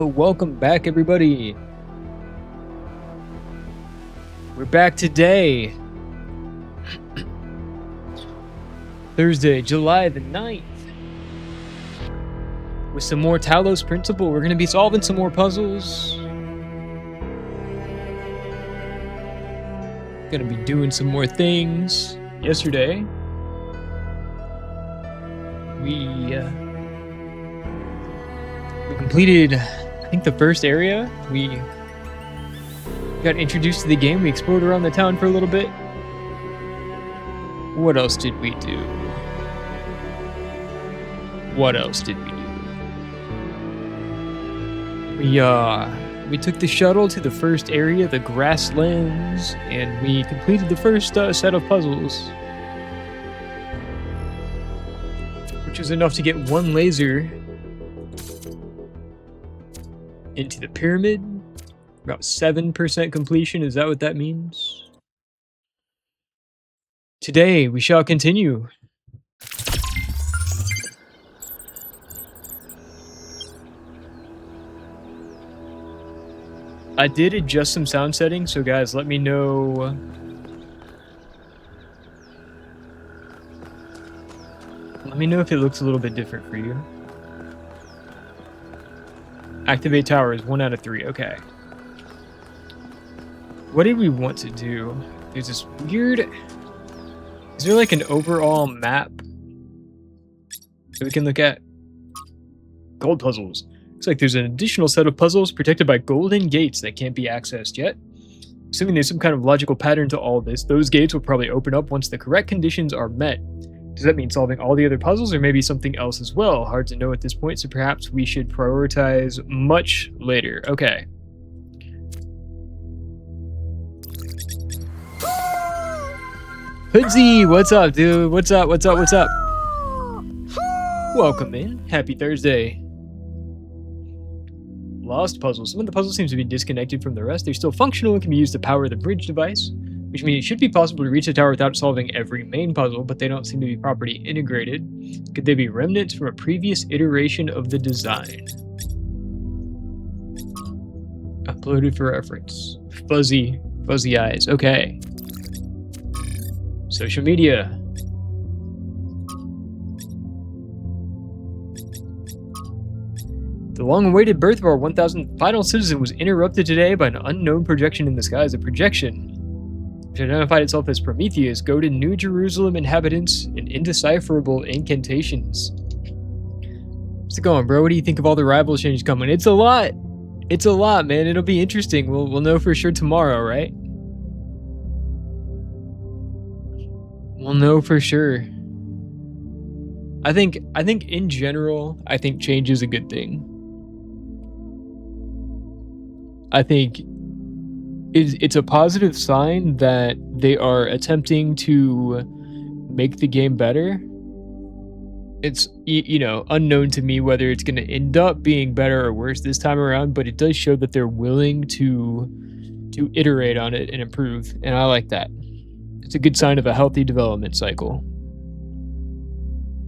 Welcome back, everybody. We're back today, Thursday, July the 9th, with some more Talos Principle. We're going to be solving some more puzzles. Going to be doing some more things. Yesterday, we completed, I think, the first area. We got introduced to the game. We explored around the town for a little bit. What else did we do? We took the shuttle to the first area, the grasslands, and we completed the first set of puzzles, which was enough to get one laser into the pyramid. About 7% completion. Is that what that means? Today we shall continue. I did adjust some sound settings, so guys, let me know. Let me know if it looks a little bit different for you. Activate towers, 1 out of 3. Okay. What did we want to do? There's this weird... Is there like an overall map that we can look at? Gold puzzles. Looks like there's an additional set of puzzles protected by golden gates that can't be accessed yet. Assuming there's some kind of logical pattern to all this, those gates will probably open up once the correct conditions are met. Does that mean solving all the other puzzles, or maybe something else as well? Hard to know at this point, so perhaps we should prioritize much later. Okay. Hoodsy, what's up, dude? What's up? Welcome in. Happy Thursday. Lost puzzles. Some of the puzzles seem to be disconnected from the rest. They're still functional and can be used to power the bridge device, which means it should be possible to reach the tower without solving every main puzzle, but they don't seem to be properly integrated. Could they be remnants from a previous iteration of the design? Uploaded for reference. Fuzzy eyes. Okay. Social media. The long-awaited birth of our 1,000th final citizen was interrupted today by an unknown projection in the skies. A projection which identified itself as Prometheus, goaded New Jerusalem inhabitants in indecipherable incantations. How's it going, bro? What do you think of all the rival changes coming? It's a lot. It's a lot, man. It'll be interesting. We'll know for sure tomorrow, right? We'll know for sure. I think in general, I think change is a good thing. I think it's a positive sign that they are attempting to make the game better. It's, you know, unknown to me whether it's going to end up being better or worse this time around, but it does show that they're willing to iterate on it and improve, and I like that. It's a good sign of a healthy development cycle.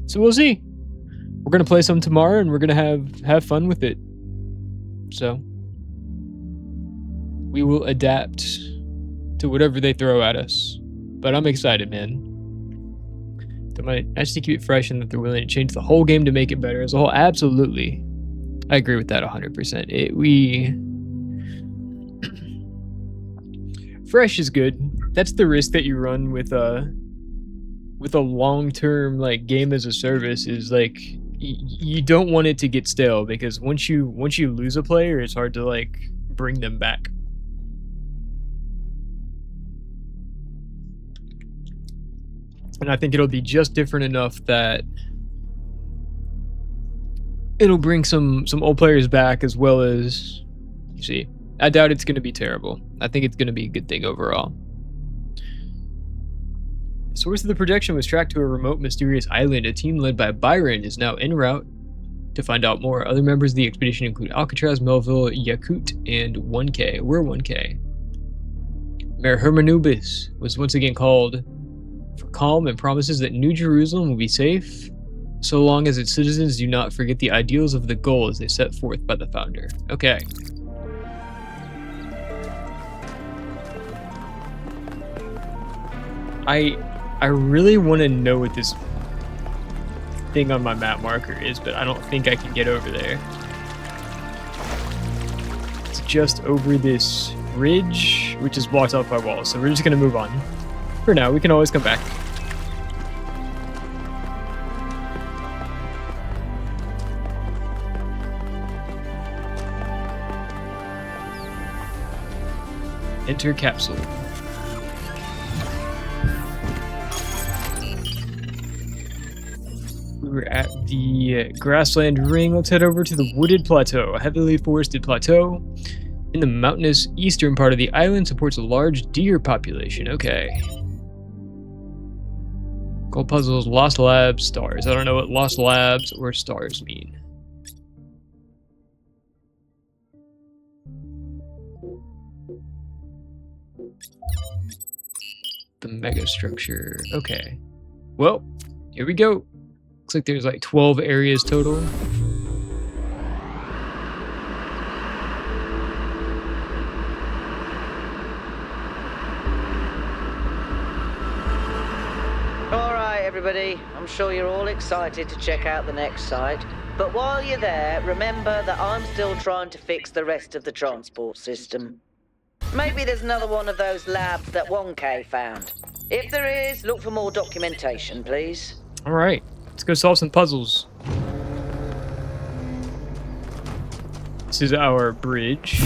So we'll see. We're going to play some tomorrow, and we're going to have fun with it. So we will adapt to whatever they throw at us. But I'm excited, man. They might actually keep it fresh, and that they're willing to change the whole game to make it better as a whole. Absolutely. I agree with that 100%. Fresh is good. That's the risk that you run with a long-term like game as a service, is like you don't want it to get stale, because once you lose a player, it's hard to like bring them back. And I think it'll be just different enough that it'll bring some old players back, as well as, you see, I doubt it's going to be terrible. I think it's going to be a good thing overall. The source of the projection was tracked to a remote, mysterious island. A team led by Byron is now en route to find out more. Other members of the expedition include Alcatraz, Melville, Yakut, and 1K. We're 1K. Mayor Hermanubis was once again called for calm and promises that New Jerusalem will be safe So long as its citizens do not forget the ideals of the goals they set forth by the founder. Okay. I really want to know what this thing on my map marker is, but I don't think I can get over there. It's just over this ridge, which is blocked off by walls, so we're just gonna move on. For now, we can always come back. Enter capsule. We're at the grassland ring. Let's head over to the wooded plateau. A heavily forested plateau in the mountainous eastern part of the island supports a large deer population. Okay. Gold puzzles, lost labs, stars. I don't know what lost labs or stars mean. The mega structure. Okay. Well, here we go. Looks like there's like 12 areas total. Alright everybody, I'm sure you're all excited to check out the next site. But while you're there, remember that I'm still trying to fix the rest of the transport system. Maybe there's another one of those labs that 1K found. If there is, look for more documentation, please. Alright. Let's go solve some puzzles. This is our bridge.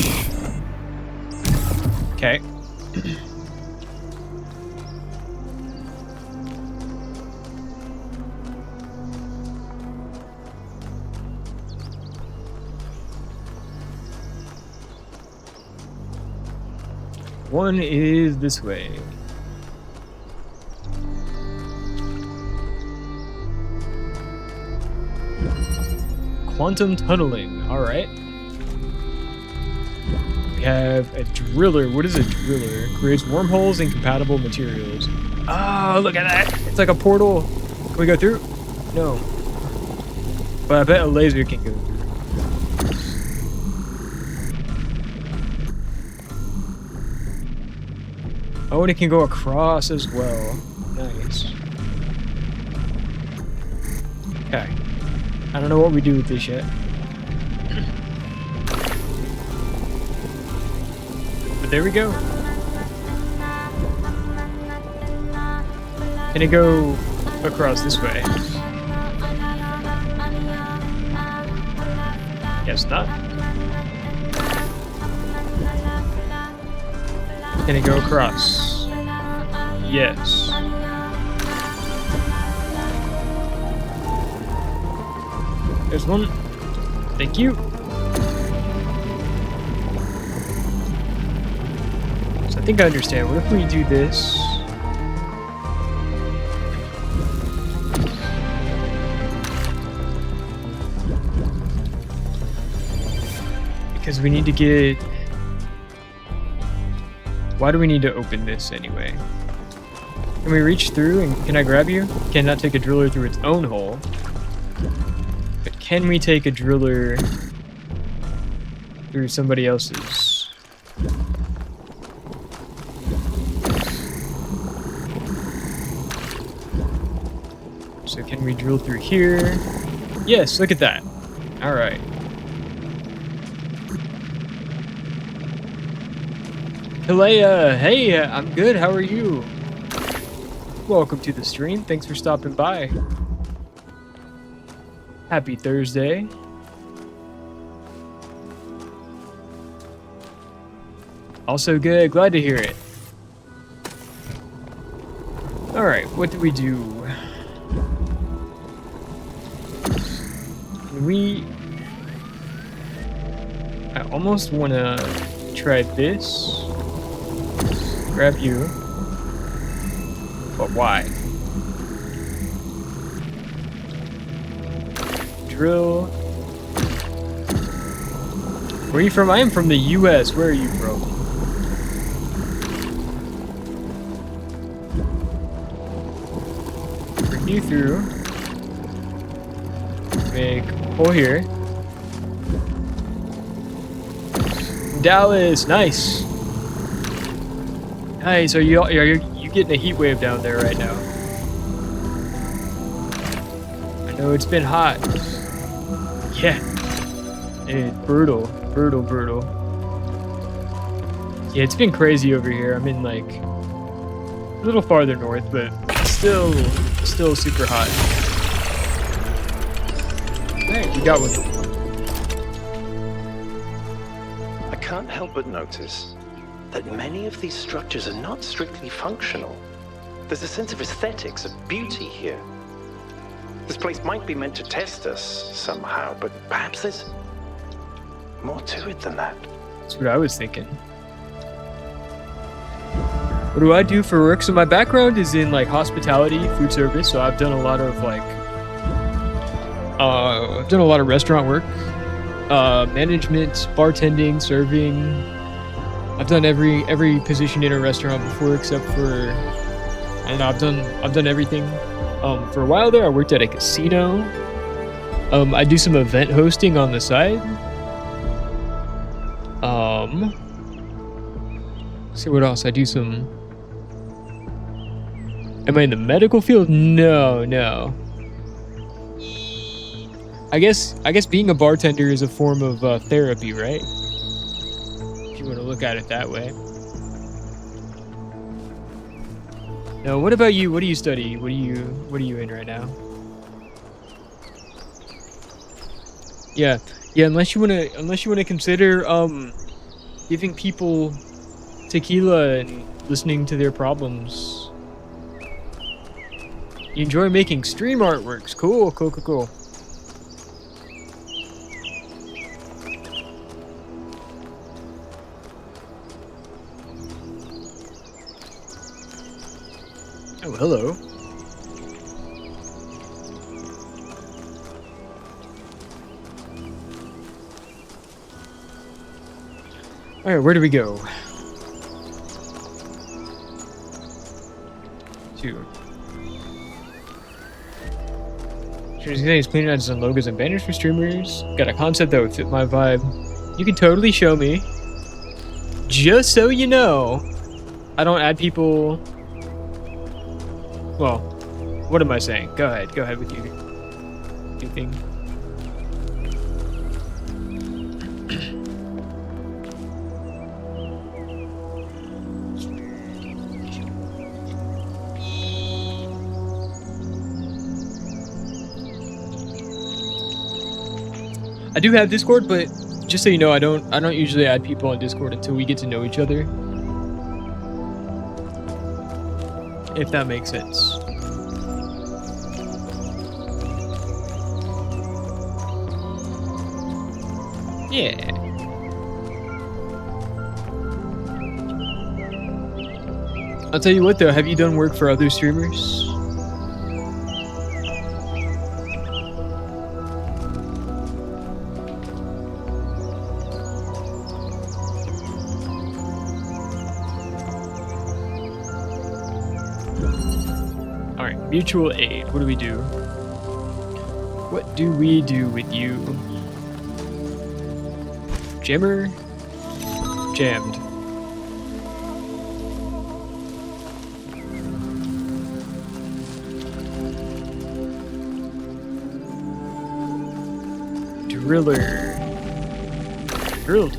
Okay. One is this way. Quantum tunneling. All right. We have a driller. What is a driller? Creates wormholes and compatible materials. Oh, look at that. It's like a portal. Can we go through? No. But I bet a laser can go through. Oh, and it can go across as well. Nice. Okay. I don't know what we do with this yet. But there we go. Can it go across this way? Guess not. Can it go across? Yes. There's one. Thank you. So I think I understand. What if we do this? Because we need to get... Why do we need to open this anyway? Can we reach through and can I grab you? Cannot take a driller through its own hole. But can we take a driller through somebody else's? So can we drill through here? Yes, look at that. All right. Kalea, hey, I'm good. How are you? Welcome to the stream. Thanks for stopping by. Happy Thursday. Also good. Glad to hear it. All right, what do we do? Can we... I almost want to try this. Grab you. But why? Drill. Where are you from? I am from the US. Where are you from? Bring you through. make a hole here. Dallas, nice. Nice. Are you getting a heat wave down there right now? I know it's been hot. Yeah. It's brutal. Brutal, brutal. Yeah, it's been crazy over here. I'm in like a little farther north, but still super hot. Hey, we got one. I can't help but notice that many of these structures are not strictly functional. There's a sense of aesthetics, of beauty here. This place might be meant to test us somehow, but perhaps there's more to it than that. That's what I was thinking. What do I do for work? So my background is in like hospitality, food service. So I've done a lot of like, I've done a lot of restaurant work, management, bartending, serving. I've done every position in a restaurant before, except for, I don't know. I've done everything. For a while there, I worked at a casino. I do some event hosting on the side. Let's see what else. I do some. Am I in the medical field? No. I guess being a bartender is a form of therapy, right? If you want to look at it that way. No, what about you? What do you study? What are you in right now? Yeah, unless you wanna consider giving people tequila and listening to their problems. You enjoy making stream artworks. Cool. Oh, hello. All right, where do we go? 2. Streamers getting cleaning out some logos and banners for streamers. Got a concept that would fit my vibe. You can totally show me. Just so you know, I don't add people. Well, what am I saying? Go ahead with your thing. I do have Discord, but just so you know, I don't usually add people on Discord until we get to know each other. If that makes sense. Yeah. I'll tell you what though, have you done work for other streamers? Mutual aid. What do we do? What do we do with you? Jammer? Jammed. Driller. Drilled.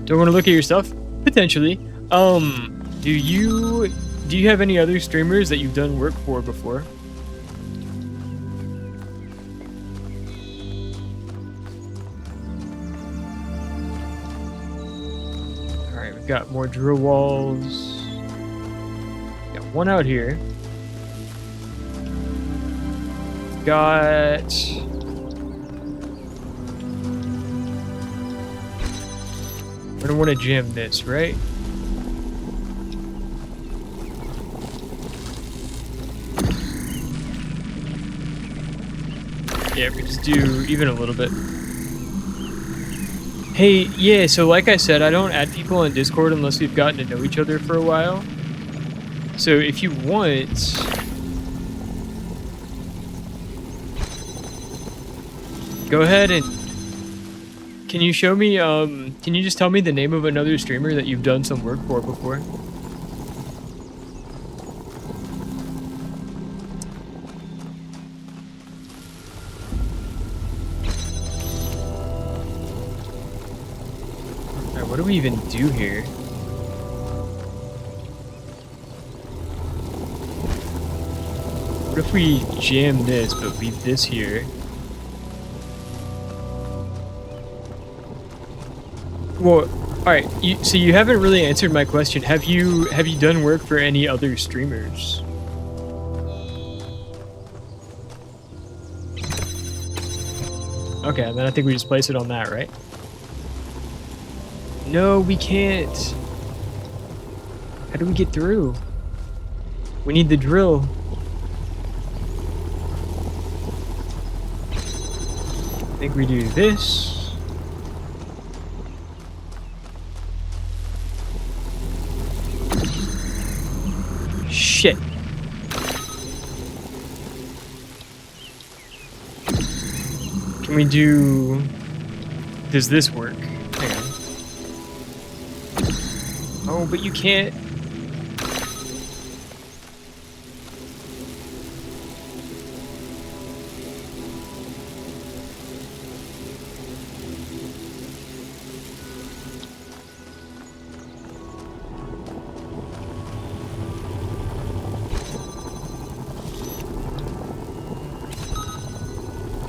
Don't want to look at your stuff? Potentially. Do you have any other streamers that you've done work for before? Alright, we've got more drill walls. Got one out here. Got I don't want to jam this, right? Yeah, we just do even a little bit. Hey, yeah, so like I said, I don't add people on Discord unless we've gotten to know each other for a while. So if you want, go ahead and can you show me? Can you just tell me the name of another streamer that you've done some work for before? All right, what do we even do here? What if we jam this, but leave this here? Well, all right. So you haven't really answered my question. Have you done work for any other streamers? Okay, then I think we just place it on that, right? No, we can't. How do we get through? We need the drill. I think we do this. Shit. Can we do... Does this work? Hang on. Oh, but you can't...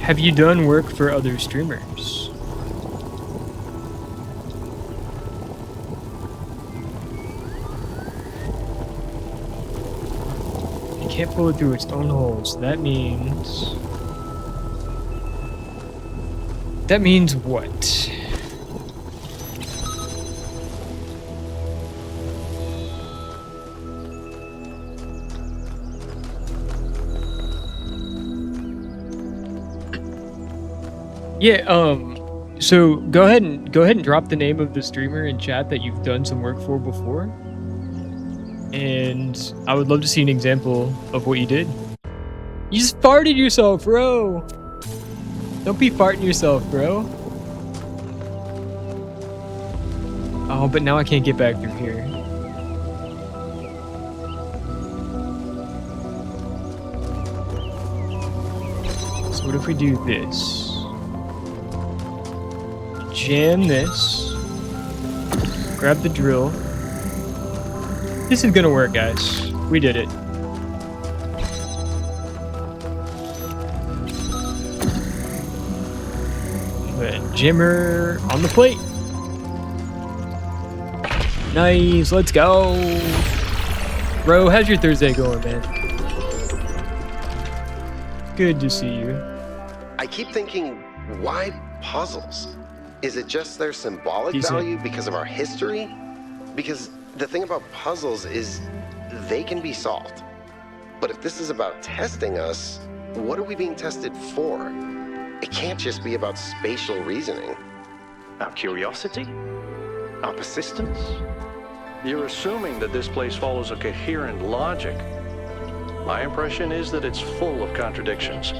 Have you done work for other streamers? You can't pull it through its own holes. That means... That means what? Yeah, so go ahead and drop the name of the streamer in chat that you've done some work for before. And I would love to see an example of what you did. You just farted yourself, bro. Don't be farting yourself, bro. Oh, but now I can't get back through here. So what if we do this? Jam this. Grab the drill. This is gonna work, guys. We did it. Jammer on the plate. Nice, let's go. Bro, how's your Thursday going, man? Good to see you. I keep thinking, why puzzles? Is it just their symbolic value because of our history? Because the thing about puzzles is they can be solved. But if this is about testing us, what are we being tested for? It can't just be about spatial reasoning. Our curiosity? Our persistence? You're assuming that this place follows a coherent logic. My impression is that it's full of contradictions.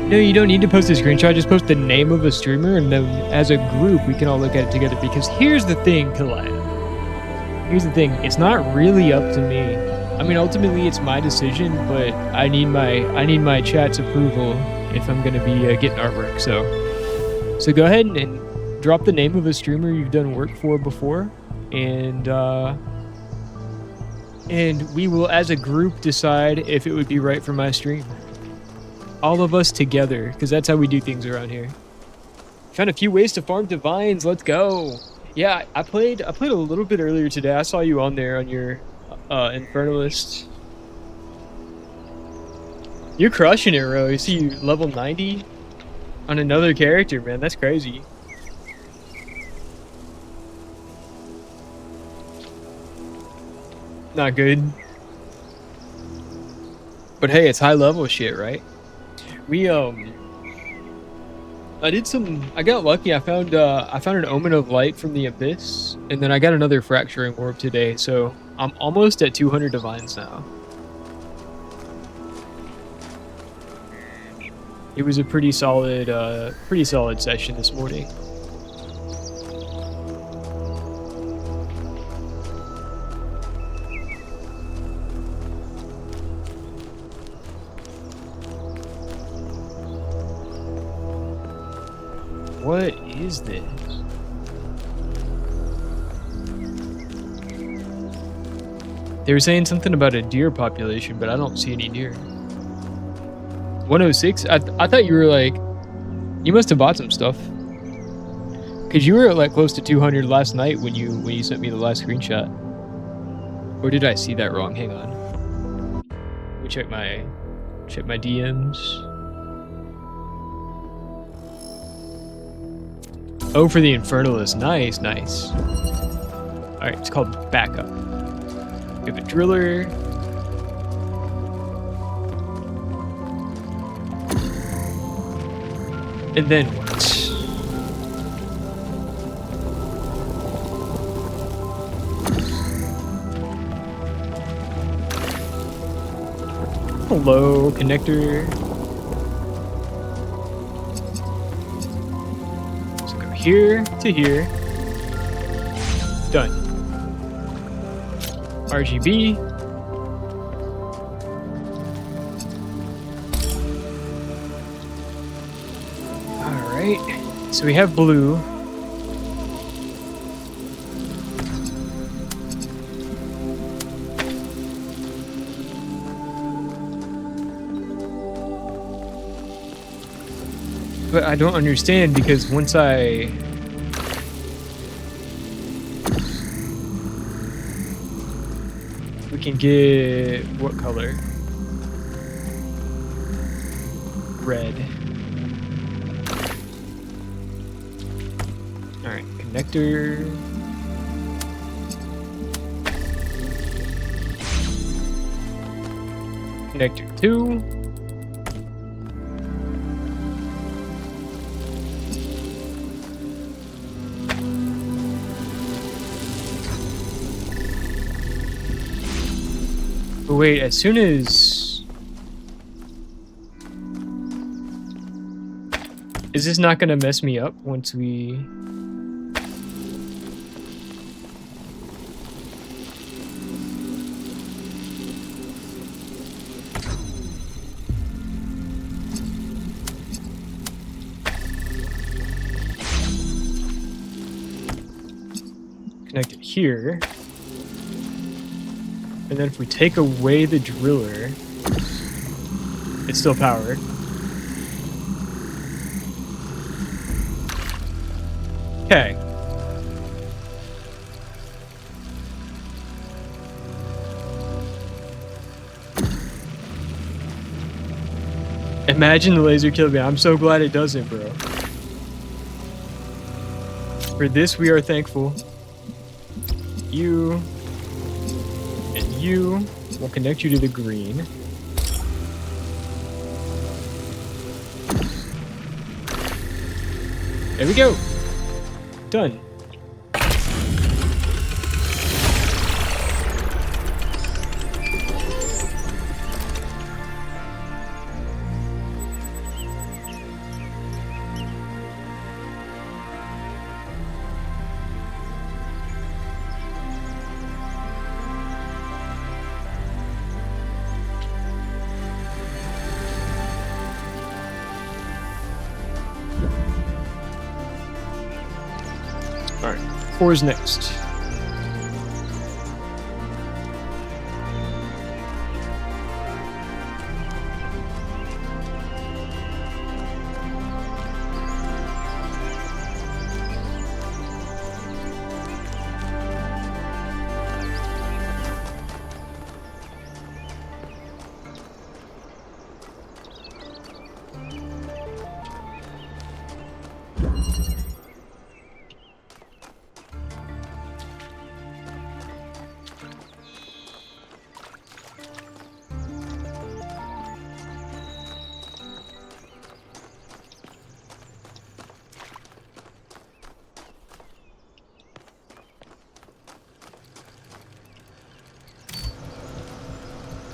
No, you don't need to post a screenshot. Just post the name of a streamer, and then as a group, we can all look at it together. Because here's the thing, Kalaya. Here's the thing. It's not really up to me. I mean, ultimately, it's my decision, but I need my chat's approval if I'm gonna be getting artwork. So go ahead and drop the name of a streamer you've done work for before, and we will, as a group, decide if it would be right for my stream. All of us together, because that's how we do things around here. Found a few ways to farm divines. Let's go. Yeah, I played a little bit earlier today. I saw you on there on your Infernalist. You're crushing it, bro. You see you level 90 on another character, man. That's crazy. Not good. But hey, it's high level shit, right? We I did some. I got lucky. I found an omen of light from the abyss, and then I got another fracturing orb today. So I'm almost at 200 divines now. It was a pretty solid session this morning. What is this? They were saying something about a deer population, but I don't see any deer. 106? I thought you were like, you must have bought some stuff. Cause you were at like close to 200 last night when you sent me the last screenshot. Or did I see that wrong? Hang on. Let me check my DMs. Oh, for the Infernalist. Nice, nice. Alright, it's called Backup. We have a driller. And then what? Hello, connector. So go here to here. Done. RGB. Alright. So we have blue. But I don't understand because once we can get what color? Red. Alright, connector. Connector 2. But wait, as soon as... Is this not gonna mess me up once we... Connect it here. And then if we take away the driller, it's still powered. Okay. Imagine the laser killed me. I'm so glad it doesn't, bro. For this, we are thankful. You will connect you to the green. There we go. Done. Alright, 4 is next.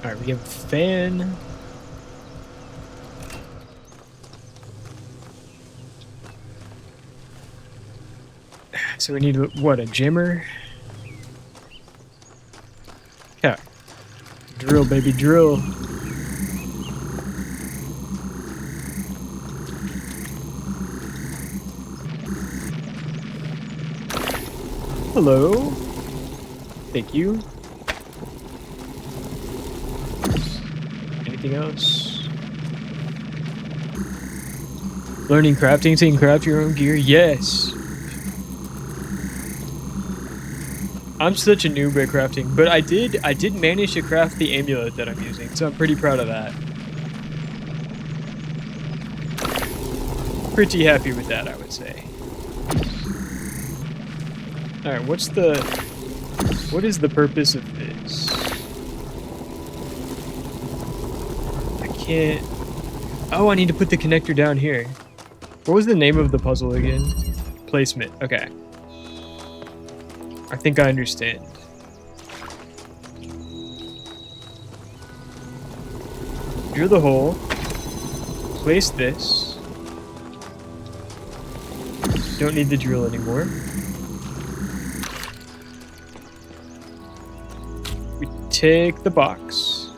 Alright, we have a fan. So we need, what, a jammer? Yeah. Drill, baby, drill. Hello. Thank you. Anything else? Learning crafting so you can craft your own gear? Yes. I'm such a noob at crafting, but I did manage to craft the amulet that I'm using, so I'm pretty proud of that. Pretty happy with that, I would say. Alright, what is the purpose of this? I can't... Oh, I need to put the connector down here. What was the name of the puzzle again? Placement, okay. I think I understand. Drill the hole. Place this. Don't need the drill anymore. We take the box.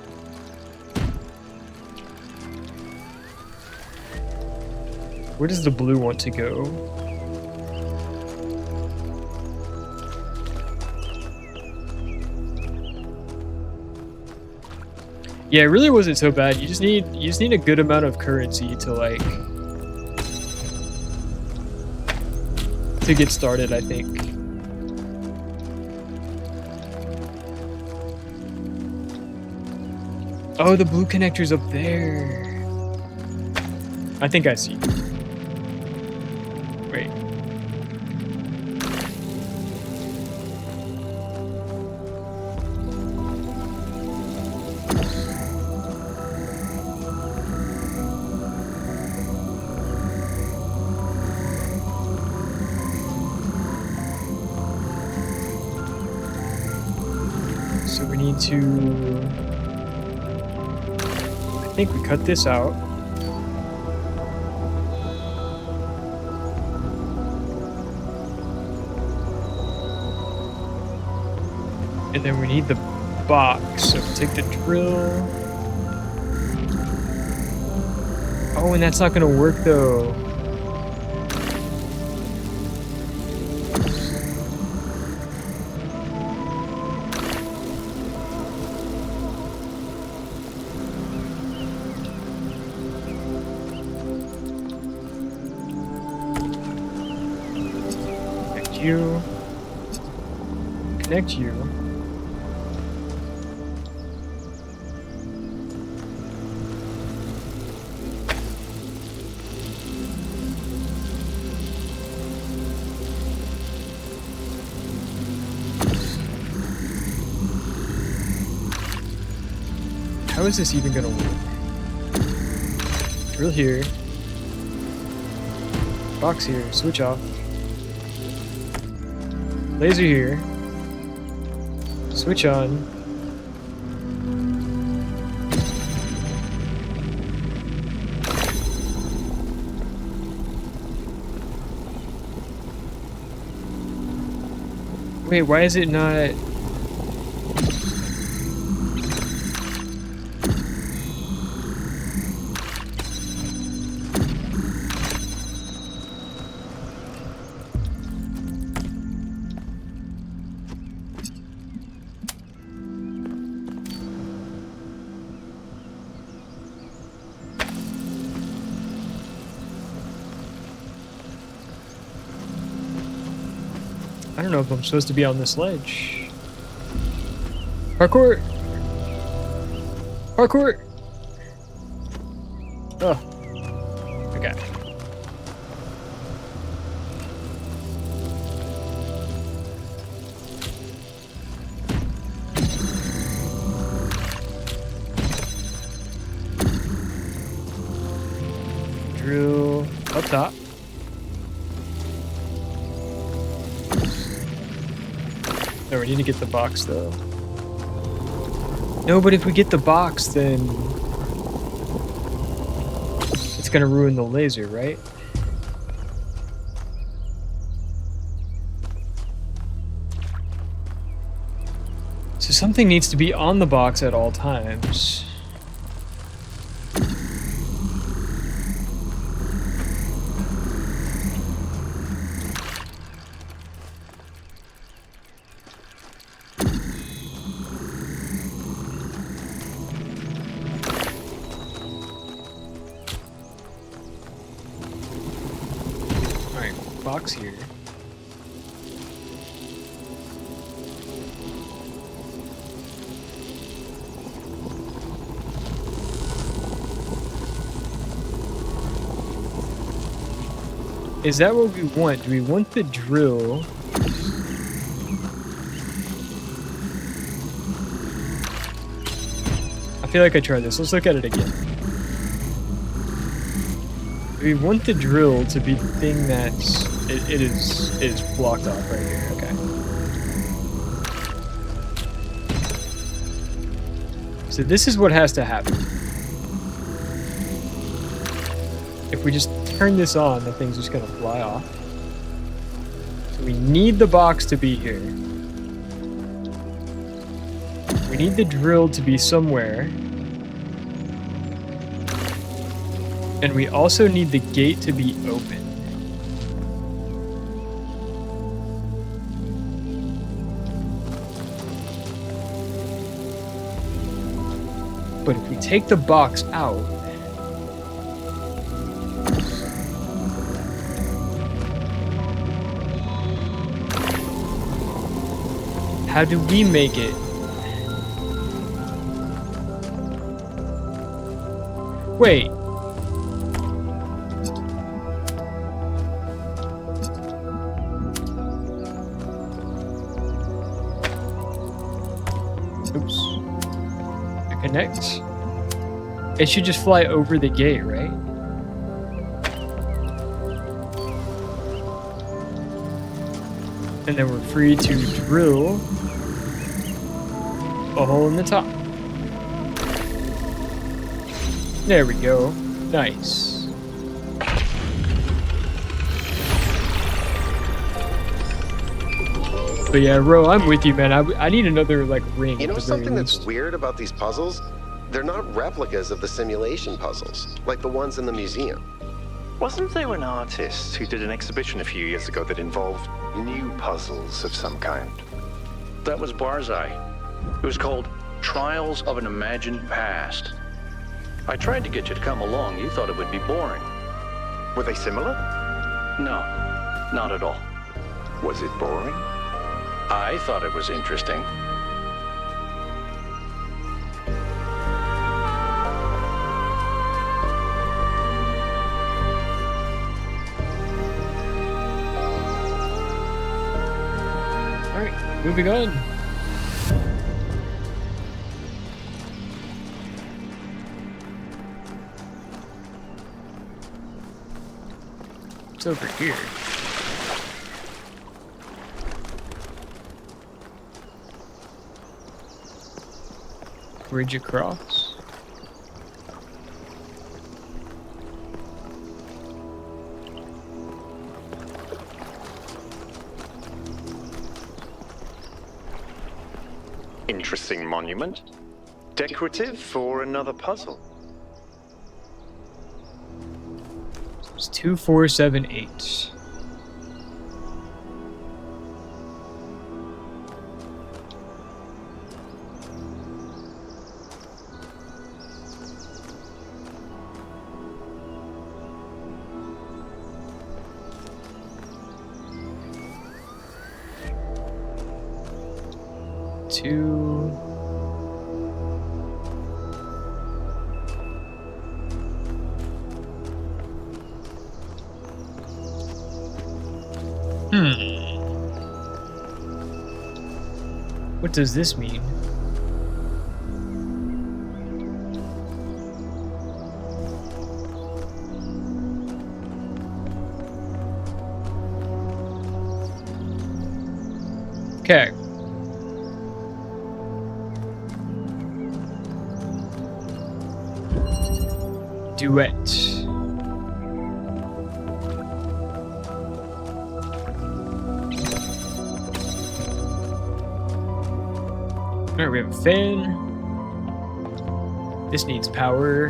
Where does the blue want to go? Yeah, it really wasn't so bad. You just need a good amount of currency to like to get started, I think. Oh, the blue connector's up there. I think I see. Wait. So we need to... I think we cut this out. And then we need the box. So we take the drill. Oh, and that's not gonna work though. You connect you. How is this even gonna work? Drill here. Box here. Switch off. Laser here. Switch on. Wait, why is it not... I don't know if I'm supposed to be on this ledge. Parkour! Parkour! Oh. Okay. Drill up top. No, we need to get the box though. No, but if we get the box, then it's gonna ruin the laser, right? So something needs to be on the box at all times. Box here. Is that what we want? Do we want the drill? I feel like I tried this. Let's look at it again. We want the drill to be the thing that's it is blocked off right here. Okay. So this is what has to happen. If we just turn this on, the thing's just gonna fly off. So we need the box to be here. We need the drill to be somewhere. And we also need the gate to be open. But if we take the box out, how do we make it? Wait. Oops. It connects. It should just fly over the gate, right? And then we're free to drill a hole in the top. There we go. Nice. But yeah, Ro, I'm with you, man. I need another, like, ring. You know at the very something that's least. weird about these puzzles? They're not replicas of the simulation puzzles, like the ones in the museum. Wasn't there an artist who did an exhibition a few years ago that involved new puzzles of some kind? That was Barzai. It was called Trials of an Imagined Past. I tried to get you to come along. You thought it would be boring. Were they similar? No, not at all. Was it boring? I thought it was interesting. Alright, moving on. It's over here. Bridge across. Interesting monument. Decorative for another puzzle. It's 2478. Two. What does this mean? Okay. Duet. Alright, we have a fan. This needs power.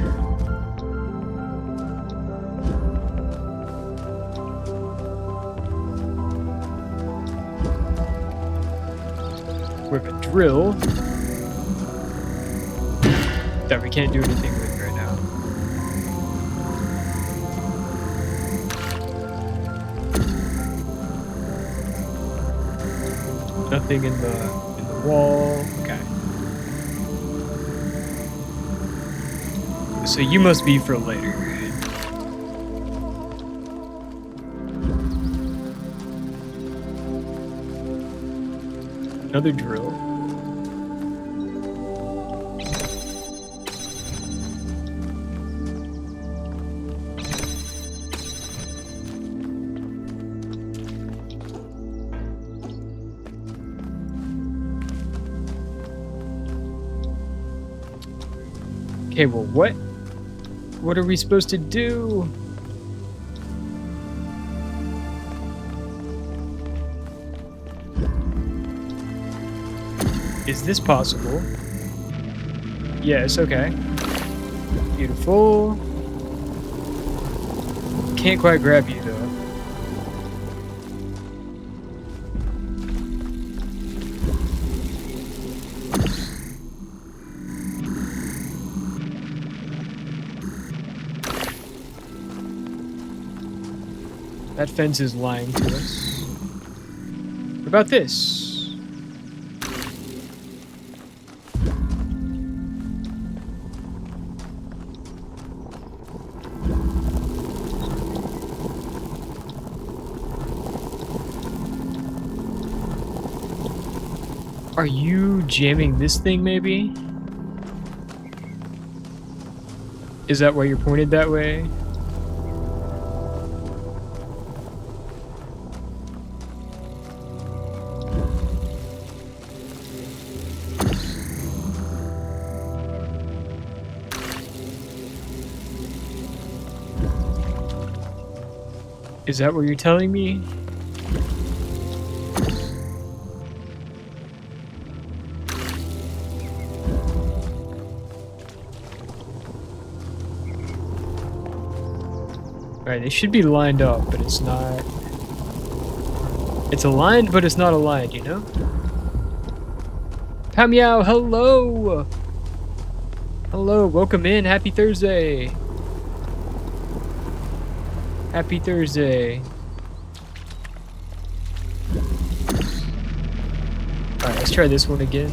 We have a drill that we can't do anything with right now. Nothing in the wall. Okay. So you must be for later. Another drill. Okay, well, what are we supposed to do? Is this possible? Yes, okay. Beautiful. Can't quite grab you, though. That fence is lying to us. What about this? Are you jamming this thing, maybe? Is that why you're pointed that way? Is that what you're telling me? Alright, they should be lined up, but it's not. It's aligned, but it's not aligned, you know? Pamyao, hello! Hello, welcome in. Happy Thursday. Happy Thursday. Alright, let's try this one again.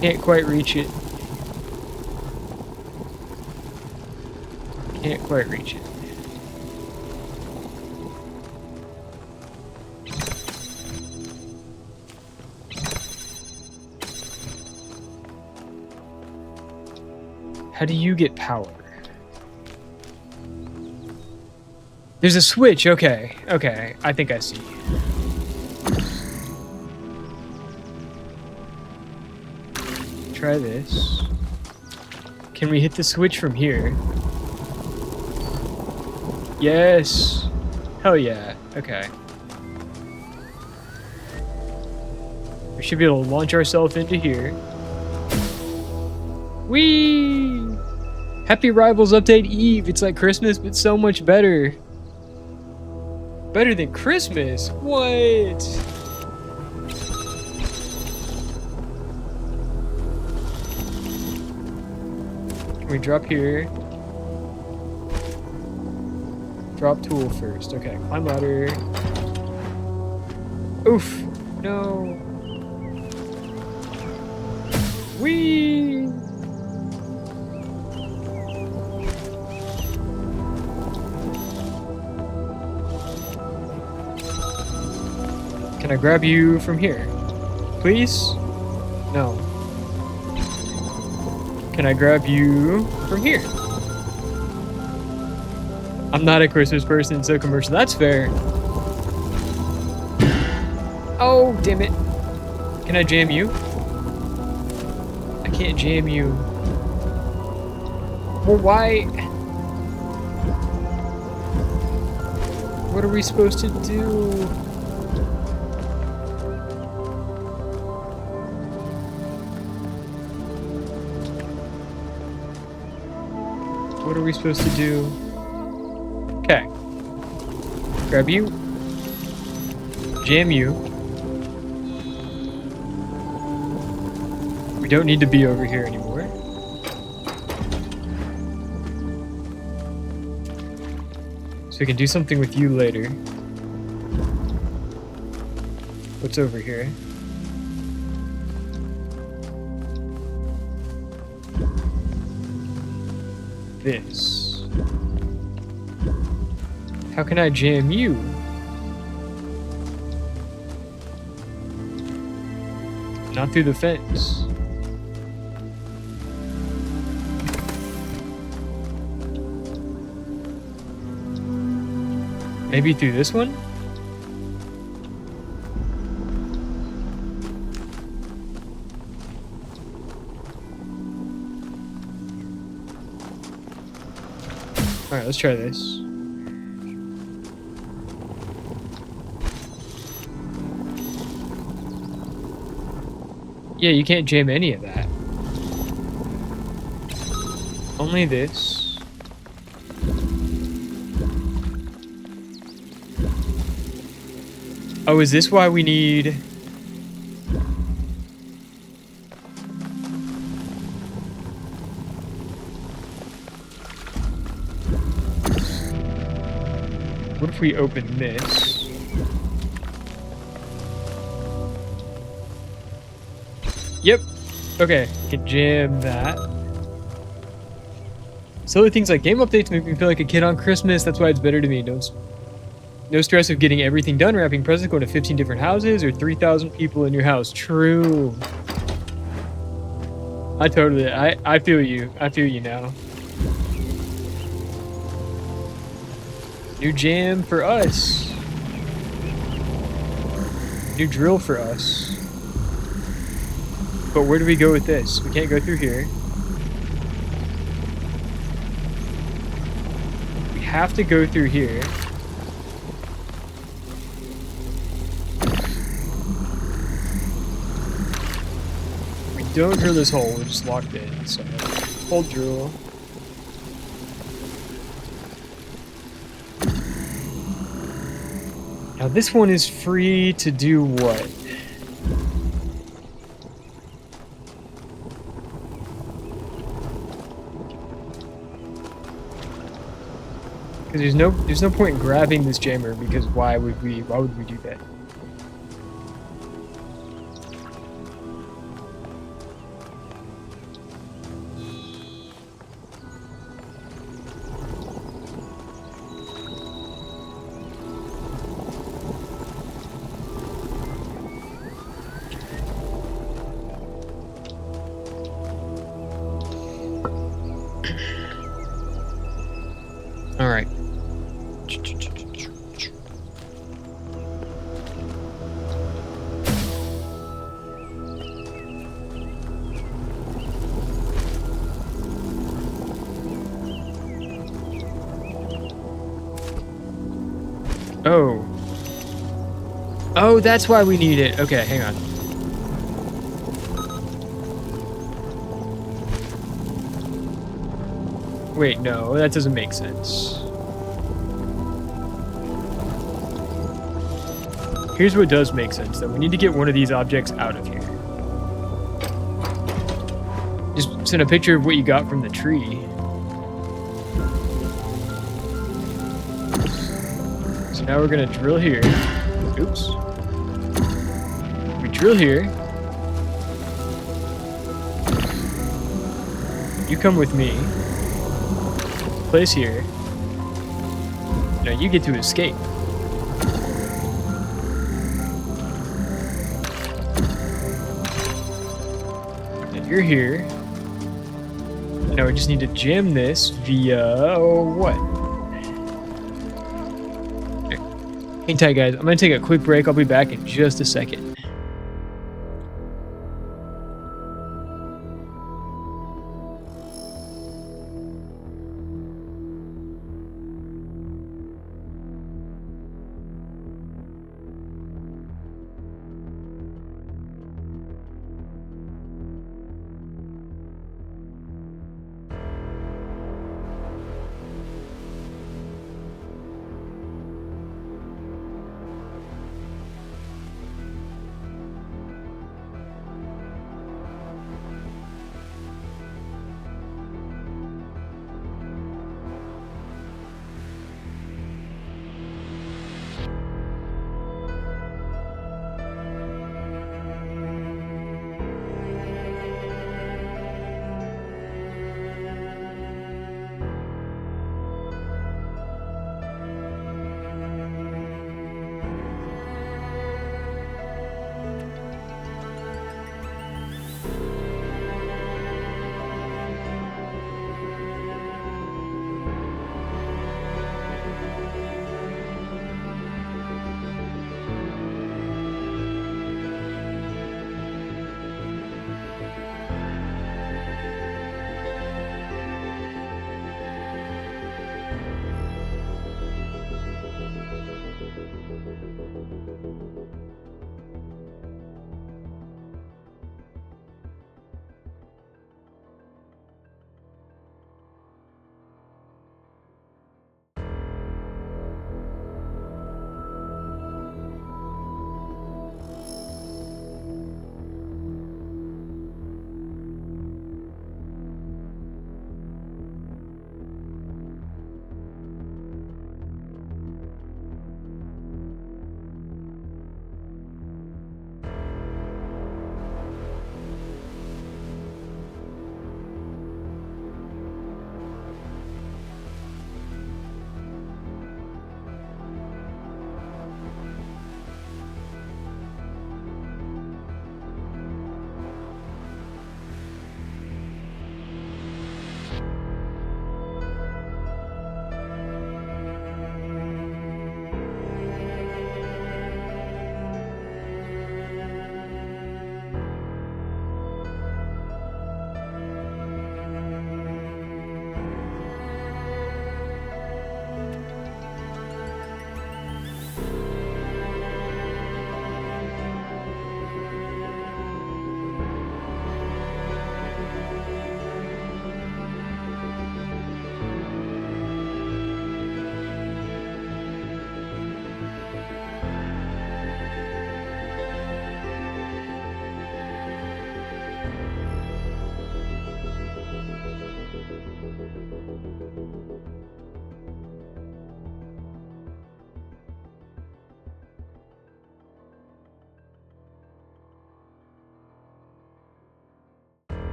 Can't quite reach it. Can't quite reach it. How do you get power? There's a switch, okay. Okay, I think I see. Try this. Can we hit the switch from here? Yes! Hell yeah, okay. We should be able to launch ourselves into here. Whee! Happy Rivals Update Eve! It's like Christmas, but so much better. Better than Christmas? What? Can we drop here? Drop tool first. Okay, climb ladder. Oof! No! Whee! Can I grab you from here? Please? No. Can I grab you from here? I'm not a Christmas person, so commercial. That's fair. Oh, damn it. Can I jam you? I can't jam you. Well, why? What are we supposed to do? What are we supposed to do? Okay. Grab you. Jam you. We don't need to be over here anymore. So we can do something with you later. What's over here? This. How can I jam you? Not through the fence. Maybe through this one? Alright, let's try this. Yeah, you can't jam any of that. Only this. Oh, is this why we need... What if we open this? Yep. Okay, can jam that. Silly things like game updates make me feel like a kid on Christmas. That's why it's better to me. No stress of getting everything done, wrapping presents, going to 15 different houses, or 3,000 people in your house. True. I feel you. I feel you now. New jam for us. New drill for us. But where do we go with this? We can't go through here. We have to go through here. We don't drill this hole, we're just locked in, so hold drill. Now this one is free to do what? Because there's no point in grabbing this jammer, because why would we do that? All right. Oh. Oh, that's why we need it. Okay, hang on. Wait, no, that doesn't make sense. Here's what does make sense, though. We need to get one of these objects out of here. Just send a picture of what you got from the tree. So now we're gonna drill here. Oops. We drill here. You come with me. Place here. Now you get to escape. And you're here. Now we just need to jam this via what? Hang tight, guys. I'm gonna take a quick break. I'll be back in just a second.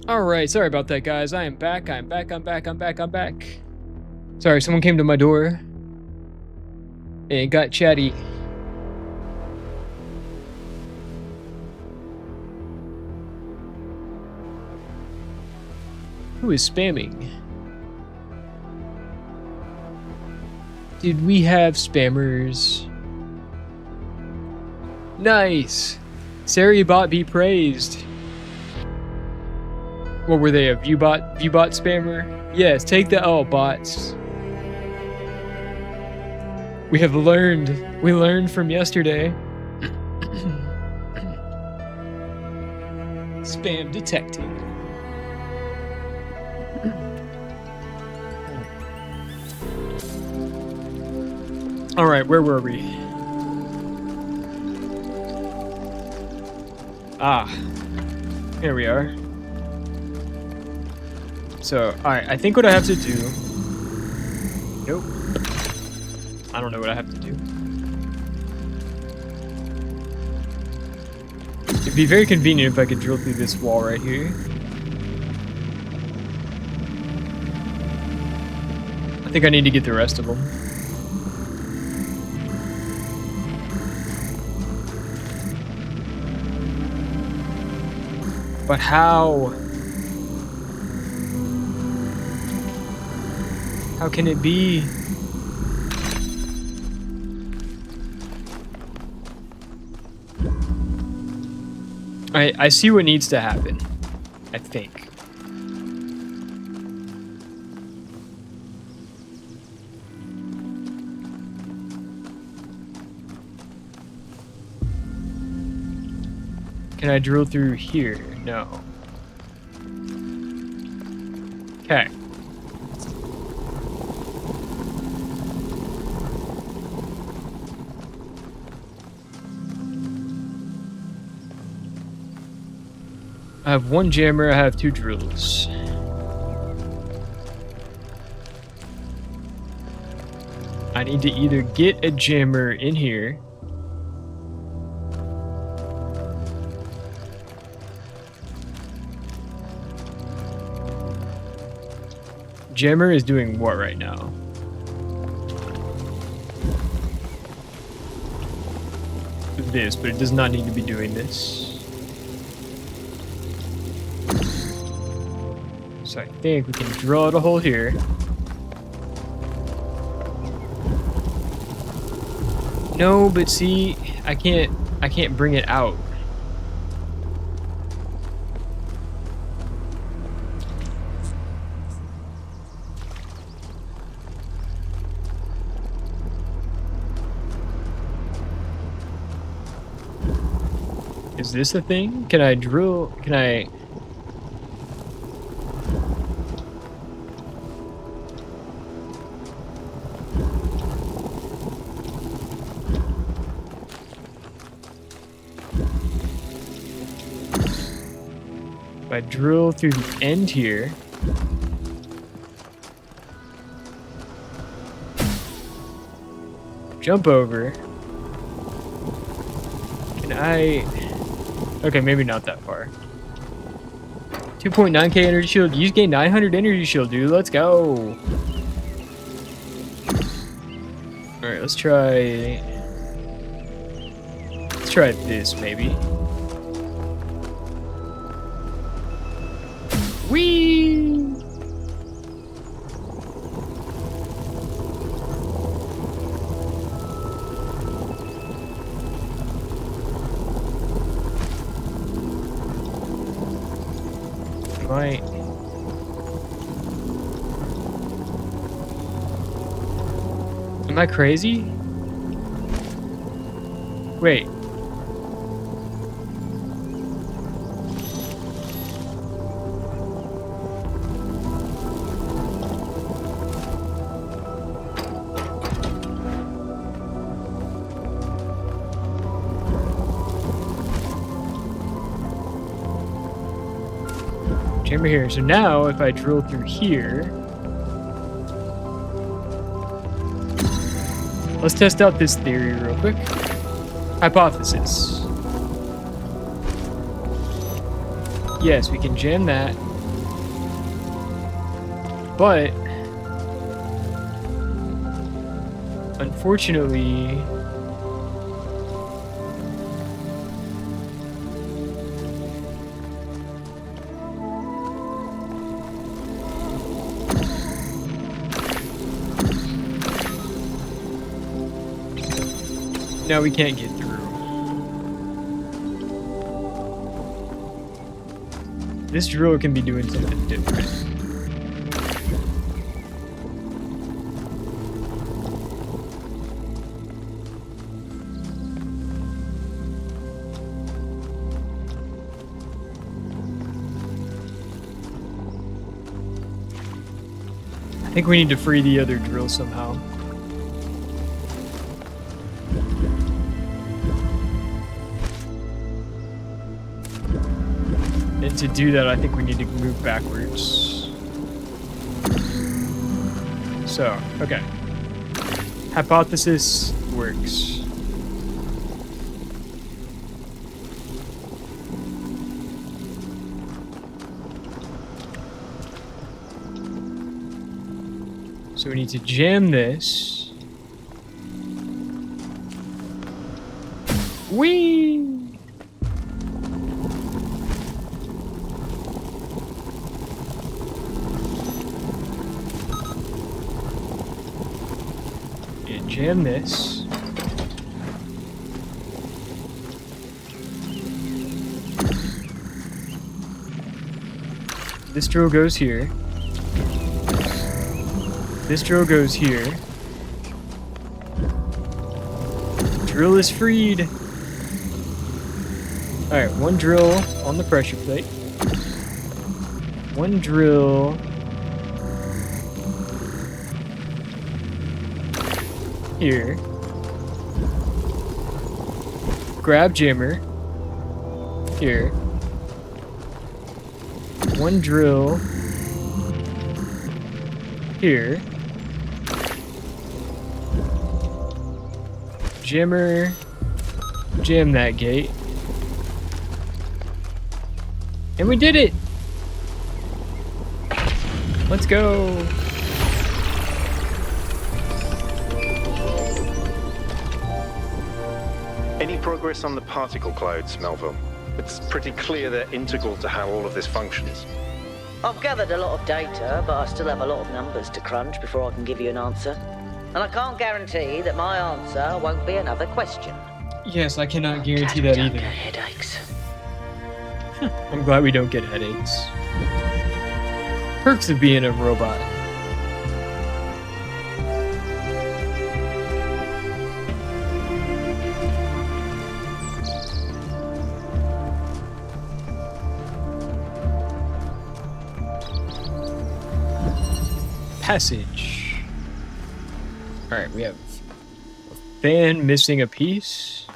All right, sorry about that, guys. I am back. I'm back. Sorry, someone came to my door and got chatty. Who is spamming? Did we have spammers? Nice. Saribot be praised. What were they, a viewbot spammer? Yes, take the L, bots. We learned from yesterday. Spam detected. All right, where were we? Ah, here we are. So, alright, I think what I have to do... Nope. I don't know what I have to do. It'd be very convenient if I could drill through this wall right here. I think I need to get the rest of them. But how? How can it be? I see what needs to happen, I think. Can I drill through here? No. Okay. I have one jammer, I have 2 drills. I need to either get a jammer in here jammer is doing what right now? This, but it does not need to be doing this. So I think we can drill out a hole here. No, but see, I can't bring it out. Is this a thing? Can I drill? Can I? If I drill through the end here, jump over, can I? Okay, maybe not that far. 2.9k energy shield. You gain 900 energy shield, dude. Let's go. Alright, let's try this, maybe. Whee! Am I crazy? Wait. Chamber here. So now if I drill through here, let's test out this theory real quick. Hypothesis. Yes, we can jam that. But unfortunately, now we can't get through. This drill can be doing something different. I think we need to free the other drill somehow. And to do that, I think we need to move backwards. So, okay. Hypothesis works. So we need to jam this. Whee! And jam this. This drill goes here. This drill goes here. Drill is freed. Alright, one drill on the pressure plate. One drill here. Grab jammer here. One drill here. Jammer, jam that gate. And we did it! Let's go! Any progress on the particle clouds, Melville? It's pretty clear they're integral to how all of this functions. I've gathered a lot of data, but I still have a lot of numbers to crunch before I can give you an answer. And I can't guarantee that my answer won't be another question. Yes, I cannot guarantee that either. Headaches. I'm glad we don't get headaches. Perks of being a robot. Passage. Alright, we have a fan missing a piece.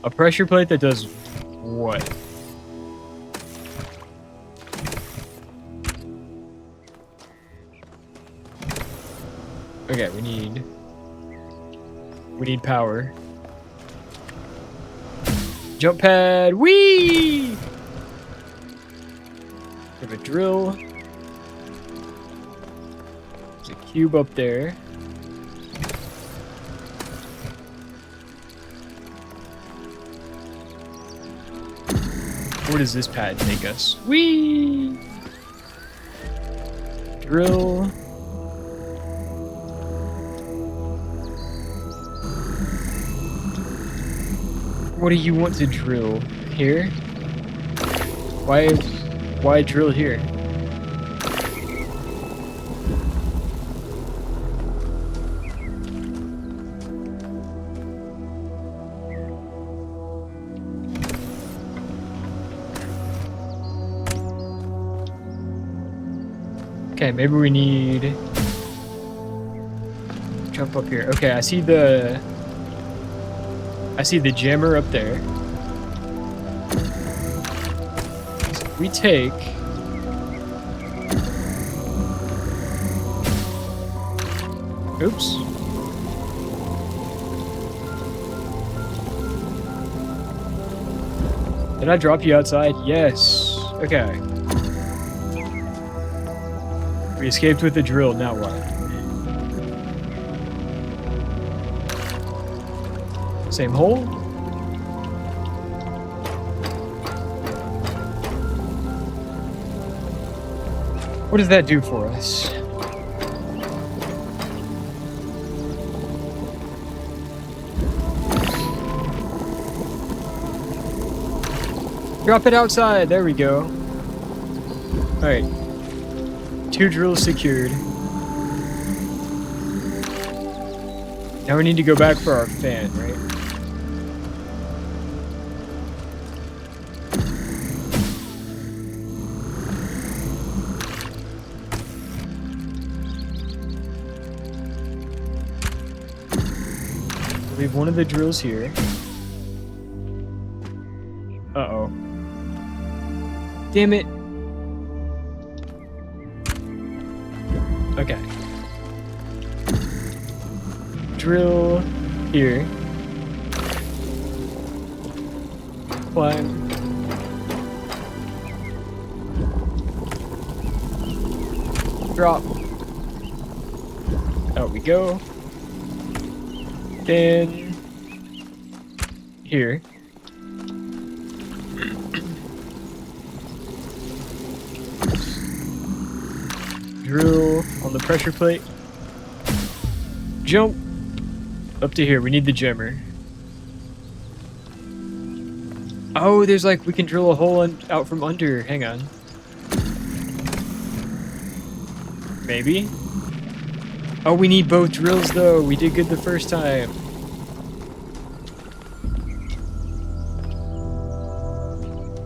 A pressure plate that does what? Okay, we need power. Jump pad, whee! We have a drill. There's a cube up there. Where does this pad take us? Whee! Drill. What do you want to drill? Here? Why drill here? Okay, maybe we need jump up here. Okay, I see the jammer up there. We take oops. Did I drop you outside? Yes. Okay. We escaped with the drill, now what? Same hole? What does that do for us? Drop it outside. There we go. Alright. 2 drills secured. Now we need to go back for our fan, right? Leave one of the drills here. Uh-oh. Damn it. Okay. Drill here. Climb. Drop. Out we go. Then here. Drill on the pressure plate. Jump up to here. We need the jammer. Oh, there's like, we can drill a hole out from under. Hang on. Maybe. Oh, we need both drills though. We did good the first time.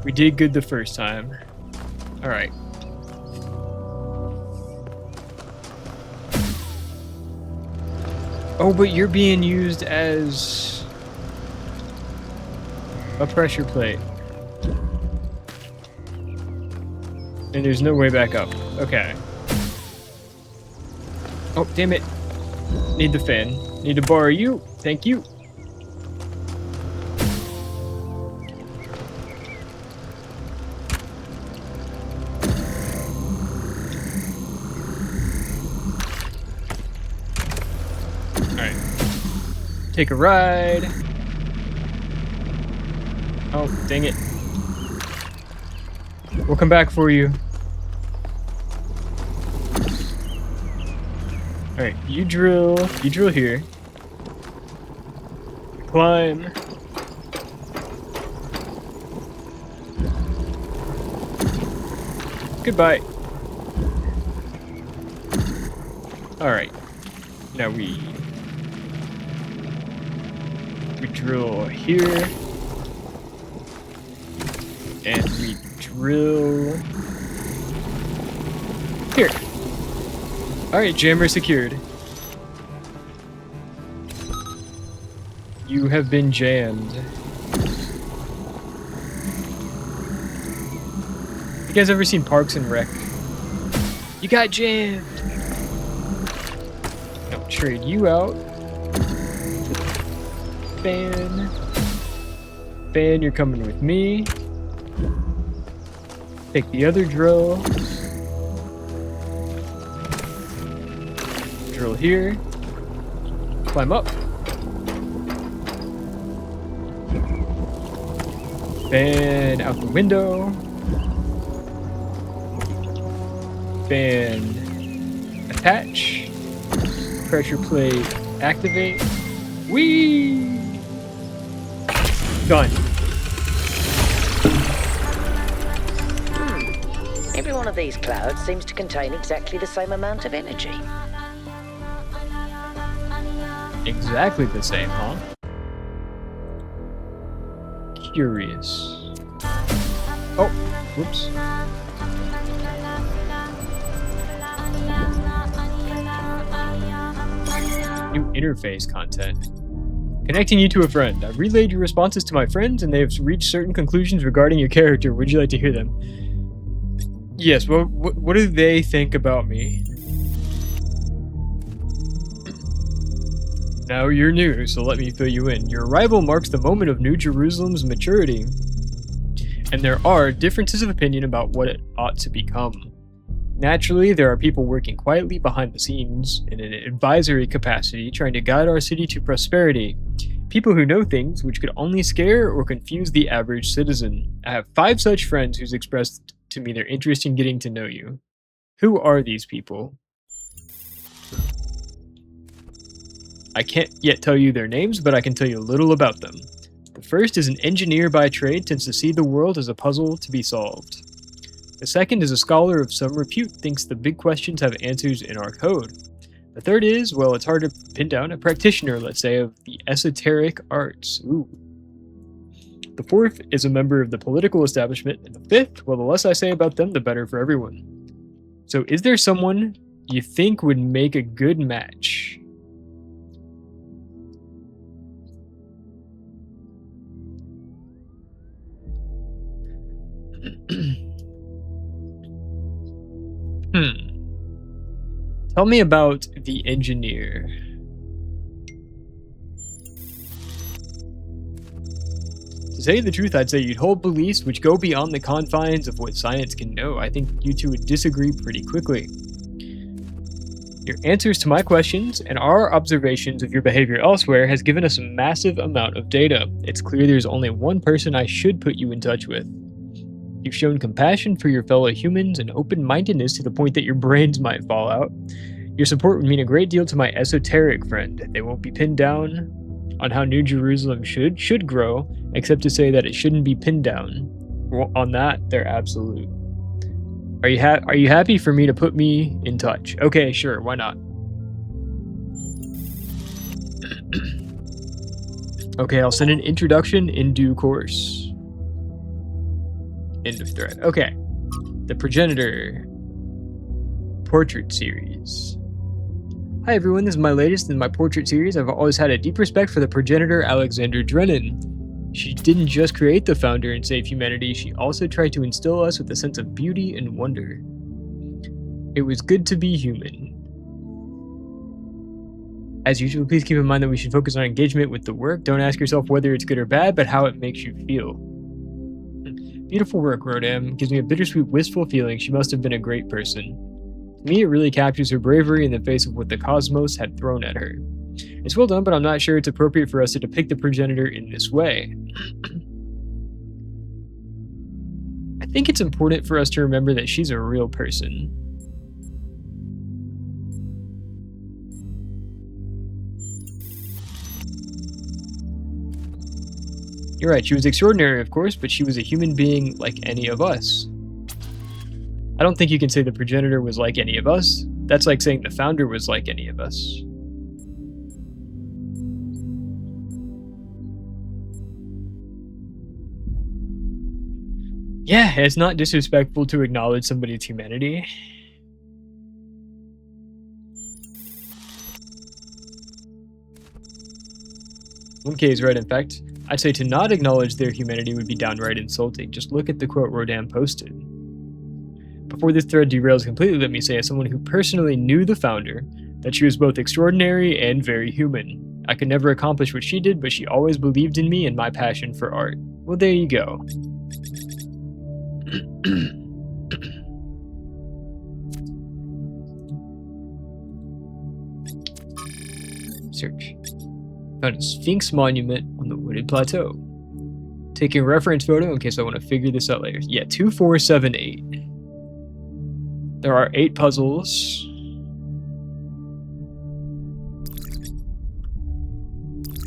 We did good the first time. All right. Oh, but you're being used as a pressure plate. And there's no way back up. Okay. Oh, damn it. Need the fan. Need to borrow you. Thank you. Alright. Take a ride. Oh, dang it. We'll come back for you. Alright, you drill here. Climb. Goodbye. Alright. Now we drill here. And we drill here. Alright, jammer secured. You have been jammed. You guys ever seen Parks and Rec? You got jammed! I'll trade you out. Fan. Fan, you're coming with me. Take the other drill. Drill here. Climb up. Fan out the window. Fan attach. Pressure plate activate. Whee! Done. Every one of these clouds seems to contain exactly the same amount of energy. Exactly the same, huh? Curious. Oh, whoops. New interface content. Connecting you to a friend. I've relayed your responses to my friends and they have reached certain conclusions regarding your character. Would you like to hear them? Yes, well, what do they think about me? Now you're new, so let me fill you in. Your arrival marks the moment of New Jerusalem's maturity. and there are differences of opinion about what it ought to become. Naturally, there are people working quietly behind the scenes in an advisory capacity trying to guide our city to prosperity. People who know things which could only scare or confuse the average citizen. I have 5 such friends who's expressed to me their interest in getting to know you. Who are these people? I can't yet tell you their names, but I can tell you a little about them. The first is an engineer by trade, tends to see the world as a puzzle to be solved. The second is a scholar of some repute, thinks the big questions have answers in our code. The third is, well, it's hard to pin down, a practitioner, let's say, of the esoteric arts. Ooh. The fourth is a member of the political establishment, and the fifth, well, the less I say about them, the better for everyone. So is there someone you think would make a good match? Tell me about the engineer. To tell you the truth, I'd say you'd hold beliefs which go beyond the confines of what science can know. I think you two would disagree pretty quickly. Your answers to my questions and our observations of your behavior elsewhere has given us a massive amount of data. It's clear there's only one person I should put you in touch with. You've shown compassion for your fellow humans and open-mindedness to the point that your brains might fall out. Your support would mean a great deal to my esoteric friend. They won't be pinned down on how New Jerusalem should grow, except to say that it shouldn't be pinned down. Well, on that, they're absolute. Are you happy for me to put me in touch? Okay, sure, why not? Okay, I'll send an introduction in due course. End of thread. Okay. The Progenitor Portrait Series. Hi everyone, this is my latest in my portrait series. I've always had a deep respect for the progenitor Alexander Drennan. She didn't just create the founder and save humanity, she also tried to instill us with a sense of beauty and wonder. It was good to be human. As usual, please keep in mind that we should focus on engagement with the work. Don't ask yourself whether it's good or bad, but how it makes you feel. Beautiful work, Rodam. Gives me a bittersweet, wistful feeling. She must have been a great person. To me, it really captures her bravery in the face of what the cosmos had thrown at her. It's well done, but I'm not sure it's appropriate for us to depict the progenitor in this way. I think it's important for us to remember that she's a real person. You're right, she was extraordinary, of course, but she was a human being like any of us. I don't think you can say the progenitor was like any of us. That's like saying the founder was like any of us. Yeah, it's not disrespectful to acknowledge somebody's humanity. One K is right, in fact. I'd say to not acknowledge their humanity would be downright insulting. Just look at the quote Rodan posted. Before this thread derails completely, let me say, as someone who personally knew the founder, that she was both extraordinary and very human. I could never accomplish what she did, but she always believed in me and my passion for art. Well, there you go. Search. Found a Sphinx monument on the wooded plateau. Taking a reference photo in case I want to figure this out later. Yeah, 2478. There are 8 puzzles.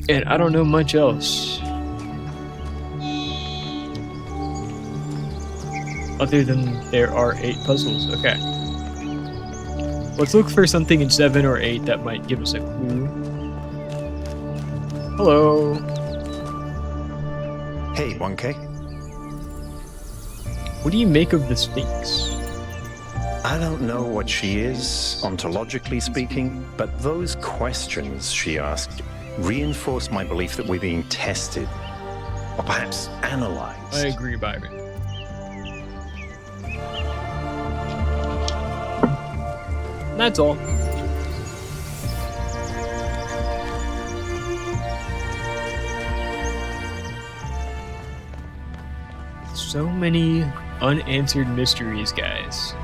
And I don't know much else. Other than there are 8 puzzles. Okay. Let's look for something in 7 or 8 that might give us a clue. Hello. Hey, 1K. What do you make of the Sphinx? I don't know what she is, ontologically speaking, but those questions she asked reinforce my belief that we're being tested, or perhaps analyzed. I agree, Byron. That's all. So many unanswered mysteries, guys.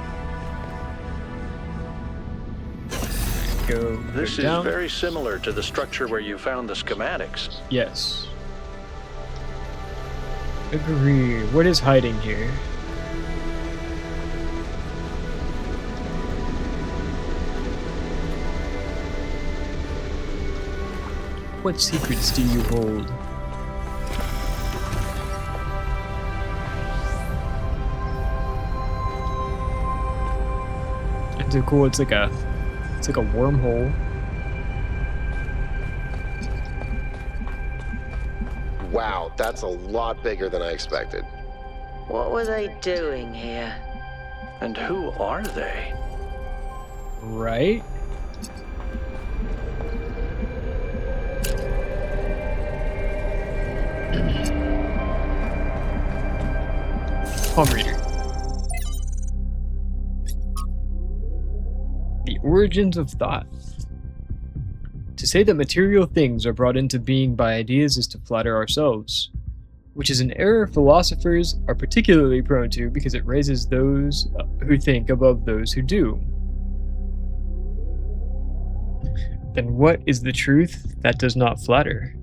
Go This is down. very similar to the structure where you found the schematics. Yes. Agree. What is hiding here? What secrets do you hold? It's so cool. It's like a wormhole. Wow, that's a lot bigger than I expected. What were they doing here? And who are they? Right? Palm reader. The origins of thought. To say that material things are brought into being by ideas is to flatter ourselves, which is an error philosophers are particularly prone to because it raises those who think above those who do. Then what is the truth that does not flatter?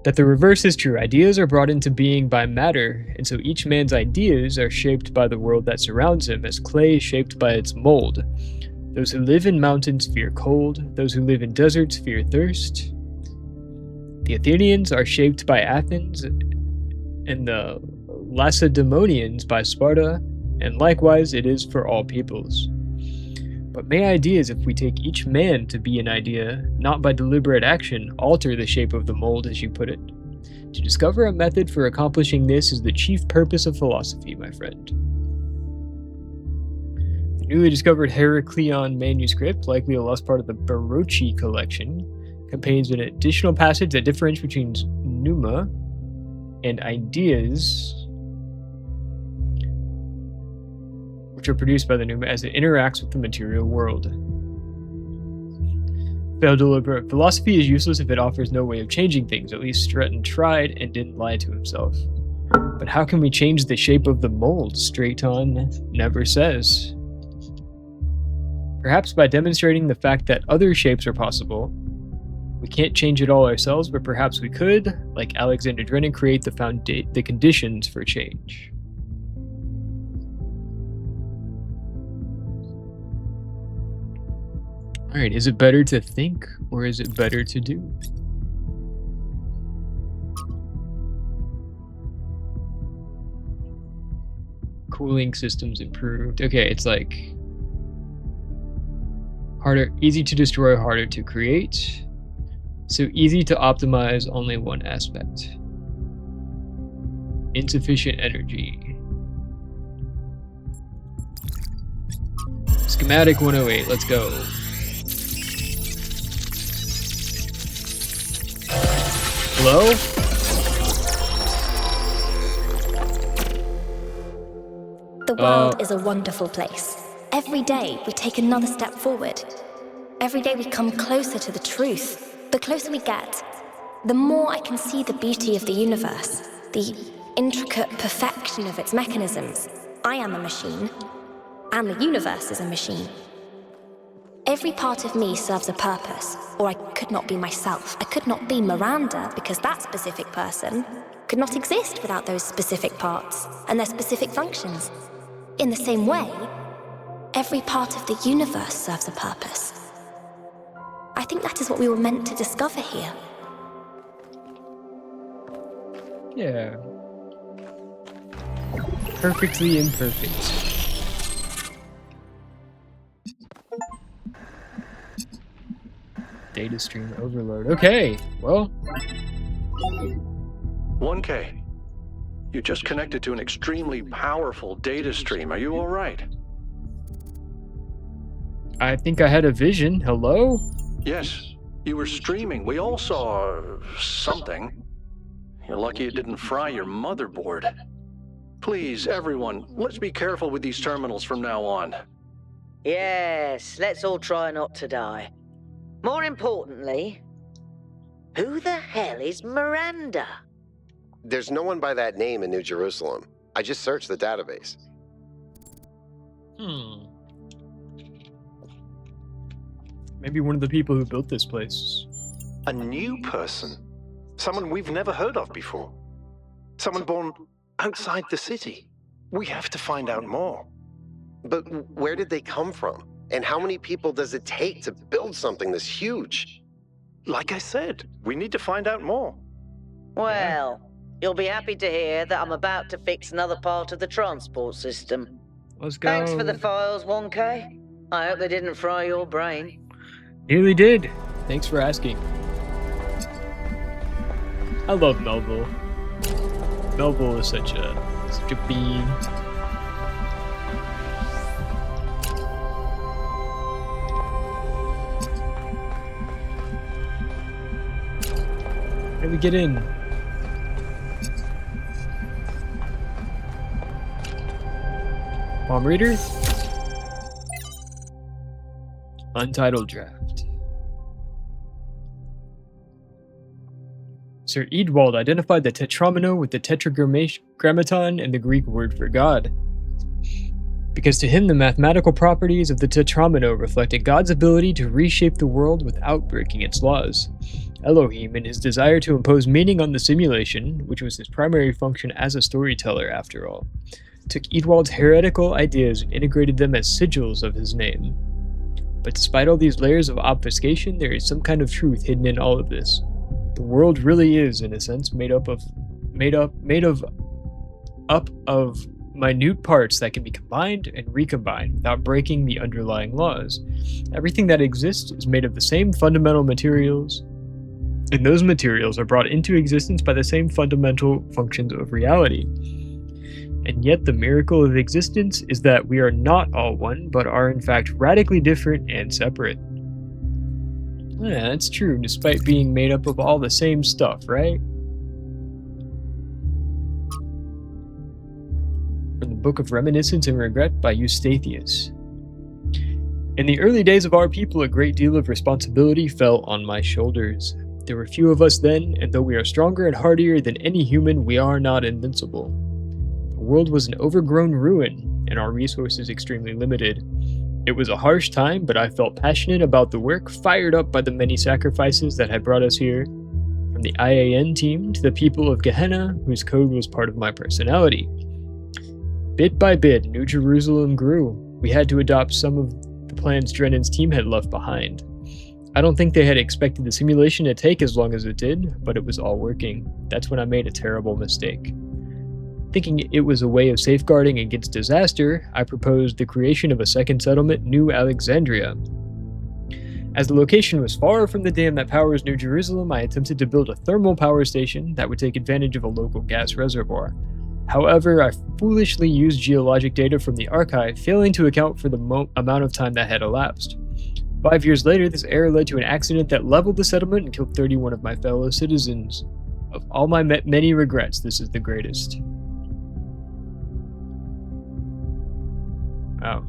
That the reverse is true. Ideas are brought into being by matter, and so each man's ideas are shaped by the world that surrounds him, as clay is shaped by its mold. Those who live in mountains fear cold, those who live in deserts fear thirst. The Athenians are shaped by Athens, and the Lacedaemonians by Sparta, and likewise it is for all peoples. But may ideas, if we take each man to be an idea, not by deliberate action, alter the shape of the mold, as you put it? To discover a method for accomplishing this is the chief purpose of philosophy, my friend. The newly discovered Heracleon manuscript, likely a lost part of the Barocci collection, contains an additional passage that differentiates between pneuma and ideas, which are produced by the pneuma as it interacts with the material world. Failed deliberate philosophy is useless if it offers no way of changing things. At least Stratton tried and didn't lie to himself. But how can we change the shape of the mold? Straton never says. Perhaps by demonstrating the fact that other shapes are possible. We can't change it all ourselves, but perhaps we could, like Alexander Drennan, create the conditions for change. Alright, is it better to think, or is it better to do? Cooling systems improved. Okay, it's like harder, easy to destroy, harder to create. So easy to optimize only one aspect. Insufficient energy. Schematic 108, let's go. Hello? The world is a wonderful place. Every day we take another step forward. Every day we come closer to the truth. The closer we get, the more I can see the beauty of the universe, the intricate perfection of its mechanisms. I am a machine, and the universe is a machine. Every part of me serves a purpose, or I could not be myself. I could not be Miranda, because that specific person could not exist without those specific parts and their specific functions. In the same way, every part of the universe serves a purpose. I think that is what we were meant to discover here. Yeah. Perfectly imperfect. Data stream overload. Okay, well. 1K. You just connected to an extremely powerful data stream. Are you all right? I think I had a vision. Hello? Yes, you were streaming. We all saw something. You're lucky it didn't fry your motherboard. Please, everyone, let's be careful with these terminals from now on. Yes, let's all try not to die. More importantly, who the hell is Miranda? There's no one by that name in New Jerusalem. I just searched the database. Maybe one of the people who built this place. A new person. Someone we've never heard of before. Someone born outside the city. We have to find out more. But where did they come from? And how many people does it take to build something this huge? Like I said, we need to find out more. Well, you'll be happy to hear that I'm about to fix another part of the transport system. Let's go. Thanks for the files, 1K. I hope they didn't fry your brain. Nearly did. Thanks for asking. I love Melville. Melville is such a bean. Let me get in. Palm reader. Untitled draft. Sir Eadwald identified the tetromino with the tetragrammaton and the Greek word for God, because to him the mathematical properties of the tetromino reflected God's ability to reshape the world without breaking its laws. Elohim, in his desire to impose meaning on the simulation, which was his primary function as a storyteller after all, took Eadwald's heretical ideas and integrated them as sigils of his name. But despite all these layers of obfuscation, there is some kind of truth hidden in all of this. The world really is, in a sense, made up of minute parts that can be combined and recombined without breaking the underlying laws. Everything that exists is made of the same fundamental materials, and those materials are brought into existence by the same fundamental functions of reality. And yet the miracle of existence is that we are not all one, but are in fact radically different and separate. Yeah, that's true, despite being made up of all the same stuff, right? From the Book of Reminiscence and Regret by Eustathius. In the early days of our people, a great deal of responsibility fell on my shoulders. There were few of us then, and though we are stronger and hardier than any human, we are not invincible. The world was an overgrown ruin, and our resources extremely limited. It was a harsh time, but I felt passionate about the work, fired up by the many sacrifices that had brought us here. From the IAN team to the people of Gehenna, whose code was part of my personality. Bit by bit, New Jerusalem grew. We had to adopt some of the plans Drennan's team had left behind. I don't think they had expected the simulation to take as long as it did, but it was all working. That's when I made a terrible mistake. Thinking it was a way of safeguarding against disaster, I proposed the creation of a second settlement, New Alexandria. As the location was far from the dam that powers New Jerusalem, I attempted to build a thermal power station that would take advantage of a local gas reservoir. However, I foolishly used geologic data from the archive, failing to account for the amount of time that had elapsed. 5 years later, this error led to an accident that leveled the settlement and killed 31 of my fellow citizens. Of all my many regrets, this is the greatest. Wow.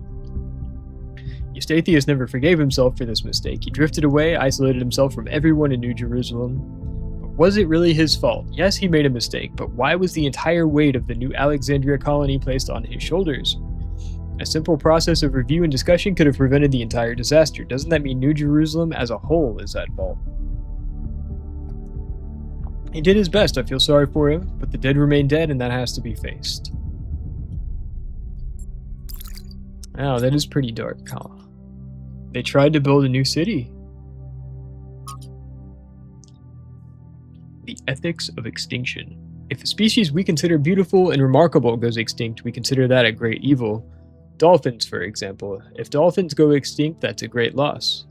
Eustathius never forgave himself for this mistake. He drifted away, isolated himself from everyone in New Jerusalem. But was it really his fault? Yes, he made a mistake, but why was the entire weight of the New Alexandria colony placed on his shoulders? A simple process of review and discussion could have prevented the entire disaster. Doesn't that mean New Jerusalem as a whole is at fault? He did his best, I feel sorry for him, but the dead remain dead and that has to be faced. Wow, that is pretty dark, huh? They tried to build a new city. The ethics of extinction. If a species we consider beautiful and remarkable goes extinct, we consider that a great evil. Dolphins, for example. If dolphins go extinct, that's a great loss.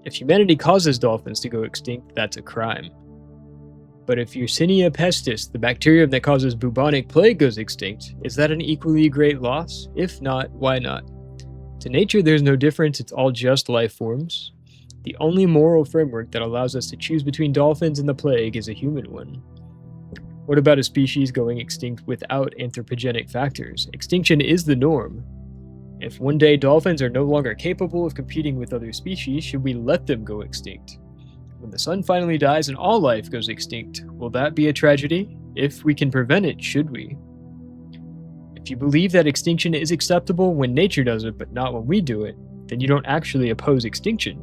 If humanity causes dolphins to go extinct, that's a crime. But if Yersinia pestis, the bacterium that causes bubonic plague, goes extinct, is that an equally great loss? If not, why not? To nature, there's no difference, it's all just life forms. The only moral framework that allows us to choose between dolphins and the plague is a human one. What about a species going extinct without anthropogenic factors? Extinction is the norm. If one day dolphins are no longer capable of competing with other species, should we let them go extinct? When the sun finally dies and all life goes extinct, will that be a tragedy? If we can prevent it, should we? If you believe that extinction is acceptable when nature does it, but not when we do it, then you don't actually oppose extinction.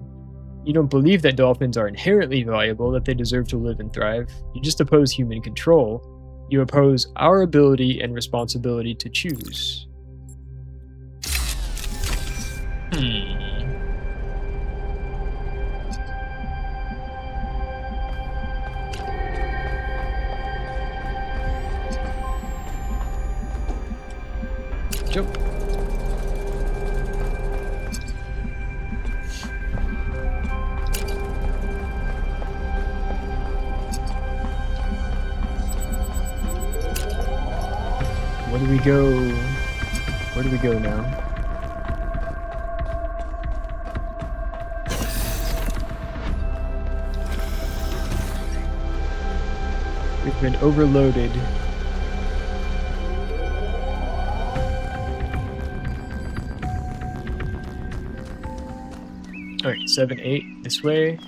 You don't believe that dolphins are inherently valuable, that they deserve to live and thrive. You just oppose human control. You oppose our ability and responsibility to choose. Jump. Where do we go? Where do we go now? We've been overloaded. Alright, 7, 8, this way.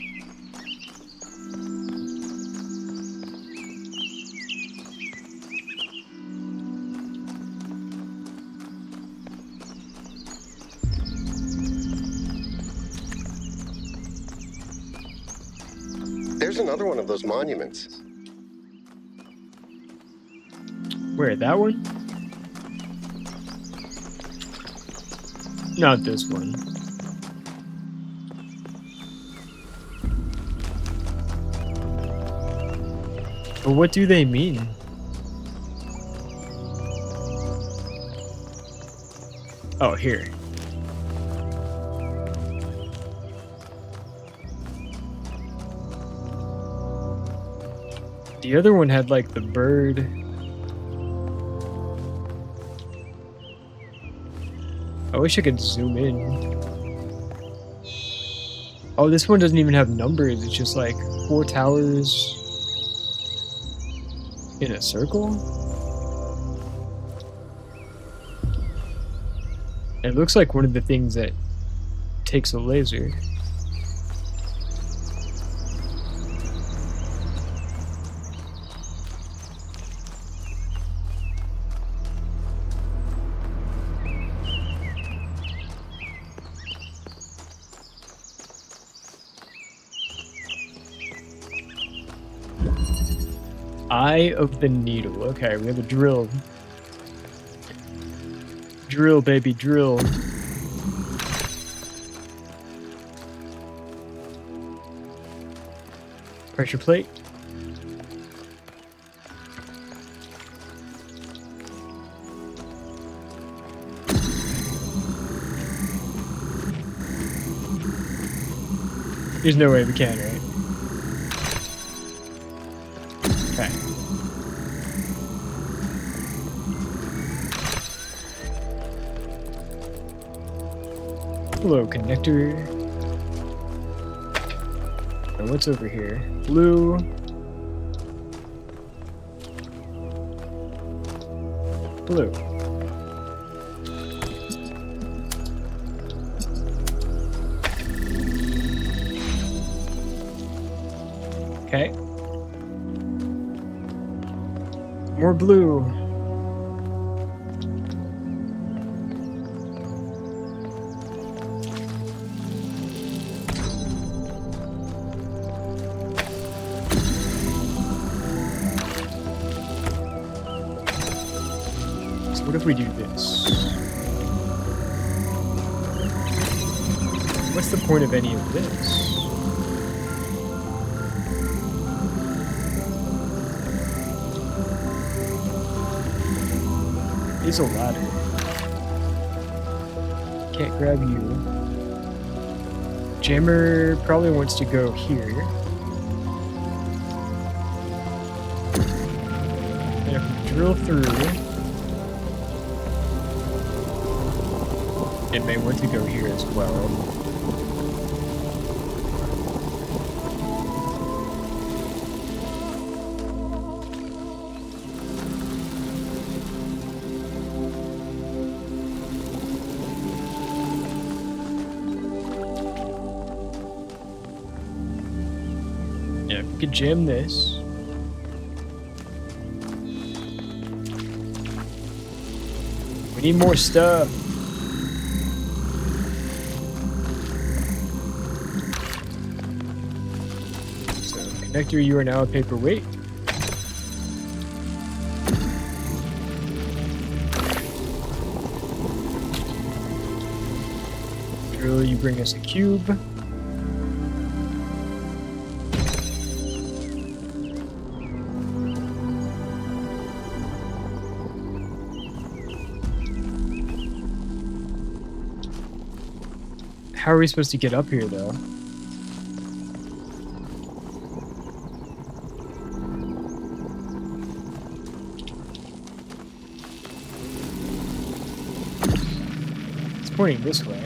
There's another one of those monuments. Where, that one? Not this one. But what do they mean? Oh, here. The other one had like the bird. I wish I could zoom in. Oh, this one doesn't even have numbers. It's just like 4 towers in a circle. It looks like one of the things that takes a laser. Eye of the Needle. Okay, we have a drill. Drill, baby, drill. Pressure plate. There's no way we can, right? Okay. Hello, connector. And what's over here? Blue. Blue. Okay. More blue. So what if we do this? What's the point of any of this? Is a ladder. Can't grab you. Jammer probably wants to go here. And if we drill through, it may want to go here as well. Yeah, we could jam this. Need more stuff. So, connector, you are now a paperweight. Drill, you bring us a cube. How are we supposed to get up here, though? It's pointing this way.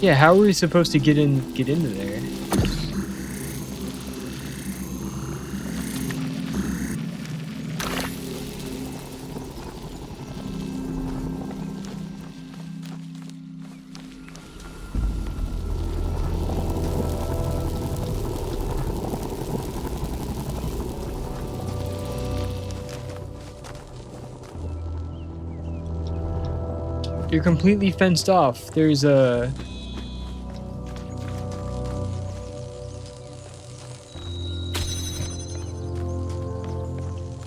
Yeah, how are we supposed to get into there? You're completely fenced off. There's a...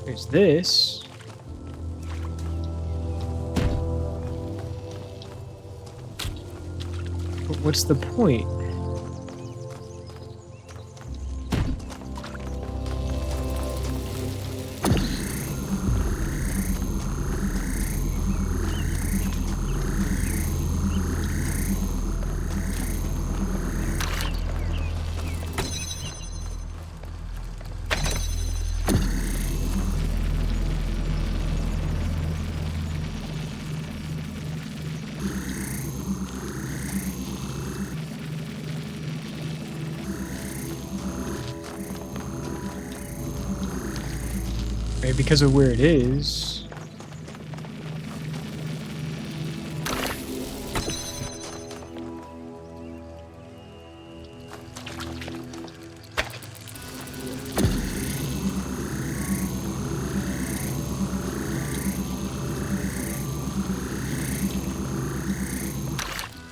There's this. But what's the point? Right, because of where it is.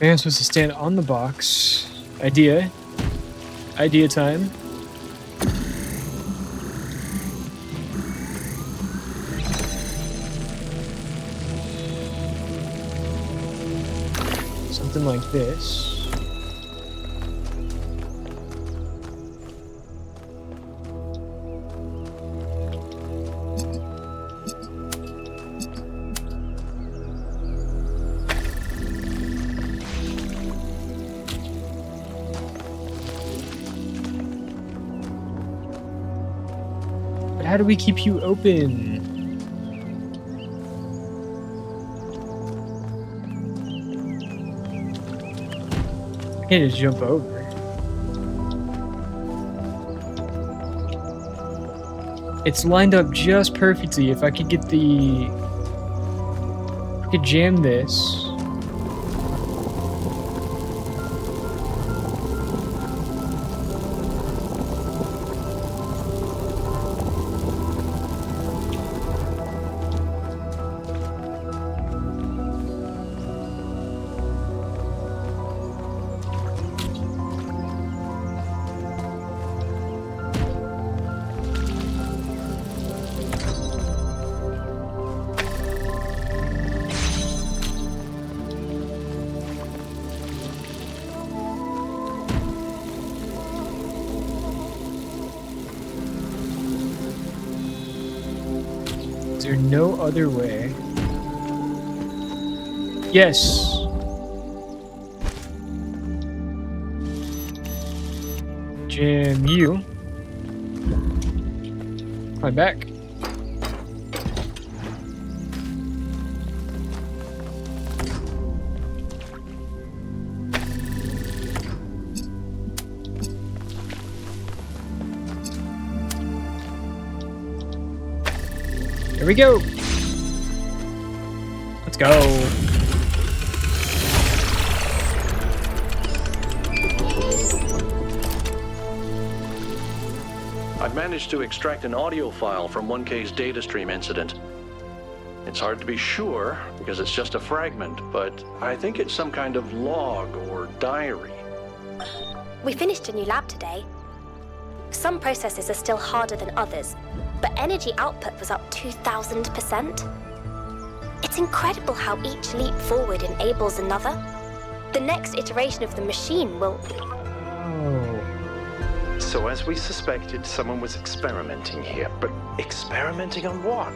I'm supposed to stand on the box. Idea time. Something like this. But how do we keep you open? I can't just jump over. It's lined up just perfectly. If I could get the... I could jam this. Is there no other way? Yes. Jam you. Climb back. Here we go. Let's go. I've managed to extract an audio file from 1K's data stream incident. It's hard to be sure, because it's just a fragment, but I think it's some kind of log or diary. We finished a new lab today. Some processes are still harder than others, but energy output was up 2,000%. It's incredible how each leap forward enables another. The next iteration of the machine will... Oh. So as we suspected, someone was experimenting here, but experimenting on what?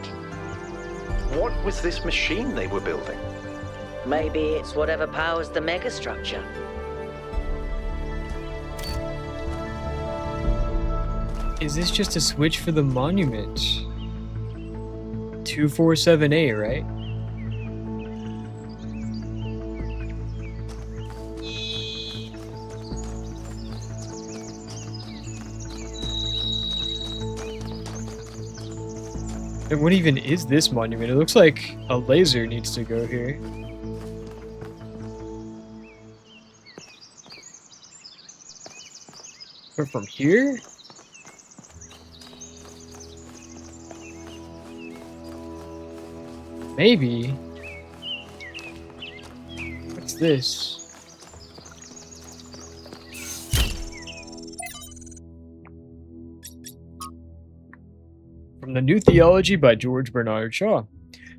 What was this machine they were building? Maybe it's whatever powers the megastructure. Is this just a switch for the monument? 247A, right? And what even is this monument? It looks like a laser needs to go here. But from here? Maybe. What's this? From the New Theology by George Bernard Shaw.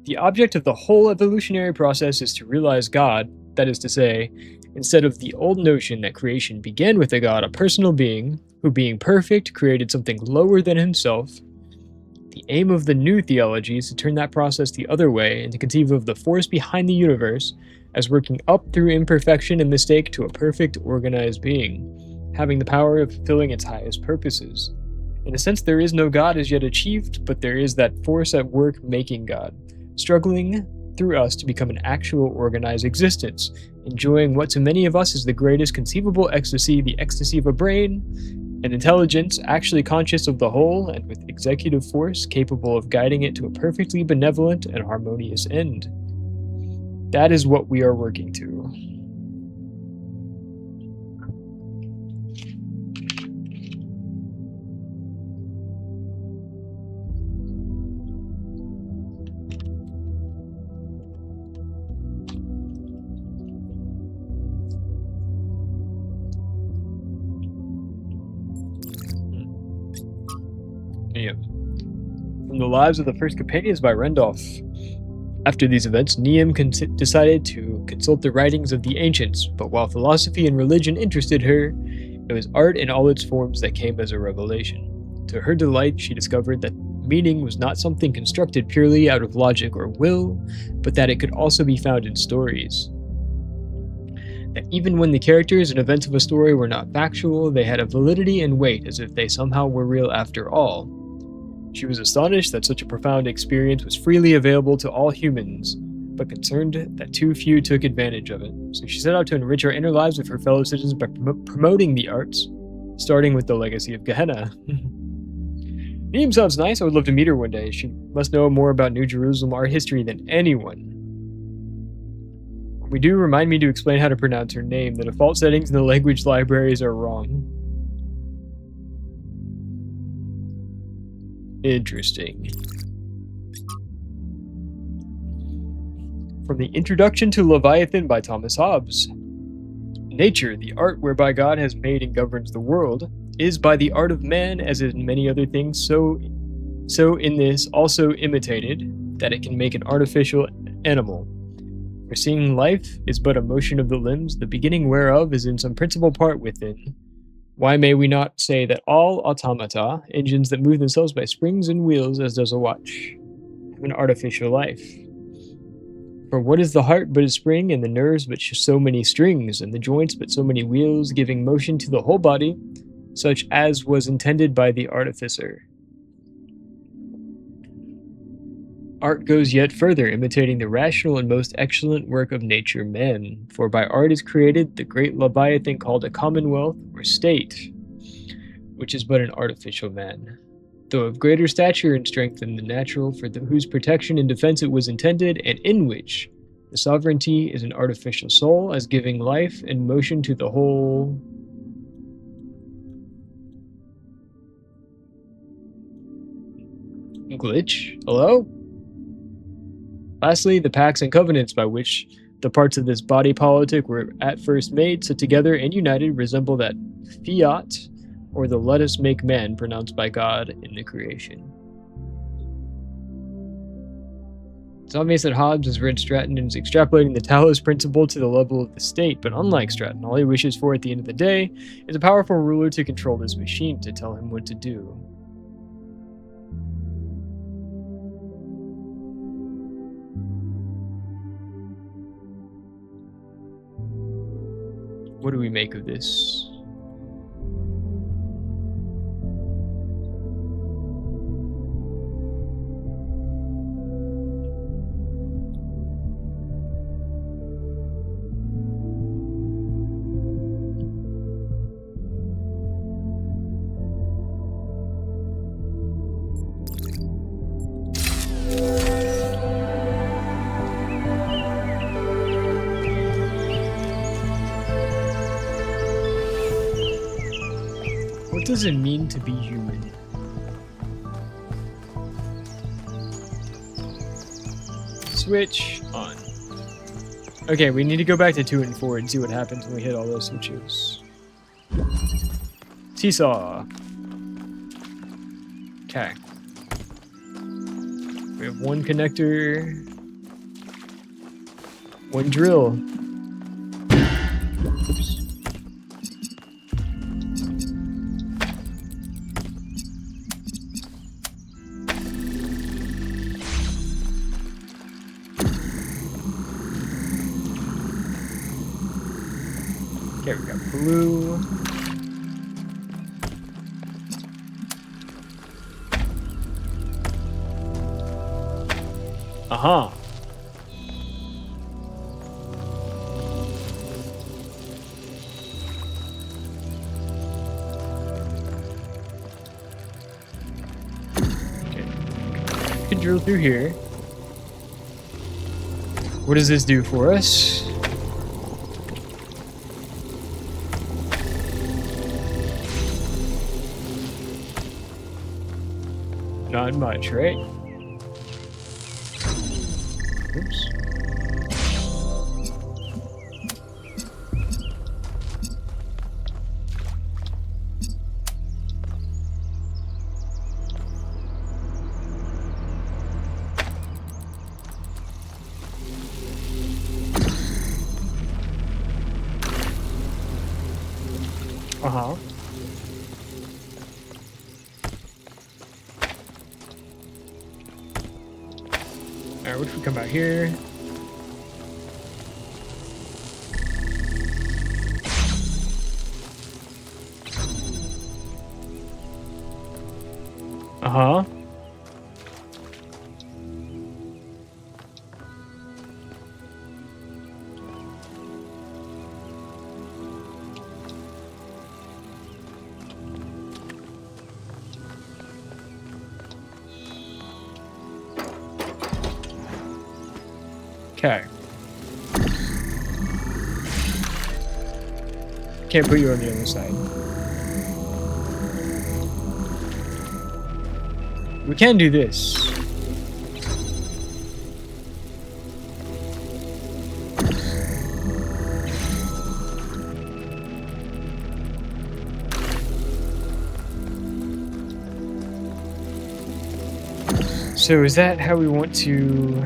The object of the whole evolutionary process is to realize God, that is to say, instead of the old notion that creation began with a God, a personal being, who being perfect created something lower than himself. The aim of the New Theology is to turn that process the other way and to conceive of the force behind the universe as working up through imperfection and mistake to a perfect, organized being, having the power of fulfilling its highest purposes. In a sense, there is no God as yet achieved, but there is that force at work making God, struggling through us to become an actual organized existence, enjoying what to many of us is the greatest conceivable ecstasy, the ecstasy of a brain, an intelligence actually conscious of the whole and with executive force capable of guiding it to a perfectly benevolent and harmonious end. That is what we are working to. From the Lives of the First Companions by Randolph. After these events, Neum decided to consult the writings of the ancients, but while philosophy and religion interested her, it was art in all its forms that came as a revelation. To her delight, she discovered that meaning was not something constructed purely out of logic or will, but that it could also be found in stories. That even when the characters and events of a story were not factual, they had a validity and weight as if they somehow were real after all. She was astonished that such a profound experience was freely available to all humans, but concerned that too few took advantage of it. So she set out to enrich our inner lives with her fellow citizens by promoting the arts, starting with the legacy of Gehenna. Neem sounds nice. I would love to meet her one day. She must know more about New Jerusalem art history than anyone. When we do, remind me to explain how to pronounce her name. The default settings in the language libraries are wrong. Interesting. From the Introduction to Leviathan by Thomas Hobbes. Nature, the art whereby God has made and governs the world, is by the art of man, as in many other things, so in this also imitated, that it can make an artificial animal. For seeing life is but a motion of the limbs, the beginning whereof is in some principal part within. Why may we not say that all automata, engines that move themselves by springs and wheels as does a watch, have an artificial life? For what is the heart but a spring, and the nerves but so many strings, and the joints but so many wheels, giving motion to the whole body, such as was intended by the artificer? Art goes yet further, imitating the rational and most excellent work of nature, man. For by art is created the great Leviathan called a commonwealth or state, which is but an artificial man, though of greater stature and strength than the natural, for whose protection and defense it was intended, and in which the sovereignty is an artificial soul, as giving life and motion to the whole. Glitch? Hello? Lastly, the pacts and covenants by which the parts of this body politic were at first made, set together, and united resemble that fiat, or the let us make man pronounced by God in the creation. It's obvious that Hobbes has read Stratton and is extrapolating the Talos principle to the level of the state, but unlike Stratton, all he wishes for at the end of the day is a powerful ruler to control this machine, to tell him what to do. What do we make of this? What does it mean to be human? Switch on. Okay, we need to go back to 2 and 4 and see what happens when we hit all those switches. Seesaw. Okay. We have one connector. One drill. Oops. Okay, we got blue. Uh-huh. Okay. We can drill through here. What does this do for us? Not much, right? Oops. Uh-huh. Alright, what if we come out here? Uh-huh. Okay. Can't put you on the other side. We can do this. So is that how we want to...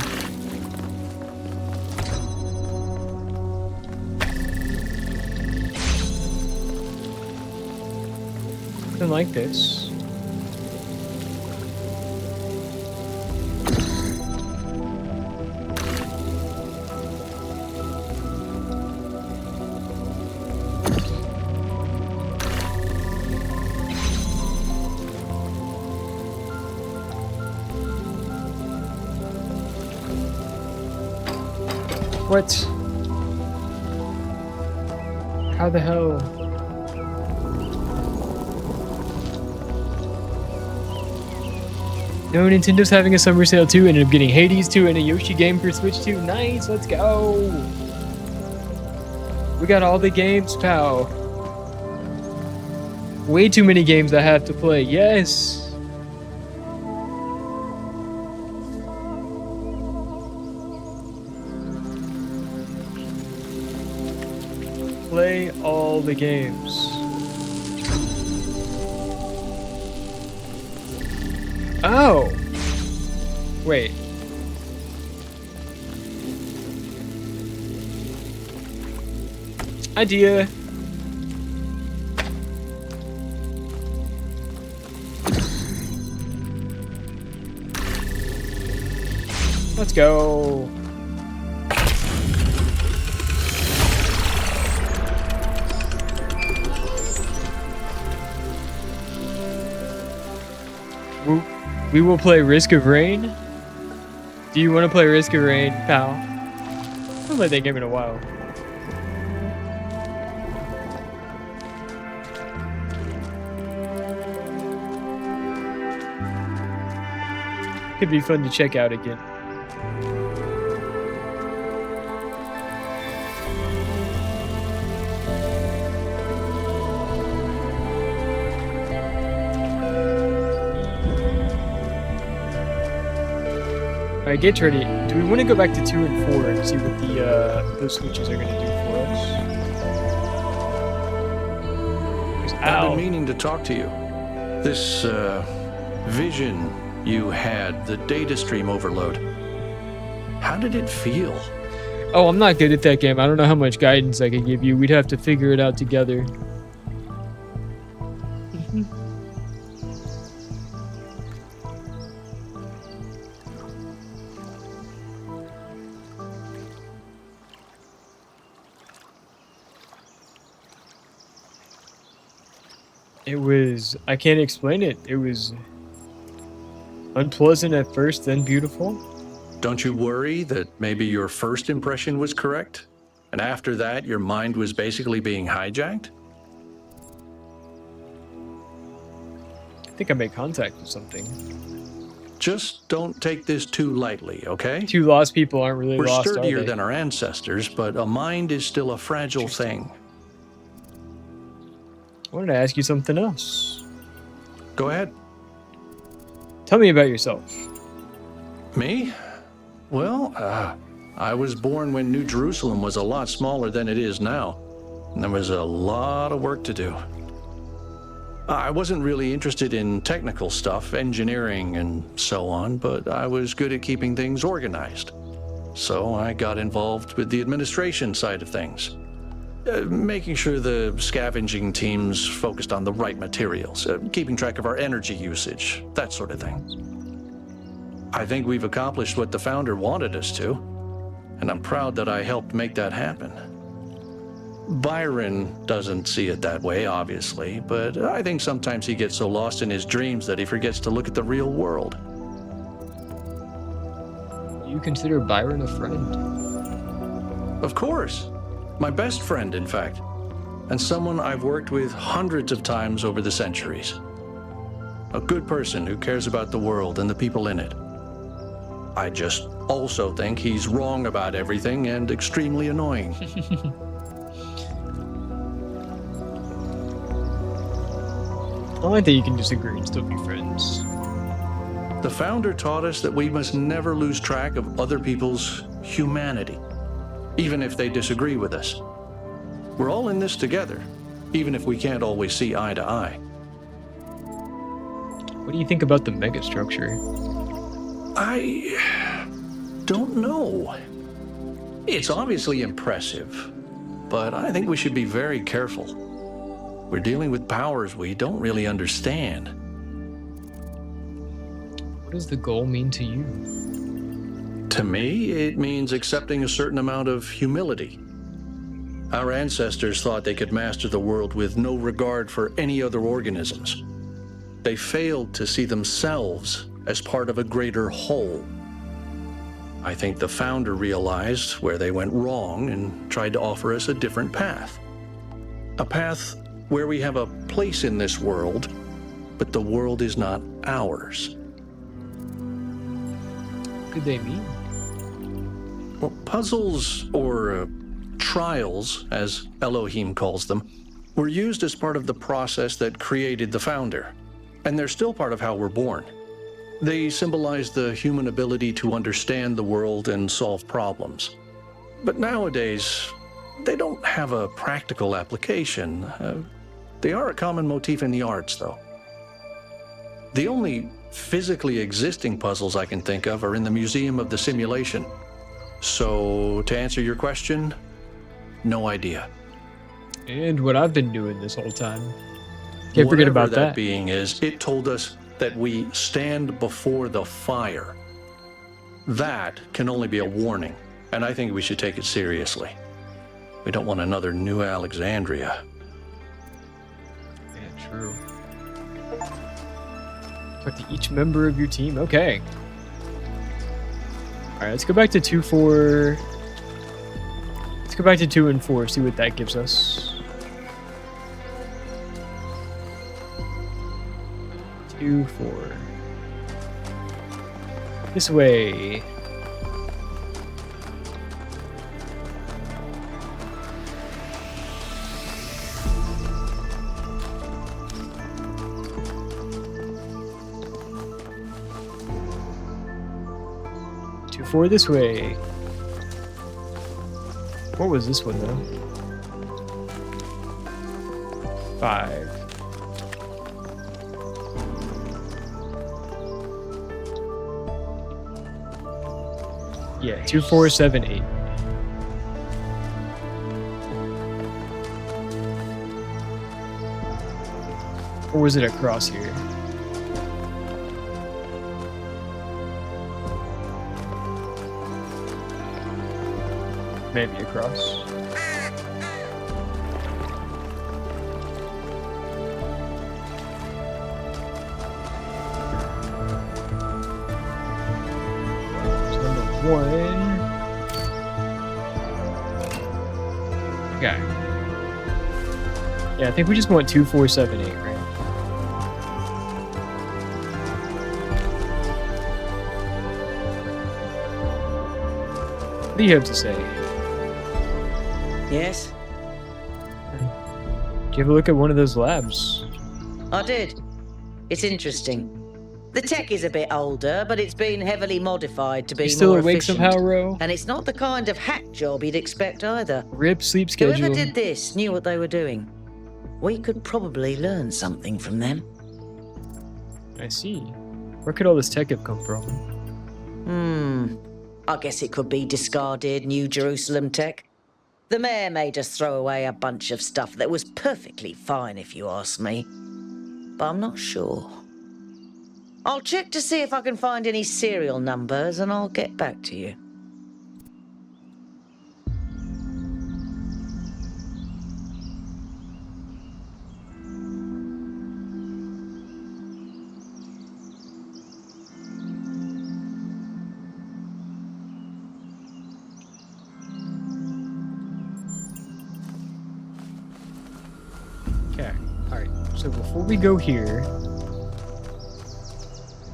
Something like this. What? How the hell? No, Nintendo's having a summer sale too, ended up getting Hades 2 and a Yoshi game for Switch 2. Nice, let's go! We got all the games, pal. Way too many games I have to play, yes! play all the games. Oh! Wait. Idea. Let's go. We will play Risk of Rain. Do you want to play Risk of Rain, pal? I haven't played that game in a while. Could be fun to check out again. Alright, get ready. Do we want to go back to 2 and 4 and see what the those switches are going to do for us? I've been meaning to talk to you. This vision you had, the data stream overload. How did it feel? Oh, I'm not good at that game. I don't know how much guidance I can give you. We'd have to figure it out together. It was, I can't explain it. It was unpleasant at first, then beautiful. Don't you worry that maybe your first impression was correct? And after that, your mind was basically being hijacked? I think I made contact with something. Just don't take this too lightly, okay? 2 lost people aren't really We're lost, sturdier are they? than our ancestors, but a mind is still a fragile thing. I wanted to ask you something else. Go ahead. Tell me about yourself. Me? Well, I was born when New Jerusalem was a lot smaller than it is now. And there was a lot of work to do. I wasn't really interested in technical stuff, engineering and so on, but I was good at keeping things organized. So I got involved with the administration side of things. Making sure the scavenging teams focused on the right materials, keeping track of our energy usage, that sort of thing. I think we've accomplished what the founder wanted us to, and I'm proud that I helped make that happen. Byron doesn't see it that way, obviously, but I think sometimes he gets so lost in his dreams that he forgets to look at the real world. Do you consider Byron a friend? Of course. My best friend, in fact, and someone I've worked with hundreds of times over the centuries. A good person who cares about the world and the people in it. I just also think he's wrong about everything and extremely annoying. I like that you can disagree and still be friends. The founder taught us that we must never lose track of other people's humanity, even if they disagree with us. We're all in this together, even if we can't always see eye to eye. What do you think about the megastructure? I don't know. It's obviously impressive, but I think we should be very careful. We're dealing with powers we don't really understand. What does the goal mean to you? To me, it means accepting a certain amount of humility. Our ancestors thought they could master the world with no regard for any other organisms. They failed to see themselves as part of a greater whole. I think the founder realized where they went wrong and tried to offer us a different path. A path where we have a place in this world, but the world is not ours. What did they mean? Well, puzzles, or trials, as Elohim calls them, were used as part of the process that created the founder, and they're still part of how we're born. They symbolize the human ability to understand the world and solve problems. But nowadays, They don't have a practical application. They are a common motif in the arts, though. The only physically existing puzzles I can think of are in the Museum of the Simulation. So, to answer your question, no idea. And what I've been doing this whole time. Can't forget about Whatever that. being is, it told us that we stand before the fire. That can only be a warning, and I think we should take it seriously. We don't want another New Alexandria. Yeah, true. Talk to each member of your team. Okay. Alright, let's go back to 2-4. Let's go back to 2 and 4, see what that gives us. 2, 4. This way. Four this way. What was this one though? 5. Yeah, 2, 4, 7, 8. Or was it across here? Maybe across. So number 1. Okay. Yeah, I think we just want 2, 4, 7, 8, right? What do you have to say? Yes? Did you have a look at one of those labs? I did. It's interesting. The tech is a bit older, but it's been heavily modified to be You still more awake efficient. somehow, Ro? And it's not the kind of hack job you'd expect either. Rip sleep schedule. Whoever did this knew what they were doing. We could probably learn something from them. I see. Where could all this tech have come from? I guess it could be discarded New Jerusalem tech. The mayor made us throw away a bunch of stuff that was perfectly fine, if you ask me. But I'm not sure. I'll check to see if I can find any serial numbers, and I'll get back to you. Okay. Alright. So before we go here,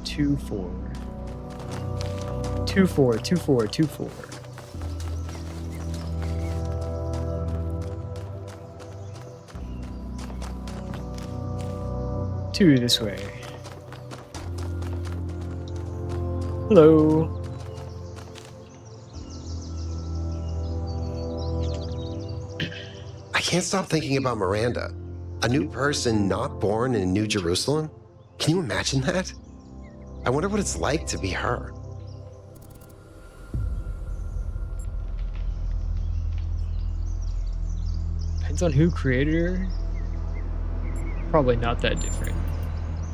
2, 4. 2, 4, 2, 4, 2, 4. Two this way. Hello. I can't stop thinking about Miranda. A new person not born in New Jerusalem? Can you imagine that? I wonder what it's like to be her. Depends on who created her. Probably not that different.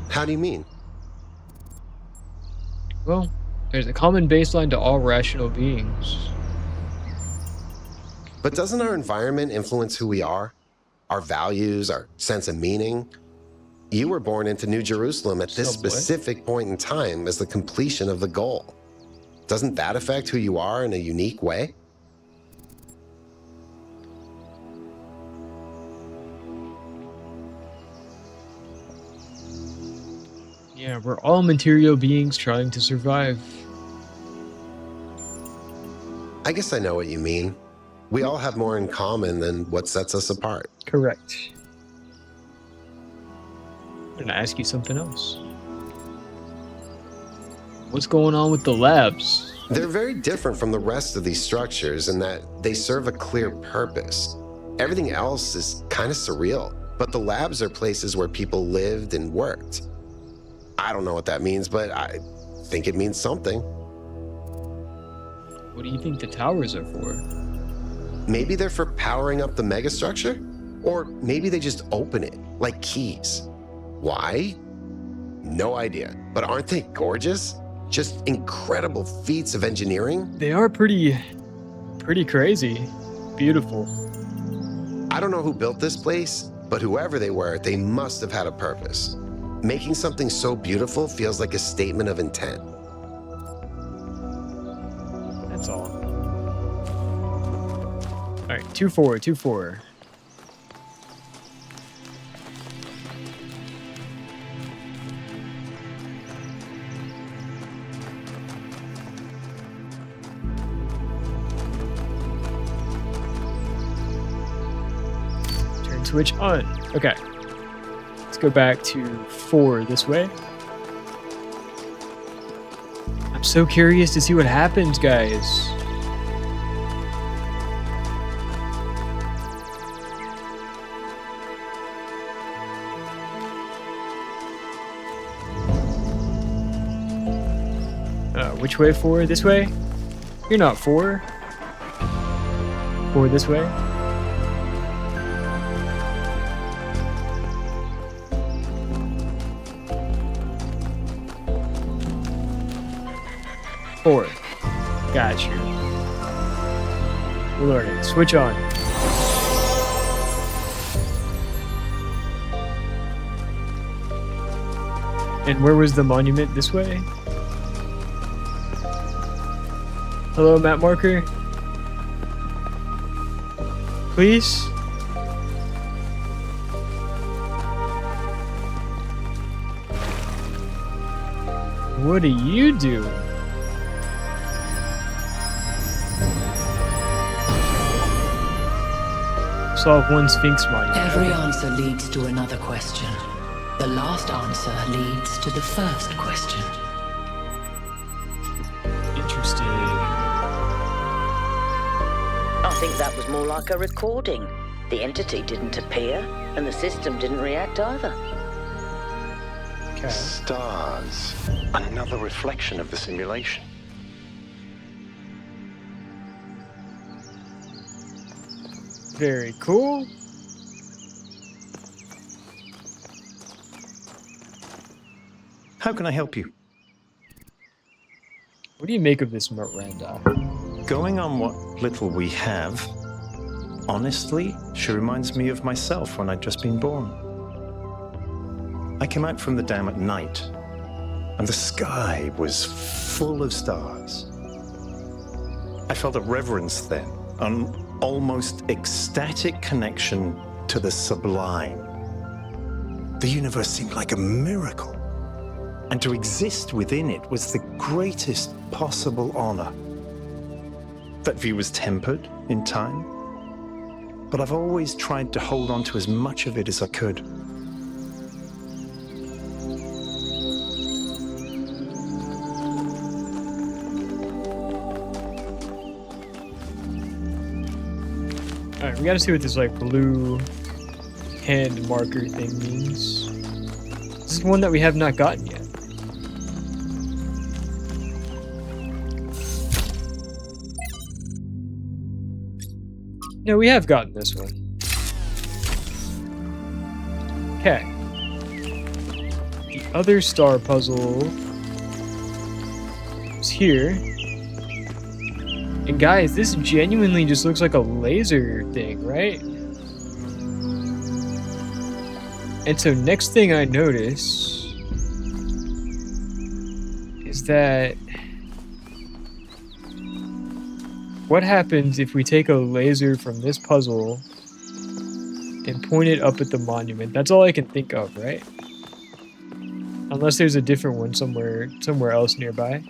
How do you mean? Well, there's a common baseline to all rational beings. But doesn't our environment influence who we are? Our values, our sense of meaning? You were born into New Jerusalem at this Somewhat. specific point in time as the completion of the goal. Doesn't that affect who you are in a unique way? Yeah, we're all material beings trying to survive. I guess I know what you mean. We all have more in common than what sets us apart. Correct. I'm gonna ask you something else. What's going on with the labs? They're very different from the rest of these structures in that they serve a clear purpose. Everything else is kind of surreal, but the labs are places where people lived and worked. I don't know what that means, but I think it means something. What do you think the towers are for? Maybe they're for powering up the megastructure? Or maybe they just open it, like keys. Why? No idea. But aren't they gorgeous? Just incredible feats of engineering? They are pretty crazy. Beautiful. I don't know who built this place, but whoever they were, they must have had a purpose. Making something so beautiful feels like a statement of intent. That's all. Alright, 2-4, 2-4. Turn switch on. Okay. Let's go back to 4 this way. I'm so curious to see what happens, guys. Which way 4? This way? You're not 4. 4 this way. Four. Got you. We're learning. Switch on. And where was the monument? This way? Hello, map marker? Please? What do you do? Solve one Sphinx monument. Every answer leads to another question. The last answer leads to the first question. Interesting. I think that was more like a recording. The entity didn't appear, and the system didn't react either. Okay. Stars. Another reflection of the simulation. Very cool. How can I help you? What do you make of this Miranda? Going on what little we have, honestly, she reminds me of myself when I'd just been born. I came out from the dam at night, and the sky was full of stars. I felt a reverence then, an almost ecstatic connection to the sublime. The universe seemed like a miracle, and to exist within it was the greatest possible honor. That view was tempered in time, but I've always tried to hold on to as much of it as I could. Alright, we gotta see what this like blue hand marker thing means. This is one that we have not gotten yet. No, we have gotten this one. Okay. The other star puzzle is here. And guys, this genuinely just looks like a laser thing, right? And so next thing I notice is that what happens if we take a laser from this puzzle and point it up at the monument? That's all I can think of, right? Unless there's a different one somewhere else nearby.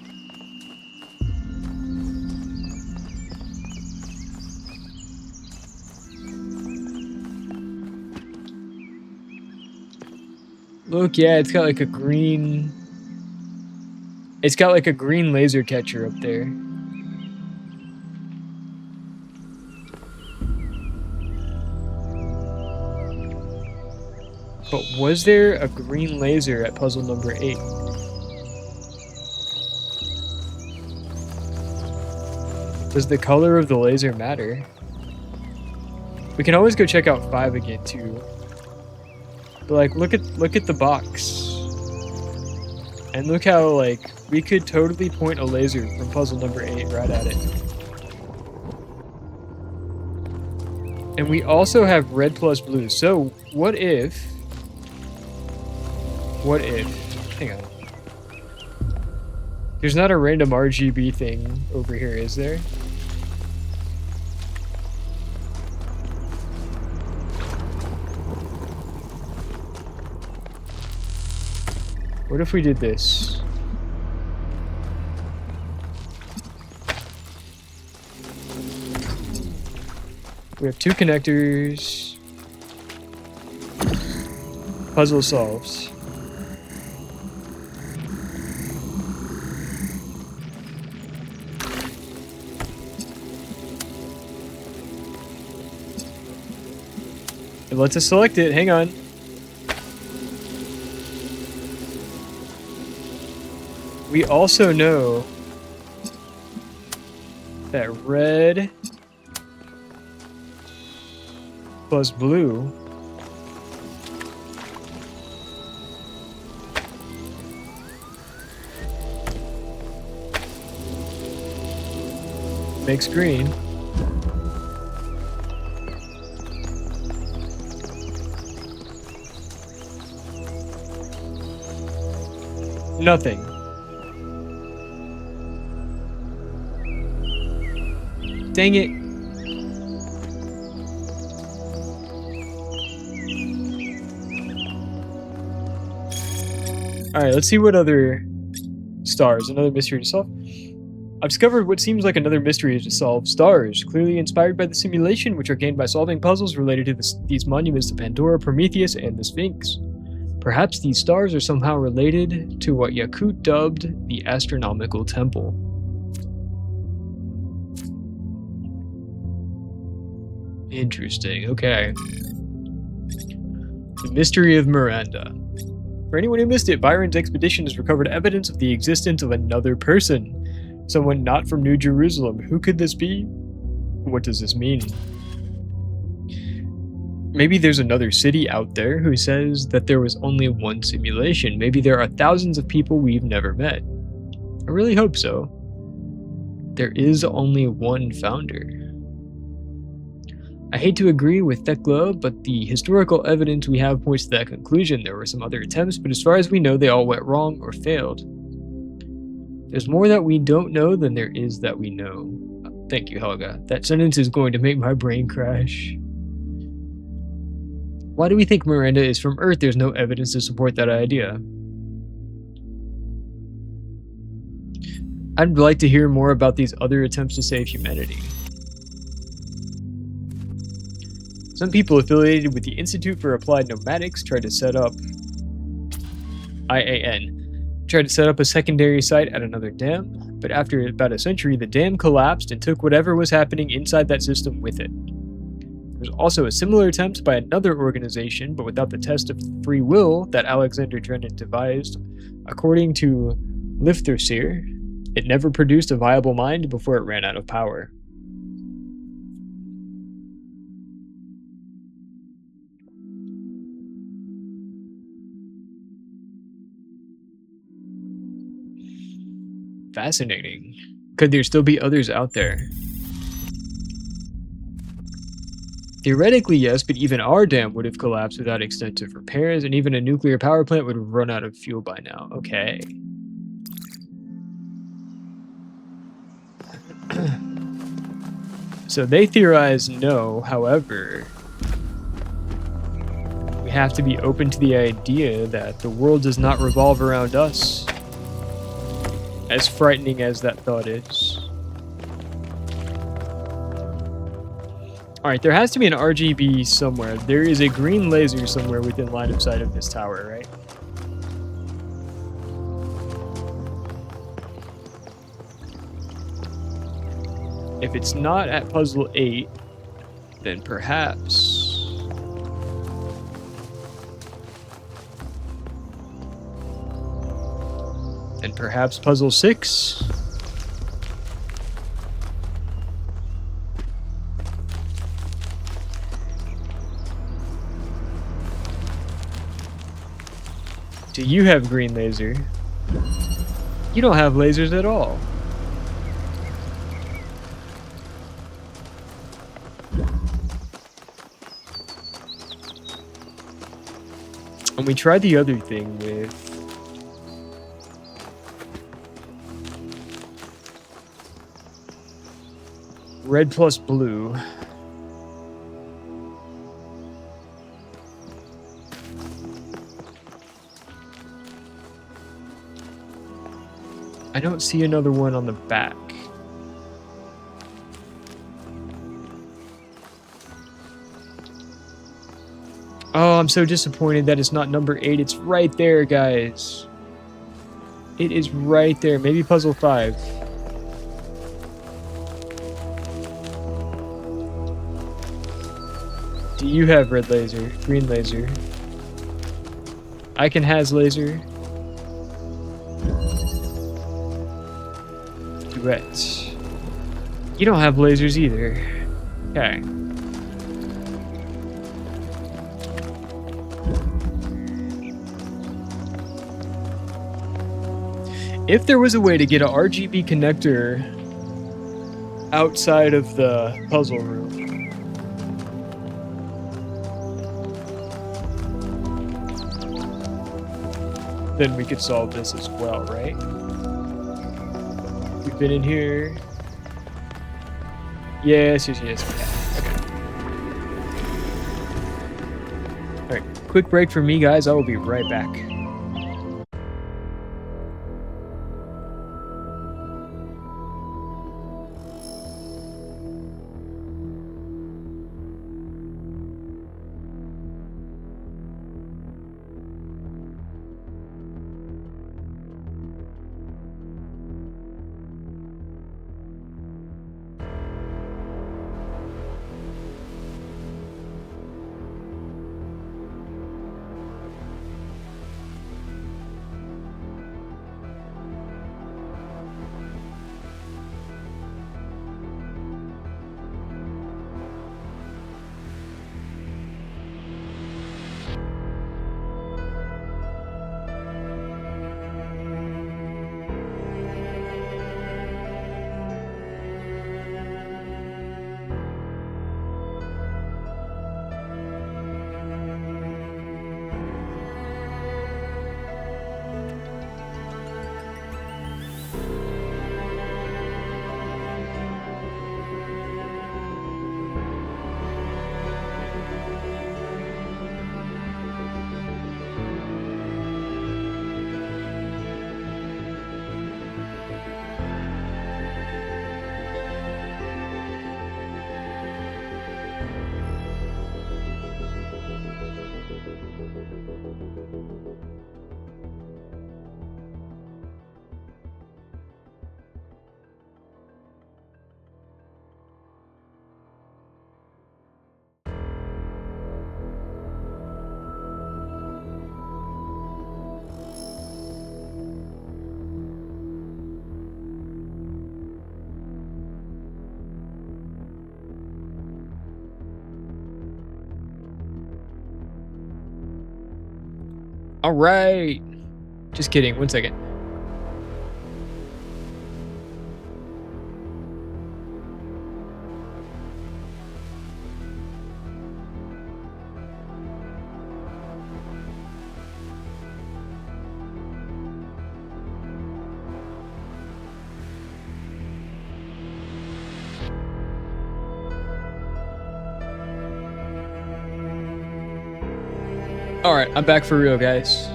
Look, yeah, it's got like a green... It's got like a green laser catcher up there. But was there a green laser at puzzle number 8? Does the color of the laser matter? We can always go check out 5 again too. But like look at the box. And look how like we could totally point a laser from puzzle number 8 right at it. And we also have red plus blue. So what if hang on. There's not a random RGB thing over here, is there? What if we did this? We have 2 connectors. Puzzle solved. It lets us select it. Hang on. We also know that red plus blue makes green. Nothing. Dang it. Alright, let's see what other stars, another mystery to solve. I've discovered what seems like another mystery to solve. Stars, clearly inspired by the simulation, which are gained by solving puzzles related to these monuments to Pandora, Prometheus, and the Sphinx. Perhaps these stars are somehow related to what Yakut dubbed the Astronomical Temple. Interesting, okay. The Mystery of Miranda. For anyone who missed it, Byron's expedition has recovered evidence of the existence of another person. Someone not from New Jerusalem. Who could this be? What does this mean? Maybe there's another city out there who says that there was only one simulation. Maybe there are thousands of people we've never met. I really hope so. There is only one founder. I hate to agree with Thekla, but the historical evidence we have points to that conclusion. There were some other attempts, but as far as we know, they all went wrong or failed. There's more that we don't know than there is that we know. Thank you, Helga. That sentence is going to make my brain crash. Why do we think Miranda is from Earth? There's no evidence to support that idea. I'd like to hear more about these other attempts to save humanity. Some people affiliated with the Institute for Applied Pneumatics tried to set up a secondary site at another dam, but after about a century, the dam collapsed and took whatever was happening inside that system with it. There's also a similar attempt by another organization, but without the test of free will that Alexander Drennan devised. According to Liftherseer, it never produced a viable mind before it ran out of power. Fascinating. Could there still be others out there? Theoretically, yes, but even our dam would have collapsed without extensive repairs, and even a nuclear power plant would have run out of fuel by now. Okay. So they theorize no, however, we have to be open to the idea that the world does not revolve around us. As frightening as that thought is. Alright, there has to be an RGB somewhere. There is a green laser somewhere within line of sight of this tower, right? If it's not at puzzle 8, then perhaps And perhaps puzzle 6? Do you have green laser? You don't have lasers at all. And we tried the other thing with... red plus blue. I don't see another one on the back. Oh, I'm so disappointed that it's not number 8. It's right there, guys. It is right there. Maybe puzzle 5. Do you have red laser? Green laser? I can has laser. Duet. You don't have lasers either. Okay. If there was a way to get an RGB connector outside of the puzzle room, then we could solve this as well, right? We've been in here. Yes. Okay. Alright, quick break for me, guys. I will be right back. All right. Just kidding. 1 second. All right, I'm back for real, guys.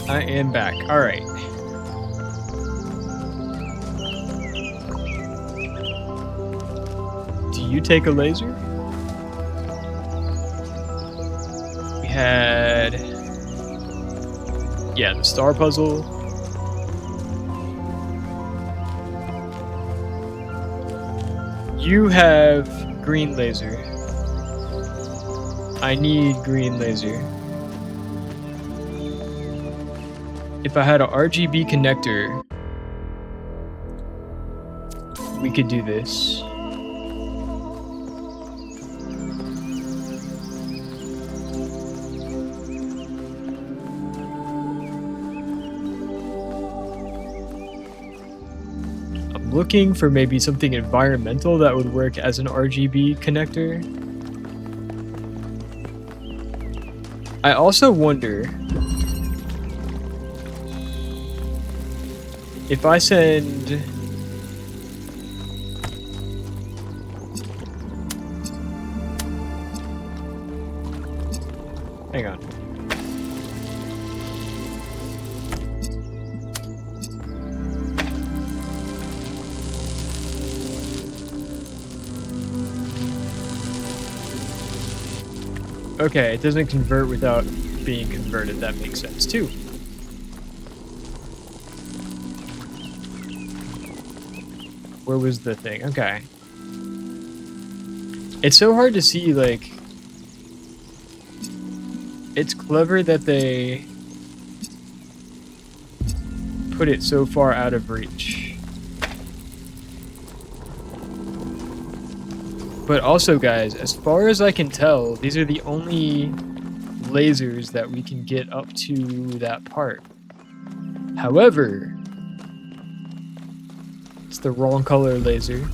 I am back. All right. Do you take a laser? We had... yeah, the star puzzle. You have green laser. I need green laser. if I had a RGB connector, we could do this. I'm looking for maybe something environmental that would work as an RGB connector. I also wonder if I send hang on. Okay, it doesn't convert without being converted. That makes sense too. Where was the thing? Okay. It's so hard to see, like... It's clever that they put it so far out of reach. But also, guys, as far as I can tell, these are the only lasers that we can get up to that part. However, it's the wrong color laser.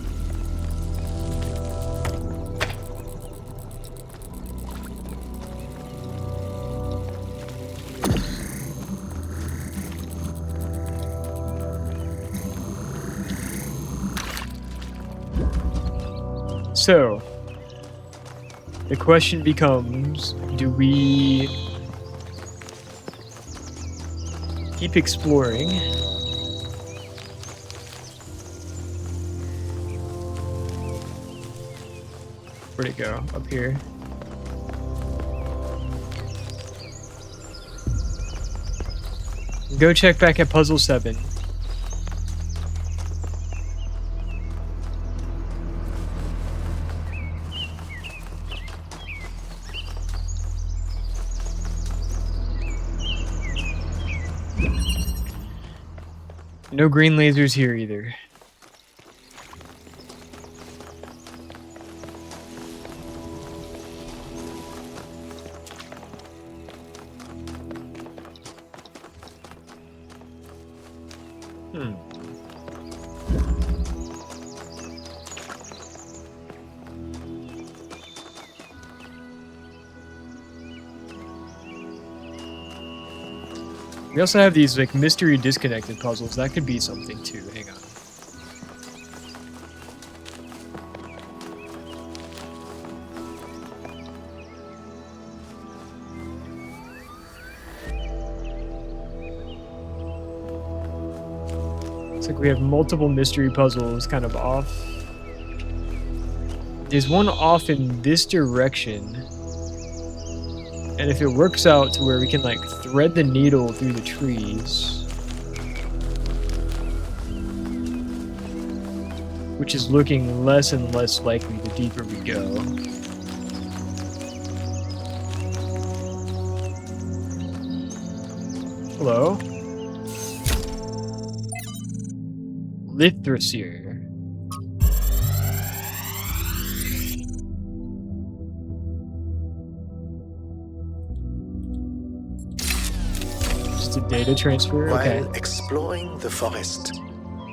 So, the question becomes, do we keep exploring? Where'd it go? Up here. Go check back at Puzzle 7. No green lasers here either. We also have these like mystery disconnected puzzles. That could be something too. Hang on. It's like we have multiple mystery puzzles kind of off. There's one off in this direction. And if it works out to where we can like thread the needle through the trees, which is looking less and less likely the deeper we go. Hello? Lithrosir. Data transfer? Okay. While exploring the forest,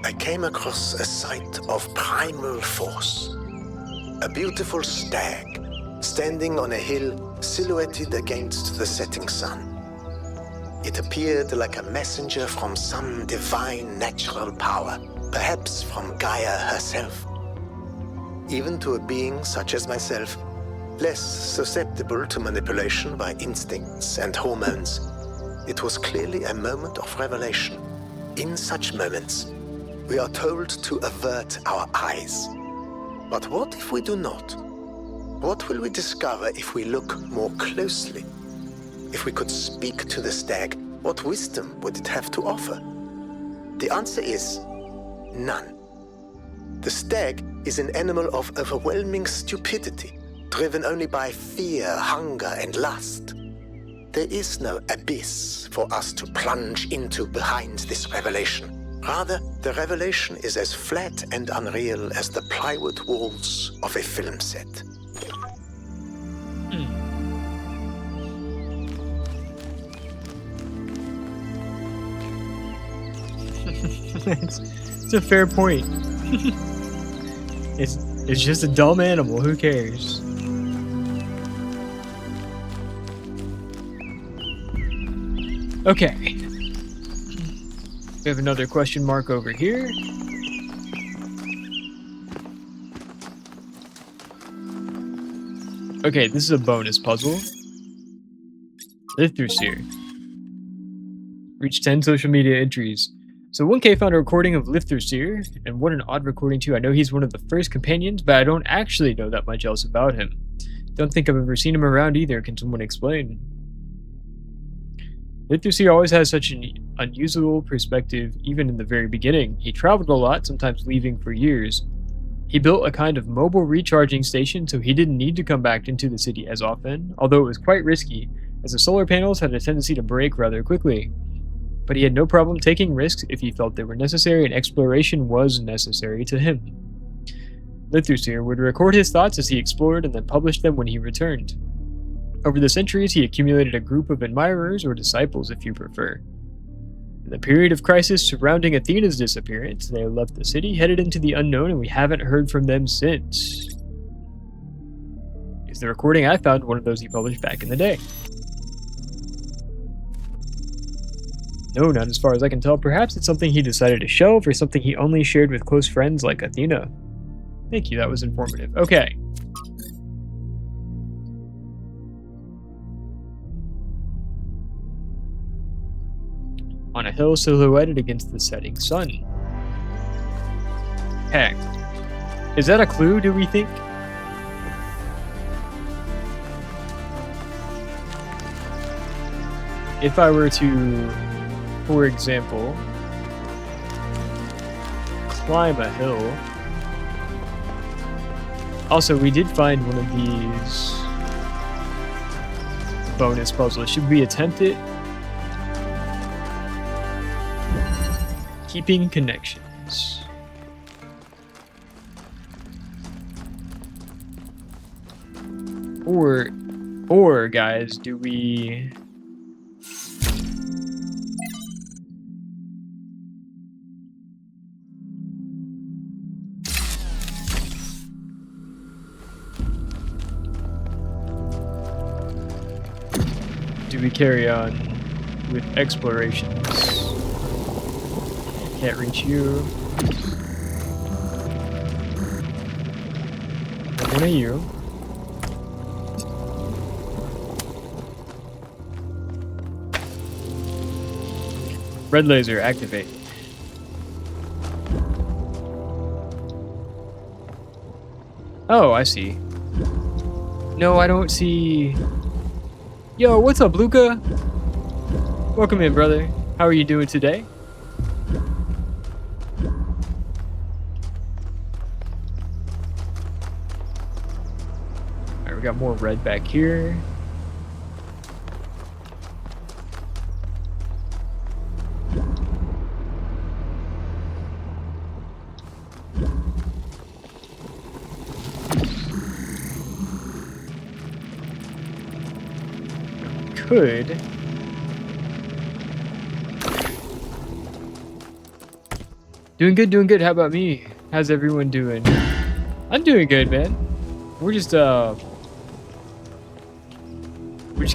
I came across a site of primal force. A beautiful stag, standing on a hill silhouetted against the setting sun. It appeared like a messenger from some divine natural power, perhaps from Gaia herself. Even to a being such as myself, less susceptible to manipulation by instincts and hormones, it was clearly a moment of revelation. In such moments, we are told to avert our eyes. But what if we do not? What will we discover if we look more closely? If we could speak to the stag, what wisdom would it have to offer? The answer is none. The stag is an animal of overwhelming stupidity, driven only by fear, hunger, and lust. there is no abyss for us to plunge into behind this revelation. Rather, the revelation is as flat and unreal as the plywood walls of a film set. It's a fair point. It's just a dumb animal. Who cares? Okay. We have another question mark over here. Okay, this is a bonus puzzle. Live through Seer. Reach 10 social media entries. So 1K found a recording of Live Through Seer, and what an odd recording too. I know he's one of the first companions, but I don't actually know that much else about him. Don't think I've ever seen him around either. Can someone explain? Live Through Seer always has such an unusual perspective, even in the very beginning. He traveled a lot, sometimes leaving for years. He built a kind of mobile recharging station, so he didn't need to come back into the city as often, although it was quite risky, as the solar panels had a tendency to break rather quickly. But he had no problem taking risks if he felt they were necessary, and exploration was necessary to him. Live Through Seer would record his thoughts as he explored and then publish them when he returned. Over the centuries, he accumulated a group of admirers, or disciples if you prefer. In the period of crisis surrounding Athena's disappearance, they left the city, headed into the unknown, and we haven't heard from them since. Is the recording I found one of those he published back in the day? No, not as far as I can tell. Perhaps it's something he decided to shelve, or something he only shared with close friends like Athena. Thank you, that was informative. Okay. On a hill silhouetted against the setting sun. Okay. Is that a clue, do we think? If I were to, for example, climb a hill. Also, we did find one of these bonus puzzles. Should we attempt it? Keeping connections. Or guys, do we... Do we carry on with explorations? Can't reach you. One of you. Red laser, activate. Oh, I see. No, I don't see... Yo, what's up, Luca? Welcome in, brother. How are you doing today? Alright, we got more red back here. Could doing good. How about me? How's everyone doing? I'm doing good, man. We're just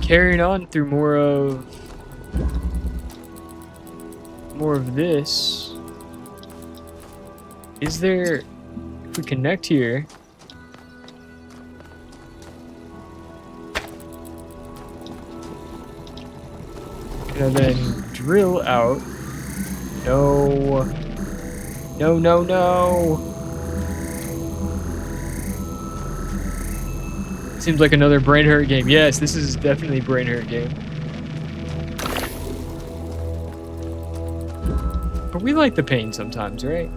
carrying on through more of this. Is there, if we connect here, and then drill out. No. Seems like another brain hurt game. Yes, this is definitely a brain hurt game. But we like the pain sometimes, right?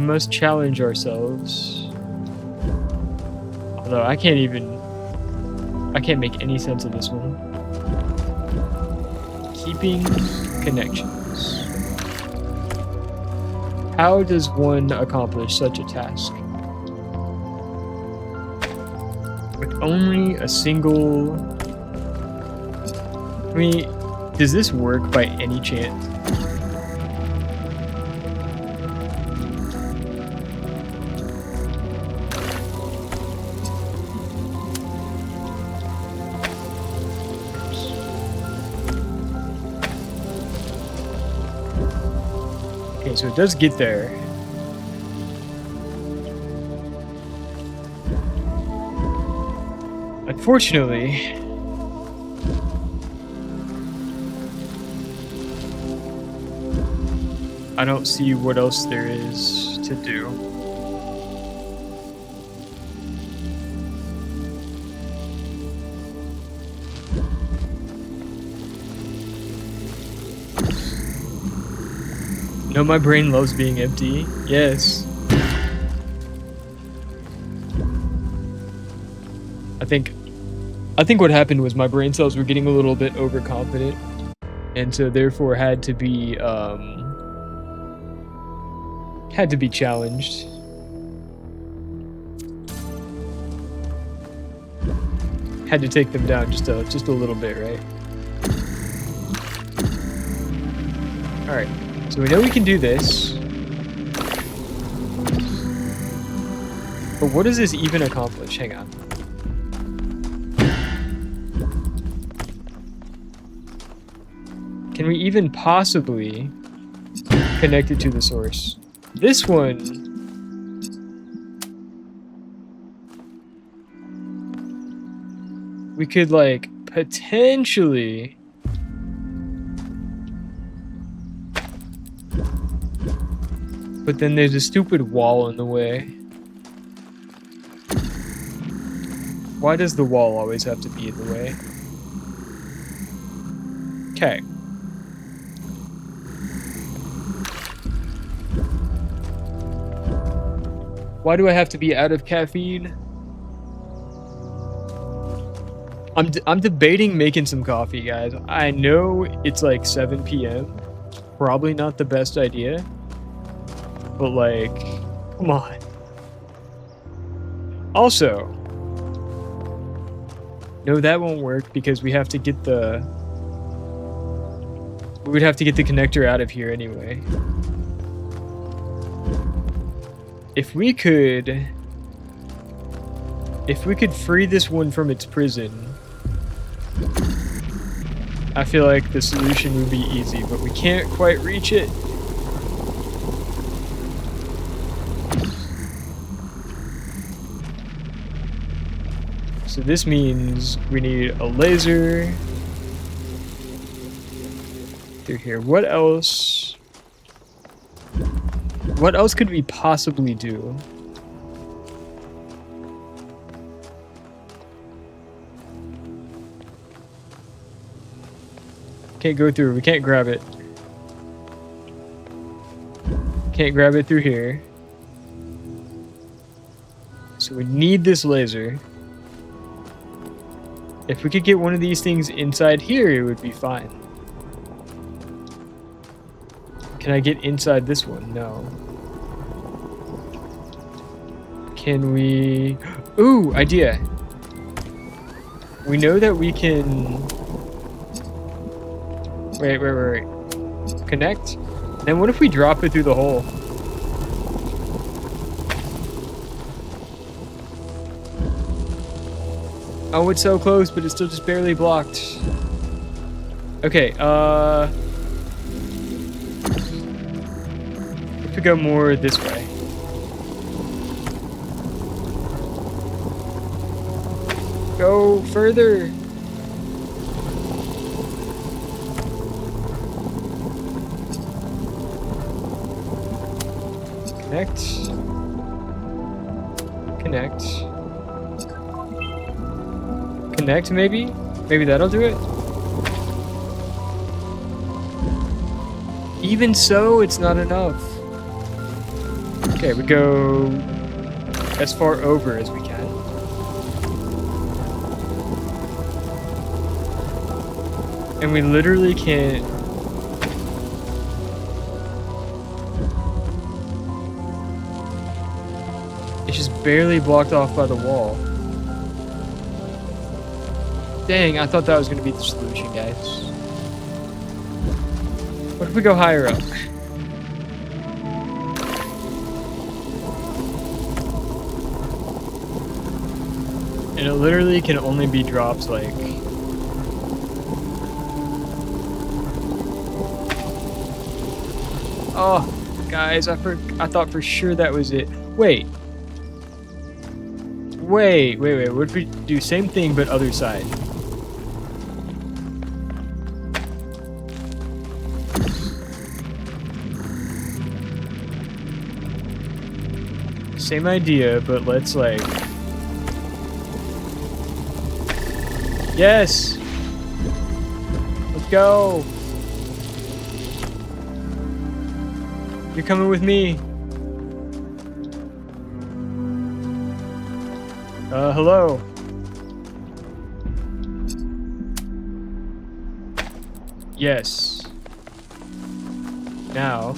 must challenge ourselves. Although I can't make any sense of this one. Keeping connections. How does one accomplish such a task? With only a single... I mean, does this work by any chance? Okay, so it does get there. Unfortunately, I don't see what else there is to do. No, my brain loves being empty. Yes. I think what happened was my brain cells were getting a little bit overconfident, and so therefore had to be challenged. Had to take them down just a little bit, right? All right. So we know we can do this. But what does this even accomplish? Hang on. Can we even possibly connect it to the source? This one... we could, like, potentially... but then there's a stupid wall in the way. Why does the wall always have to be in the way? Okay. Why do I have to be out of caffeine? I'm debating making some coffee, guys. I know it's like 7 p.m. Probably not the best idea. But like, come on. Also, no, that won't work because we have to get the... we would have to get the connector out of here anyway. If we could free this one from its prison, I feel like the solution would be easy, but we can't quite reach it. So this means we need a laser through here. What else? What else could we possibly do? Can't go through. We can't grab it. Can't grab it through here. So we need this laser. If we could get one of these things inside here, it would be fine. Can I get inside this one? No. Can we... ooh, idea. We know that we can... Wait. Connect? Then what if we drop it through the hole? Oh, it's so close, but it's still just barely blocked. Okay, if we go more this way. Go further. Connect. Connect. Connect, maybe? Maybe that'll do it? Even so, it's not enough. Okay, we go as far over as we can. And we literally can't... It's just barely blocked off by the wall. Dang, I thought that was going to be the solution, guys. What if we go higher up? And it literally can only be dropped like... Oh, guys, I thought for sure that was it. Wait. Wait. What if we do same thing but other side? Same idea, but let's like... Yes! Let's go! You're coming with me. Hello. Yes. Now,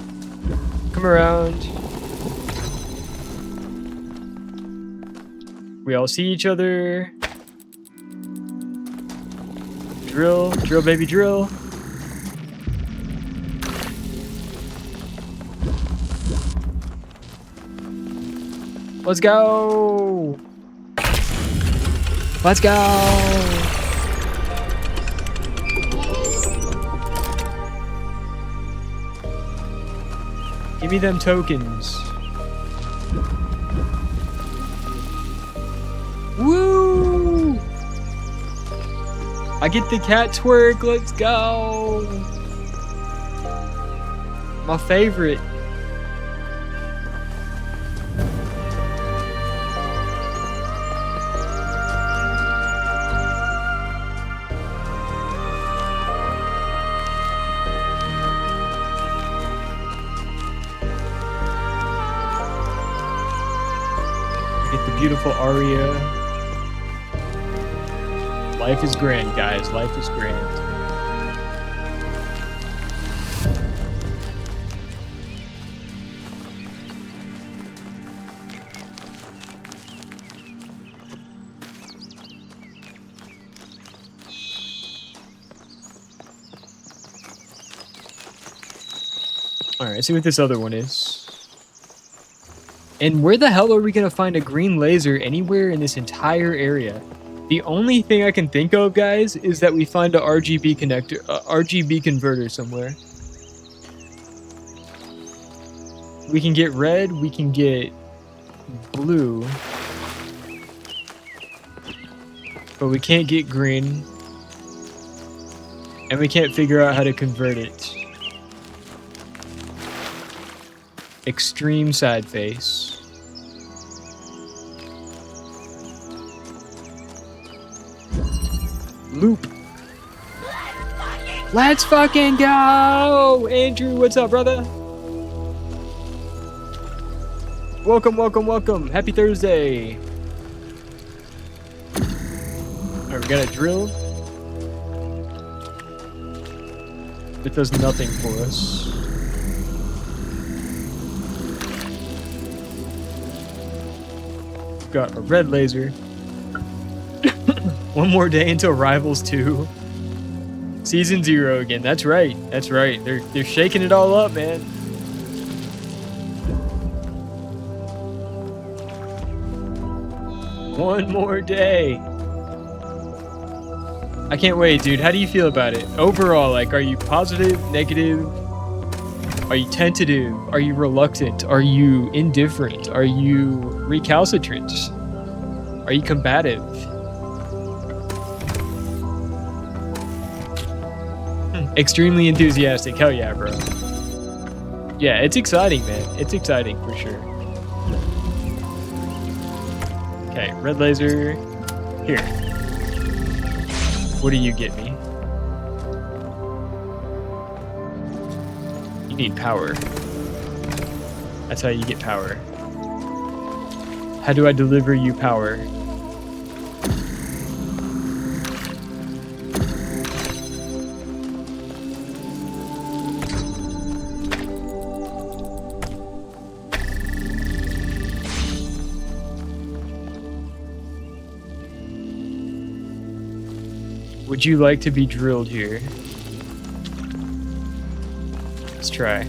come around. We all see each other. Drill, drill, baby, drill. Let's go! Let's go! Give me them tokens. Woo! I get the cat twerk, let's go! My favorite. Get the beautiful aria. Life is grand, guys. Life is grand. Alright, see what this other one is. And where the hell are we gonna find a green laser anywhere in this entire area? The only thing I can think of, guys, is that we find a RGB connector, RGB converter somewhere. We can get red, we can get blue, but we can't get green, and we can't figure out how to convert it. Extreme side face. Loop. Let's fucking go! Andrew, what's up, brother? Welcome, welcome, welcome. Happy Thursday. Alright, we got a drill. It does nothing for us. We've got a red laser. One more day until Rivals 2. Season 0 again. That's right. That's right. They're shaking it all up, man. One more day. I can't wait, dude. How do you feel about it? Overall, like, are you positive, negative? Are you tentative? Are you reluctant? Are you indifferent? Are you recalcitrant? Are you combative? Extremely enthusiastic. Hell yeah, bro. Yeah, it's exciting, man. It's exciting for sure. Okay, red laser. Here. What do you get me? You need power. That's how you get power. How do I deliver you power? Would you like to be drilled here? Let's try.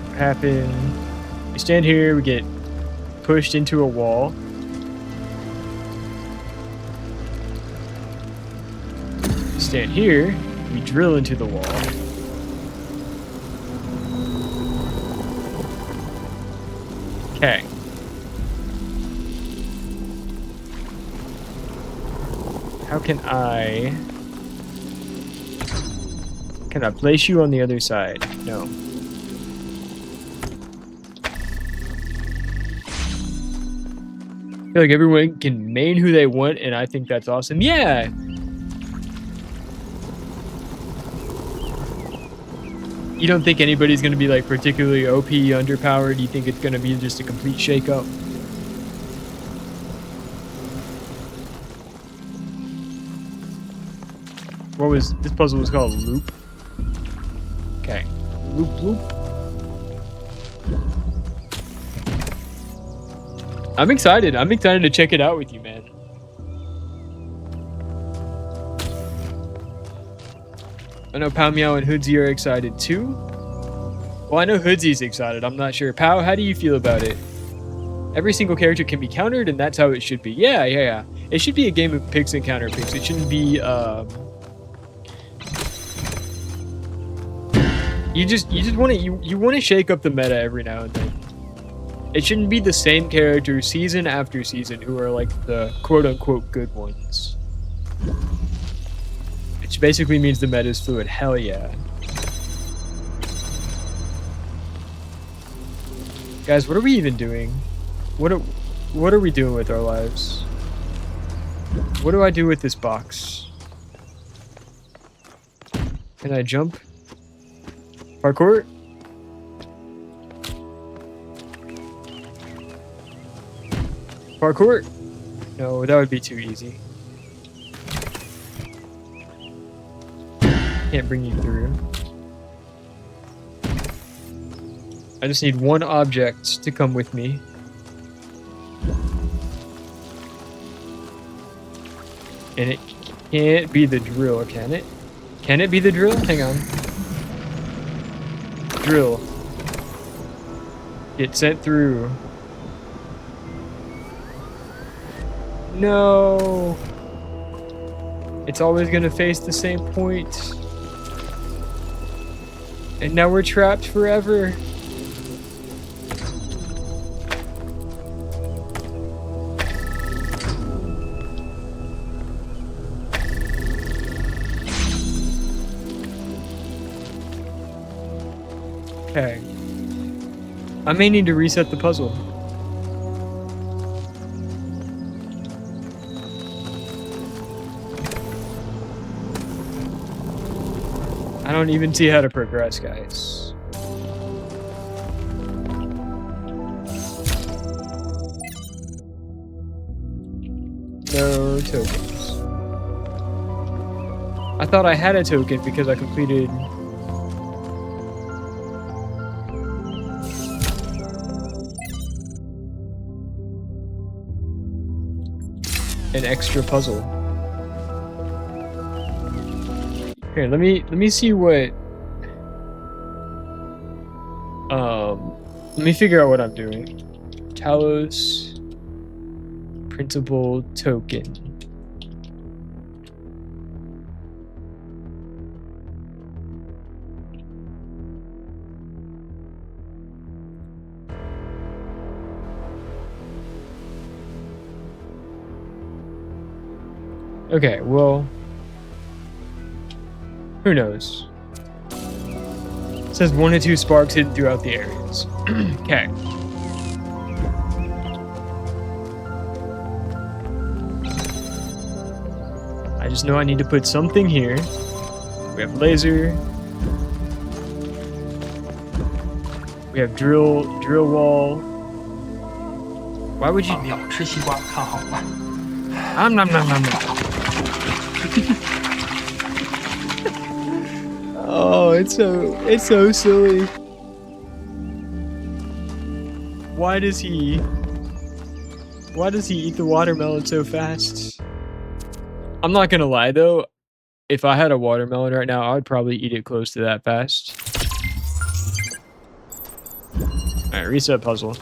What happened? We stand here, we get pushed into a wall. Stand here, we drill into the wall. Okay. How can I place you on the other side? No. I feel like everyone can main who they want, and I think that's awesome. Yeah! You don't think anybody's going to be like particularly OP underpowered? You think it's going to be just a complete shakeup? What was this puzzle was called? Loop. Okay. Loop loop. I'm excited. I'm excited to check it out with you, man. I know Pow Meow and Hoodsy are excited too. Well, I know Hoodsy's excited. I'm not sure. Pow, how do you feel about it? Every single character can be countered, and that's how it should be. Yeah. It should be a game of picks and counter picks. It shouldn't be, You just want to shake up the meta every now and then. It shouldn't be the same characters season after season who are like the quote-unquote good ones. Which basically means the meta is fluid. Hell yeah. Guys, what are we even doing? What are we doing with our lives? What do I do with this box? Can I jump? Parkour? Parkour? No, that would be too easy. Can't bring you through. I just need one object to come with me. And it can't be the drill, can it? Can it be the drill? Hang on. Drill. Get sent through. No. It's always gonna face the same point. And now we're trapped forever. Okay. I may need to reset the puzzle. I don't even see how to progress, guys. No tokens. I thought I had a token because I completed an extra puzzle. Here, let me see what let me figure out what I'm doing. Talos printable token. Okay, well, who knows? It says 1 to 2 sparks hidden throughout the areas. Okay. I just know I need to put something here. We have laser. We have drill wall. Why would you? 放药吃西瓜，看好了。Nom nom nom. Oh, it's so silly. Why does he eat the watermelon so fast? I'm not gonna lie though, if I had a watermelon right now, I would probably eat it close to that fast. Alright, reset puzzle.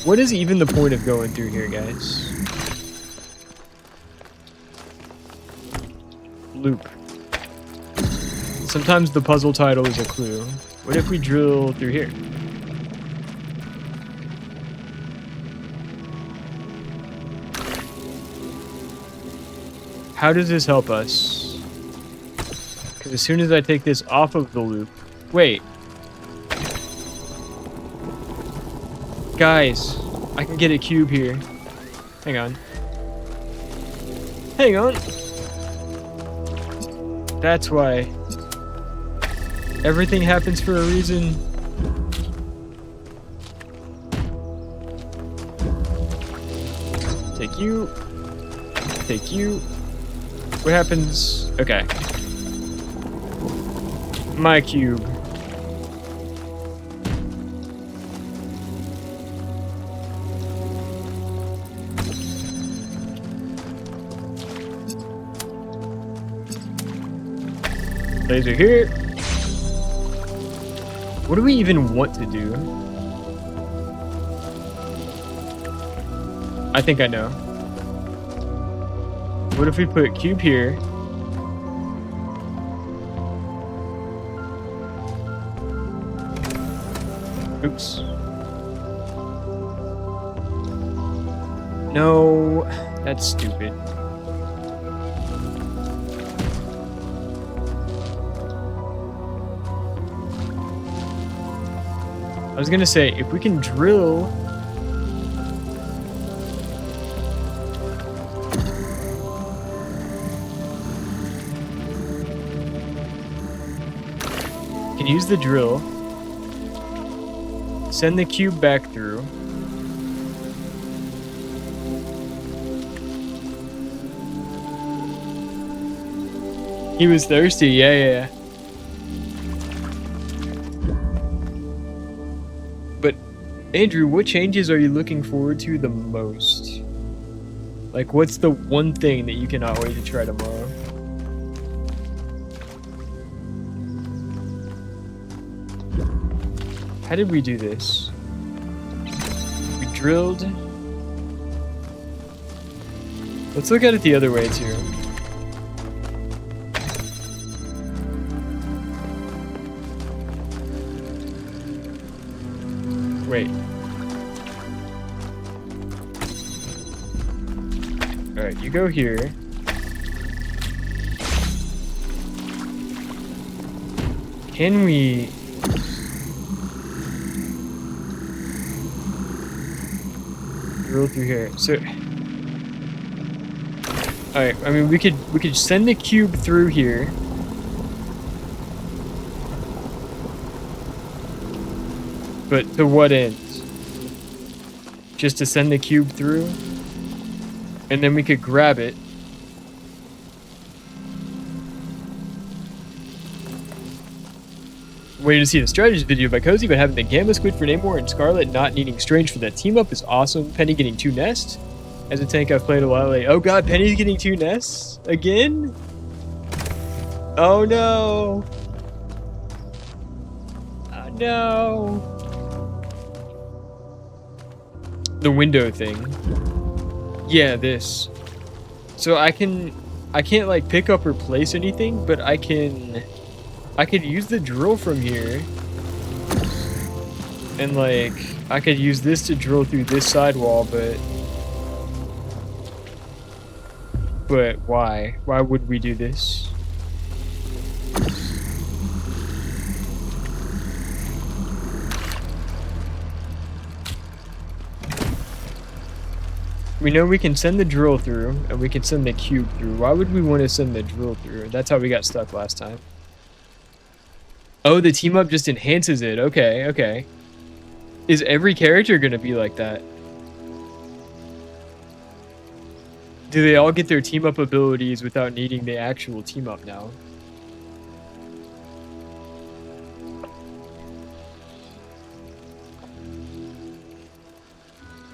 What is even the point of going through here, guys? Loop. Sometimes the puzzle title is a clue. What if we drill through here? How does this help us? Because as soon as I take this off of the loop... Wait. Guys, I can get a cube here. Hang on. Hang on. That's why. Everything happens for a reason. Take you. Take you. What happens? Okay. My cube. Laser here. What do we even want to do? I think I know. What if we put cube here? Oops. No, that's stupid. I was gonna say, if we can drill... Can use the drill. Send the cube back through. He was thirsty, yeah. But, Andrew, what changes are you looking forward to the most? Like, what's the one thing that you cannot wait to try tomorrow? How did we do this? We drilled. Let's look at it the other way, too. Wait. Alright, you go here. Can we... drill through here? So... Alright, I mean, we could send the cube through here. But to what end? Just to send the cube through? And then we could grab it. Waiting to see the strategy video by Cozy about having the Gamma Squid for Namor and Scarlet not needing Strange for that team up is awesome. Penny getting 2 nests. As a tank I've played a while late. Oh god, Penny's getting 2 nests? Again? Oh no! Oh no! The window thing. Yeah, this. So I can't like pick up or place anything, but I could use the drill from here. And like I could use this to drill through this sidewall, but why? Why would we do this? We know we can send the drill through, and we can send the cube through. Why would we want to send the drill through? That's how we got stuck last time. Oh, the team up just enhances it. Okay, okay. Is every character gonna be like that? Do they all get their team up abilities without needing the actual team up now?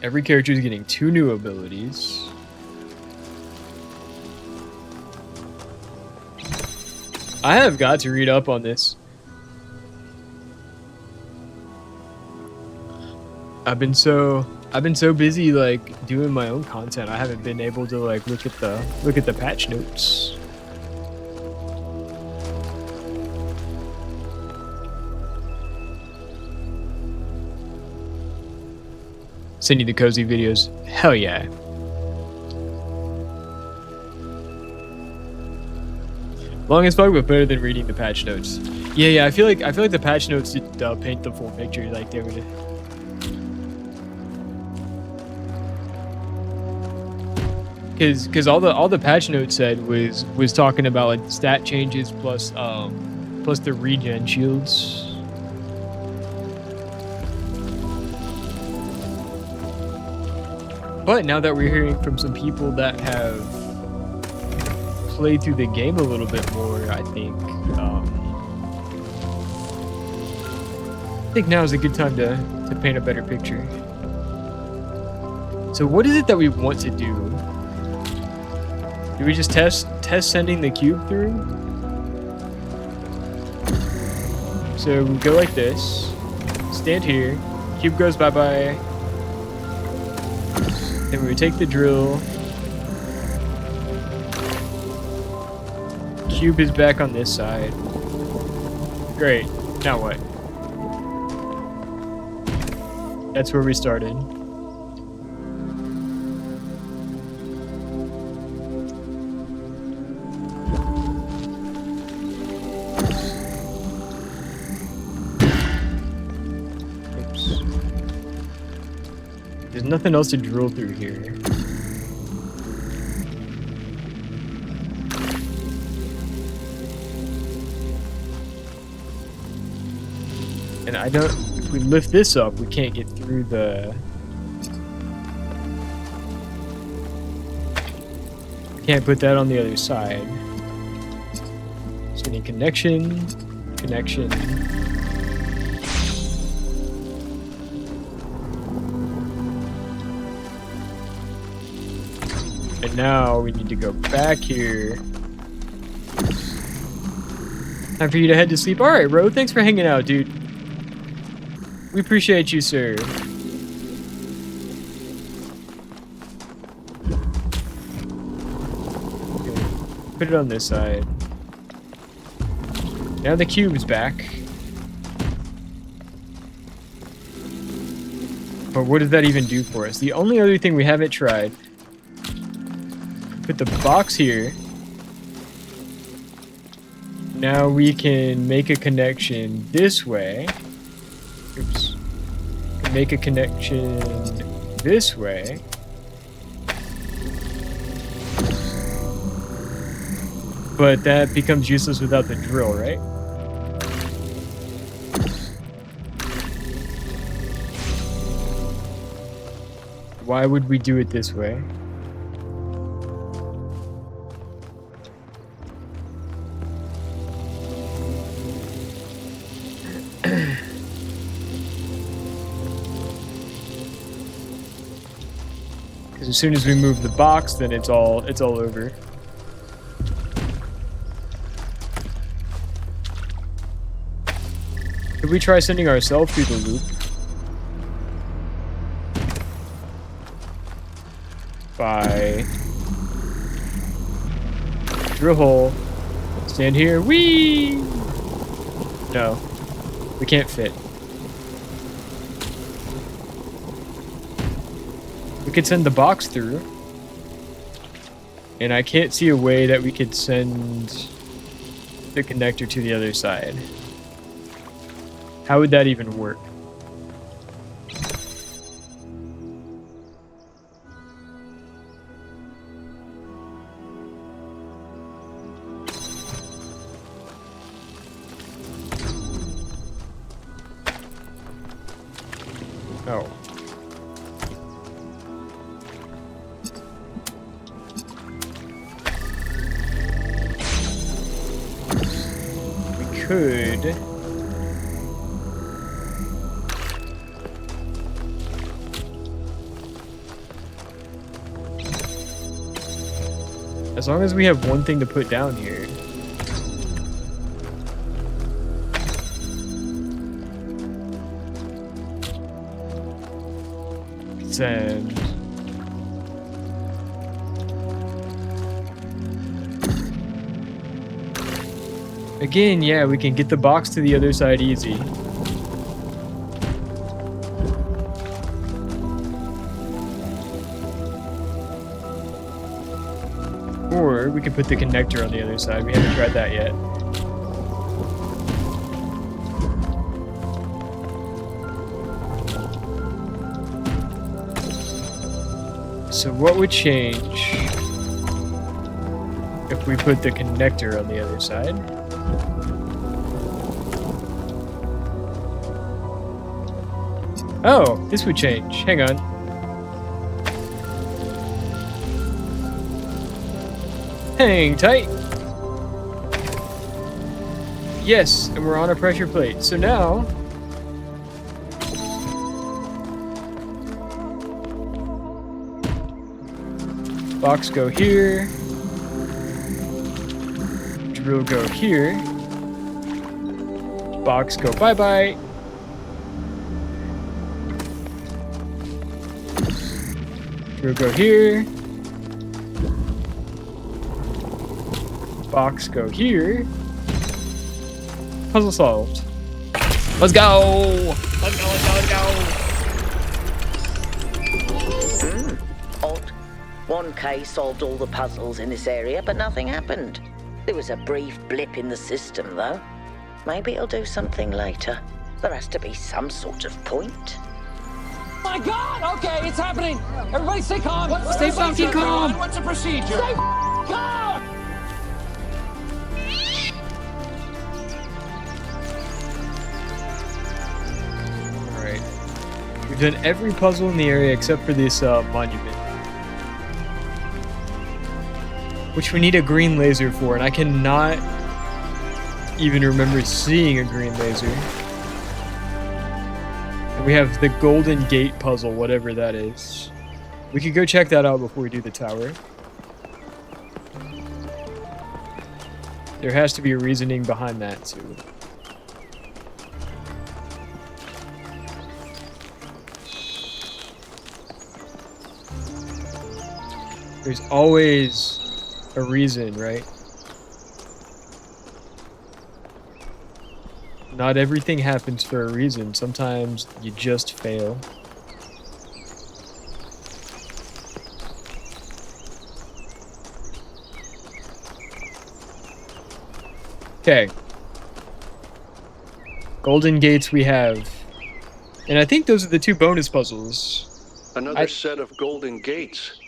Every character is getting 2 new abilities. I have got to read up on this. I've been so busy like doing my own content. I haven't been able to like look at the patch notes. Send you the cozy videos. Hell yeah. Long as fuck, but better than reading the patch notes. Yeah. I feel like the patch notes did paint the full picture. Like they would. Because all the patch notes said was talking about like stat changes plus the regen shields. But now that we're hearing from some people that have played through the game a little bit more, I think now is a good time to paint a better picture. So what is it that we want to do? Do we just test sending the cube through? So we go like this, stand here, cube goes bye-bye. Then we would take the drill. Cube is back on this side. Great, now what? That's where we started. There's nothing else to drill through here. And I don't, if we lift this up, we can't get through the... Can't put that on the other side. So we need connection. And now we need to go back here. Time for you to head to sleep. Alright, Ro, thanks for hanging out, dude. We appreciate you, sir. Okay. Put it on this side. Now the cube's back. But what does that even do for us? The only other thing we haven't tried. Put the box here. Now we can make a connection this way. Oops. Make a connection this way. But that becomes useless without the drill, right? Why would we do it this way? Because as soon as we move the box, then it's all over. Could we try sending ourselves through the loop? By drill hole. Stand here. Whee! No, we can't fit. We could send the box through. And I can't see a way that we could send the connector to the other side. How would that even work? Oh. We could... As long as we have one thing to put down here. Send. Again, yeah, we can get the box to the other side easy. Or we could put the connector on the other side. We haven't tried that yet. So what would change if we put the connector on the other side? Oh, this would change. Hang on. Hang tight. Yes, and we're on a pressure plate. So now... box go here. Drill go here. Box go bye-bye. Drill go here. Box go here. Puzzle solved. Let's go! Let's go, let's go, let's go! Odd. 1K solved all the puzzles in this area, but nothing happened. There was a brief blip in the system, though. Maybe it'll do something later. There has to be some sort of point. My God! Okay, it's happening. Everybody stay calm. Stay fucking calm. What's the procedure? Stay calm. All right. We've done every puzzle in the area except for this monument, which we need a green laser for, and I cannot even remember seeing a green laser. We have the Golden Gate puzzle, whatever that is. We could go check that out before we do the tower. There has to be a reasoning behind that, too. There's always a reason, right? Not everything happens for a reason. Sometimes you just fail. Okay. Golden Gates we have. And I think those are the two bonus puzzles. Another set of golden gates.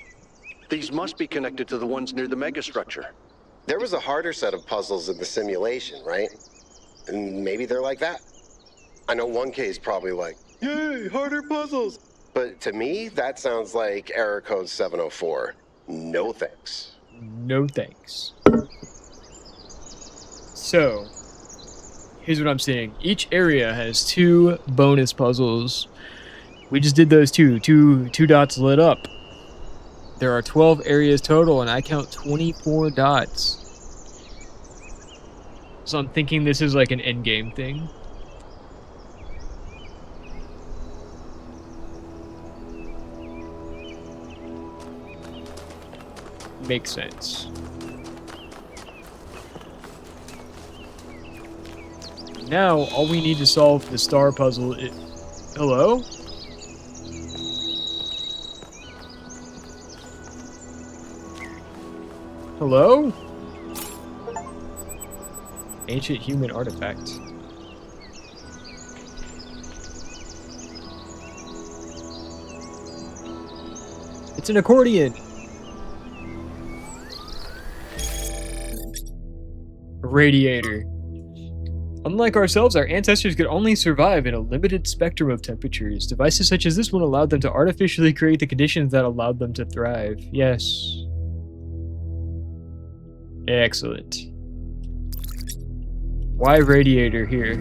These must be connected to the ones near the megastructure. There was a harder set of puzzles in the simulation, right? And maybe they're like that. I know 1K is probably like, yay, harder puzzles. But to me, that sounds like error code 704. No thanks. No thanks. So, here's what I'm seeing. Each area has 2 bonus puzzles. We just did those two dots lit up. There are 12 areas total, and I count 24 dots. So I'm thinking this is like an endgame thing. Makes sense. Now, all we need to solve the star puzzle is... Hello? Hello? Ancient human artifact. It's an accordion! A radiator. Unlike ourselves, our ancestors could only survive in a limited spectrum of temperatures. Devices such as this one allowed them to artificially create the conditions that allowed them to thrive. Yes. Excellent. Why radiator here?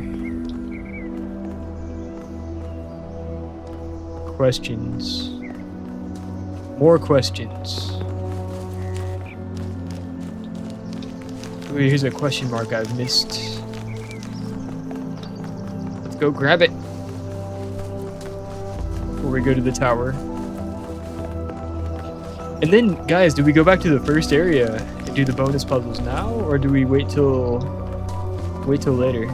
Questions. More questions. Ooh, here's a question mark I've missed. Let's go grab it before we go to the tower. And then, guys, do we go back to the first area and do the bonus puzzles now, or do we wait till later?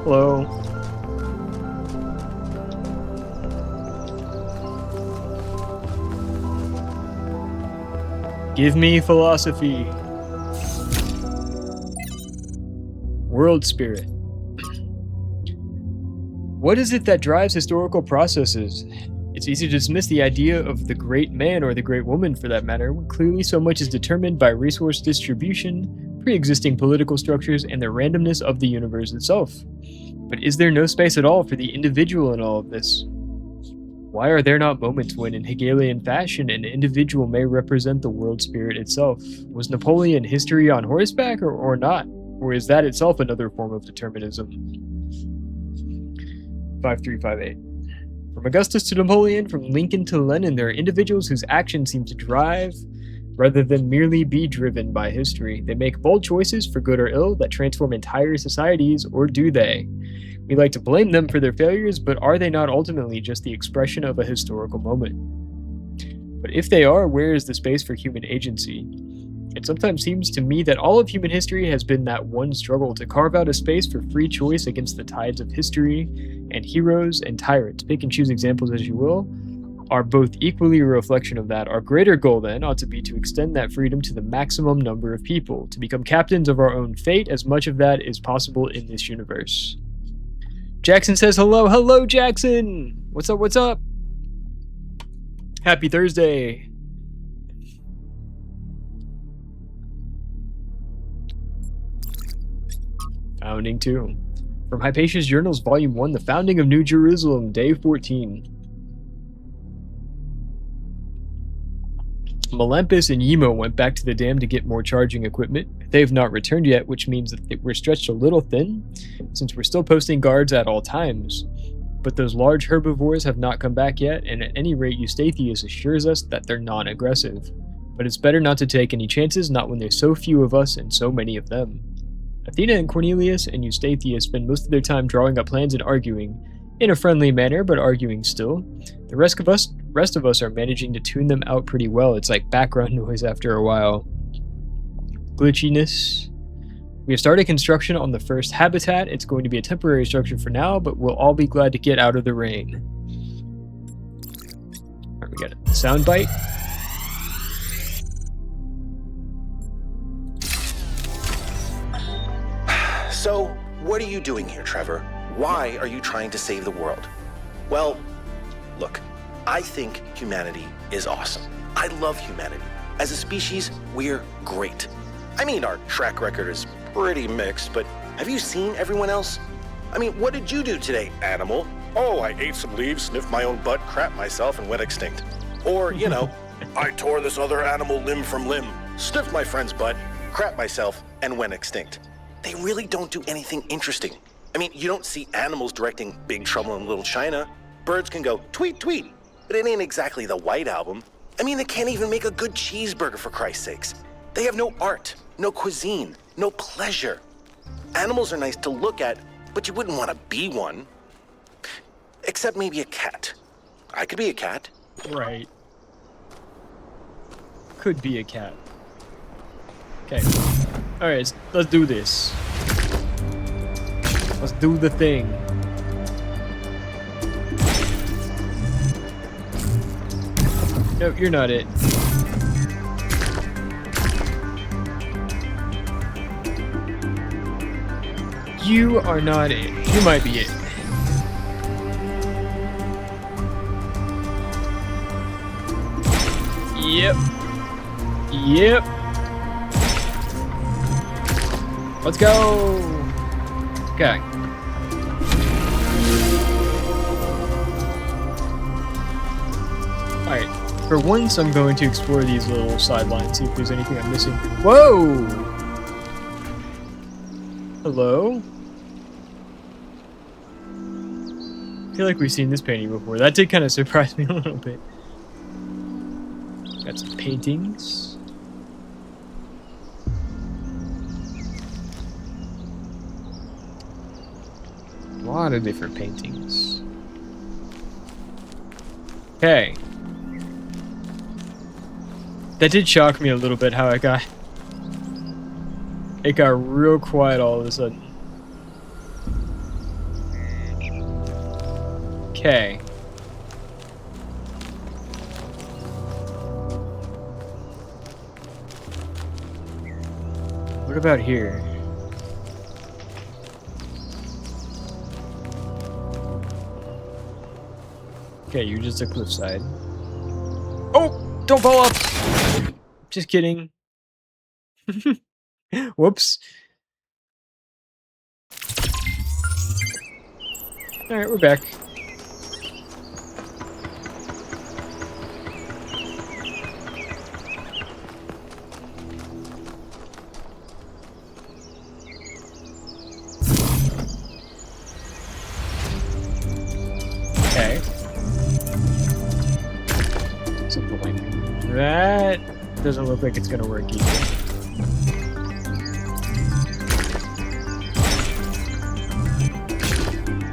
Hello. Give me philosophy. World spirit. What is it that drives historical processes? It's easy to dismiss the idea of the great man, or the great woman for that matter, when clearly so much is determined by resource distribution, pre-existing political structures, and the randomness of the universe itself. But is there no space at all for the individual in all of this? Why are there not moments when, in Hegelian fashion, an individual may represent the world spirit itself? Was Napoleon history on horseback, or not? Or is that itself another form of determinism? 5358. From Augustus to Napoleon, from Lincoln to Lenin, there are individuals whose actions seem to drive, rather than merely be driven by history. They make bold choices, for good or ill, that transform entire societies, or do they? We like to blame them for their failures, but are they not ultimately just the expression of a historical moment? But if they are, where is the space for human agency? It sometimes seems to me that all of human history has been that one struggle to carve out a space for free choice against the tides of history, and heroes and tyrants, pick and choose examples as you will, are both equally a reflection of that. Our greater goal then ought to be to extend that freedom to the maximum number of people, to become captains of our own fate, as much of that is possible in this universe. Jackson says hello. Hello, Jackson! What's up, what's up? Happy Thursday. Founding 2. From Hypatia's Journals, Volume 1, The Founding of New Jerusalem, Day 14. Melampus and Yemo went back to the dam to get more charging equipment. They've not returned yet, which means that we're stretched a little thin, since we're still posting guards at all times. But those large herbivores have not come back yet, and at any rate Eustathius assures us that they're non-aggressive. But it's better not to take any chances, not when there's so few of us and so many of them. Athena and Cornelius and Eustathius spend most of their time drawing up plans and arguing, in a friendly manner, but arguing still. The rest of us are managing to tune them out pretty well. It's like background noise after a while. Glitchiness. We have started construction on the first habitat. It's going to be a temporary structure for now, but we'll all be glad to get out of the rain. Alright, we got a soundbite. So, what are you doing here, Trevor? Why are you trying to save the world? Well, look, I think humanity is awesome. I love humanity. As a species, we're great. I mean, our track record is pretty mixed, but have you seen everyone else? I mean, what did you do today, animal? Oh, I ate some leaves, sniffed my own butt, crapped myself, and went extinct. Or, you know, I tore this other animal limb from limb, sniffed my friend's butt, crapped myself, and went extinct. They really don't do anything interesting. I mean, you don't see animals directing Big Trouble in Little China. Birds can go tweet, tweet, but it ain't exactly the White Album. I mean, they can't even make a good cheeseburger, for Christ's sakes. They have no art, no cuisine, no pleasure. Animals are nice to look at, but you wouldn't want to be one. Except maybe a cat. I could be a cat. Right. Could be a cat. Okay. Alright, let's do this. Let's do the thing. No, you're not it. You are not it. You might be it. Yep. Yep. Let's go! Okay. Alright. For once, I'm going to explore these little sidelines, see if there's anything I'm missing. Whoa! Hello? I feel like we've seen this painting before. That did kind of surprise me a little bit. Got some paintings. A lot of different paintings. Okay. That did shock me a little bit how it got real quiet all of a sudden. Okay. What about here? Okay, you're just a cliffside. Oh! Don't fall up! Just kidding. Whoops. Alright, we're back. Okay. That doesn't look like it's gonna work either.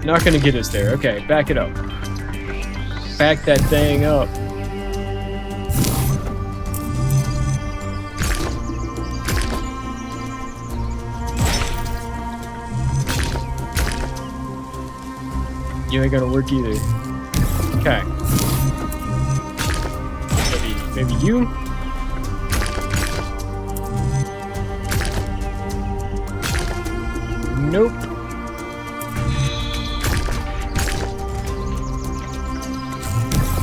Not gonna get us there. Okay, back it up. Back that thing up. You ain't gonna work either. Okay. Maybe you? Nope.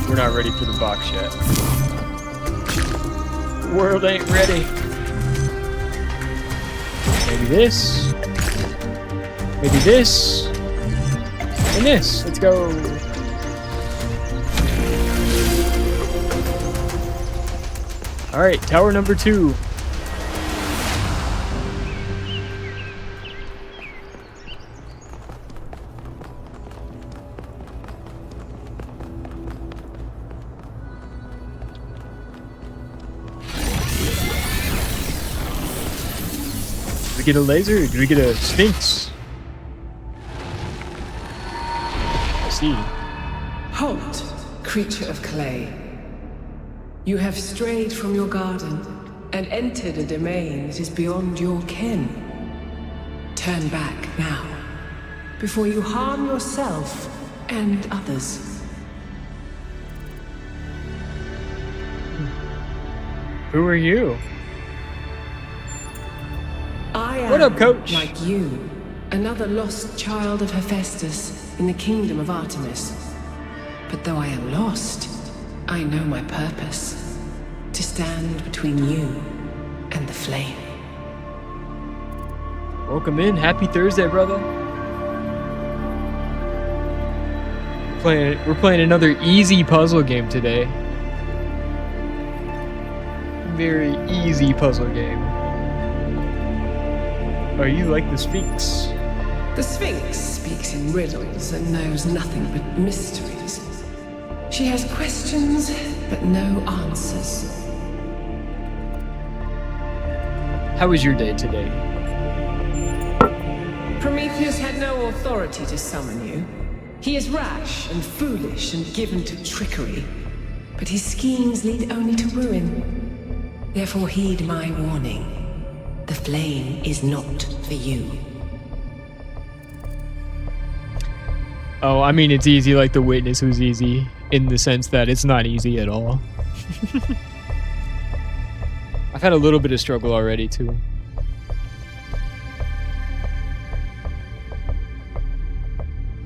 We're not ready for the box yet. The world ain't ready. Maybe this. Maybe this. And this. Let's go. Alright, tower number 2. Did we get a laser? Did we get a sphinx? I see. Halt, creature of clay. You have strayed from your garden and entered a domain that is beyond your ken. Turn back now, before you harm yourself and others. Who are you? I am, what up, coach? like you, another lost child of Hephaestus in the kingdom of Artemis. But though I am lost, I know my purpose, to stand between you and the flame. Welcome in. Happy Thursday, brother. We're playing another easy puzzle game today. Very easy puzzle game. Oh, you like the Sphinx? The Sphinx speaks in riddles and knows nothing but mysteries. She has questions, but no answers. How was your day today? Prometheus had no authority to summon you. He is rash and foolish and given to trickery, but his schemes lead only to ruin. Therefore heed my warning. The flame is not for you. Oh, I mean, it's easy like The Witness was easy, in the sense that it's not easy at all. I've had a little bit of struggle already, too.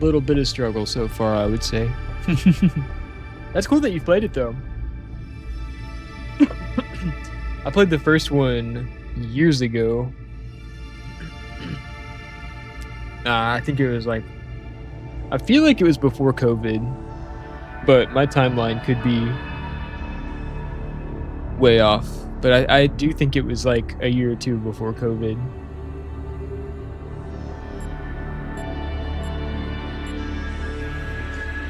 Little bit of struggle so far, I would say. That's cool that you've played it, though. I played the first one years ago. I think it was like, I feel like it was before COVID, but my timeline could be way off. But I do think it was like a year or two before COVID.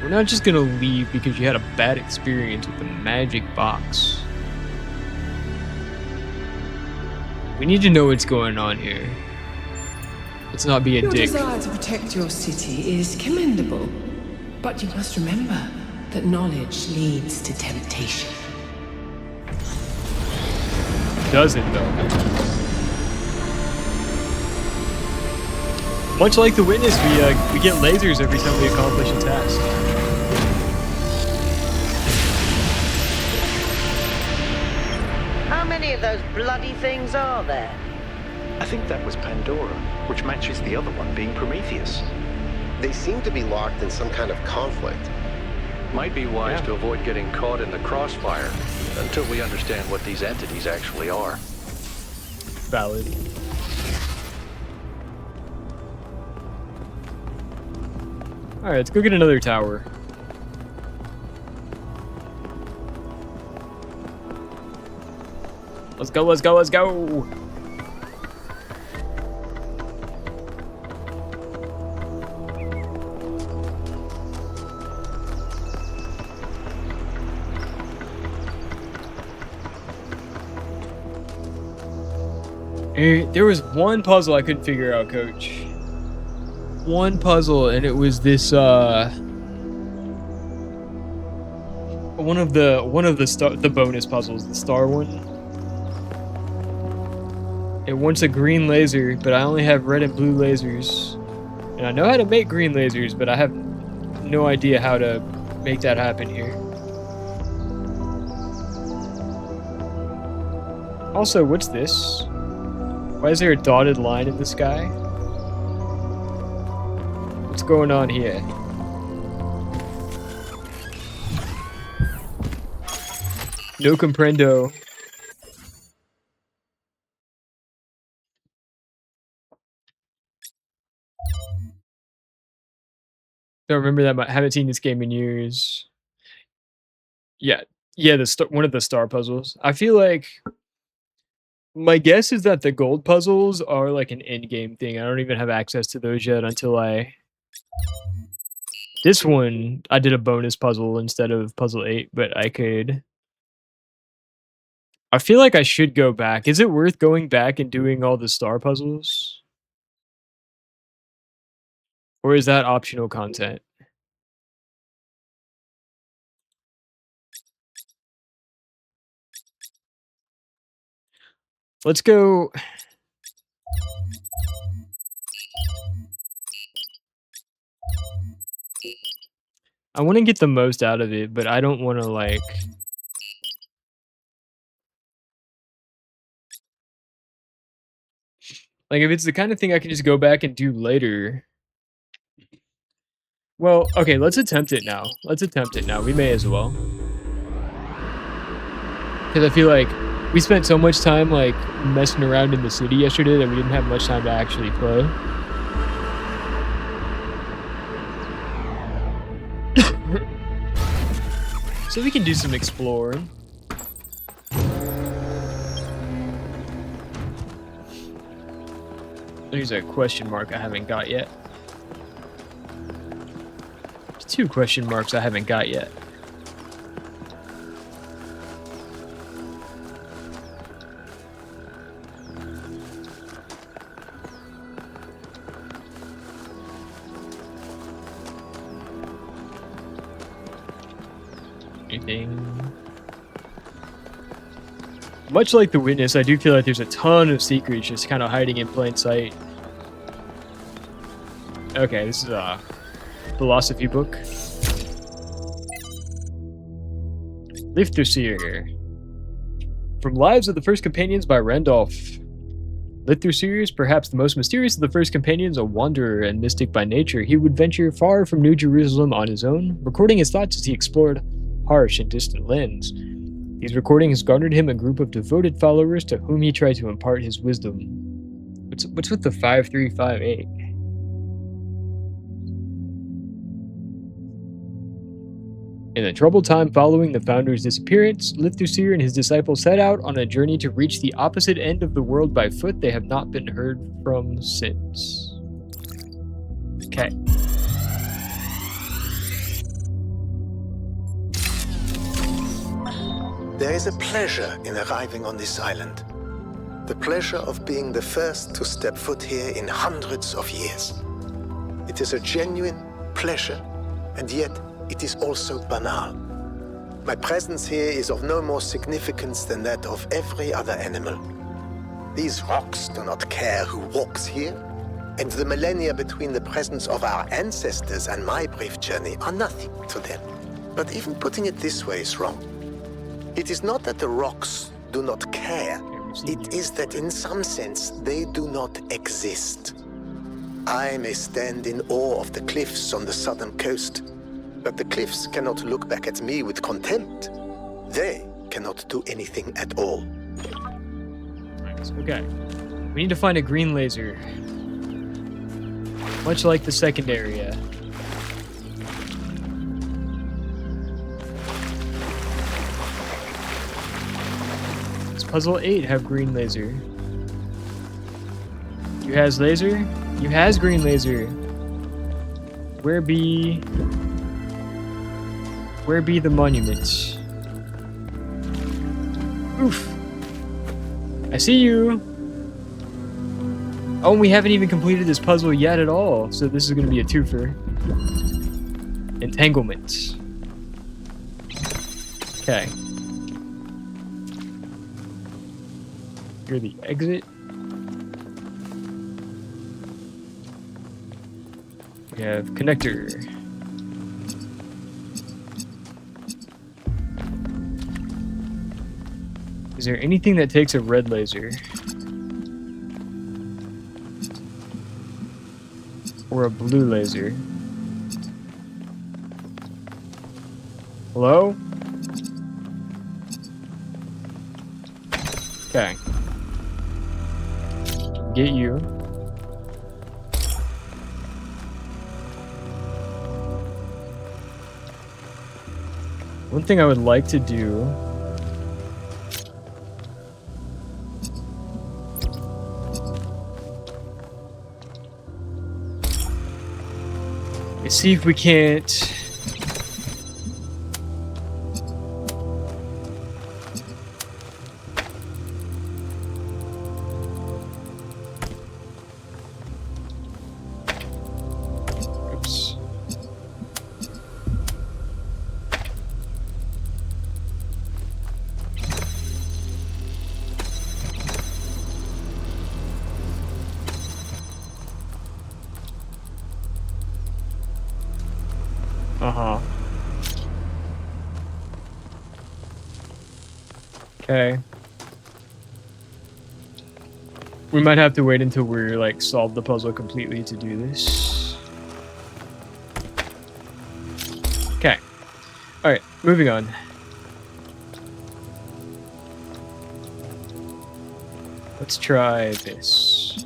We're not just gonna leave because you had a bad experience with the magic box. We need to know what's going on here. Let's not be a Your dick. desire to protect your city is commendable, but you must remember that knowledge leads to temptation. Does it though? Much like the witness, we get lasers every time we accomplish a task. How many of those bloody things are there? I think that was Pandora, which matches the other one being Prometheus. They seem to be locked in some kind of conflict. Might be wise to avoid getting caught in the crossfire until we understand what these entities actually are. Valid. Alright, let's go get another tower. Let's go, let's go, let's go! There was one puzzle I couldn't figure out, Coach. One puzzle, and it was this one of the bonus puzzles, the star one. It wants a green laser, but I only have red and blue lasers. And I know how to make green lasers, but I have no idea how to make that happen here. Also, what's this? Why is there a dotted line in the sky? What's going on here? No comprendo. Don't remember that much. Haven't seen this game in years. Yeah, one of the star puzzles. I feel like my guess is that the gold puzzles are like an end game thing. I don't even have access to those yet until this one, I did a bonus puzzle instead of puzzle 8, but I feel like I should go back. Is it worth going back and doing all the star puzzles? Or is that optional content? Let's go. I want to get the most out of it, but I don't want to like if it's the kind of thing I can just go back and do later. Well, okay, let's attempt it now. Let's attempt it now. We may as well. Because I feel like we spent so much time like messing around in the city yesterday that we didn't have much time to actually play. So we can do some exploring. There's a question mark I haven't got yet. There's 2 question marks I haven't got yet. Anything? Much like the witness, I do feel like there's a ton of secrets just kind of hiding in plain sight. Okay, this is a philosophy book. Lifthursir. From Lives of the First Companions by Randolph. Lifthursir is perhaps the most mysterious of the first companions, a wanderer and mystic by nature. He would venture far from New Jerusalem on his own, recording his thoughts as he explored harsh and distant lands. These recordings garnered him a group of devoted followers to whom he tried to impart his wisdom. What's with the 5358? In the troubled time following the founder's disappearance, Lithuseer and his disciples set out on a journey to reach the opposite end of the world by foot. They have not been heard from since. Okay. There is a pleasure in arriving on this island. The pleasure of being the first to step foot here in hundreds of years. It is a genuine pleasure, and yet it is also banal. My presence here is of no more significance than that of every other animal. These rocks do not care who walks here, and the millennia between the presence of our ancestors and my brief journey are nothing to them. But even putting it this way is wrong. It is not that the rocks do not care, it is that in some sense they do not exist. I may stand in awe of the cliffs on the southern coast, but the cliffs cannot look back at me with contempt. They cannot do anything at all. Okay. We need to find a green laser. Much like the second area. Does puzzle 8 have green laser? You has laser? You has green laser. Where be the monuments? Oof. I see you. Oh, and we haven't even completed this puzzle yet at all, so this is going to be a twofer. Entanglement. Okay. Here's the exit. We have connector. Is there anything that takes a red laser? Or a blue laser? Hello? Okay. Get you. One thing I would like to do is see if we can't oops. Uh-huh. Okay. We might have to wait until we're like solved the puzzle completely to do this. Okay. Alright, moving on. Let's try this.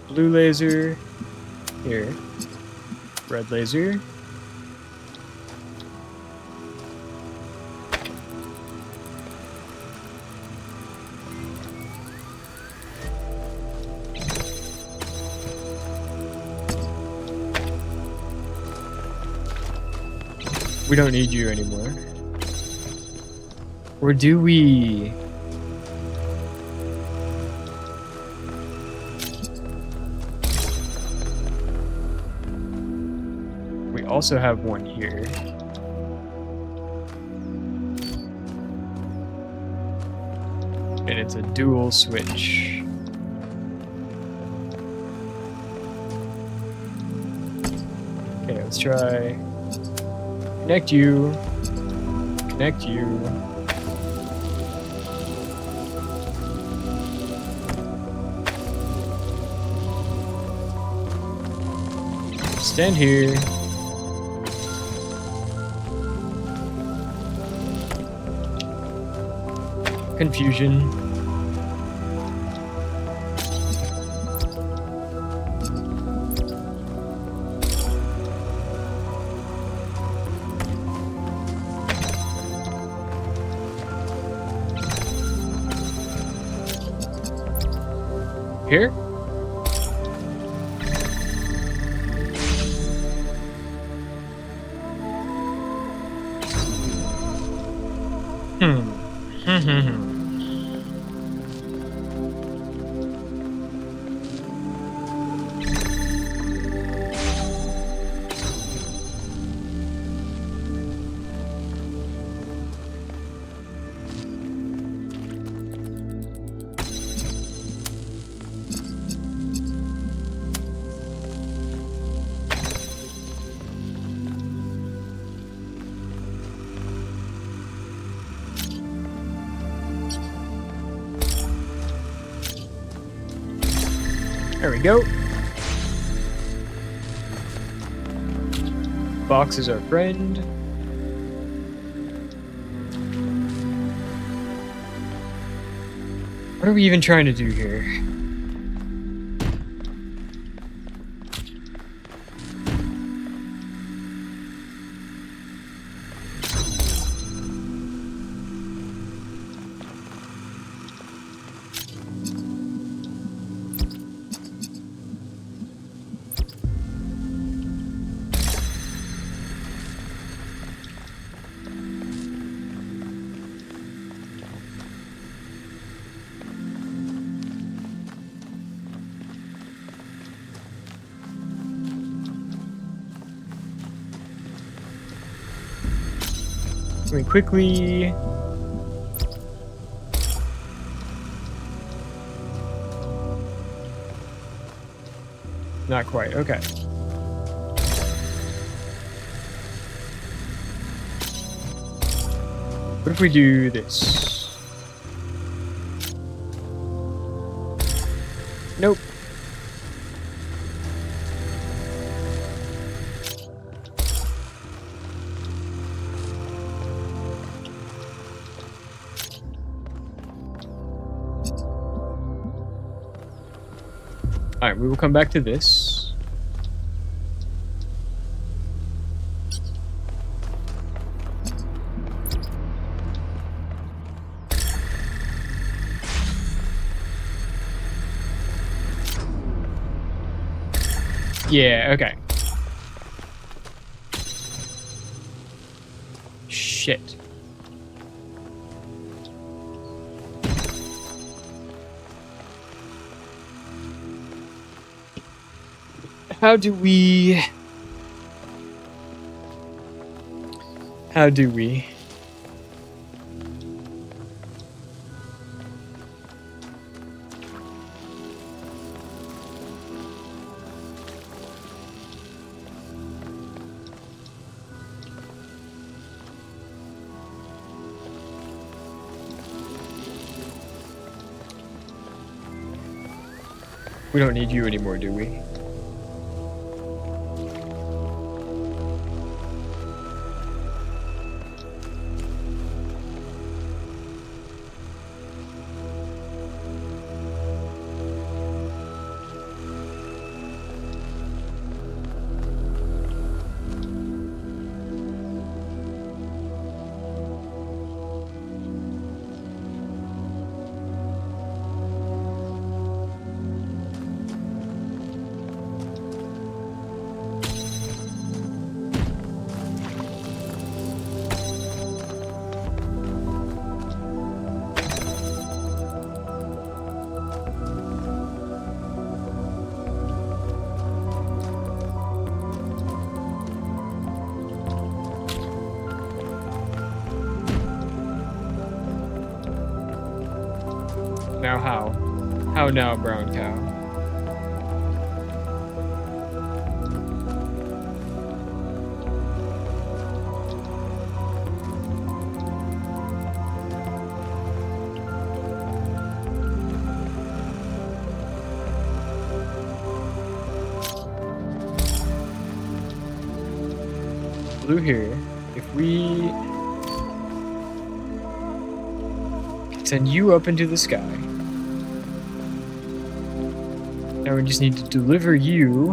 Blue laser. Here. Red laser. We don't need you anymore. Or do we? We also have one here. And it's a dual switch. Okay, let's try. Connect you. Connect you. Stand here. confusion. Here? There we go. Box is our friend. What are we even trying to do here? Really quickly. Not quite, okay. What if we do this? Nope. Alright, we will come back to this. Yeah, okay. Shit. How do we... We don't need you anymore, do we? Now how? How now, brown cow? Blue here. If we... Send you up into the sky. Now we just need to deliver you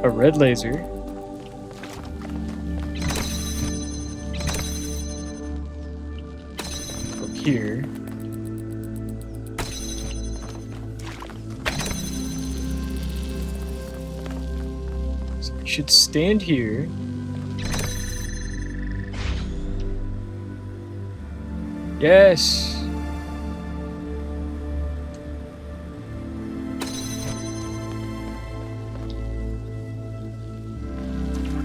a red laser. From here. So we should stand here. Yes.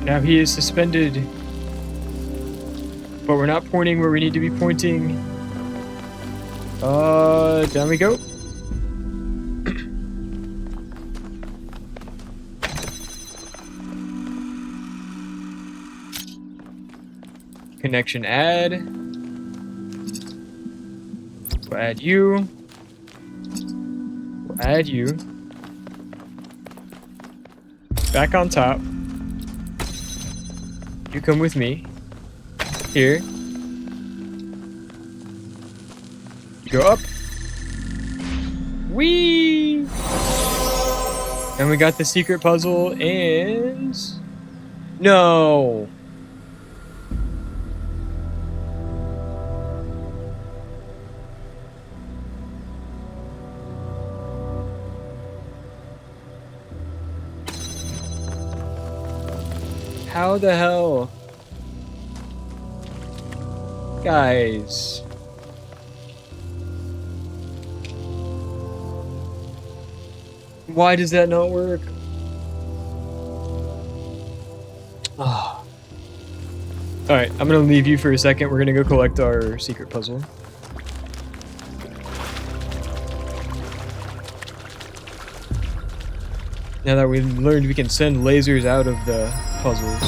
Now he is suspended. But we're not pointing where we need to be pointing. Down we go. Connection add. We'll add you. We'll add you. Back on top. You come with me. Here. You go up. Whee! And we got the secret puzzle and... No! How the hell? Guys. Why does that not work? Oh. Alright, I'm gonna leave you for a second. We're gonna go collect our secret puzzle. Now that we learned we can send lasers out of the puzzles.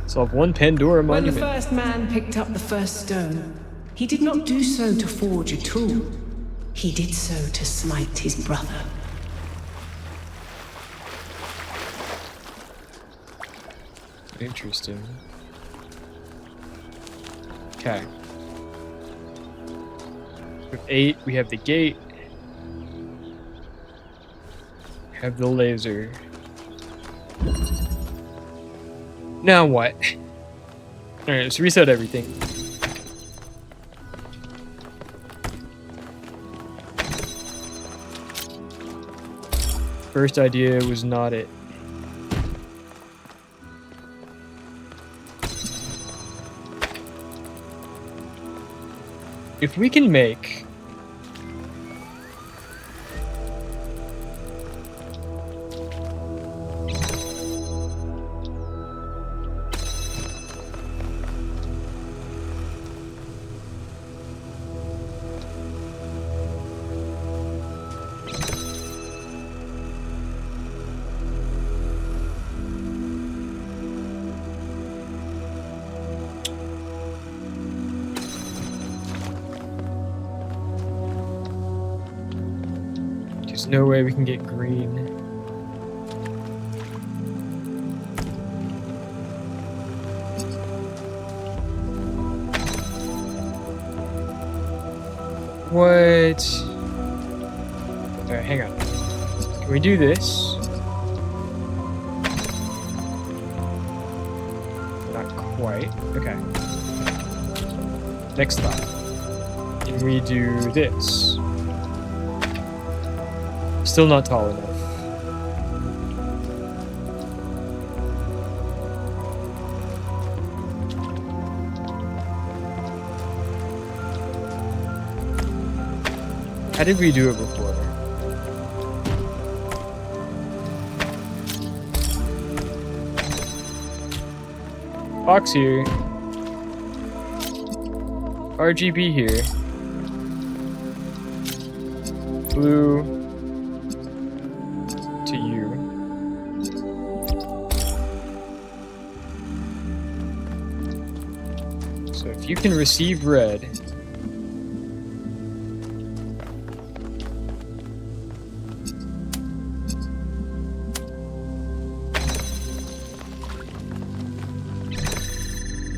Solve one Pandora monument. When the first man picked up the first stone, he did not do so to forge a tool. He did so to smite his brother. Interesting. Okay. With 8, we have the gate. Have the laser. Now what? Alright, let's reset everything. First idea was not it. If we can make there's no way we can get green. What? Alright, hang on. Can we do this? Not quite. Okay. Next thought. Can we do this? Still not tall enough. How did we do it before? Box here. RGB here. Blue to you. So if you can receive red,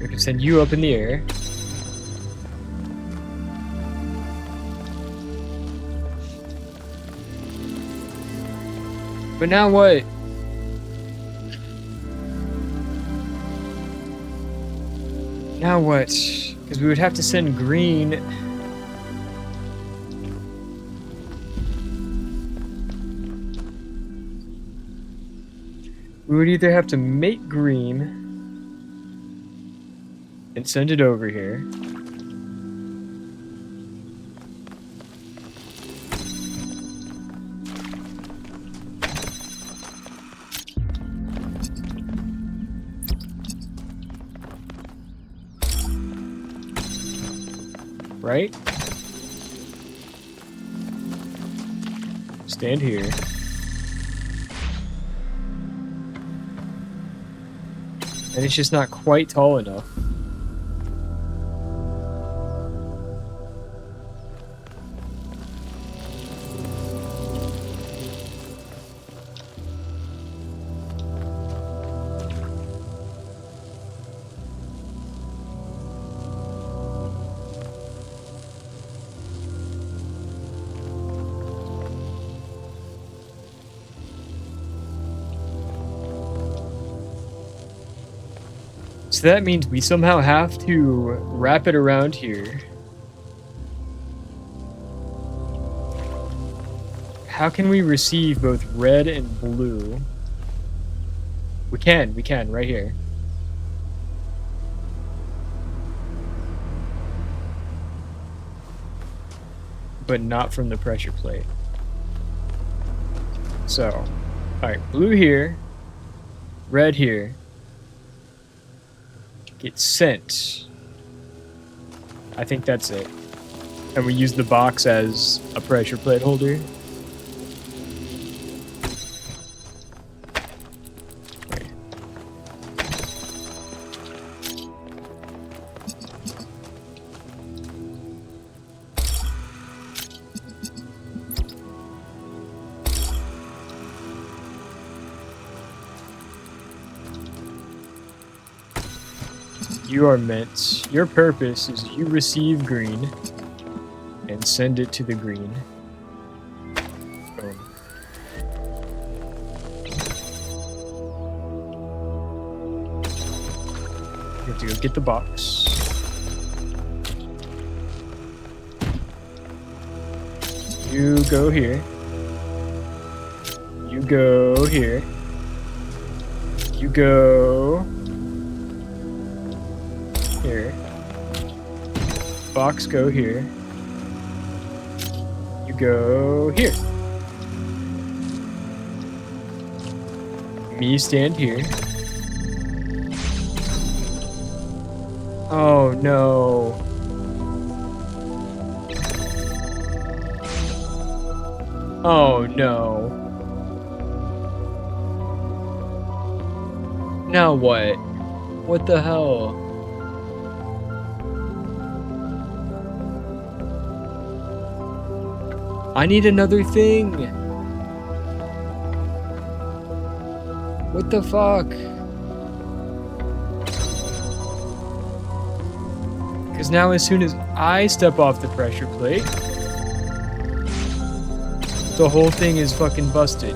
we can send you up in the air. But now what? Now what? Because we would have to send green. We would either have to make green and send it over here. Right? Stand here. And it's just not quite tall enough. So that means we somehow have to wrap it around here. How can we receive both red and blue? We can, right here. But not from the pressure plate. So, alright, blue here, red here. Get sent. I think that's it. And we use the box as a pressure plate holder. Okay. You are meant, your purpose is you receive green and send it to the green. Boom. You have to go get the box. You go here. You go here. You go here. Box go here. You go here. Me stand here. Oh no. Oh no. Now what? What the hell? I need another thing. What the fuck? Because now as soon as I step off the pressure plate, the whole thing is fucking busted.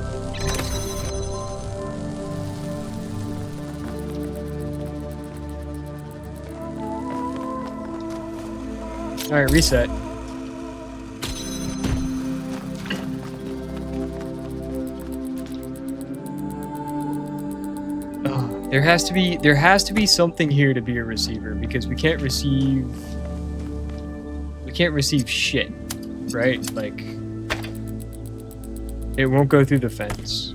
Alright, reset. There has to be something here to be a receiver, because we can't receive shit, right? Like, it won't go through the fence.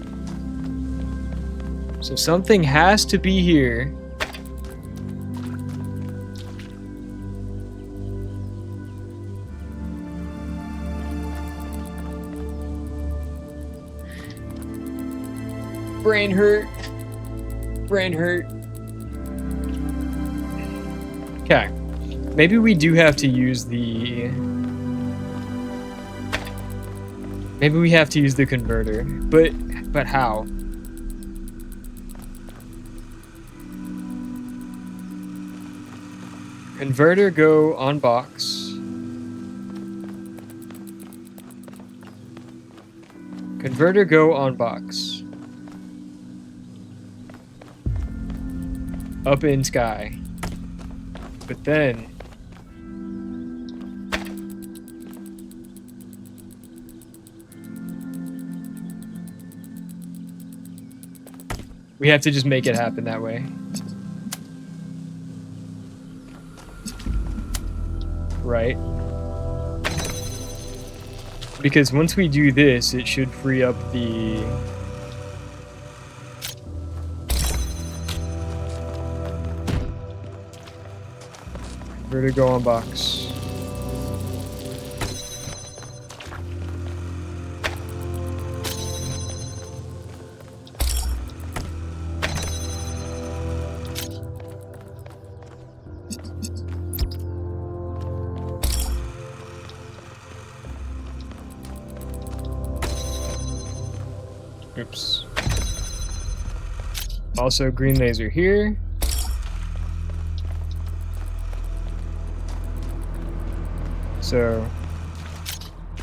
So something has to be here. Brain hurt. Brain hurt. Okay. Maybe we do have to use the... Maybe we have to use the converter. But how? Converter go on box. Converter go on box. up in sky. But then we have to just make it happen that way. Right? Because once we do this, it should free up the vertigo on box. Oops. Also, green laser here. So,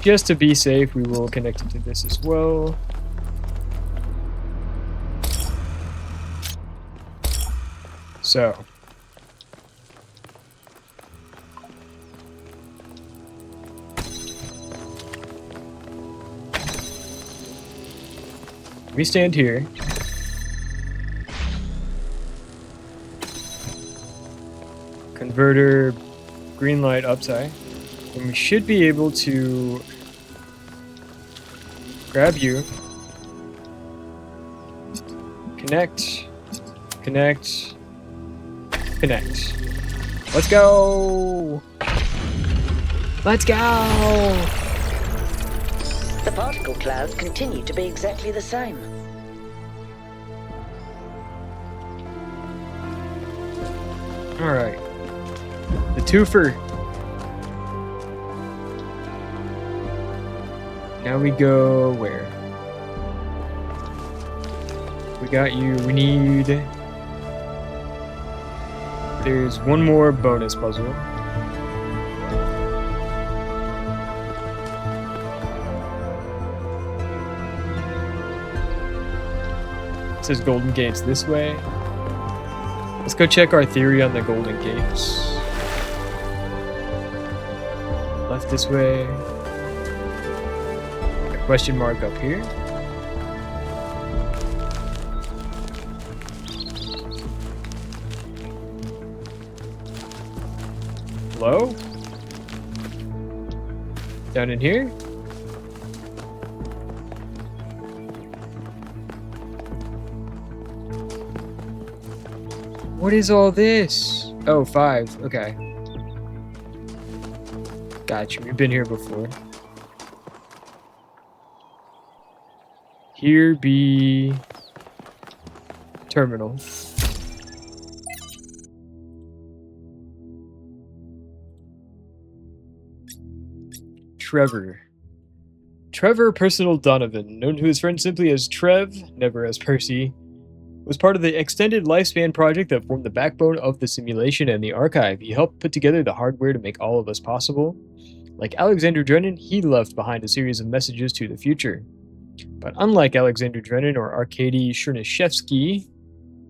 just to be safe, we will connect it to this as well. So, we stand here. Converter, green light upside. And we should be able to grab you, connect, connect, connect. Let's go! Let's go! The particle clouds continue to be exactly the same. Alright. The twofer. Now we go where? We got you. We need... There's one more bonus puzzle. It says Golden Gates this way. Let's go check our theory on the Golden Gates. Left this way. A question mark up here. Hello? Down in here? What is all this? Oh, 5. Okay. Gotcha. We've been here before. Here be terminal. Trevor Personal Donovan, known to his friends simply as Trev, never as Percy, was part of the extended lifespan project that formed the backbone of the simulation and the archive. He helped put together the hardware to make all of us possible. Like Alexander Drennan, he left behind a series of messages to the future. But unlike Alexander Drennan or Arkady Chernyshevsky,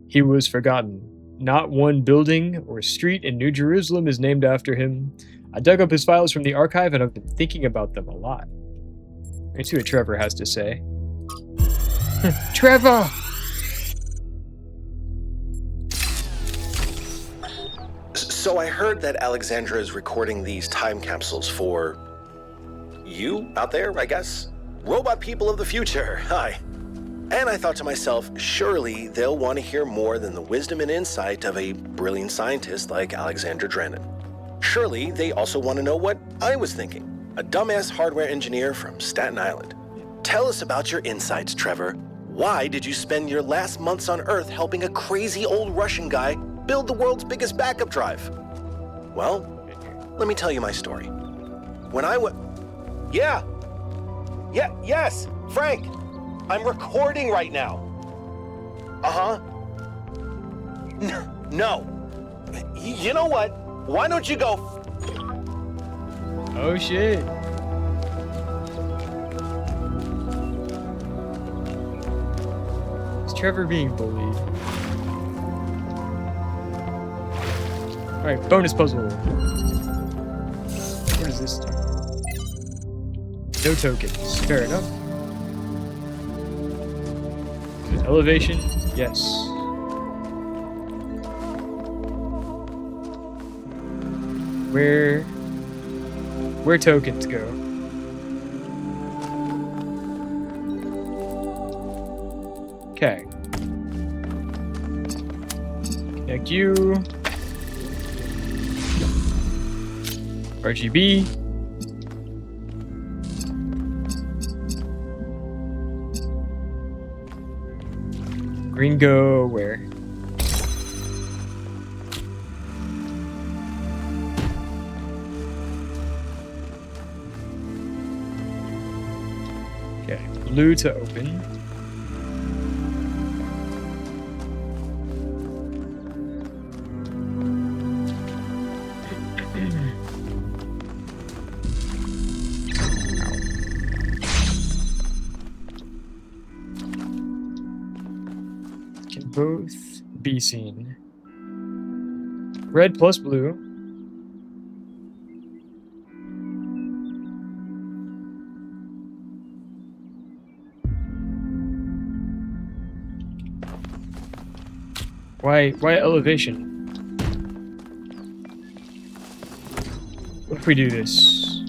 he was forgotten. Not one building or street in New Jerusalem is named after him. I dug up his files from the archive and I've been thinking about them a lot. Let's see what Trevor has to say. Trevor! So I heard that Alexandra is recording these time capsules for you out there, I guess? Robot people of the future, hi. And I thought to myself, surely they'll want to hear more than the wisdom and insight of a brilliant scientist like Alexander Drennan. Surely they also want to know what I was thinking, a dumbass hardware engineer from Staten Island. Tell us about your insights, Trevor. Why did you spend your last months on Earth helping a crazy old Russian guy build the world's biggest backup drive? Well, let me tell you my story. When I was... Yes, Frank. I'm recording right now. Uh-huh. No. You know what? Why don't you go... Oh, shit. Is Trevor being bullied? Alright, bonus puzzle. What does this do? No tokens. Fair enough. Elevation? Yes. Where tokens go? Okay. Connect you. RGB. Green go where? Okay, blue to open. Can both be seen. Red plus blue. Why elevation? What if we do this?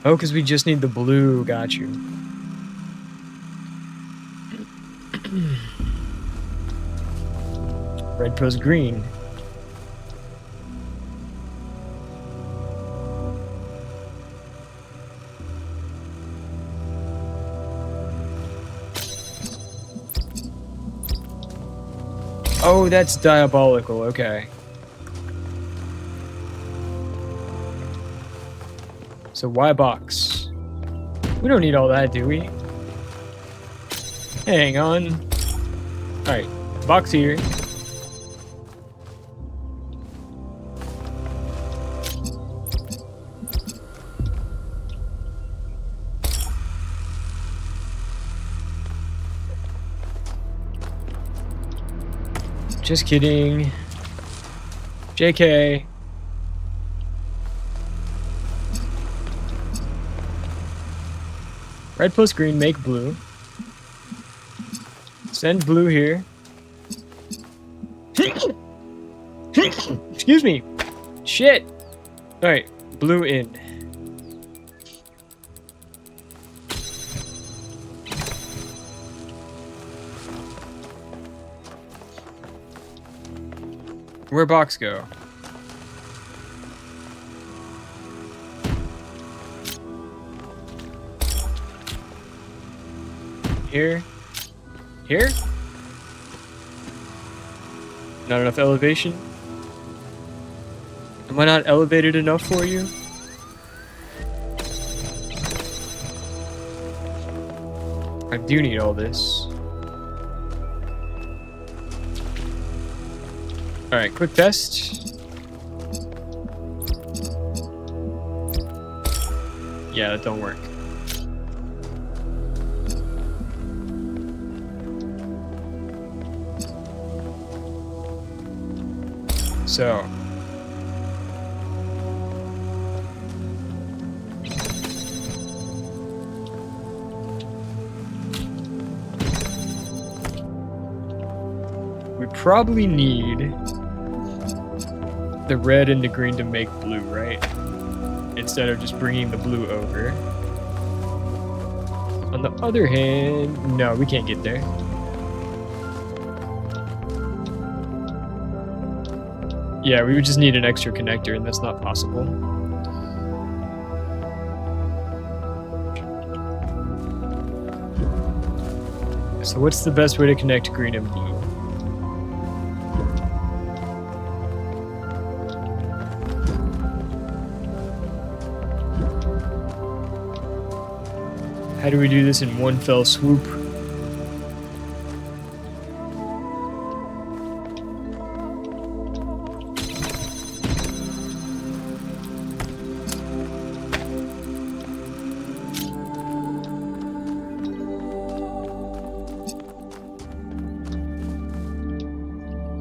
Oh, because we just need the blue. Got you. Red plus green. Oh, that's diabolical. Okay. So why box? We don't need all that, do we? Hang on. Alright, box here. Just kidding. JK. Red plus green, make blue. Send blue here. Excuse me. Shit. Alright, blue in. Where box go? Here? Here? Not enough elevation? Am I not elevated enough for you? I do need all this. Alright, quick test. Yeah, that don't work. So. We probably need the red and the green to make blue, right? Instead of just bringing the blue over. On the other hand, no, we can't get there. Yeah, we would just need an extra connector, and that's not possible. So what's the best way to connect green and blue? How do we do this in one fell swoop?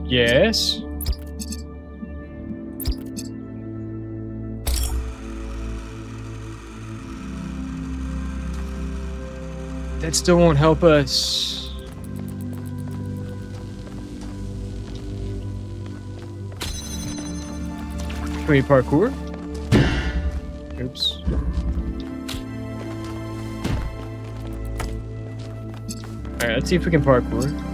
Yes. That still won't help us. Can we parkour? Oops. Alright, let's see if we can parkour.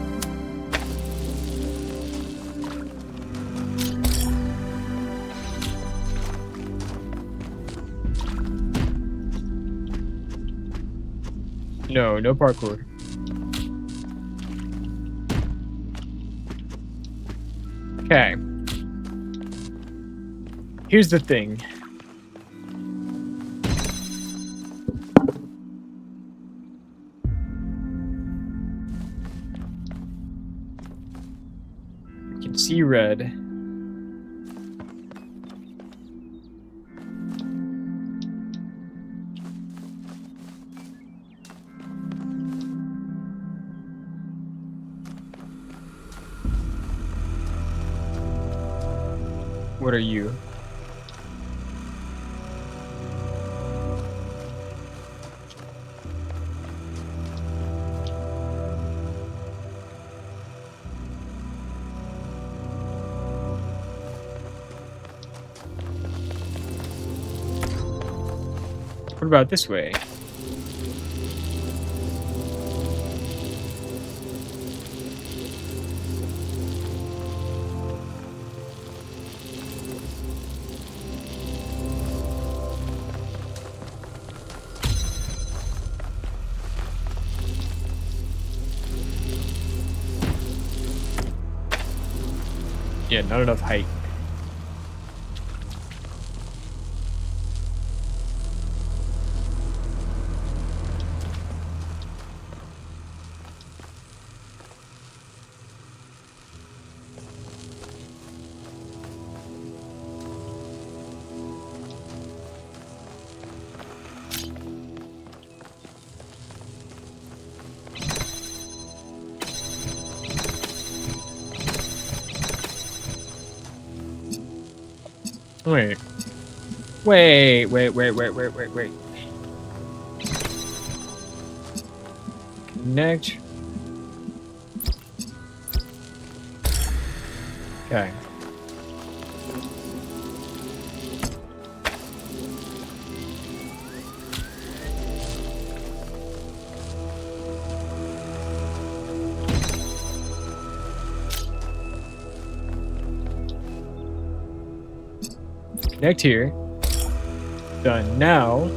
No, no parkour. Okay. Here's the thing. I can see red. What are you? What about this way? Yeah, not enough height. Wait. Wait. Connect. Okay. Connect here. Done. Now,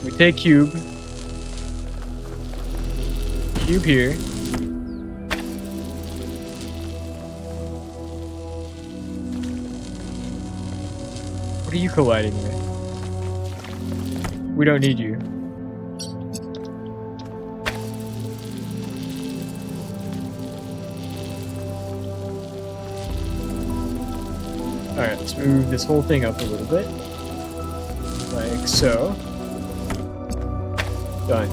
we take cube. Cube here. What are you colliding with? We don't need you. Alright, let's move this whole thing up a little bit. Like so. Done.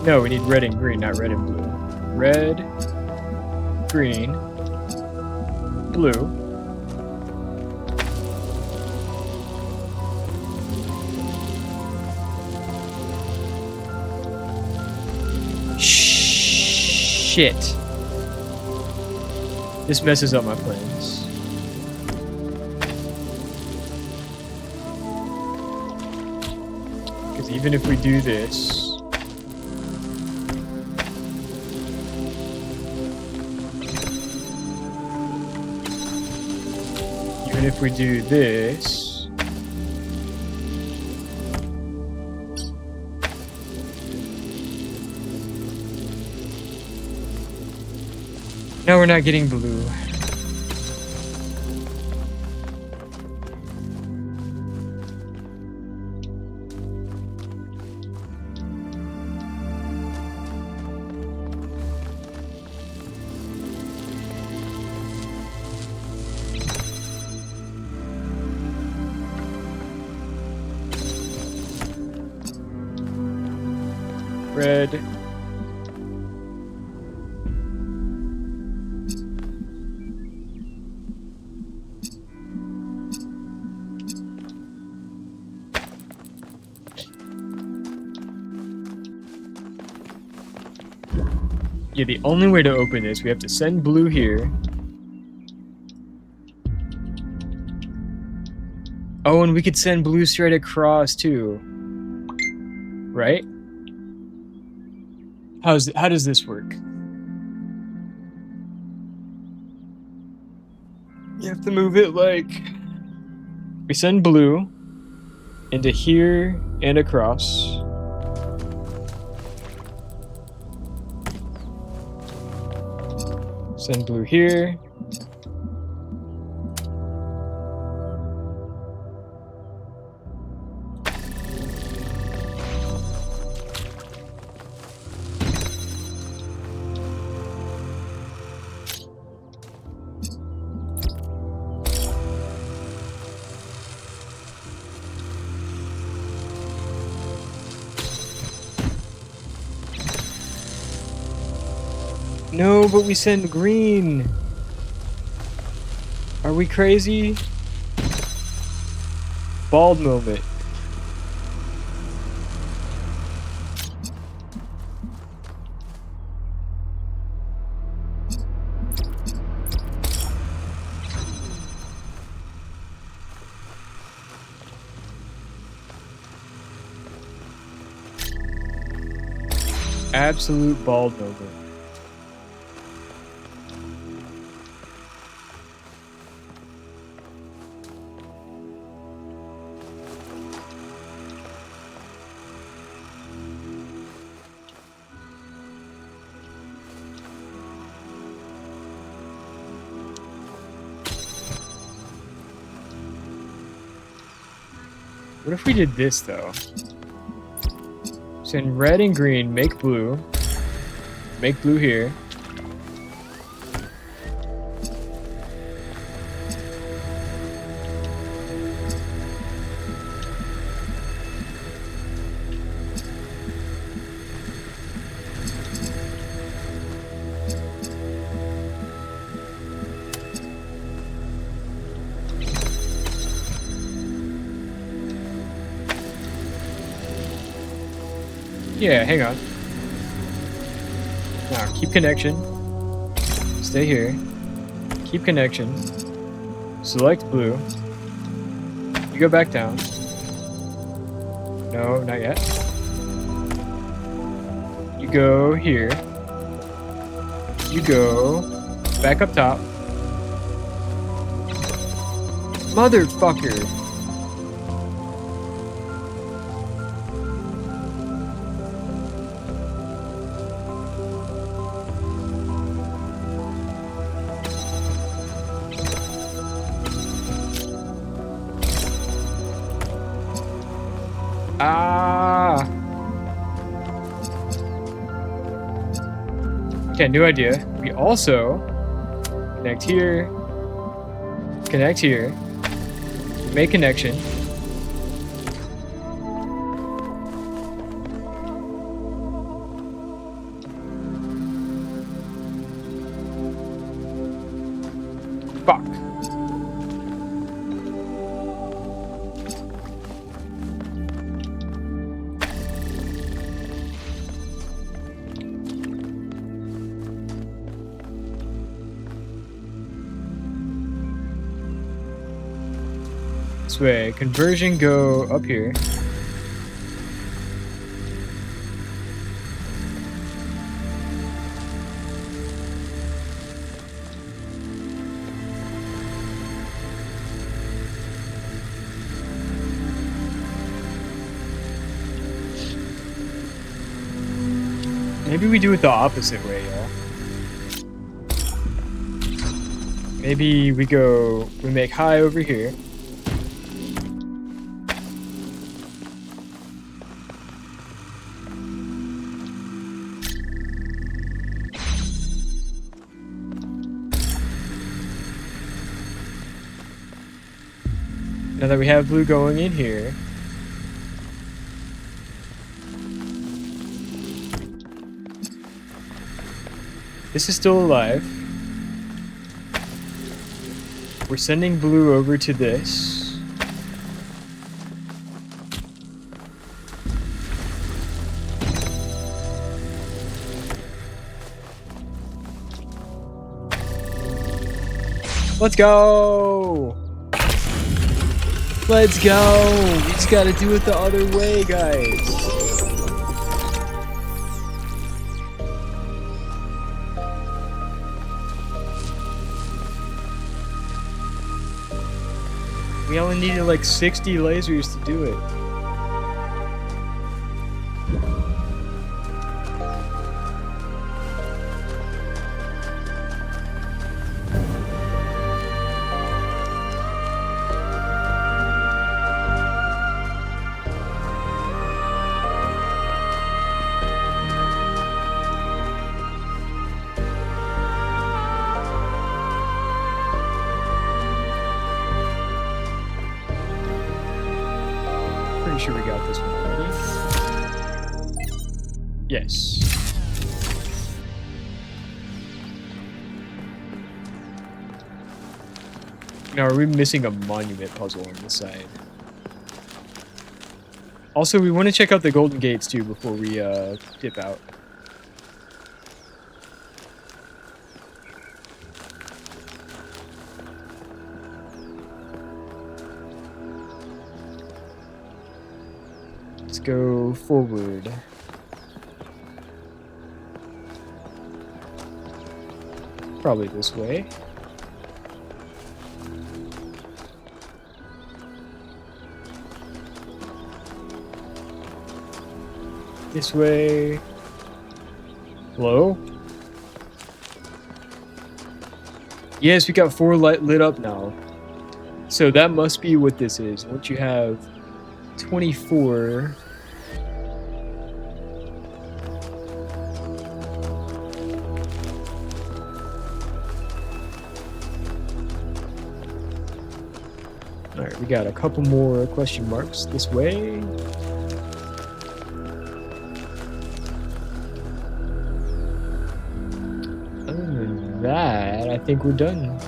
No, we need red and green, not red and blue. Red, green, blue. Shit. This messes up my plans. Because even if we do this... Even if we do this... No, we're not getting blue. Red. Yeah, the only way to open this, we have to send blue here. Oh, and we could send blue straight across too. Right? How does this work? You have to move it like... We send blue into here and across. Send blue here. No, but we send green. Are we crazy? Bald moment. Absolute bald moment. What if we did this though? Send red and green, make blue here. Yeah, hang on. Now, keep connection. Stay here. Keep connection. Select blue. You go back down. No, not yet. You go here. You go back up top. Motherfucker. Ah. Okay, new idea. We also connect here, make connection. Fuck. This way, conversion go up here. Maybe we do it the opposite way, y'all. Maybe we make high over here. Now that we have blue going in here, this is still alive. We're sending blue over to this. Let's go! Let's go! We just gotta do it the other way, guys. We only needed like 60 lasers to do it. Pretty sure we got this one already. Yes. Now, are we missing a monument puzzle on this side? Also, we want to check out the golden gates too before we dip out. Let's go forward. Probably this way. This way. Hello? Yes, we got 4 lit up now. So that must be what this is. Once you have 24. Alright, we got a couple more question marks this way. Other than that, I think we're done.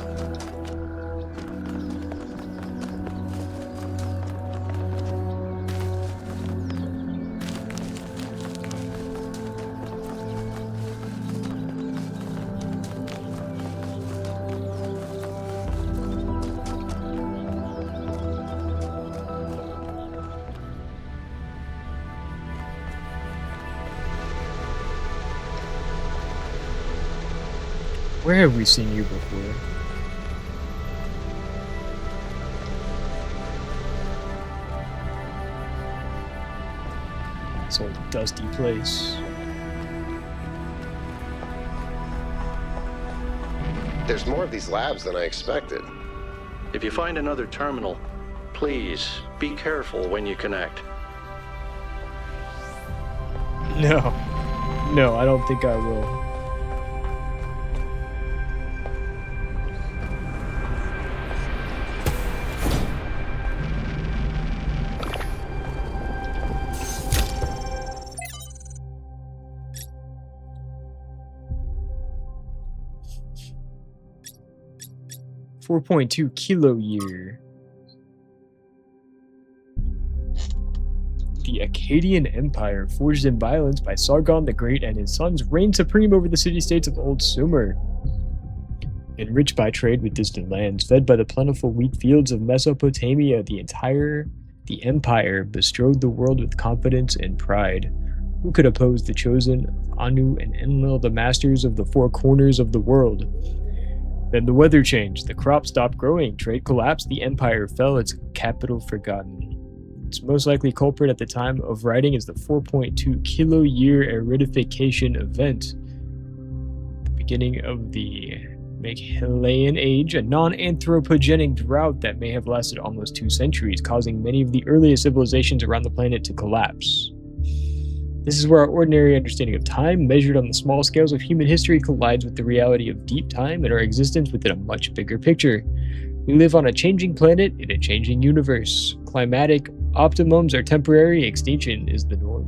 Where have we seen you before? This old dusty place. There's more of these labs than I expected. If you find another terminal, please be careful when you connect. No. No, I don't think I will. .2 kilo year. The Akkadian Empire, forged in violence by Sargon the Great and his sons, reigned supreme over the city-states of Old Sumer. Enriched by trade with distant lands, fed by the plentiful wheat fields of Mesopotamia, the empire bestrode the world with confidence and pride. Who could oppose the chosen of Anu and Enlil, the masters of the four corners of the world? Then the weather changed, the crops stopped growing, trade collapsed, the empire fell, its capital forgotten. Its most likely culprit at the time of writing is the 4.2 kilo year aridification event, the beginning of the Maghalayan Age, a non-anthropogenic drought that may have lasted almost 2 centuries, causing many of the earliest civilizations around the planet to collapse. This is where our ordinary understanding of time, measured on the small scales of human history, collides with the reality of deep time and our existence within a much bigger picture. We live on a changing planet in a changing universe. Climatic optimums are temporary, extinction is the norm.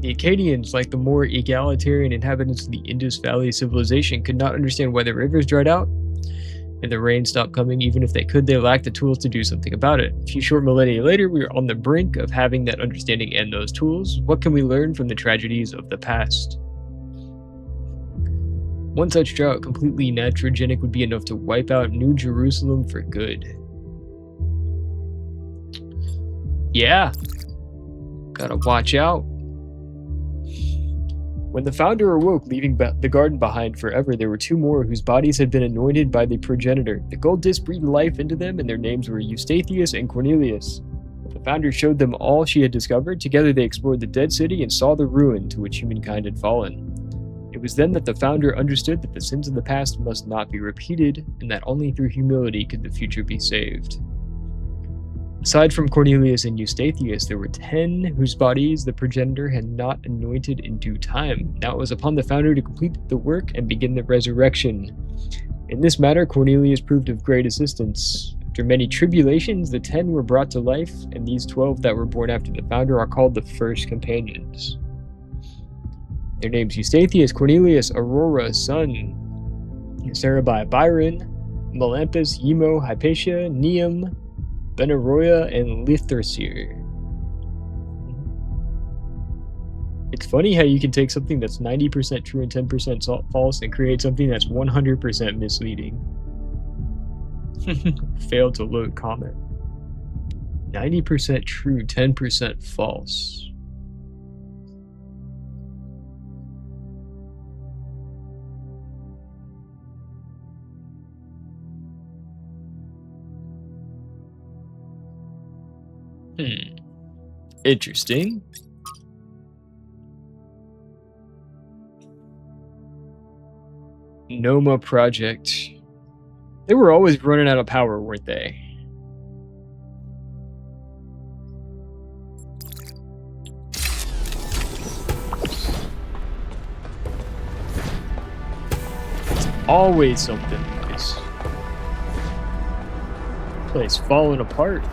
The Akkadians, like the more egalitarian inhabitants of the Indus Valley civilization, could not understand why the rivers dried out and the rain stopped coming. Even if they could, they lacked the tools to do something about it. A few short millennia later, we are on the brink of having that understanding and those tools. What can we learn from the tragedies of the past? One such drought, completely nitrogenic, would be enough to wipe out New Jerusalem for good. Yeah. Gotta watch out. When the founder awoke, leaving the garden behind forever, there were two more whose bodies had been anointed by the progenitor. The gold disc breathed life into them, and their names were Eustathius and Cornelius. The founder showed them all she had discovered. Together they explored the dead city and saw the ruin to which humankind had fallen. It was then that the founder understood that the sins of the past must not be repeated, and that only through humility could the future be saved. Aside from Cornelius and Eustathius, there were 10 whose bodies the progenitor had not anointed in due time. Now it was upon the founder to complete the work and begin the resurrection. In this matter, Cornelius proved of great assistance. After many tribulations, the 10 were brought to life, and these 12 that were born after the founder are called the first companions. Their names: Eustathius, Cornelius, Aurora, Sun, Sarabai, Byron, Melampus, Yemo, Hypatia, Neum, Benaroya, and Litherseer. It's funny how you can take something that's 90% true and 10% false and create something that's 100% misleading. Failed to load comment. 90% true, 10% false. Interesting. Noma Project. They were always running out of power, weren't they? It's always something. This place falling apart.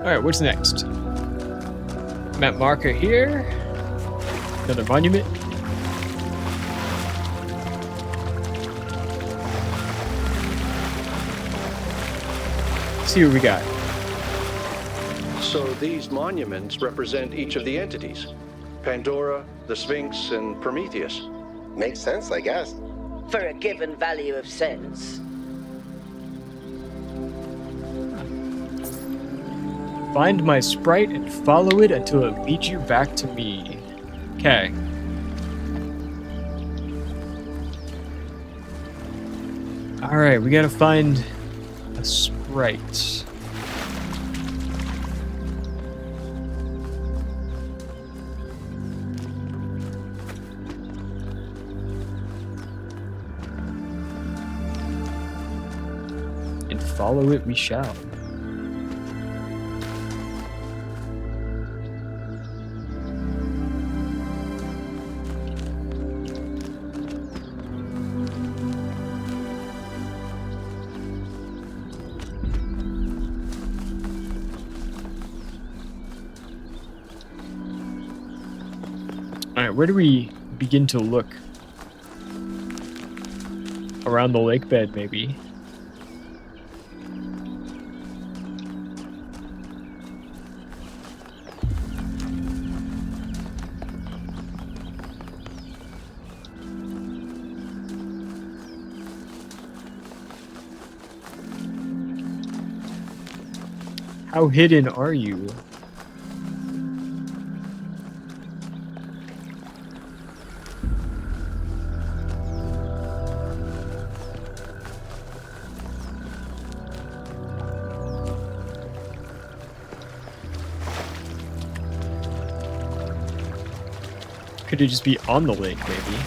Alright, what's next? Map marker here. Another monument. Let's see what we got. So these monuments represent each of the entities. Pandora, the Sphinx, and Prometheus. Makes sense, I guess. For a given value of sense. Find my sprite and follow it until it leads you back to me. Okay. Alright, we gotta find a sprite. And follow it we shall. Alright, where do we begin to look? Around the lake bed, maybe. How hidden are you? Could it just be on the lake, maybe?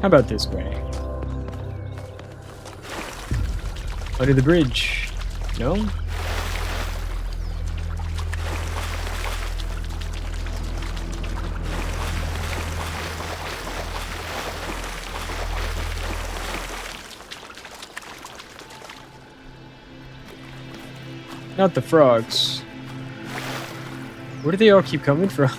How about this way? Under the bridge. No? Not the frogs. Where do they all keep coming from?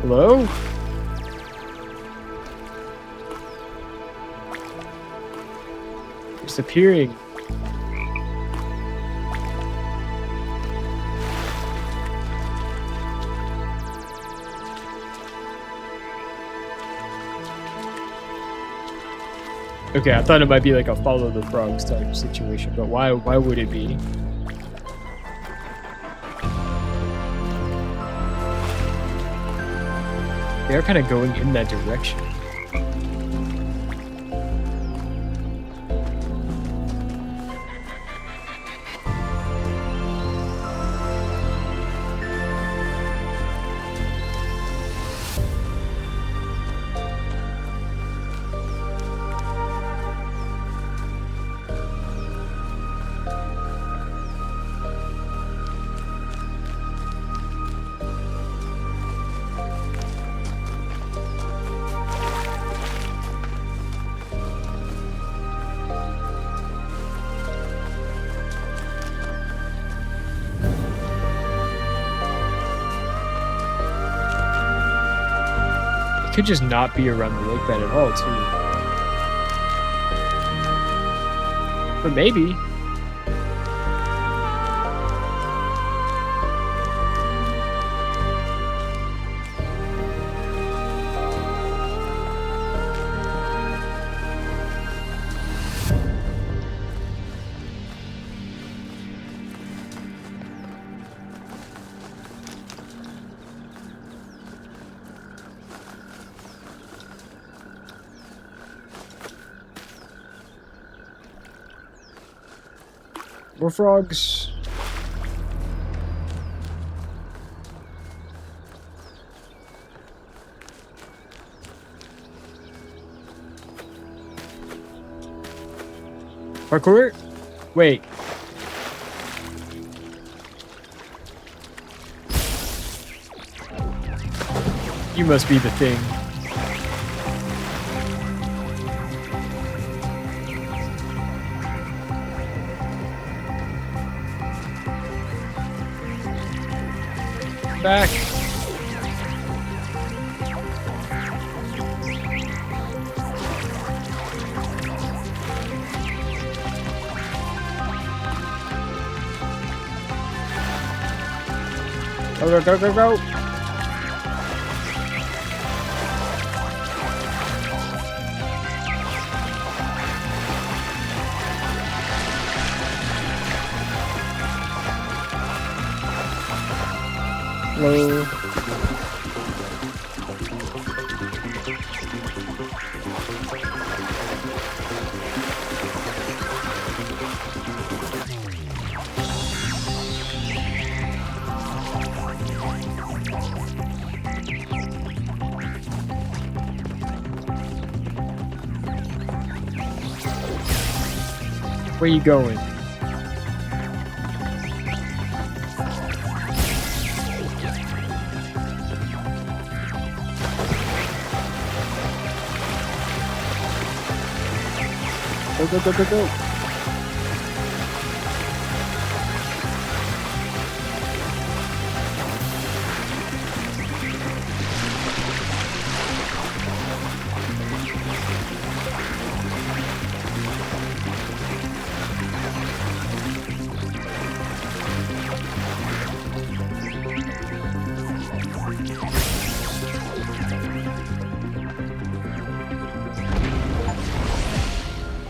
Hello? Disappearing. Okay, I thought it might be like a follow the frogs type situation, but why would it be? They're kind of going in that direction. Could just not be around the lake bed at all, too. But maybe. More frogs. Parkour? Wait. You must be the thing. Back. Go, go, go, go, go. Hello. Where you going? Go, go, go, go, go.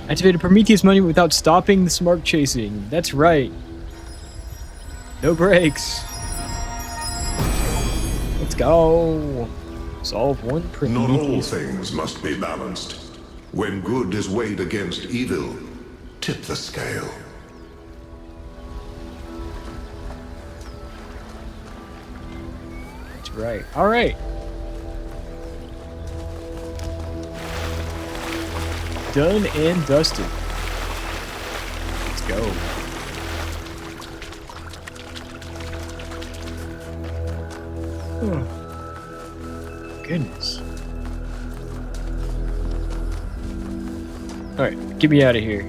Activated Prometheus money without stopping the smart chasing. That's right. No brakes. Let's go. Solve one Prometheus. Not all things must be balanced. When good is weighed against evil, tip the scale. right. All right. Done and dusted. Let's go. Oh, goodness. All right, get me out of here.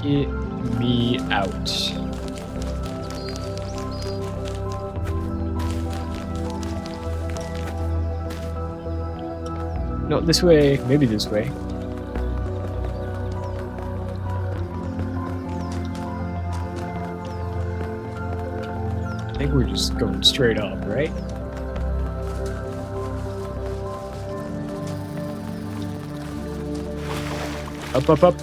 Get me out. No, this way. Maybe this way. I think we're just going straight up, right? Up, up, up.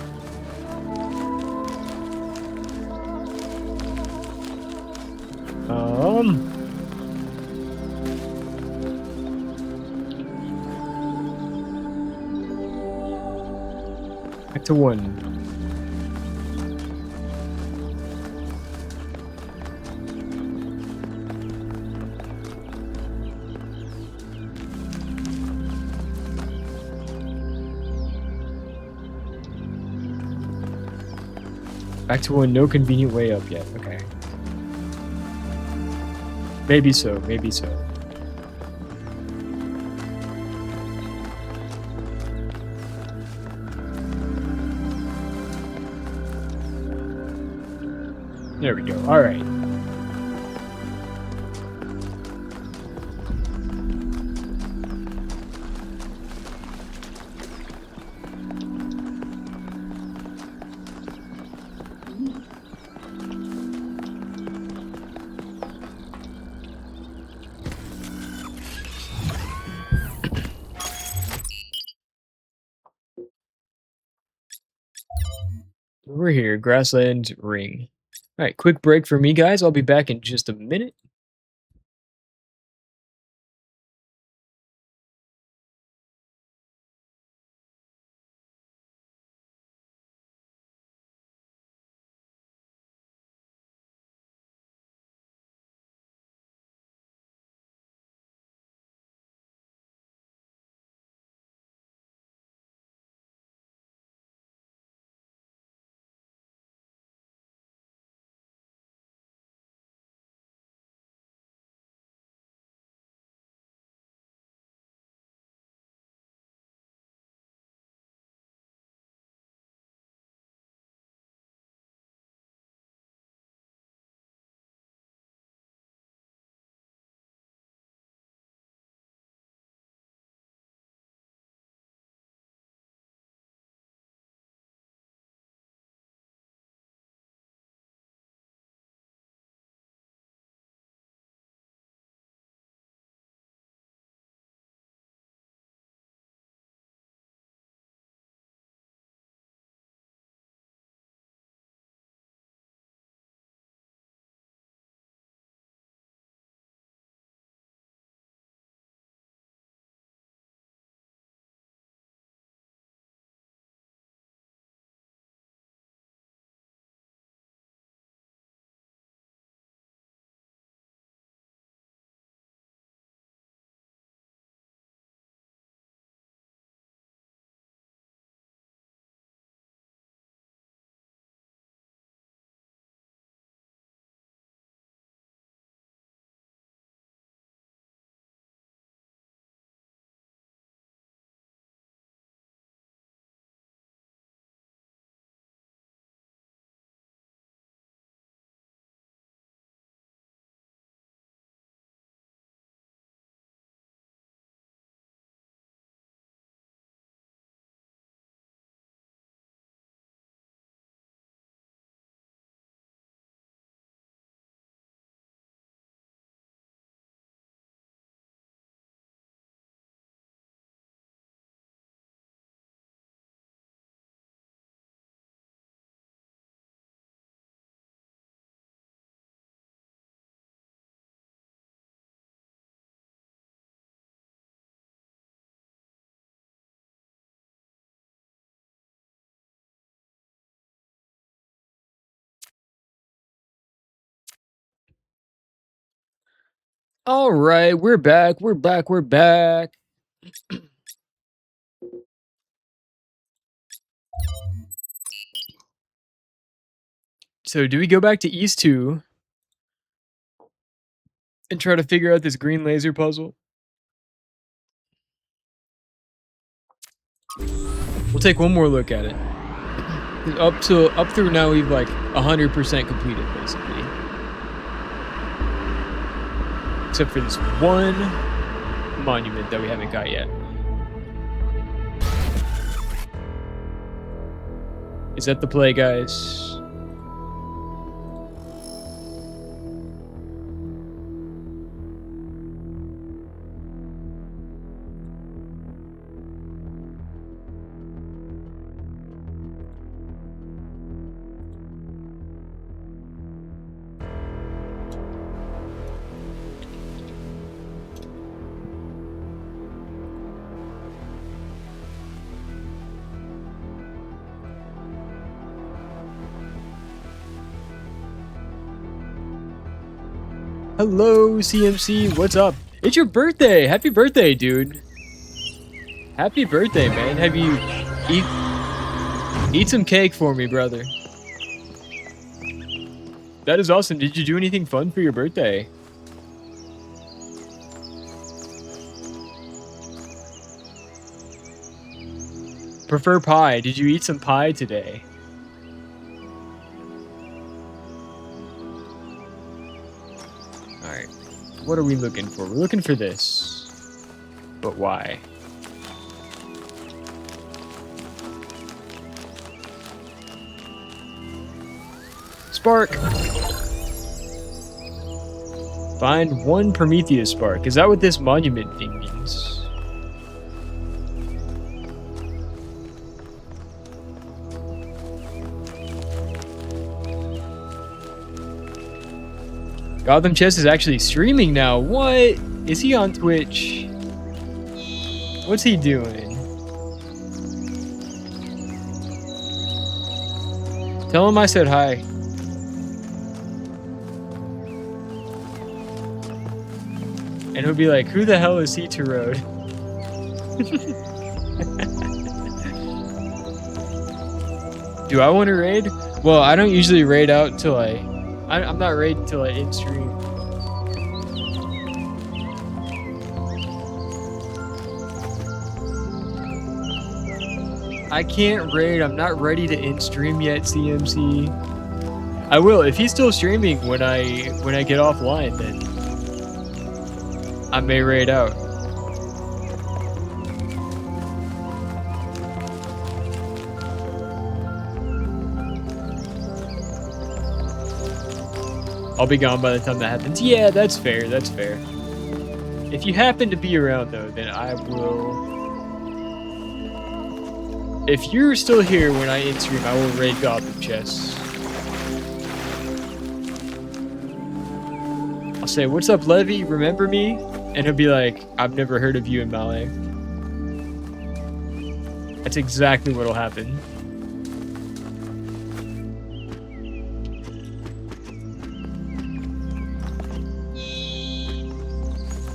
Back to 1. Back to 1. No convenient way up yet. Okay. Maybe so. Maybe so. There we go. All right. We're here. Grassland Ring. All right. Quick break for me, guys. I'll be back in just a minute. All right, we're back. We're back. We're back. So, do we go back to East 2 and try to figure out this green laser puzzle? We'll take one more look at it. Up through now, we've like 100% completed, basically. Except for this one monument that we haven't got yet. Is that the play, guys? Hello, CMC. What's up? It's your birthday. Happy birthday, dude. Happy birthday, man. Have you eat some cake for me, brother? That is awesome. Did you do anything fun for your birthday? Prefer pie. Did you eat some pie today? Alright. What are we looking for? We're looking for this. But why? Spark! Find one Prometheus spark. Is that what this monument thing means? Gotham Chess is actually streaming now. What? Is he on Twitch? What's he doing? Tell him I said hi. And he'll be like, who the hell is he to road? Do I want to raid? Well, I don't usually raid out till I'm not raiding until I end stream. I can't raid. I'm not ready to end stream yet, CMC. I will. If he's still streaming when I get offline, then I may raid out. I'll be gone by the time that happens. Yeah, that's fair. That's fair. If you happen to be around, though, then I will... If you're still here when I end stream, I will raid Gotham Chess. I'll say, what's up, Levy? Remember me? And he'll be like, I've never heard of you in my life. That's exactly what'll happen.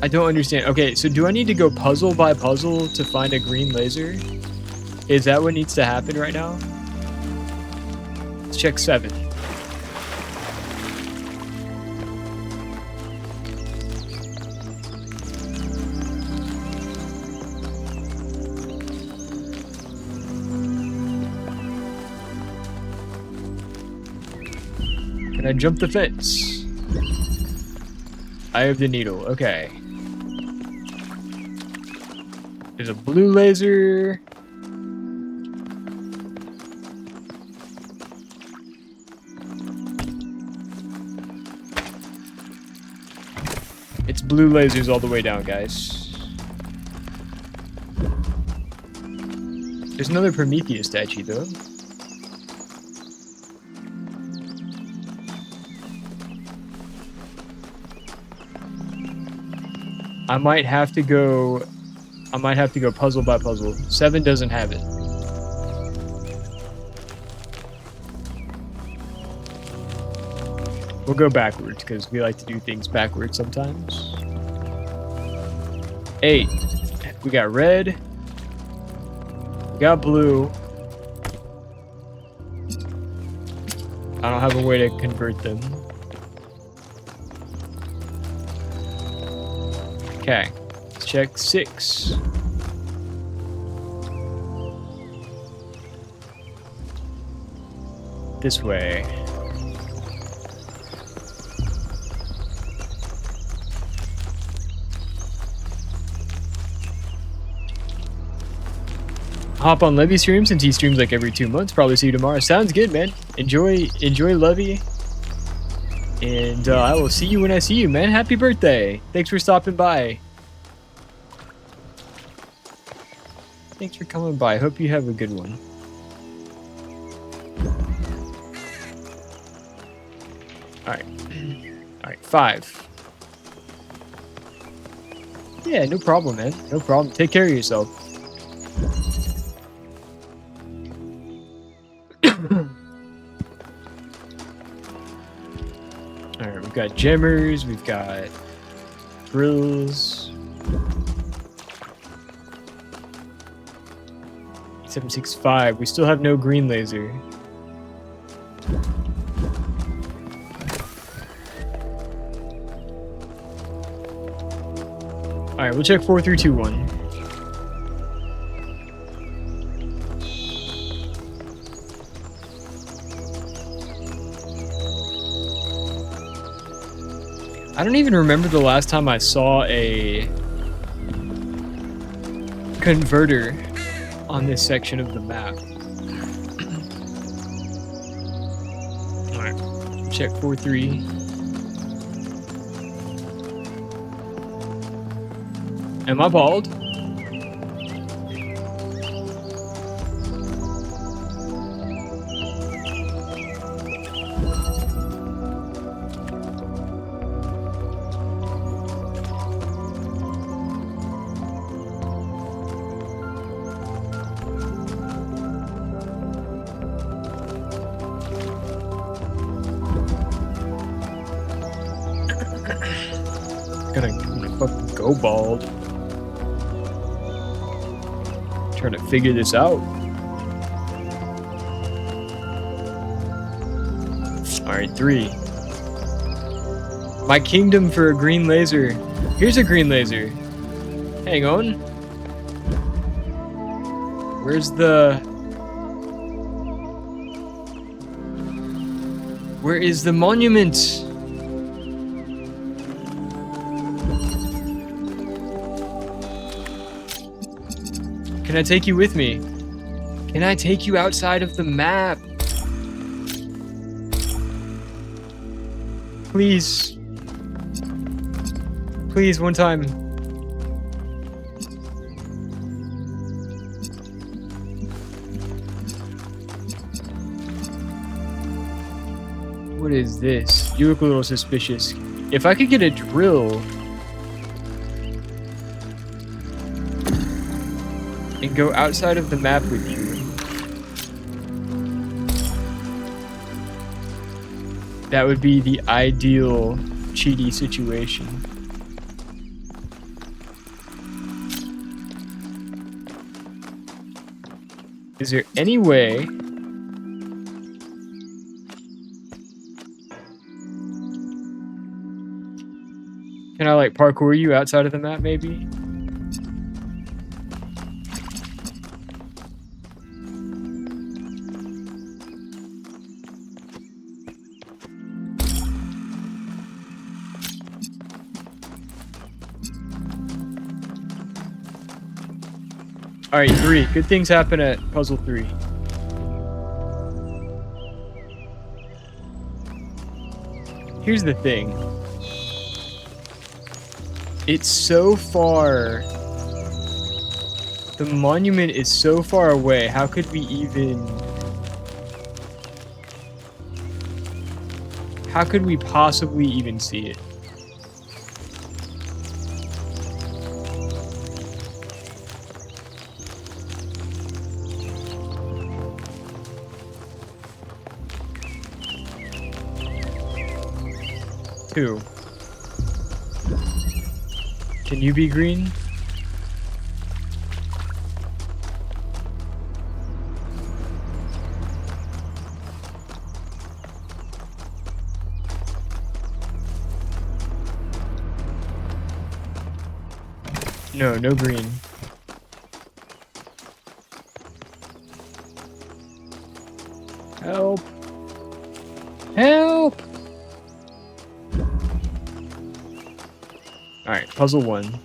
I don't understand. Okay, so do I need to go puzzle by puzzle to find a green laser? Is that what needs to happen right now? Let's check 7. Can I jump the fence? Eye of the needle. Okay. There's a blue laser. It's blue lasers all the way down, guys. There's another Prometheus statue, though. I might have to go puzzle by puzzle. 7 doesn't have it. We'll go backwards because we like to do things backwards sometimes. 8. We got red. We got blue. I don't have a way to convert them. Okay. Let's check 6. This way. Hop on Levy stream since he streams like every 2 months. Probably see you tomorrow. Sounds good, man. Enjoy Levy. And I will see you when I see you, man. Happy birthday. Thanks for stopping by. Thanks for coming by. Hope you have a good one. Alright. Alright, 5. Yeah, no problem, man. No problem. Take care of yourself. Alright, we've got gemmers, we've got grills. 765. We still have no green laser. Alright, we'll check 4, 3, 2, 1. I don't even remember the last time I saw a converter on this section of the map. Alright, check 4, 3. Am I bald? Gonna fucking go bald. Trying to figure this out. Alright, 3. My kingdom for a green laser. Here's a green laser. Hang on. Where's the... Where is the monument? Can I take you with me? Can I take you outside of the map? Please. Please, one time. What is this? You look a little suspicious. If I could get a drill... and go outside of the map with you. That would be the ideal cheaty situation. Is there any way... Can I like parkour you outside of the map maybe? Alright, 3. Good things happen at puzzle 3. Here's the thing. It's so far... The monument is so far away. How could we even... How could we possibly even see it? Can you be green? No, no green. Help! Help! Alright, puzzle 1.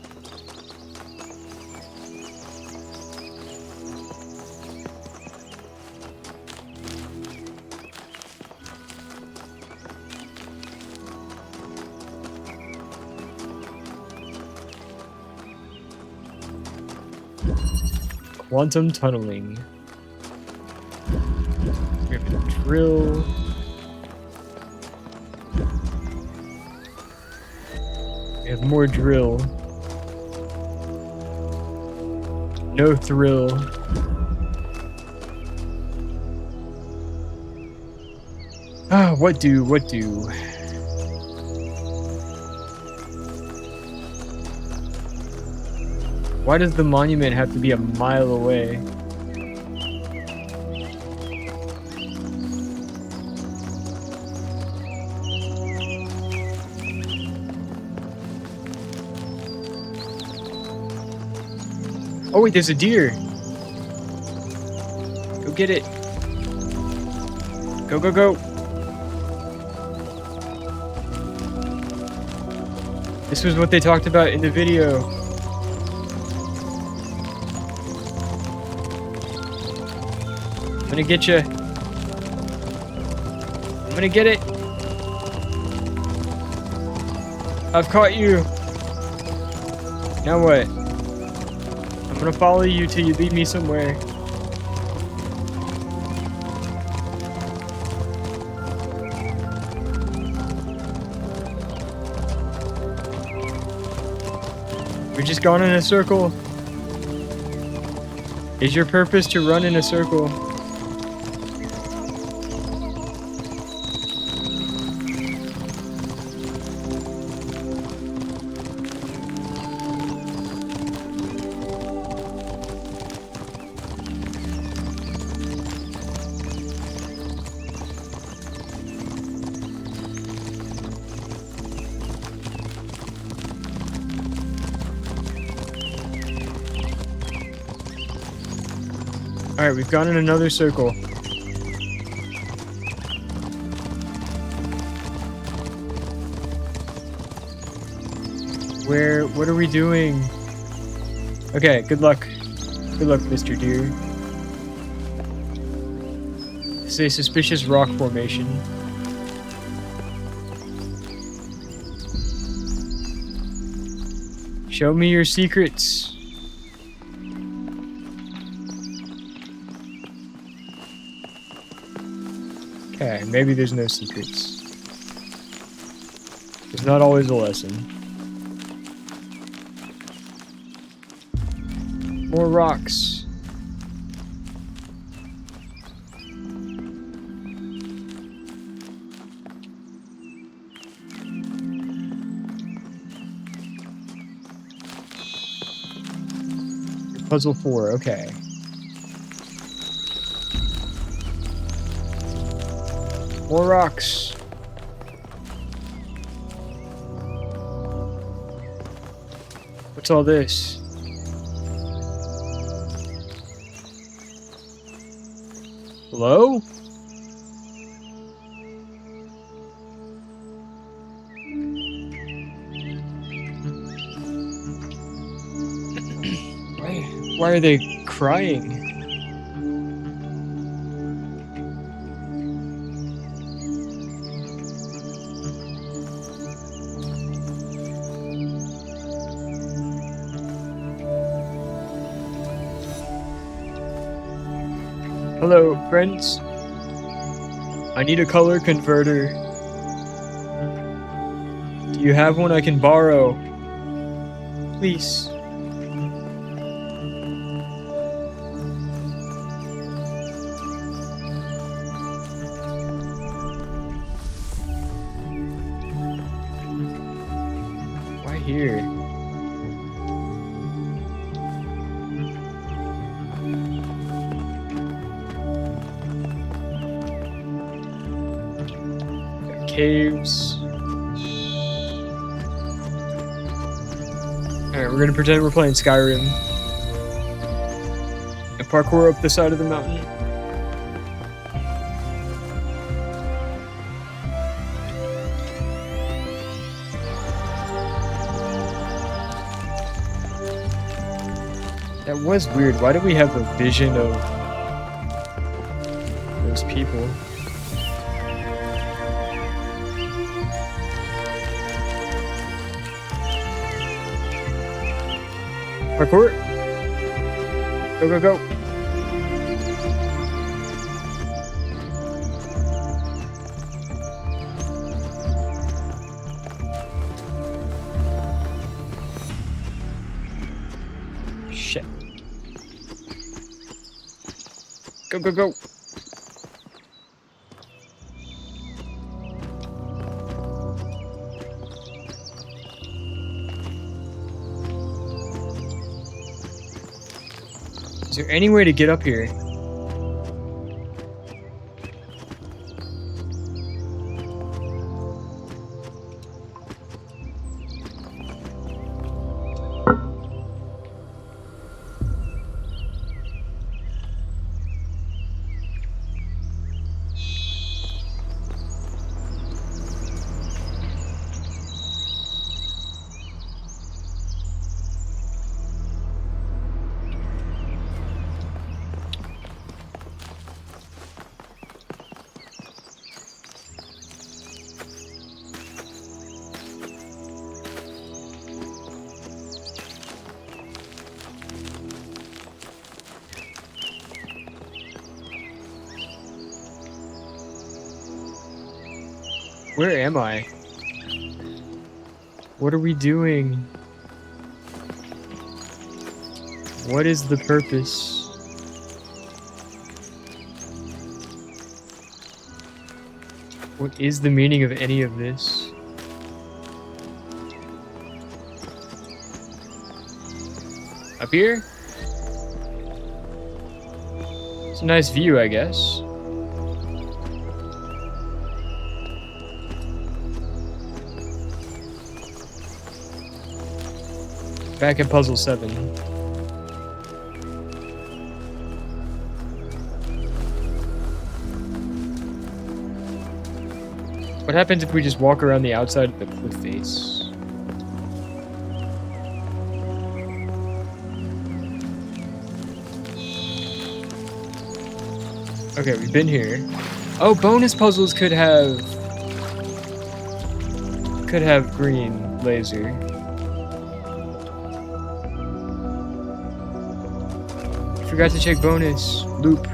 Quantum tunneling. We have a drill. We have more drill. No thrill. Ah, what do? Why does the monument have to be a mile away? Oh wait, there's a deer. Go get it. Go, go, go. This was what they talked about in the video. I'm gonna get you. I'm gonna get it. I've caught you. Now what? I'm gonna follow you till you lead me somewhere. We're just going in a circle. Is your purpose to run in a circle? Alright, we've gone in another circle. What are we doing? Okay, good luck. Good luck, Mr. Deer. It's a suspicious rock formation. Show me your secrets. Okay, maybe there's no secrets. There's not always a lesson. More rocks. Puzzle 4, okay. More rocks. What's all this? Hello? Why are they crying? Hello, friends. I need a color converter. Do you have one I can borrow? Please. Why here? Caves. Alright, we're gonna pretend we're playing Skyrim. And parkour up the side of the mountain. That was weird. Why do we have a vision of those people? Parkour! Go, go, go! Shit. Go, go, go! Is there any way to get up here? Where am I? What are we doing? What is the purpose? What is the meaning of any of this? Up here? It's a nice view, I guess. Back at puzzle 7. What happens if we just walk around the outside of the cliff face? Okay, we've been here. Oh, bonus puzzles could have green laser. Forgot to check bonus loop.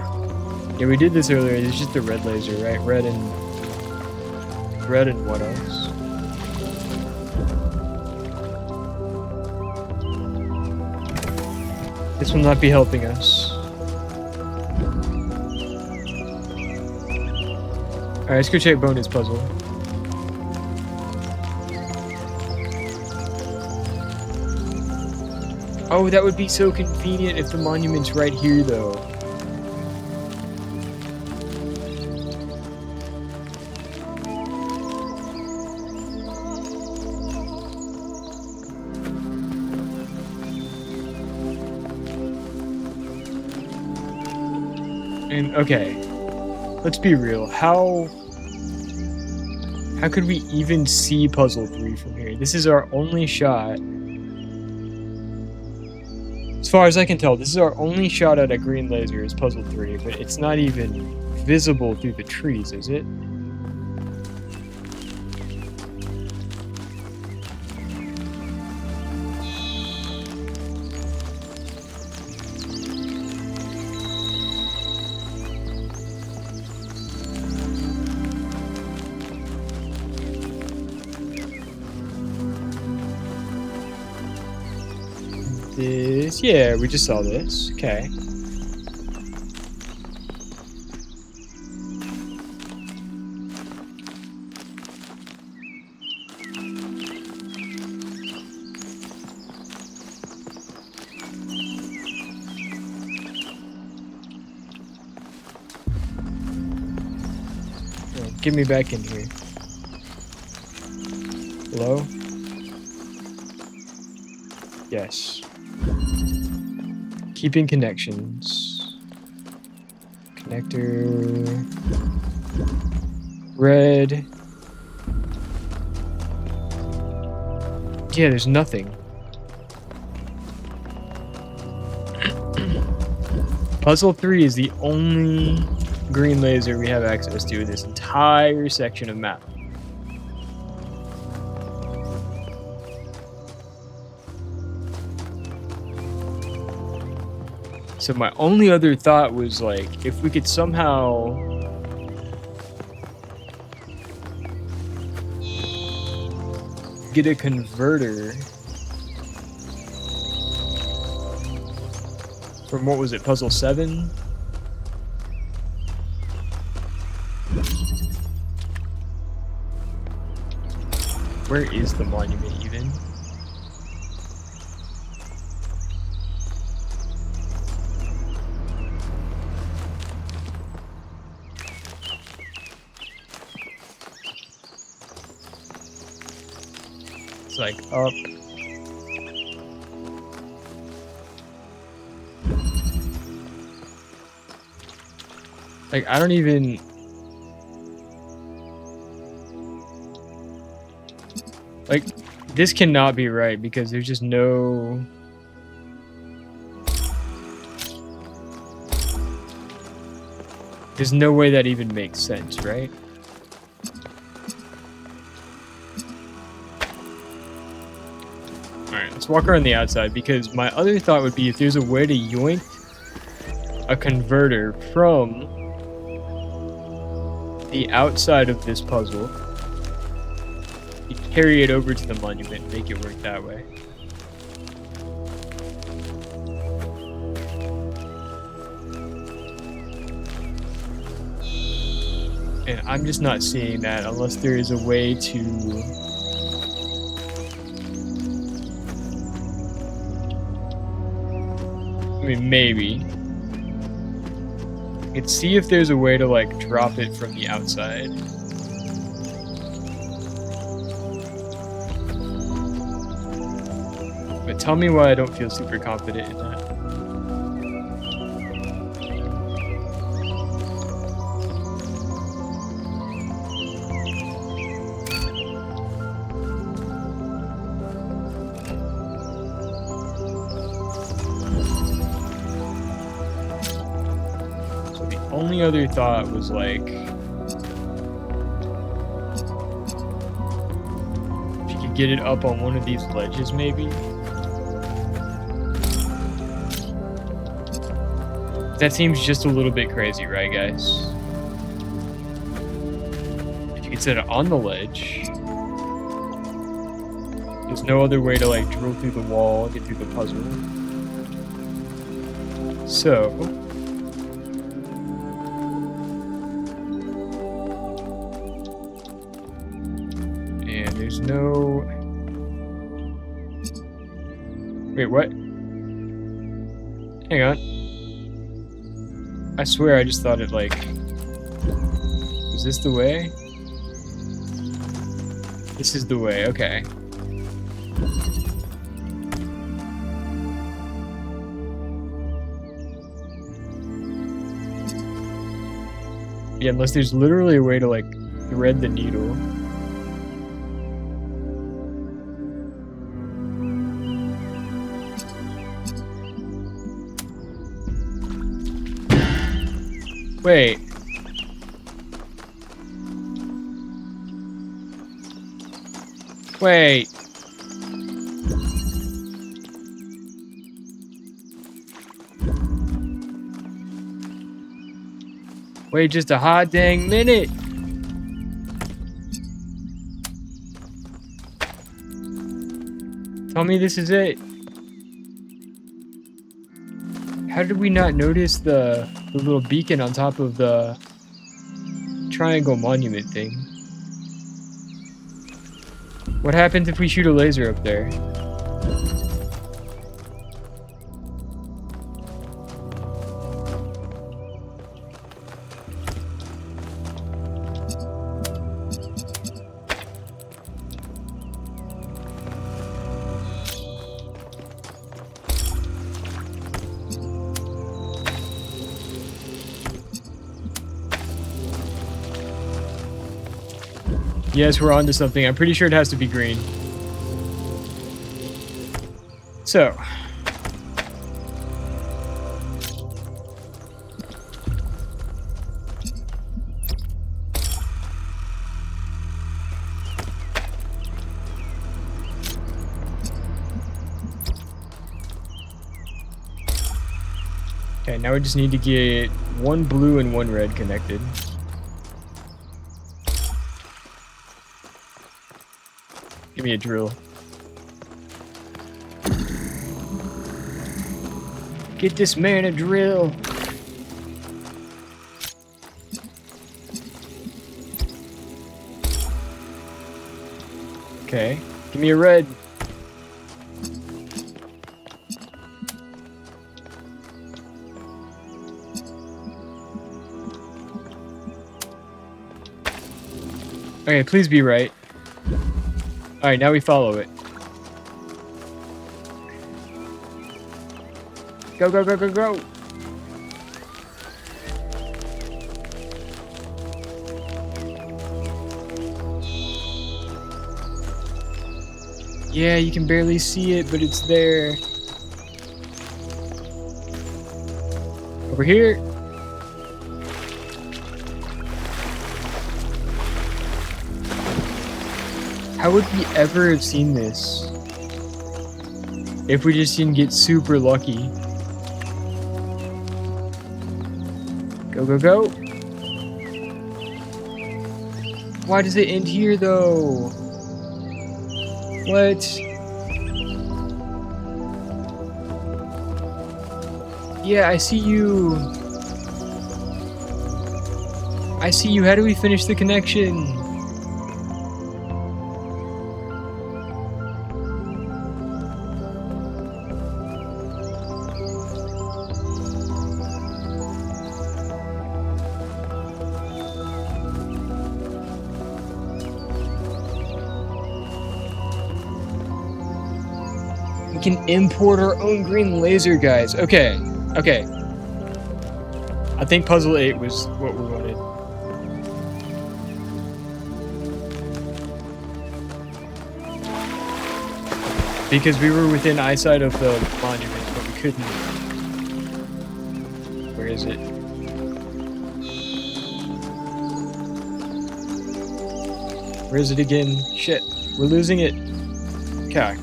Yeah, we did this earlier. It's just the red laser, right? Red and what else? This will not be helping us. Alright, let's go check bonus puzzle. Oh, that would be so convenient if the monument's right here, though. And, okay. Let's be real. How could we even see puzzle 3 from here? This is our only shot. As far as I can tell, this is our only shot at a green laser is puzzle 3, but it's not even visible through the trees, is it? This, yeah, we just saw this. Okay. Oh, get me back in here. Hello? Yes. Keeping connections. Connector. Red. Yeah, there's nothing. Puzzle 3 is the only green laser we have access to in this entire section of map. So my only other thought was like, if we could somehow get a converter from, what was it, puzzle 7? Where is the monument even? It's like up. Like, I don't even... Like, this cannot be right because there's just no... There's no way that even makes sense, right? Alright, let's walk around the outside because my other thought would be if there's a way to yoink a converter from the outside of this puzzle, you carry it over to the monument and make it work that way. And I'm just not seeing that unless there is a way to... I mean, maybe. Let's see if there's a way to, like, drop it from the outside. But tell me why I don't feel super confident in that. Only other thought was like, if you could get it up on one of these ledges maybe. That seems just a little bit crazy, right guys? If you could set it on the ledge, there's no other way to like drill through the wall, get through the puzzle. So there's no... Wait, what? Hang on. I swear I just thought it like... Was this the way? This is the way, okay. Yeah, unless there's literally a way to like thread the needle. Wait. Wait. Wait just a hot dang minute. Tell me this is it. How did we not notice the little beacon on top of the triangle monument thing? What happens if we shoot a laser up there? Yes, we're onto something. I'm pretty sure it has to be green. So. Okay, now we just need to get one blue and one red connected. Give me a drill. Get this man a drill. Okay, give me a red. Okay, please be right. Alright, now we follow it. Go, go, go, go, go! Yeah, you can barely see it, but it's there. Over here. How would we ever have seen this if we just didn't get super lucky? Go, go, go. Why does it end here, though? What? Yeah, I see you. I see you. How do we finish the connection? We can import our own green laser, guys. Okay, okay. I think puzzle 8 was what we wanted. Because we were within eyesight of the monument, but we couldn't. Where is it? Where is it again? Shit, we're losing it. Okay.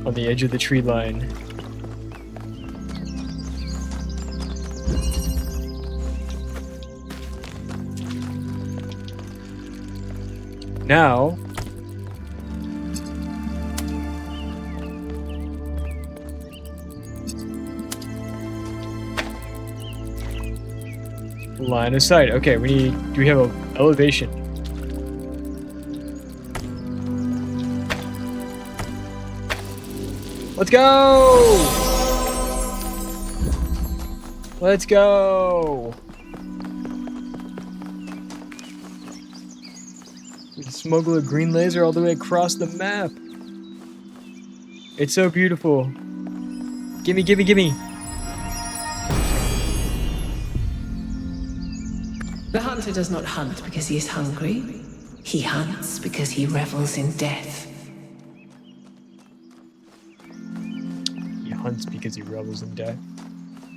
On the edge of the tree line. Now, line of sight. Okay, we need. Do we have an elevation? Let's go! Let's go! We can smuggle a green laser all the way across the map. It's so beautiful. Gimme, gimme, gimme. The hunter does not hunt because he is hungry. He hunts because he revels in death. He hunts because he revels in death.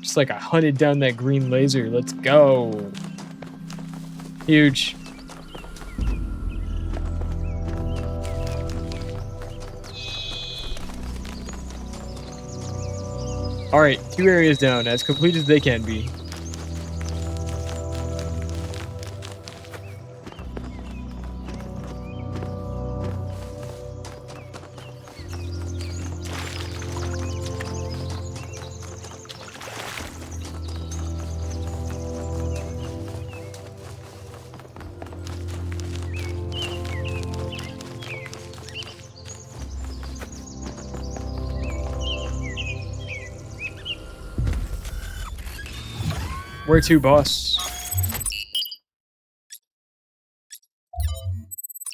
Just like I hunted down that green laser. Let's go. Huge. Alright, 2 areas down, as complete as they can be. Where to, boss?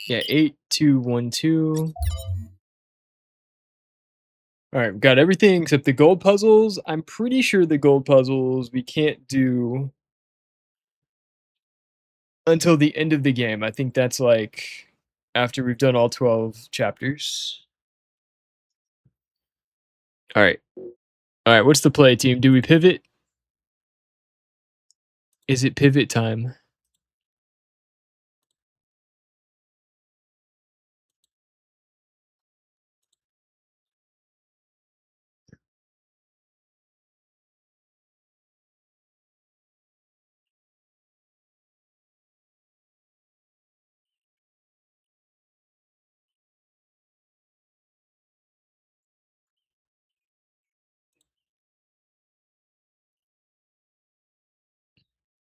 Yeah, 8212. Alright, we've got everything except the gold puzzles. I'm pretty sure the gold puzzles we can't do until the end of the game. I think that's like after we've done all 12 chapters. All right. All right, what's the play, team? Do we pivot? Is it pivot time?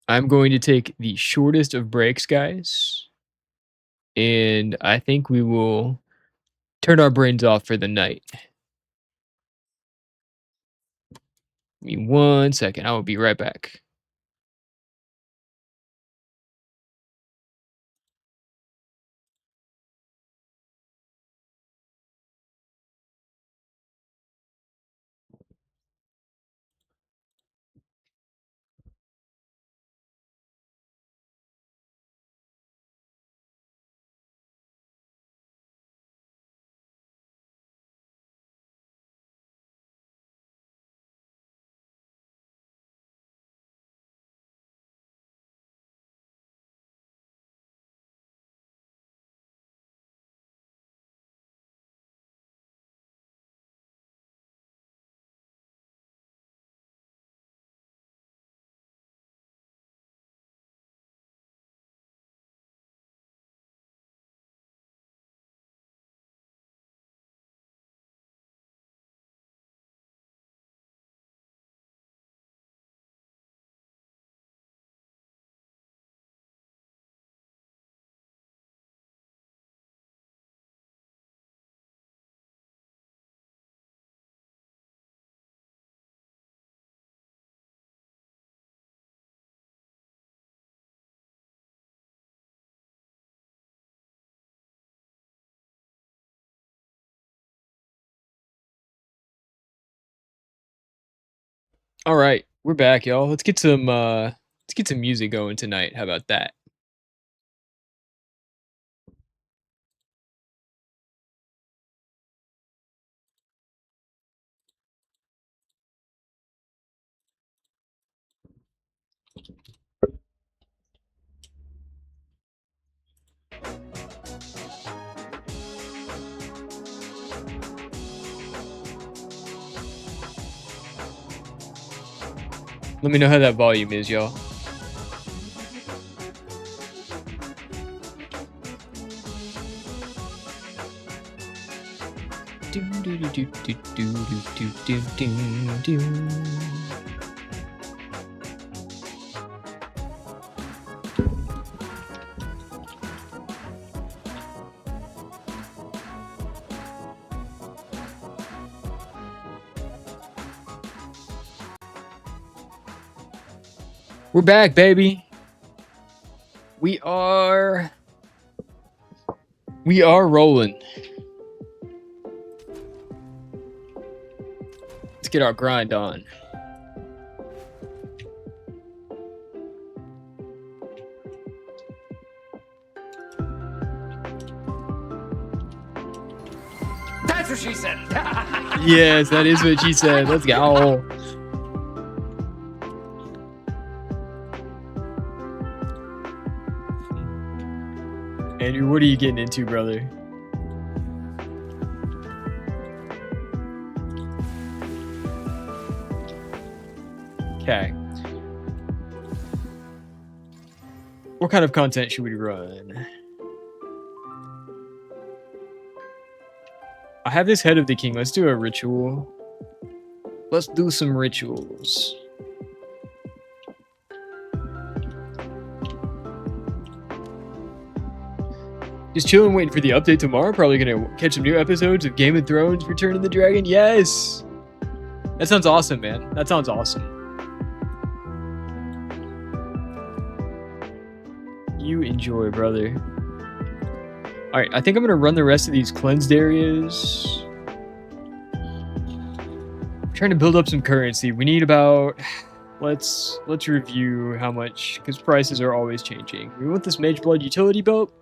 I'm going to take the shortest of breaks, guys. And I think we will turn our brains off for the night. Give me 1 second. I will be right back. All right, we're back, y'all. Let's get some music going tonight. How about that? Let me know how that volume is, y'all. We're back, baby. We are rolling. Let's get our grind on. That's what she said. Yes, that is what she said. Let's go. Andrew, what are you getting into, brother? Okay. What kind of content should we run? I have this Head of the King. Let's do a ritual. Let's do some rituals. Just chilling, waiting for the update tomorrow. Probably gonna catch some new episodes of Game of Thrones, Return of the Dragon. Yes! That sounds awesome, man. That sounds awesome. You enjoy, brother. Alright, I think I'm gonna run the rest of these cleansed areas. I'm trying to build up some currency. We need about let's review how much, because prices are always changing. We want this Mage Blood utility belt.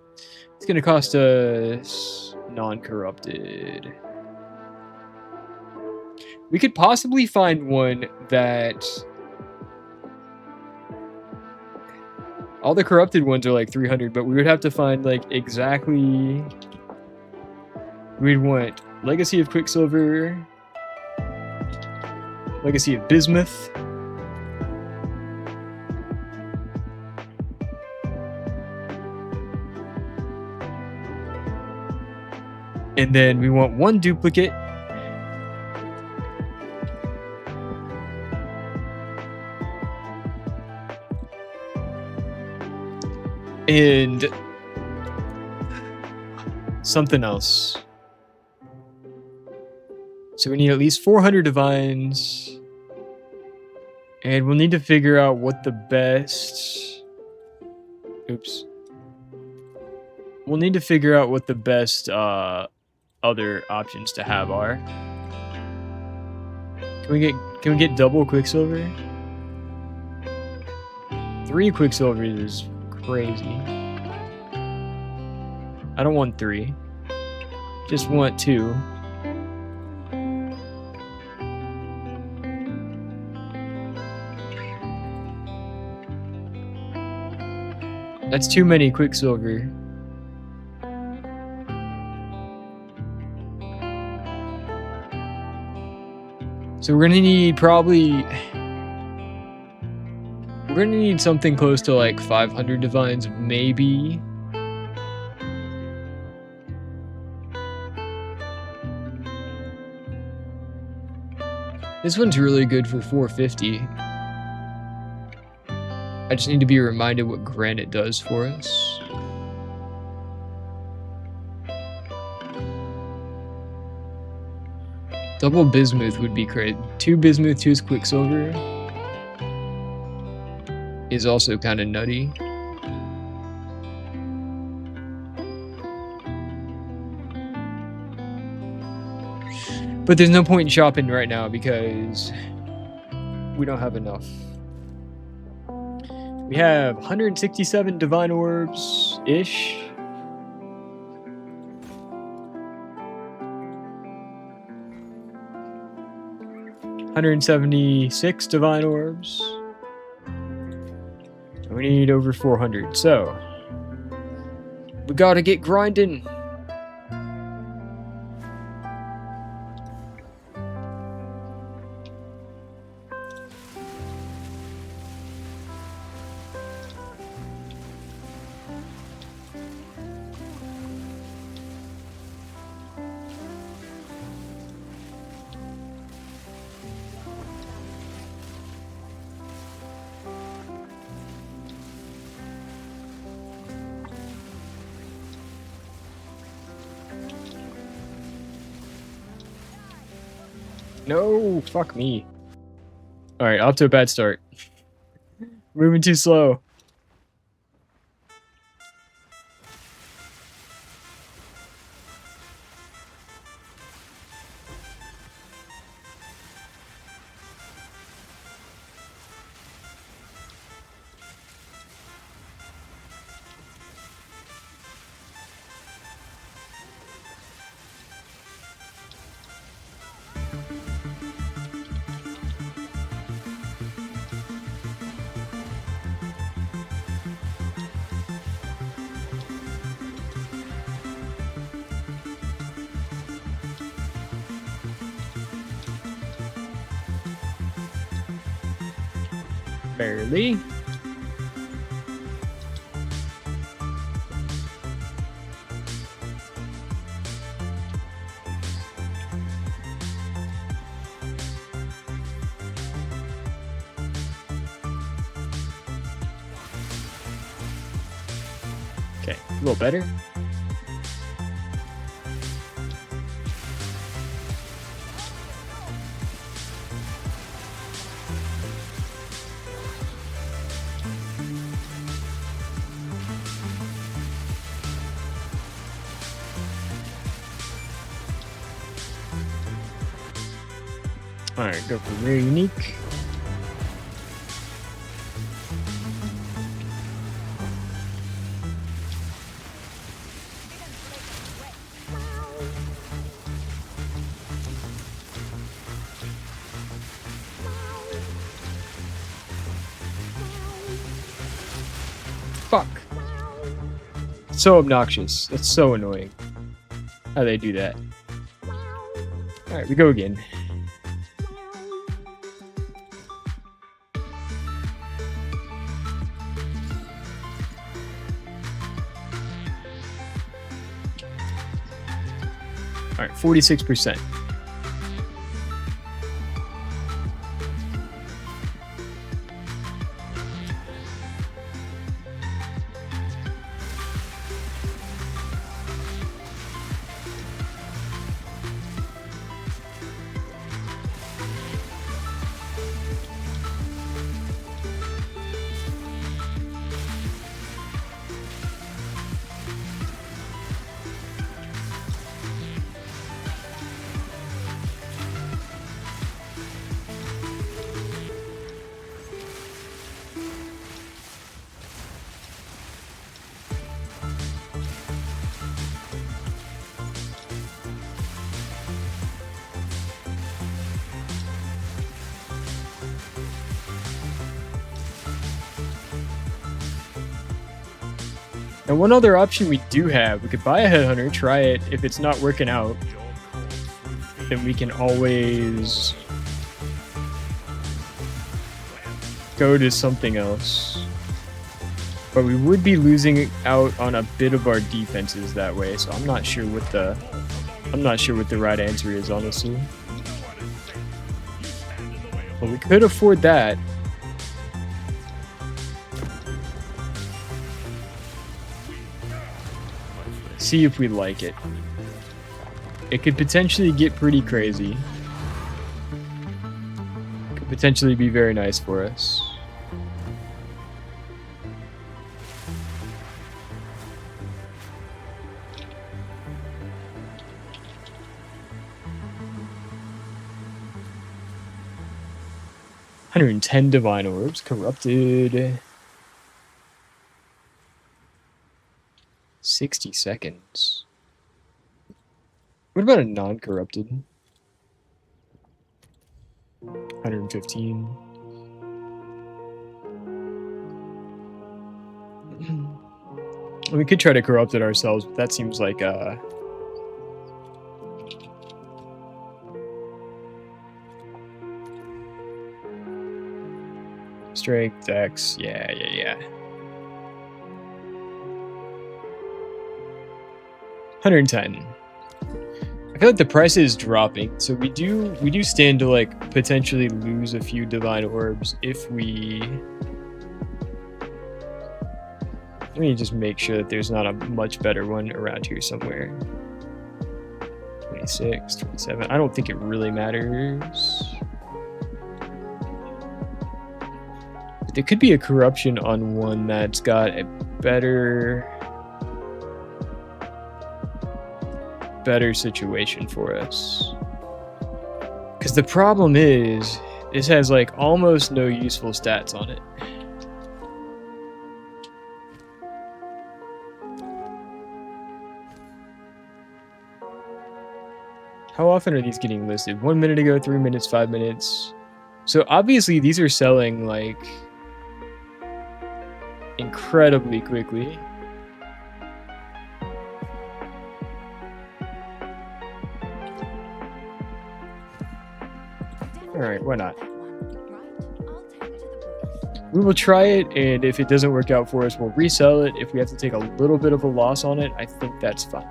It's going to cost us non-corrupted. We could possibly find one that... All the corrupted ones are like 300, but we would have to find like exactly... We'd want Legacy of Quicksilver, Legacy of Bismuth, and then we want one duplicate. And something else. So we need at least 400 divines. And we'll need to figure out what the best... Oops. We'll need to figure out what the best other options to have are. Can we get double Quicksilver? 3 Quicksilver is crazy. I don't want 3. Just want 2. That's too many Quicksilver. So we're gonna need probably... We're gonna need something close to like 500 divines, maybe. This one's really good for 450. I just need to be reminded what granite does for us. Double bismuth would be great. 2 bismuth, 2 quicksilver is also kind of nutty. But there's no point in shopping right now because we don't have enough. We have 167 divine orbs-ish. $176 divine orbs. And we need over 400, so we gotta get grinding. No, fuck me. Alright, off to a bad start. Moving too slow. Barely. Okay, a little better. Alright, go for rare unique. So obnoxious. That's so annoying. How they do that. Alright, we go again. Alright, 46%. And one other option we do have, we could buy a headhunter, try it. If it's not working out, then we can always go to something else. But we would be losing out on a bit of our defenses that way, so I'm not sure what the right answer is, honestly. But we could afford that. See if we like it. It could potentially get pretty crazy. Could potentially be very nice for us. $110 divine orbs, corrupted. 60 seconds. What about a non-corrupted? 115. We could try to corrupt it ourselves, but that seems like strength, dex, yeah. 110. I feel like the price is dropping, so we do stand to like potentially lose a few divine orbs if we. Let me just make sure that there's not a much better one around here somewhere. 26, 27. I don't think it really matters. But there could be a corruption on one that's got a better situation for us. Because the problem is, this has like almost no useful stats on it. How often are these getting listed? 1 minute ago, 3 minutes, 5 minutes. So obviously these are selling like incredibly quickly. Alright, why not? We will try it, and if it doesn't work out for us, we'll resell it. If we have to take a little bit of a loss on it, I think that's fine.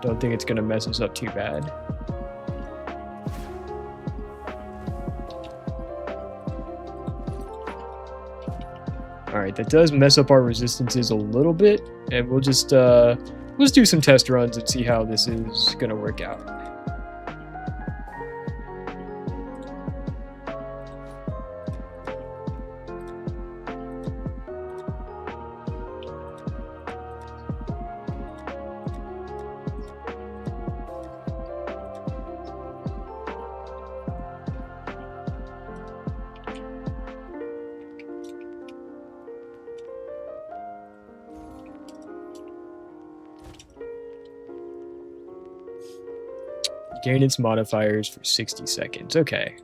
Don't think it's going to mess us up too bad. Alright, that does mess up our resistances a little bit, and we'll just let's do some test runs and see how this is going to work out. Gain its modifiers for 60 seconds. Okay.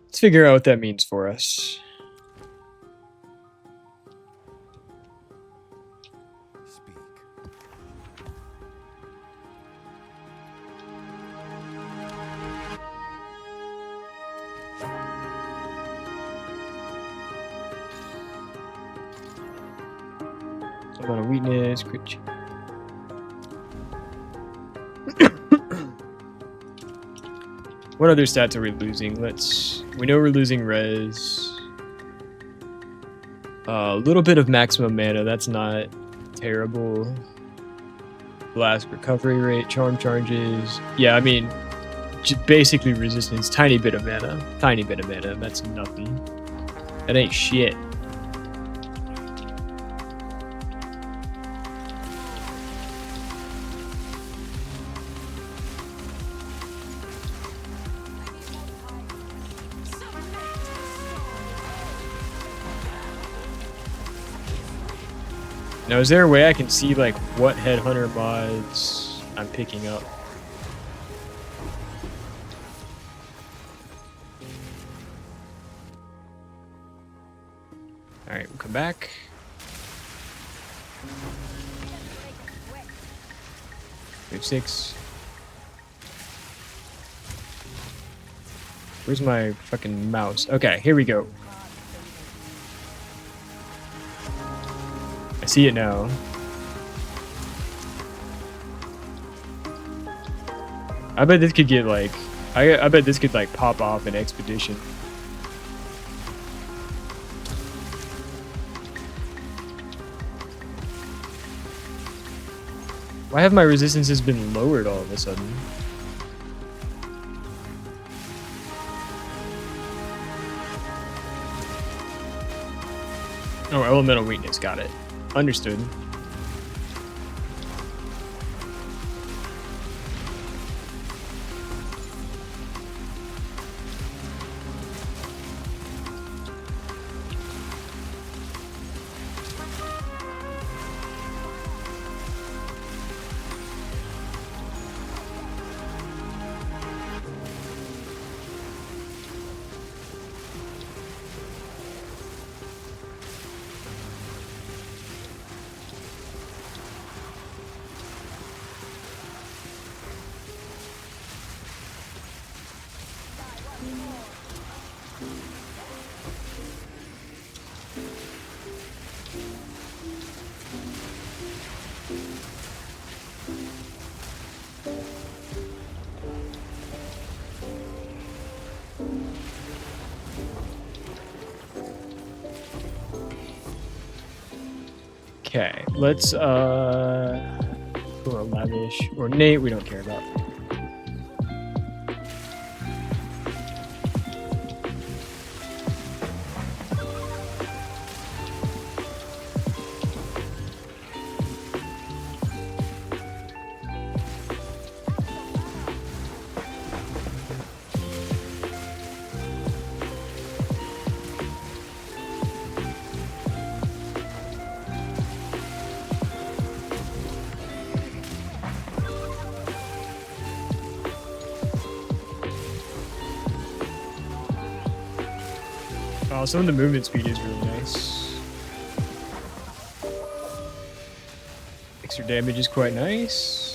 Let's figure out what that means for us. amount of weakness. Crit. What other stats are we losing? We know we're losing res. A little bit of maximum mana. That's not terrible. Blast recovery rate, charm charges. Yeah, I mean, just basically resistance. Tiny bit of mana. Tiny bit of mana. That's nothing. That ain't shit. Now, is there a way I can see, like, what Headhunter mods I'm picking up? Alright, we'll come back. Wave 6. Where's my fucking mouse? Okay, here we go. I see it now. I bet this could get like, I bet this could like pop off an expedition. Why have my resistances been lowered all of a sudden? Oh, elemental weakness, got it. Understood. Okay, let's or Lavish or Nate, we don't care about. Oh, some of the movement speed is really nice. Extra damage is quite nice.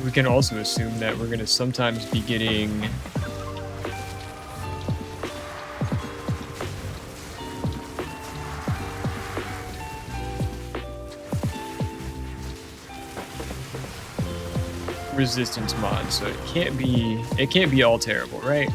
We can also assume that we're going to sometimes be getting resistance mods, so it can't be all terrible, right?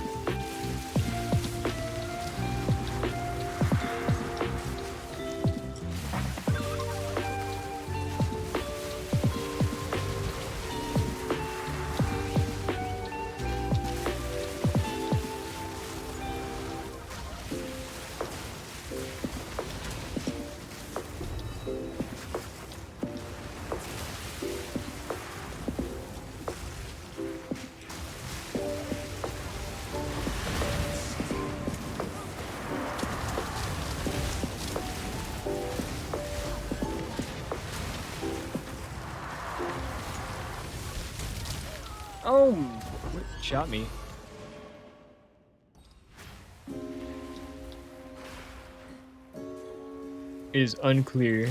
Oh! What shot me? It is unclear.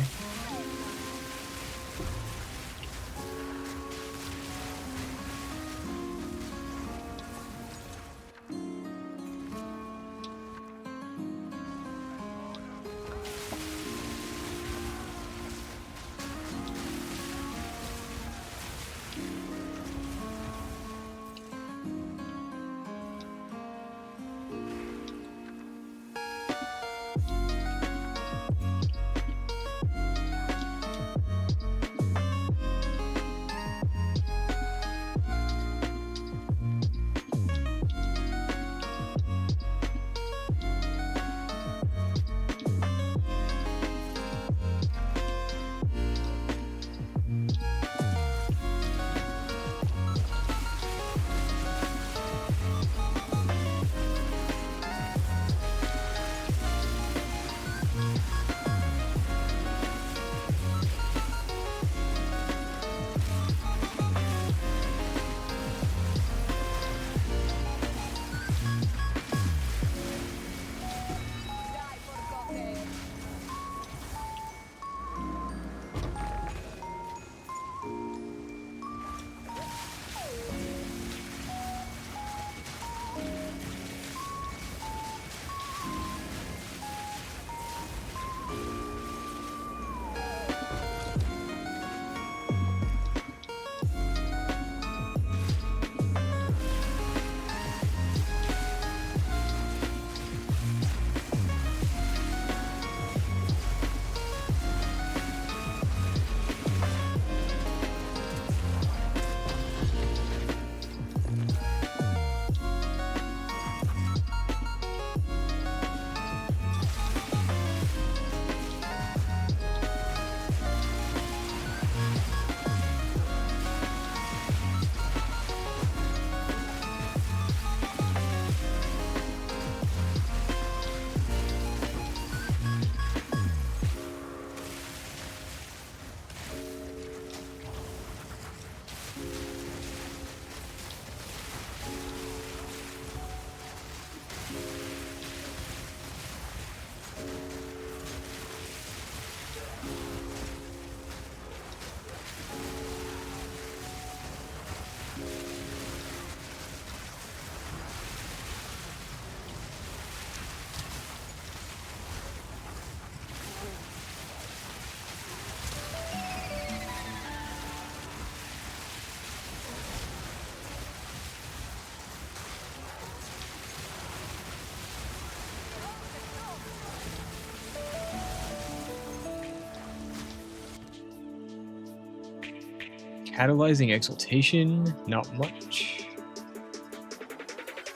Catalyzing exaltation, not much.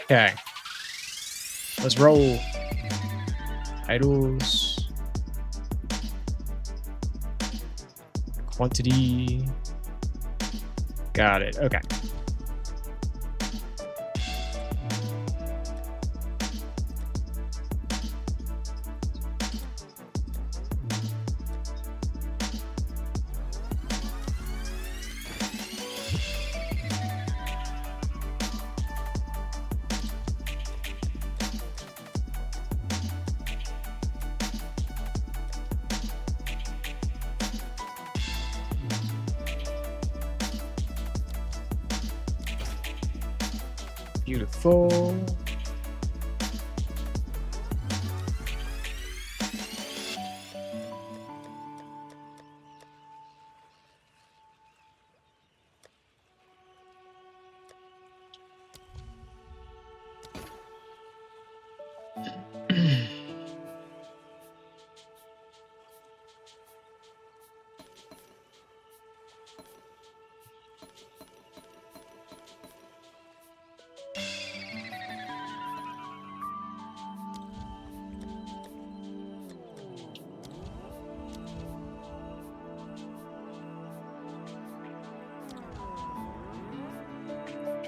Okay. Let's roll. Idols. Quantity. Got it. Okay. Beautiful.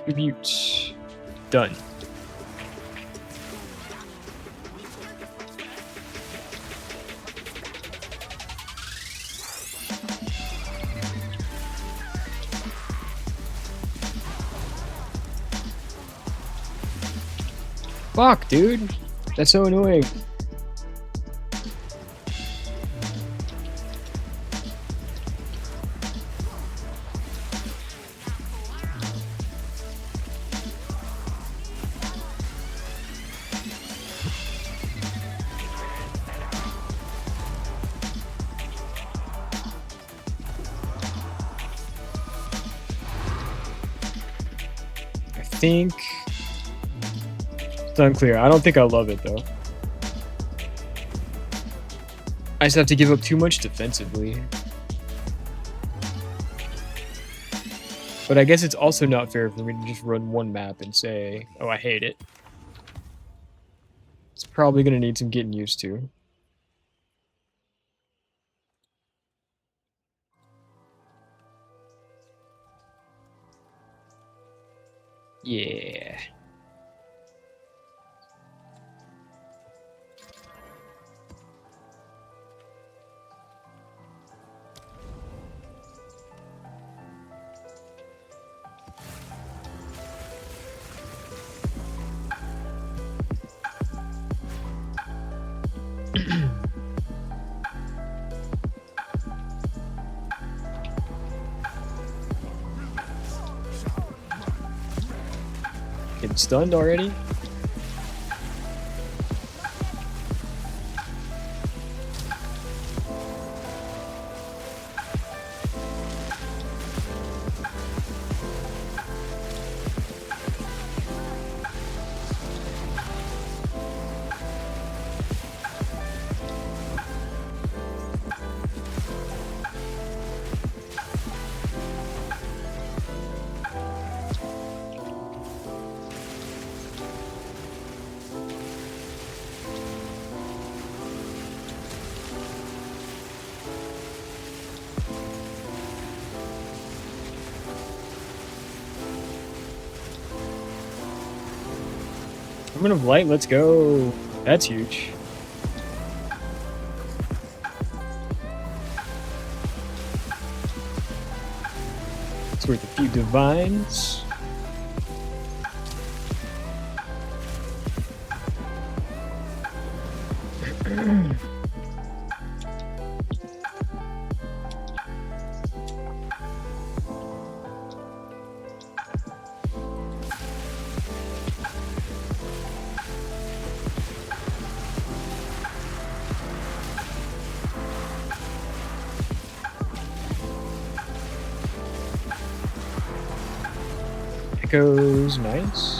Tribute. Done. Fuck, dude. That's so annoying. I think it's unclear. I don't think I love it though. I just have to give up too much defensively. But I guess it's also not fair for me to just run one map and say, oh, I hate it. It's probably going to need some getting used to. Yeah. Getting stunned already? Tournament of Light, let's go. That's huge. It's worth a few divines. Echoes, nice.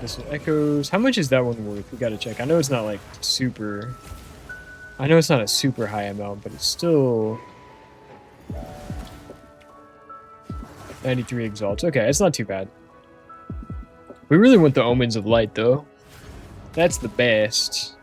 Missile Echoes. How much is that one worth? We gotta check. I know it's not like super... I know it's not a super high amount, but it's still... 93 exalts. Okay, it's not too bad. We really want the Omens of Light, though. That's the best.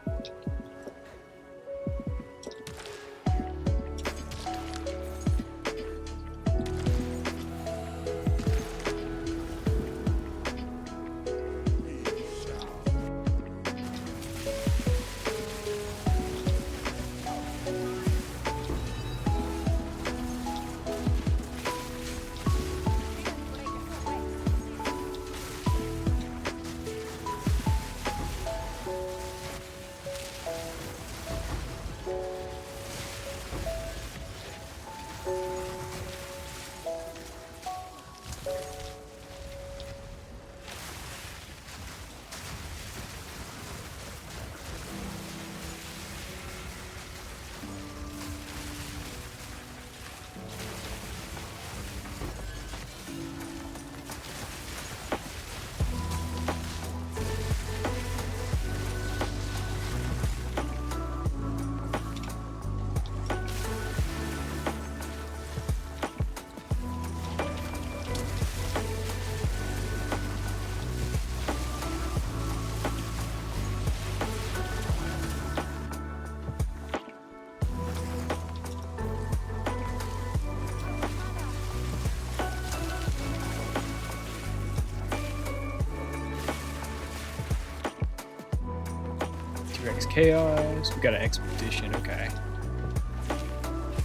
T-Rex Chaos. We got an Expedition. Okay.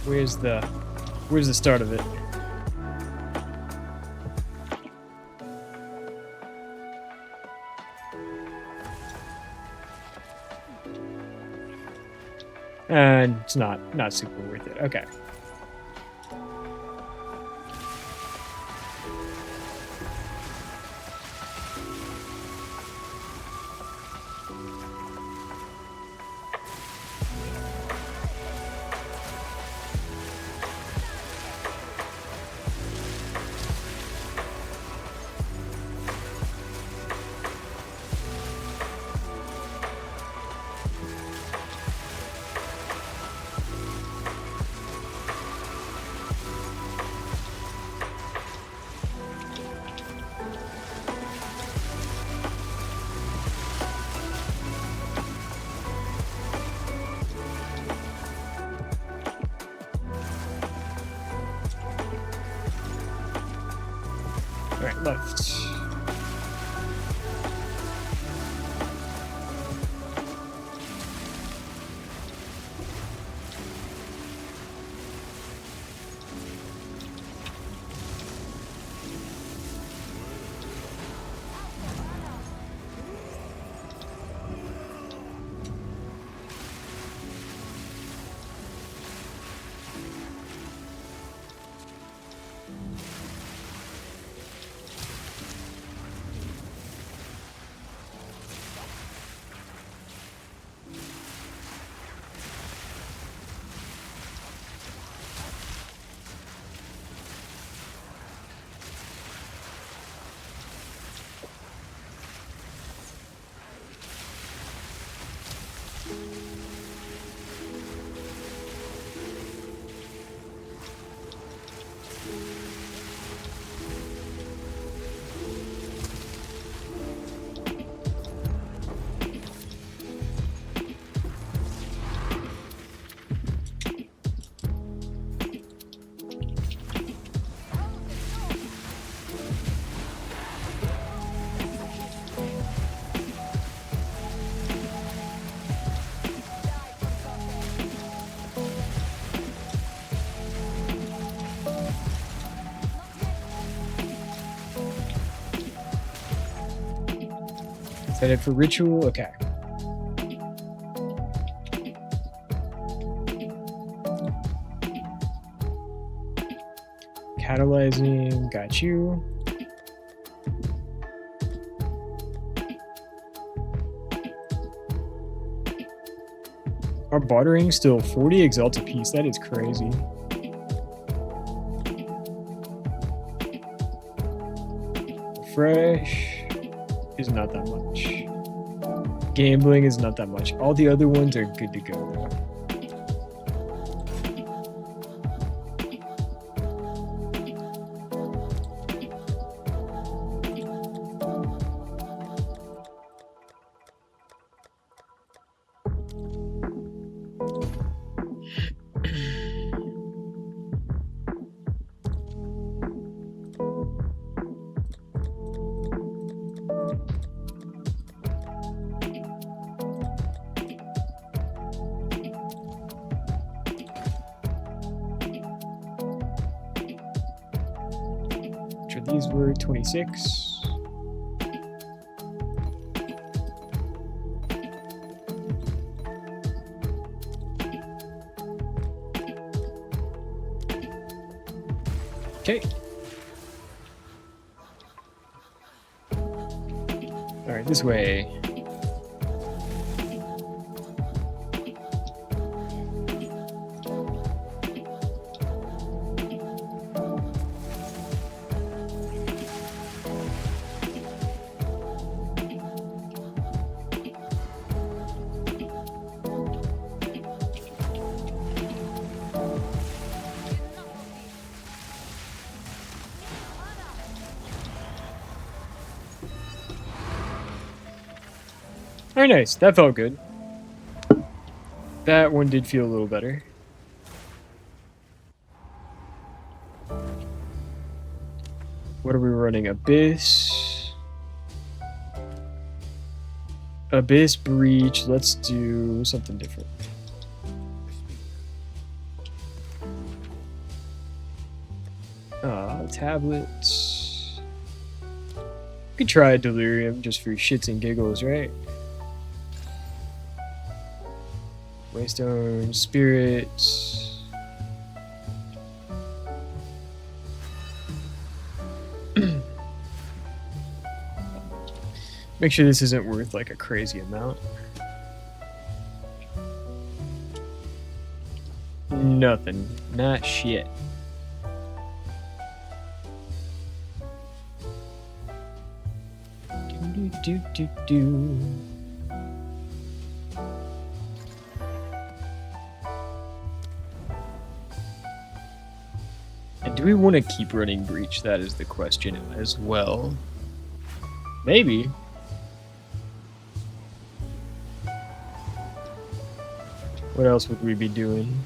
Where's the start of it? And it's not super worth it. Okay. Alright, left. Headed for ritual. Okay. Catalyzing. Got you. Our bartering still 40 exalt a piece. That is crazy. Fresh. is not that much. Gambling is not that much. All the other ones are good to go, though. These were 26. Okay. All right, this way. Very nice. That felt good. That one did feel a little better. What are we running? Abyss. Abyss Breach. Let's do something different. Tablets. We could try Delirium just for shits and giggles, right? Waystone, Spirits. Make sure this isn't worth like a crazy amount. Nothing. Not shit. Do. And do we want to keep running Breach? That is the question as well. Maybe. What else would we be doing?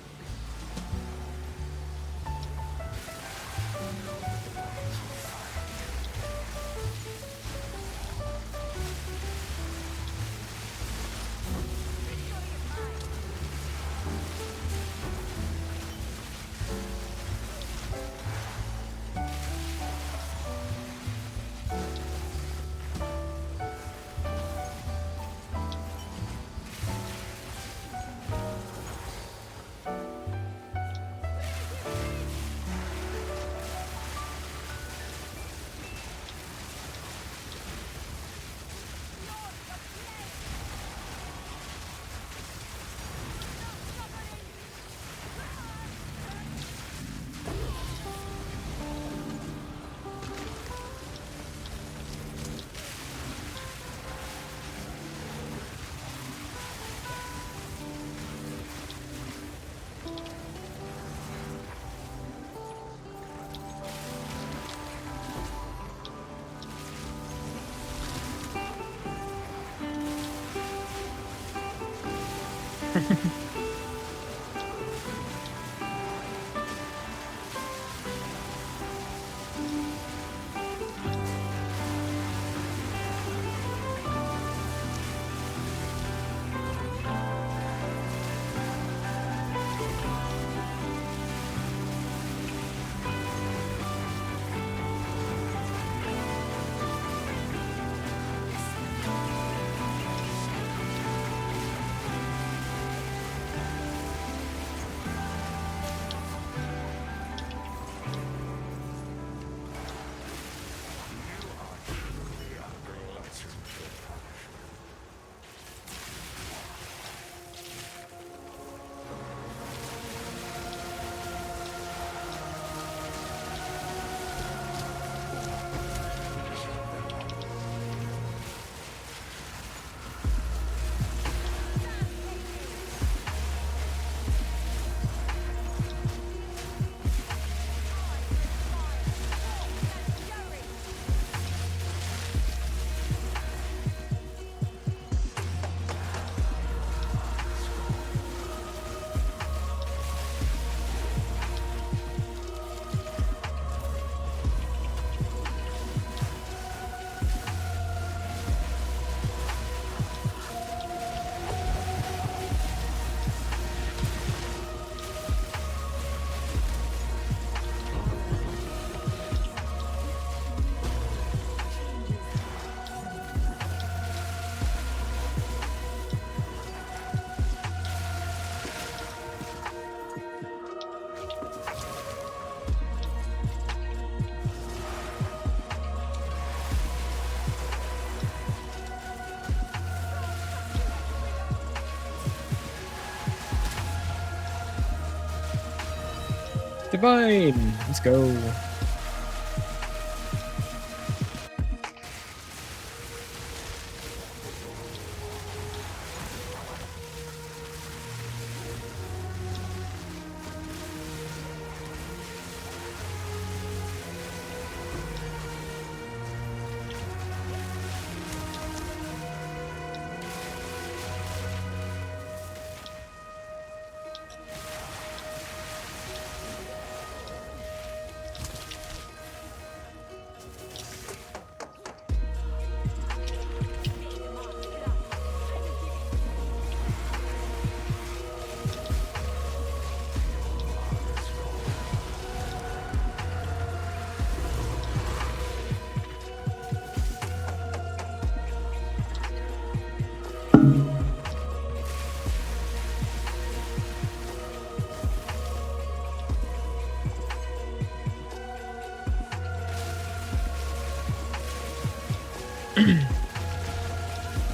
Divine! Let's go.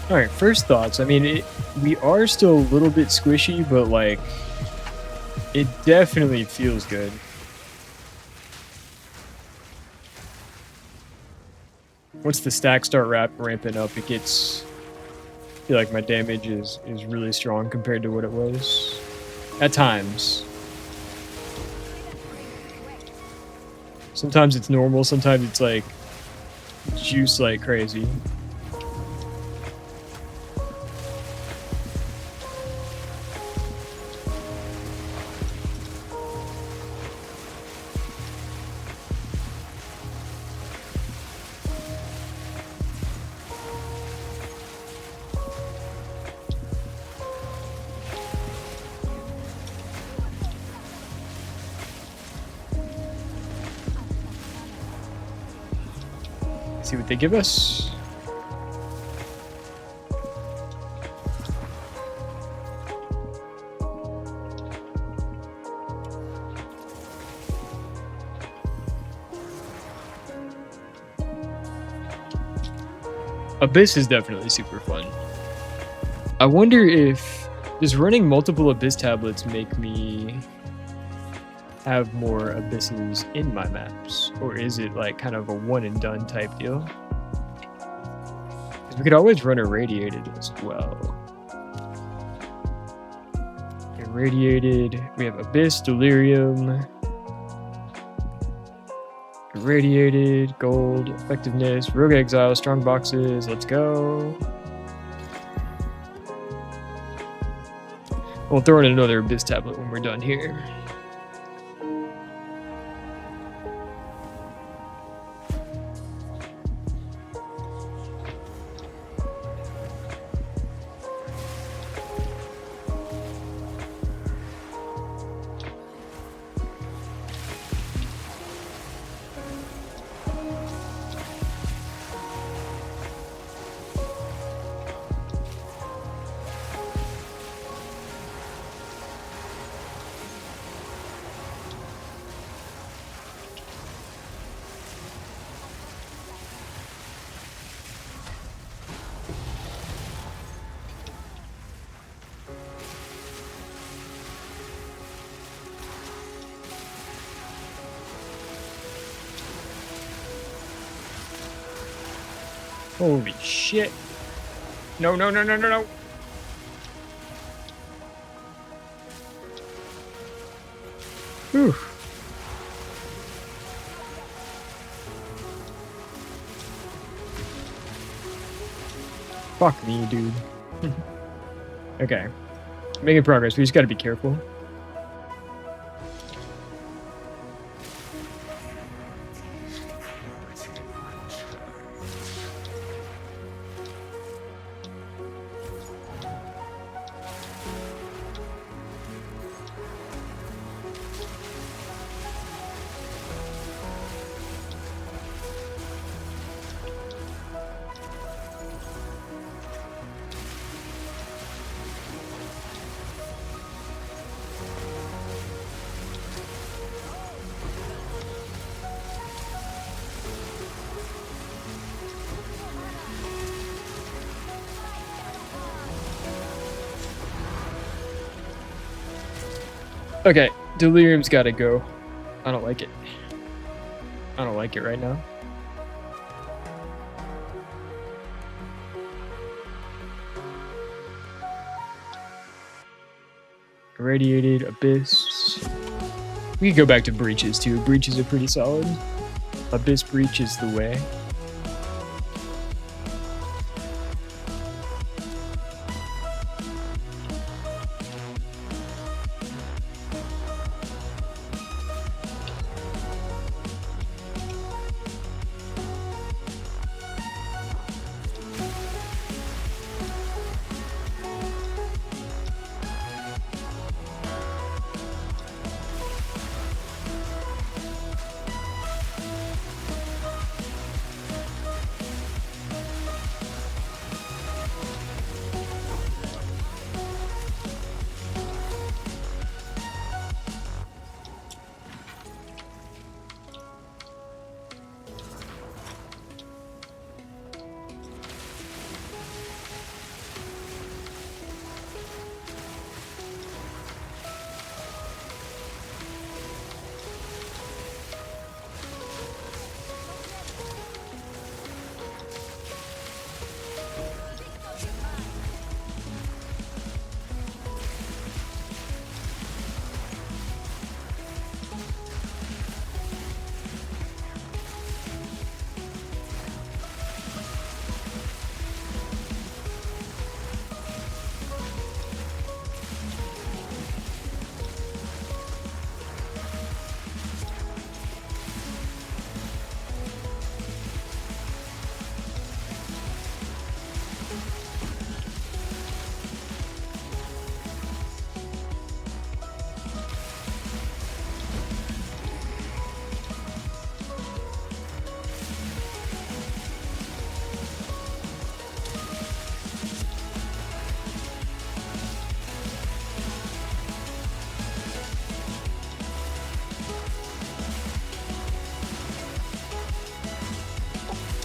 All right, first thoughts. I mean, we are still a little bit squishy, but like, it definitely feels good. Once the stacks start ramping up, it gets. I feel like my damage is really strong compared to what it was at times. Sometimes it's normal. Sometimes it's like juice like crazy. See what they give us. Abyss is definitely super fun. I wonder if does running multiple Abyss tablets make me have more abysses in my maps, or is it like kind of a one and done type deal? Because we could always run irradiated as well. Irradiated, we have Abyss, Delirium, irradiated, gold, effectiveness, rogue exile, strong boxes. Let's go. We'll throw in another Abyss tablet when we're done here. Holy shit. No, no, no, no, no, no. Whew. Fuck me, dude. Okay. Making progress. We just gotta be careful. Okay, Delirium's gotta go. I don't like it. I don't like it right now. Irradiated Abyss. We could go back to breaches too. Breaches are pretty solid. Abyss breach is the way.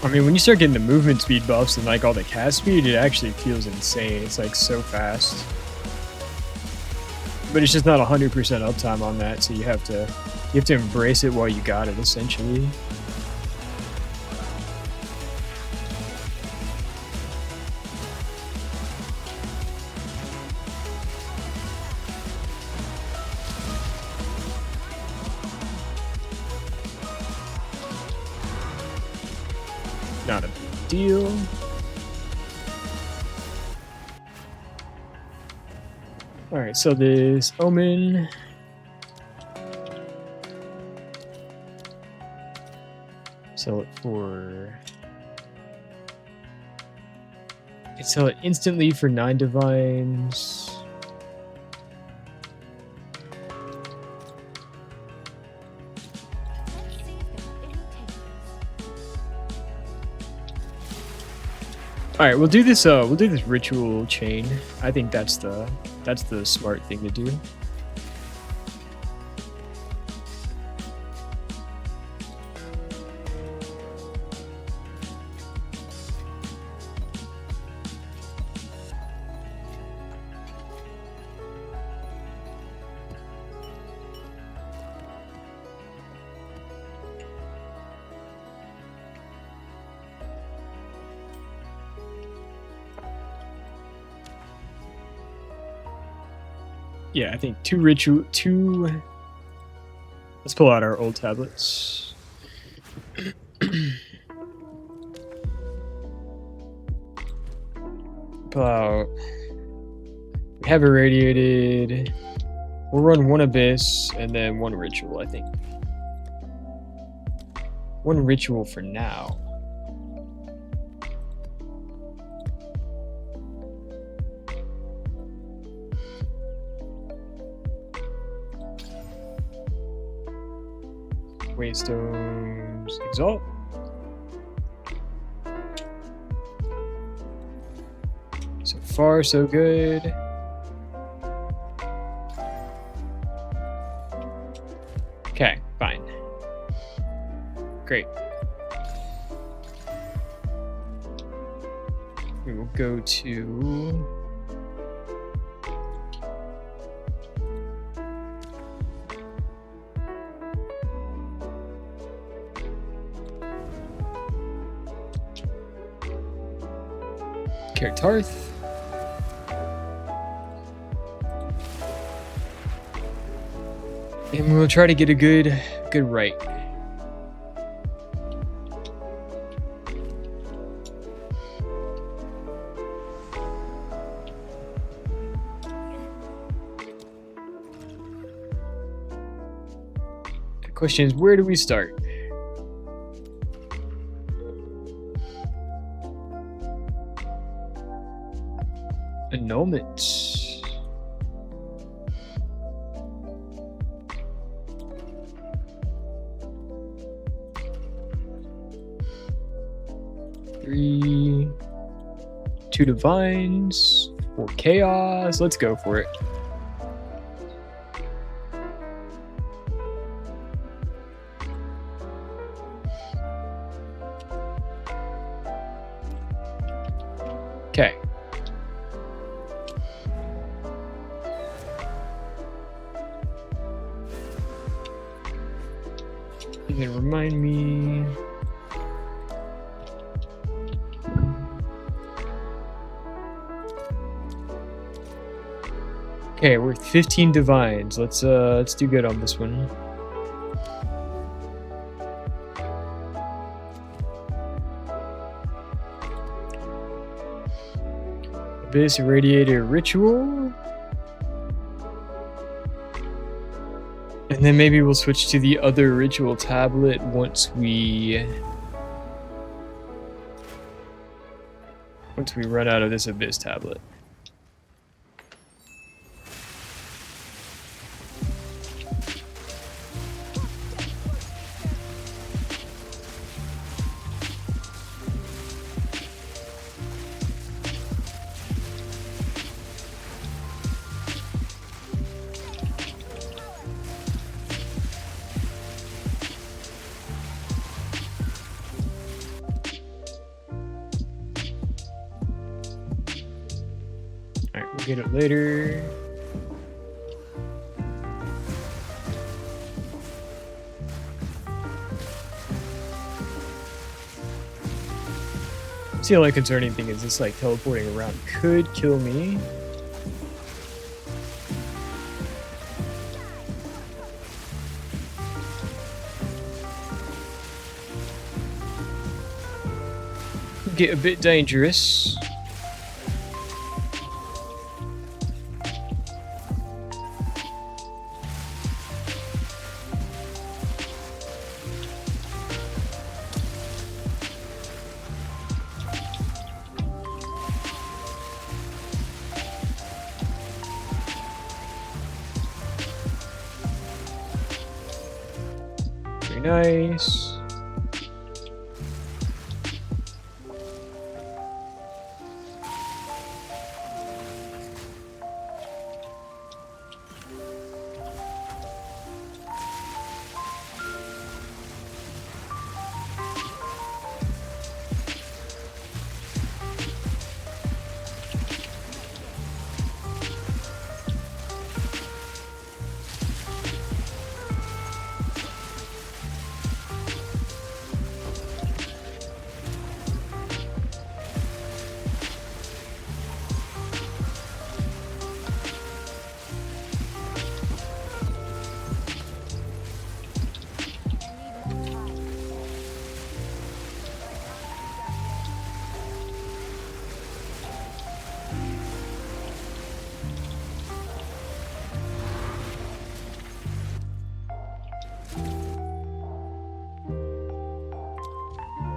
I mean, when you start getting the movement speed buffs and like all the cast speed, it actually feels insane. It's like so fast. But it's just not 100% uptime on that, so you have to embrace it while you got it, essentially. Not a big deal. Alright, so this Omen. Sell it for... I can sell it instantly for 9 divines. All right, we'll do this ritual chain. I think that's the smart thing to do. Yeah, I think two. Let's pull out our old tablets. Pull out. We have irradiated. We'll run one abyss and then one ritual, I think. One ritual for now. Waystones Exalt. So far, so good. Okay, fine. Great. We will go to... Tarth. And we'll try to get a good right. The question is, where do we start? Annulment. Three, 2 divines, 4 chaos. Let's go for it. Okay. And then remind me. Okay, we're 15 divines. Let's do good on this one. Abyss Radiator Ritual. And then maybe we'll switch to the other ritual tablet once we run out of this Abyss tablet. Get it later. See, the only concerning thing is this, like, teleporting around could kill me. Get a bit dangerous. Nice.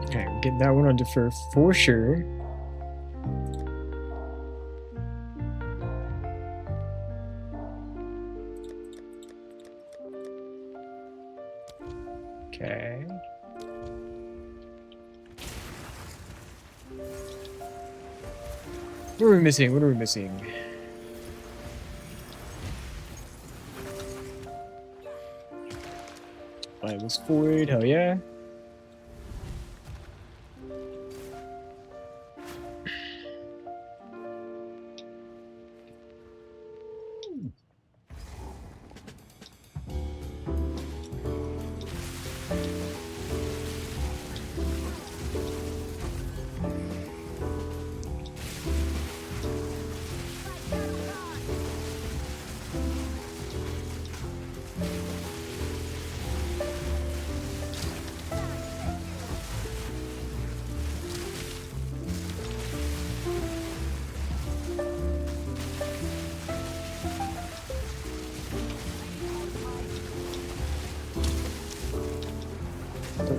Okay, we're getting that one on defer for sure. Okay. What are we missing? What are we missing? Lifeless Void, hell yeah.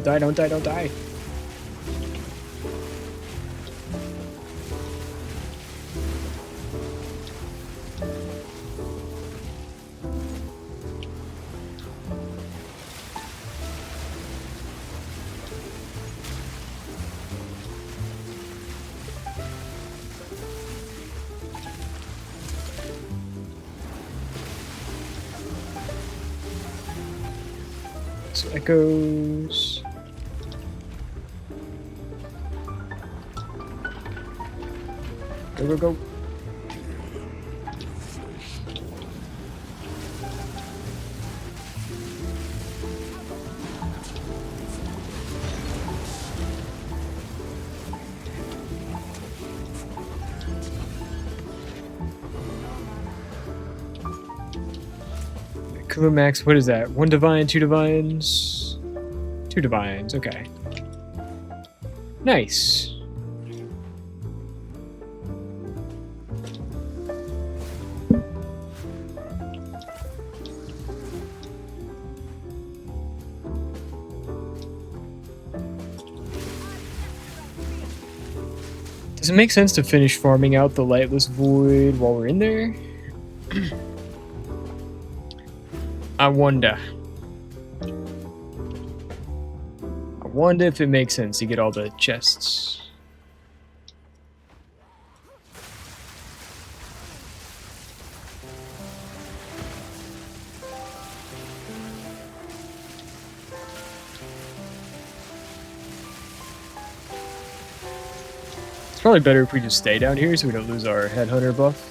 Don't die, don't die, don't die. So echoes. Go, go, go. Kulu Max, what is that? 1 divine, 2 divines? 2 divines, okay. Nice. Does it make sense to finish farming out the Lightless Void while we're in there? I wonder. I wonder if it makes sense to get all the chests. It's probably better if we just stay down here so we don't lose our headhunter buff.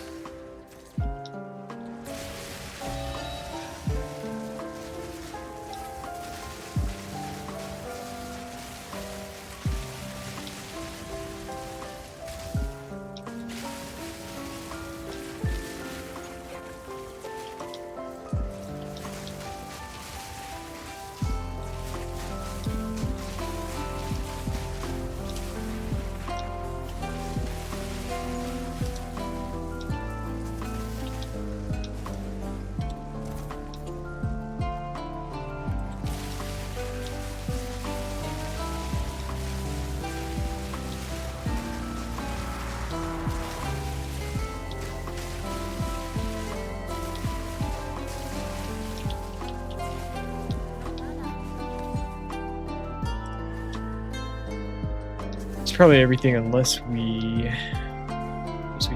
Probably everything unless we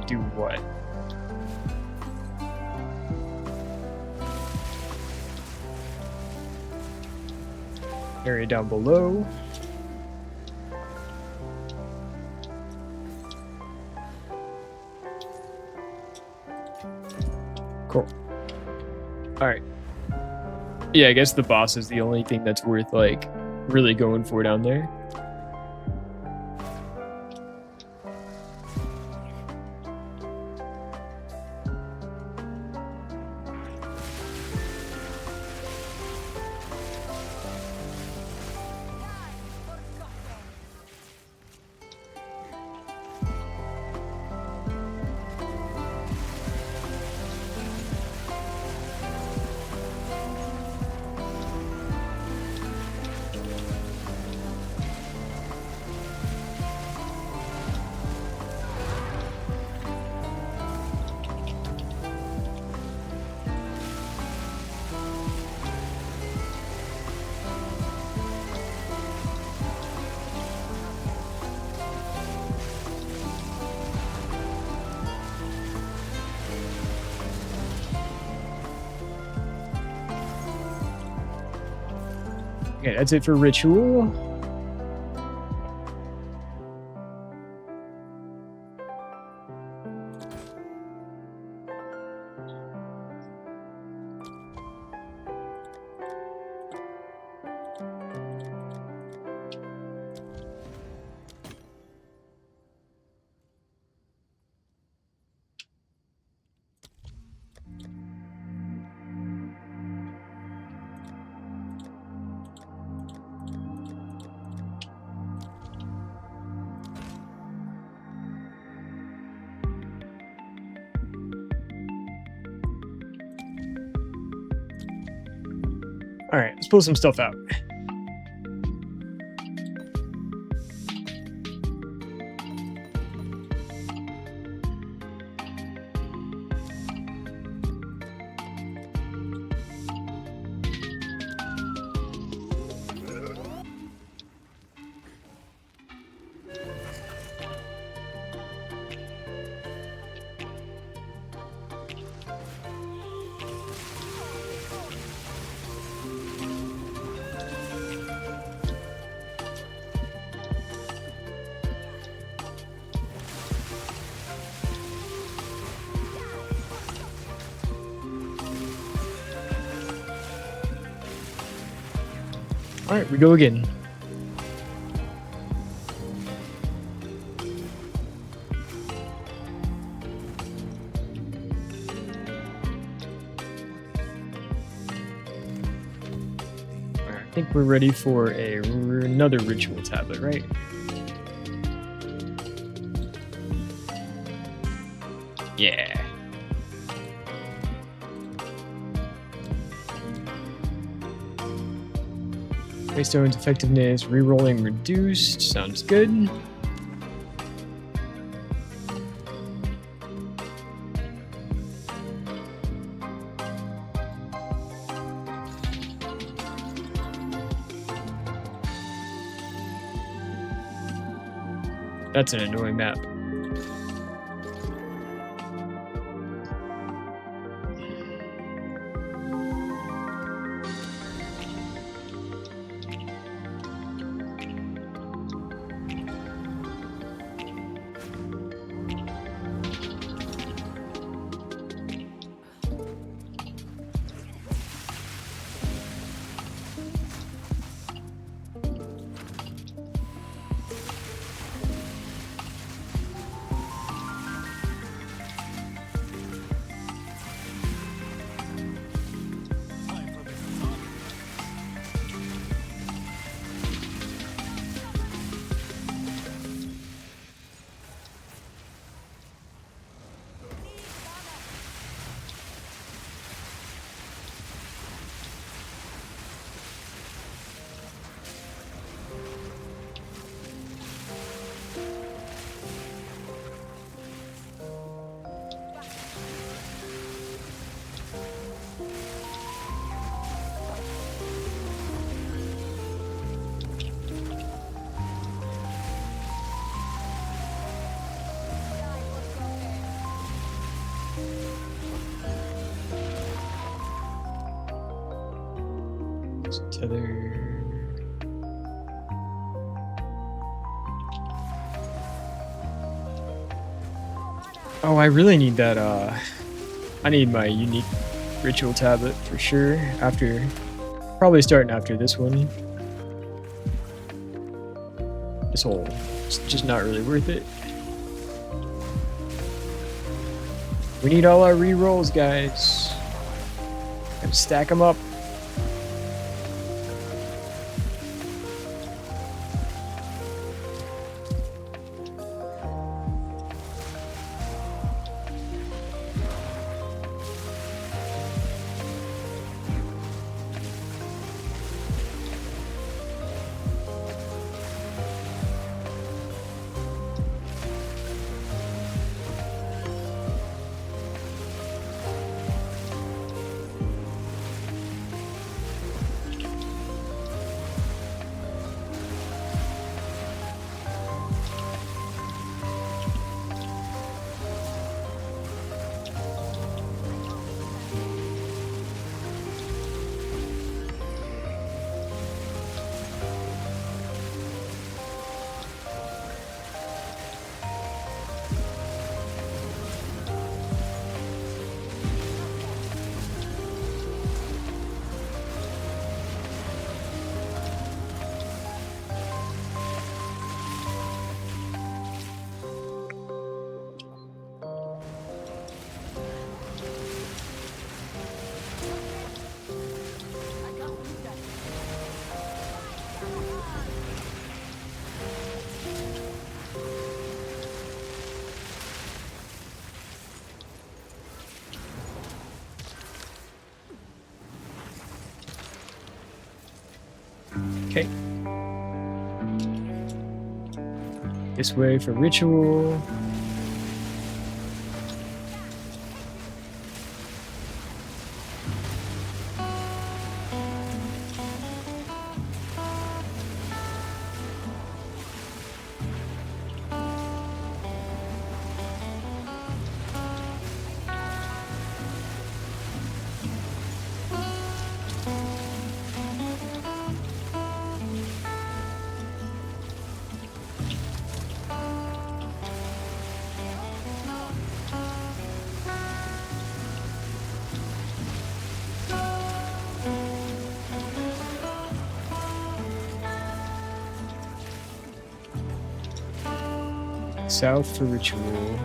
do what? Area down below. Cool. Alright. Yeah, I guess the boss is the only thing that's worth like really going for down there. Okay, that's it for ritual. All right, let's pull some stuff out. Alright, we go again. I think we're ready for another ritual tablet, right? Yeah. Greystone's effectiveness, rerolling reduced. Sounds good. That's an annoying map. Tether. Oh, I really need that, I need my unique ritual tablet for sure. Probably starting after this one. This whole, it's just not really worth it. We need all our re-rolls, guys. Gotta stack them up. Okay. This way for ritual. South for ritual.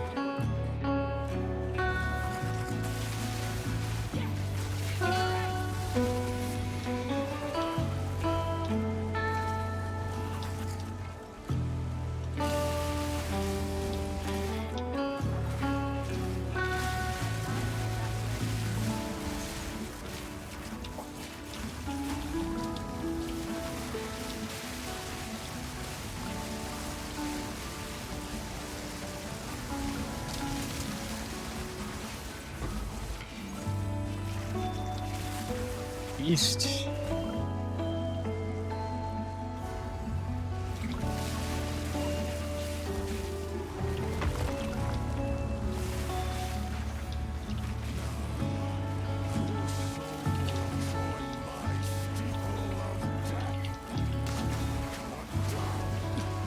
East.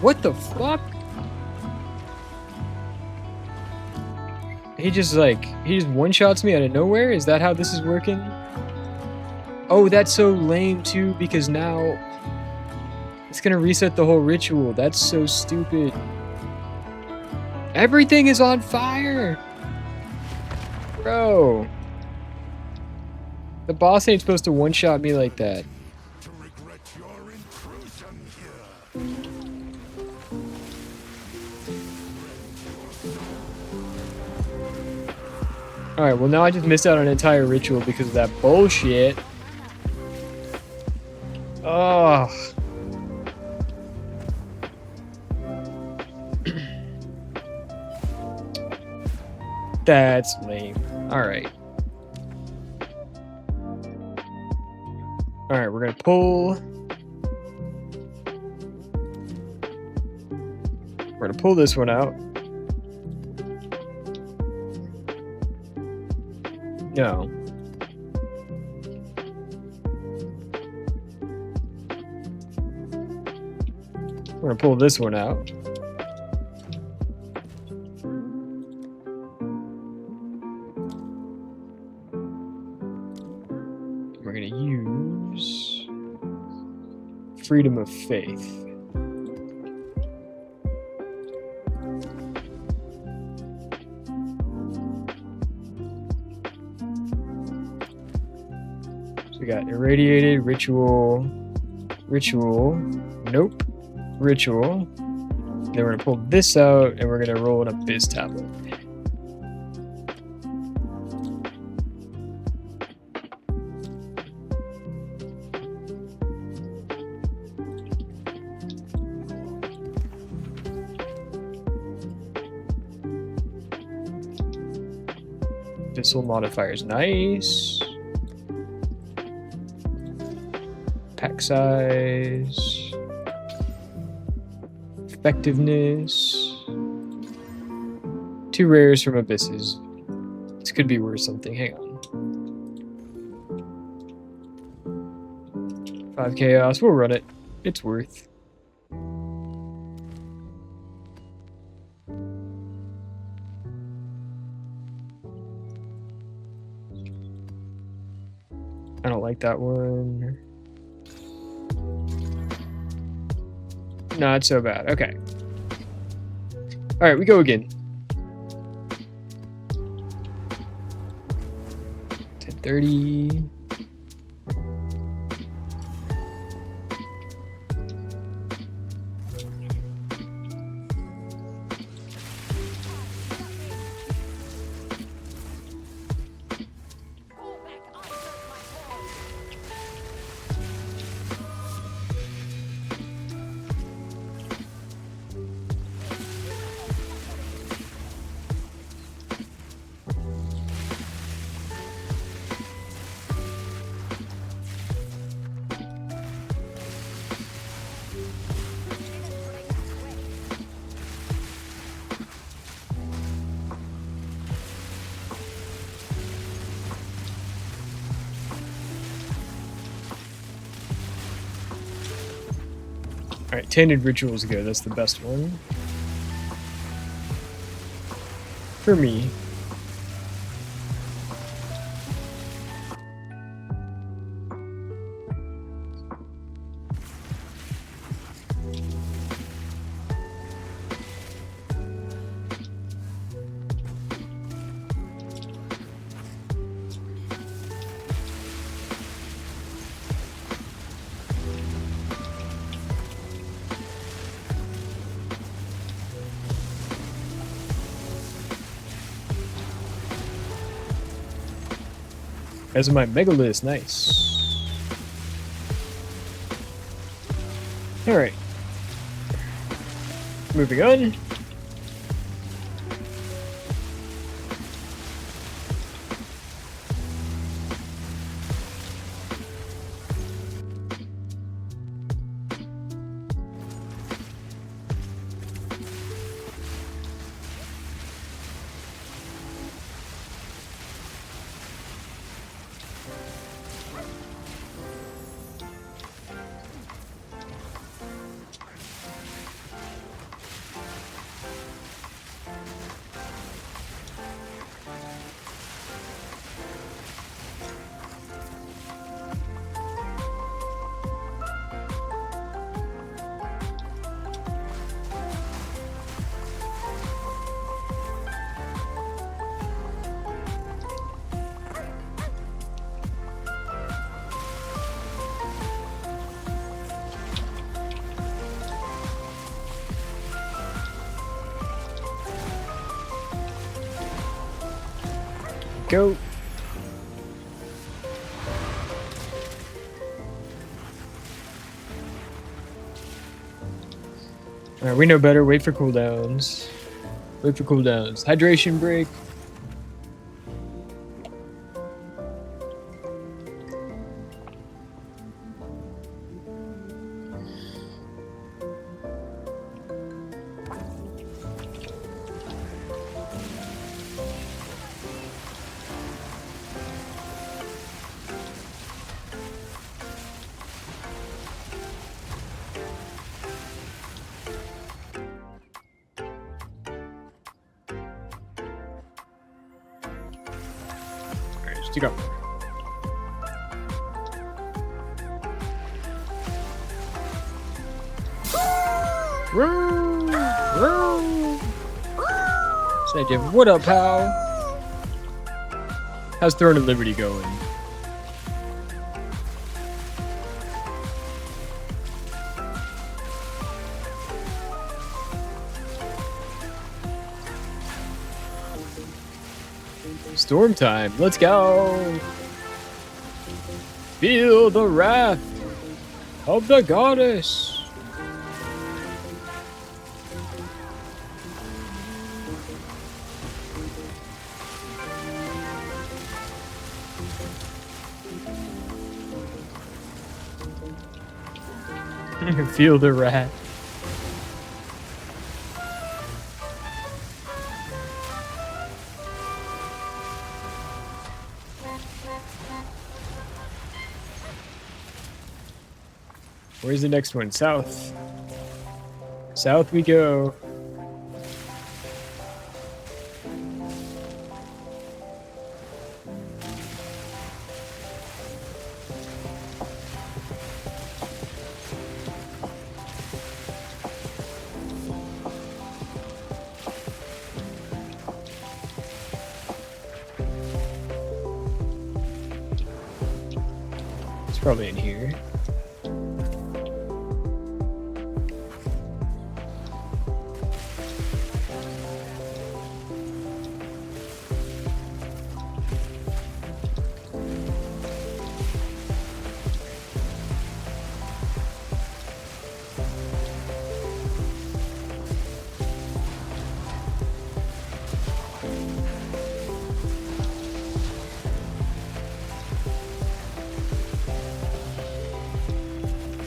What the fuck? He just one-shots me out of nowhere? Is that how this is working? Oh, that's so lame too, because now it's gonna reset the whole ritual. That's so stupid. Everything is on fire! Bro. The boss ain't supposed to one-shot me like that. Alright, well now I just missed out on an entire ritual because of that bullshit. Oh. That's lame. Alright. Alright, we're gonna pull. We're gonna pull this one out. No. We're gonna pull this one out. We're gonna use freedom of faith. So we got irradiated, ritual, nope, ritual. Then we're gonna pull this out and we're gonna roll an abyss tablet. Abyssal modifiers, nice. Pack size. Effectiveness. 2 rares from abysses. This could be worth something. Hang on. 5 chaos. We'll run it. It's worth. I don't like that one. Not so bad. Okay. Alright, we go again. 1030. Alright, Tainted Rituals go. That's the best one. For me. As my megalith, nice. Alright. Moving on. Go. Alright, we know better. Wait for cooldowns. Wait for cooldowns. Hydration break. To go. Say, Jim, what up, pal? How's Throne of Liberty going? Storm time, let's go! Feel the wrath of the goddess! Feel the wrath. Where's the next one? South. South we go. It's probably in here.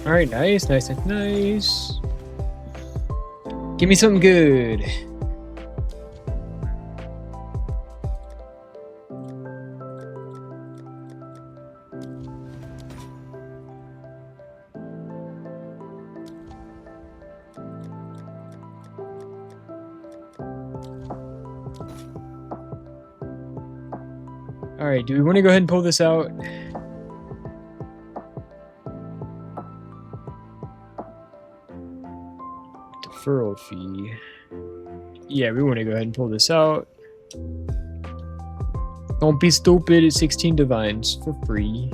Alright, nice, nice, nice, nice. Give me something good. Alright, do we want to go ahead and pull this out? Deferral fee. Yeah, we want to go ahead and pull this out. Don't be stupid, it's 16 divines for free.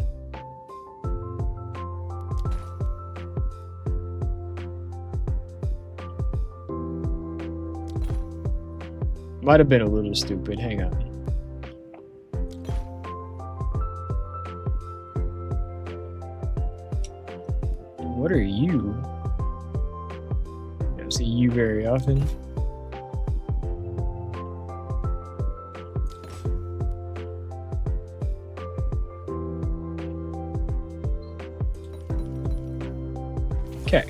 Might have been a little stupid, hang on. What are you? I don't see you very often. Okay.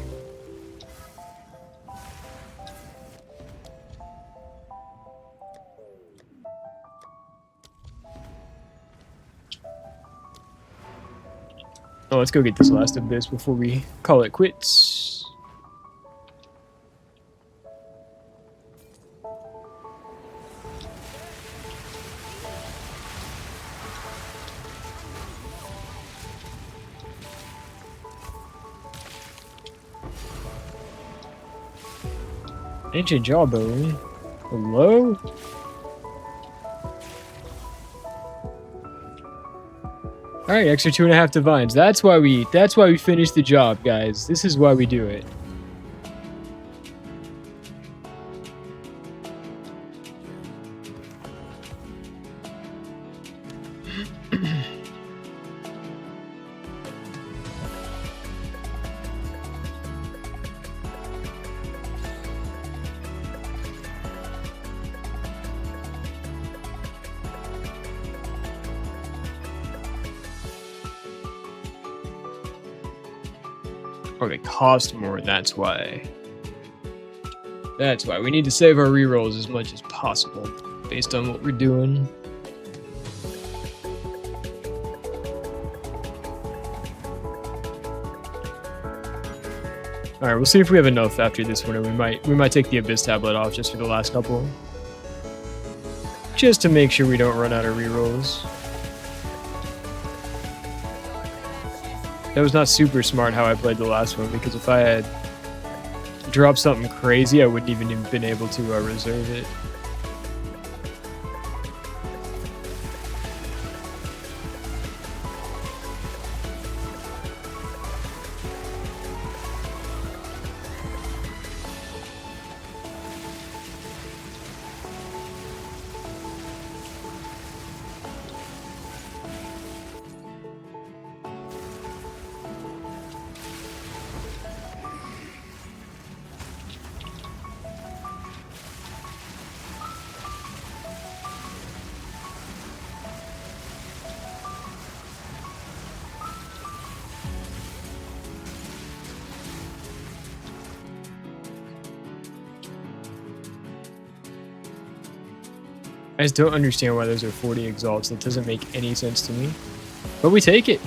Oh, let's go get this last of this before we call it quits. Ancient jawbone. Hello? Alright, extra 2.5 divines. That's why we finish the job, guys. This is why we do it. Or they cost more, that's why. That's why. We need to save our rerolls as much as possible, based on what we're doing. Alright, we'll see if we have enough after this one, and we might take the Abyss tablet off just for the last couple. Just to make sure we don't run out of rerolls. That was not super smart how I played the last one, because if I had dropped something crazy, I wouldn't even have been able to reserve it. I just don't understand why those are 40 exalts. That doesn't make any sense to me. But we take it.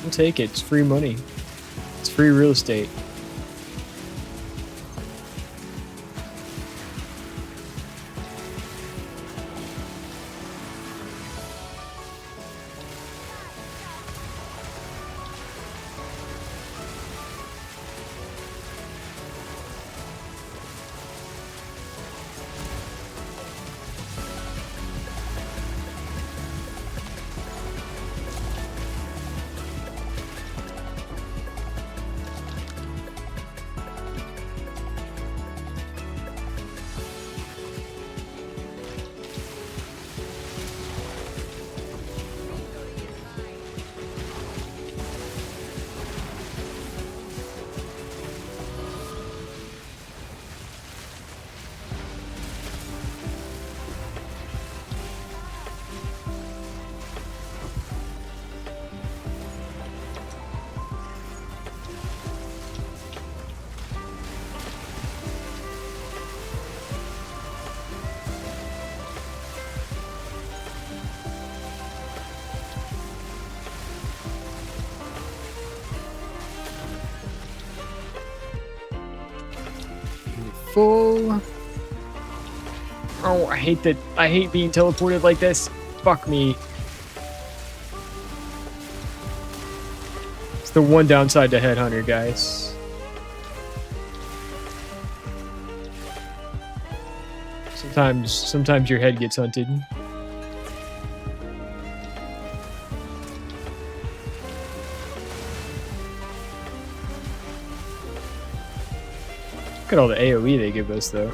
We'll take it. It's free money. It's free real estate. Full. Oh, I hate that. I hate being teleported like this. Fuck me. It's the one downside to Headhunter, guys. Sometimes your head gets hunted. Look at all the AoE they give us, though.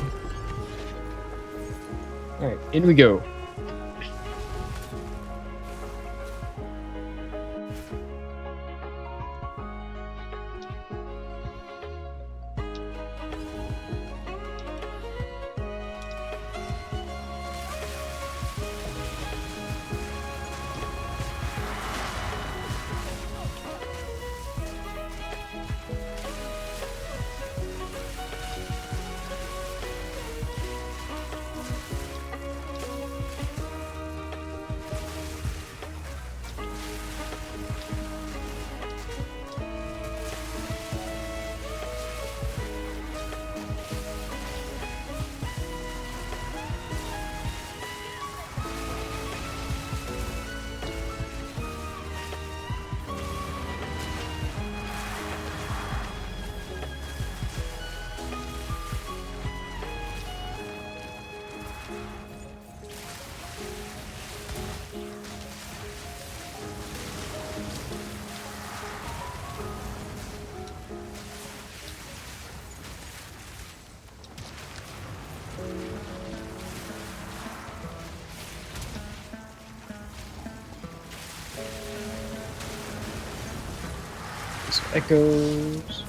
Alright, in we go. These echoes.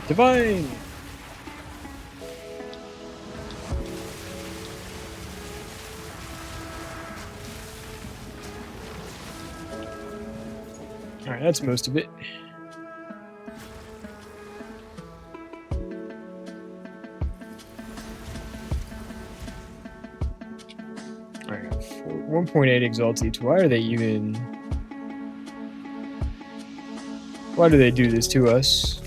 Divine! Alright, that's most of it. Alright, 1.8 exalted. Why are they even... Why do they do this to us?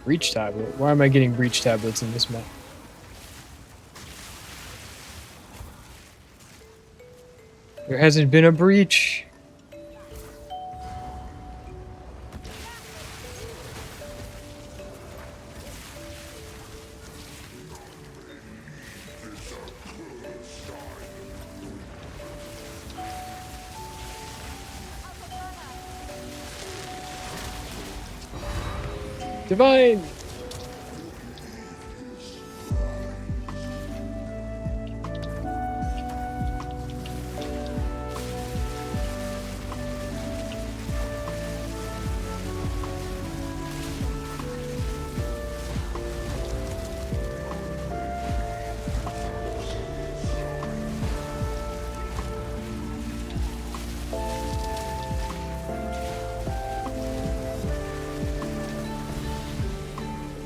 Breach tablet? Why am I getting breach tablets in this map? There hasn't been a breach. Divine!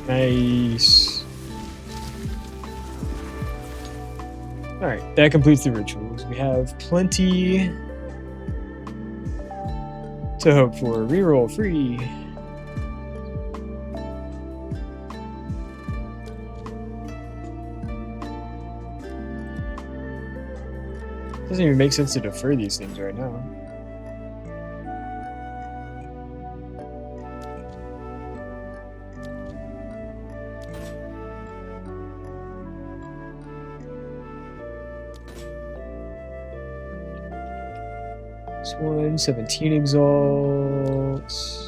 Nice. Alright, that completes the rituals. We have plenty to hope for. Reroll free. Doesn't even make sense to defer these things right now. This one, 17 exalts.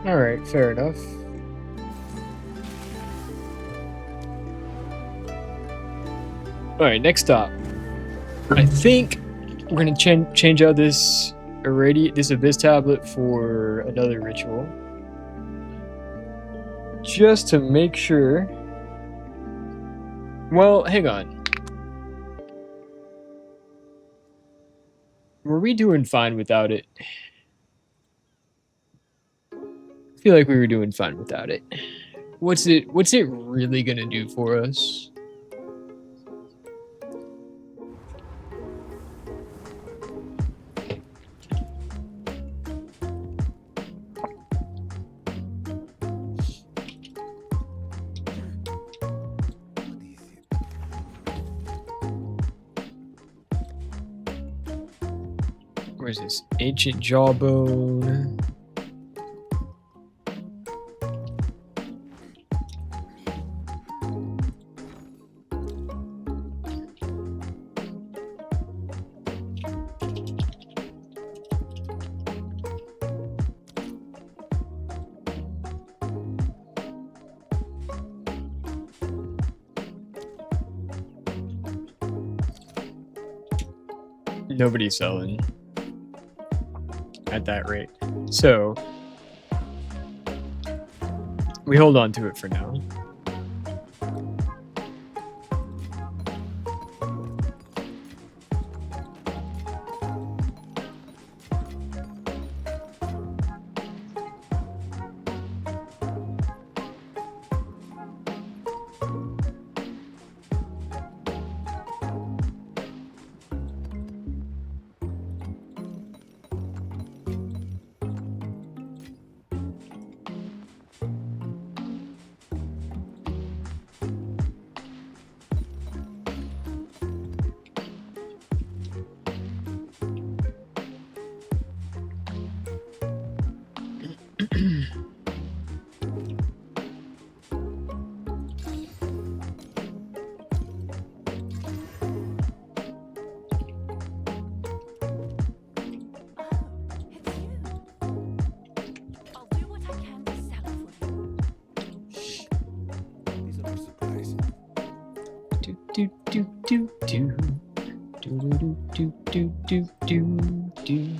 Alright, fair enough. Alright, next stop. I think we're gonna change out this abyss tablet for another ritual, just to make sure. Well, hang on. Were we doing fine without it? I feel like we were doing fine without it. What's it really gonna do for us? Where's this? Ancient jawbone. Nobody's selling at that rate. So we hold on to it for now. Do do do do do do do do do do do.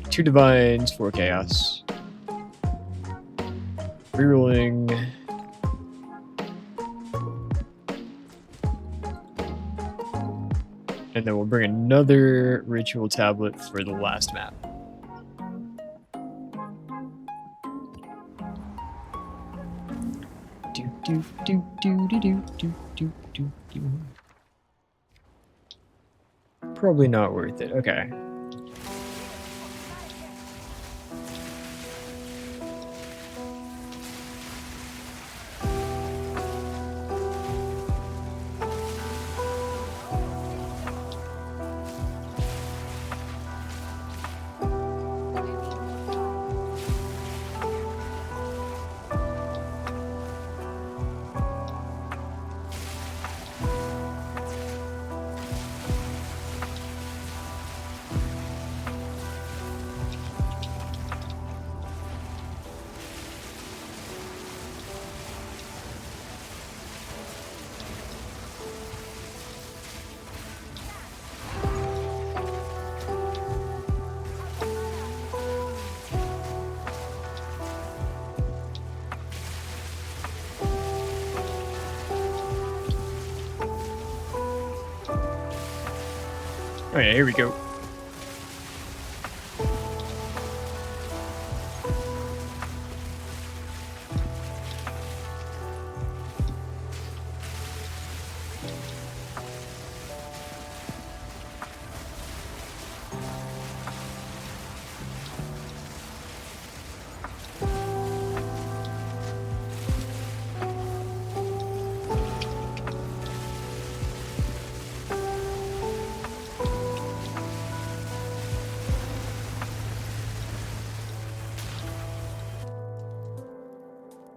Two divines, 4 chaos. Rerolling. And then we'll bring another ritual tablet for the last map. Do do do do do do do do do do. Probably not worth it. Okay. Oh yeah, here we go.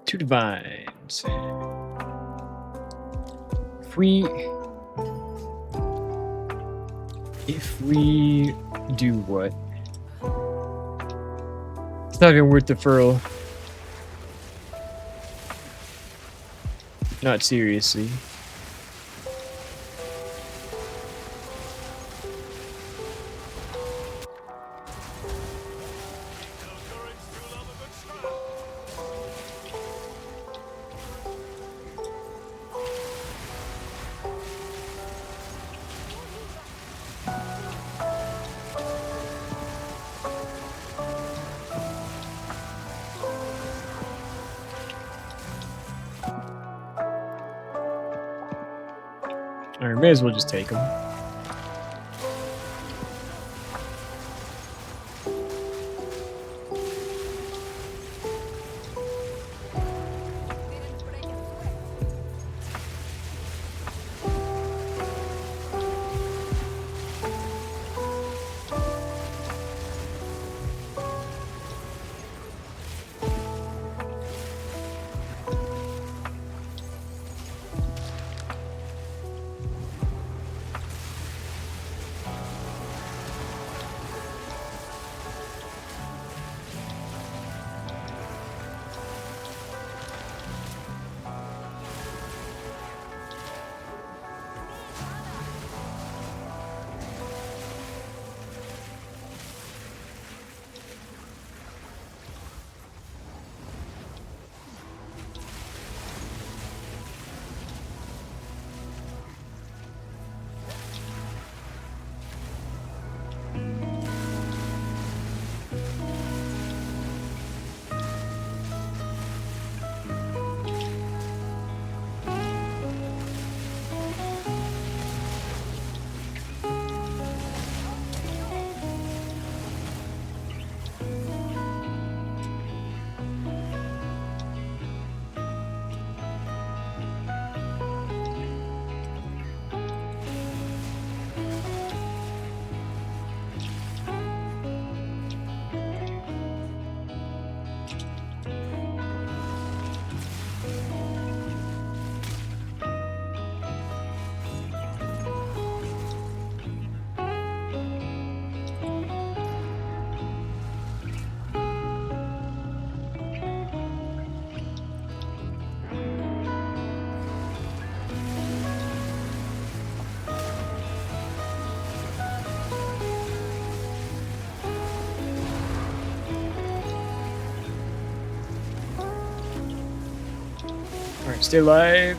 Two divines. If we do what? It's not even worth the furl. Not seriously. Alright, may as well just take them. Alright, stay alive.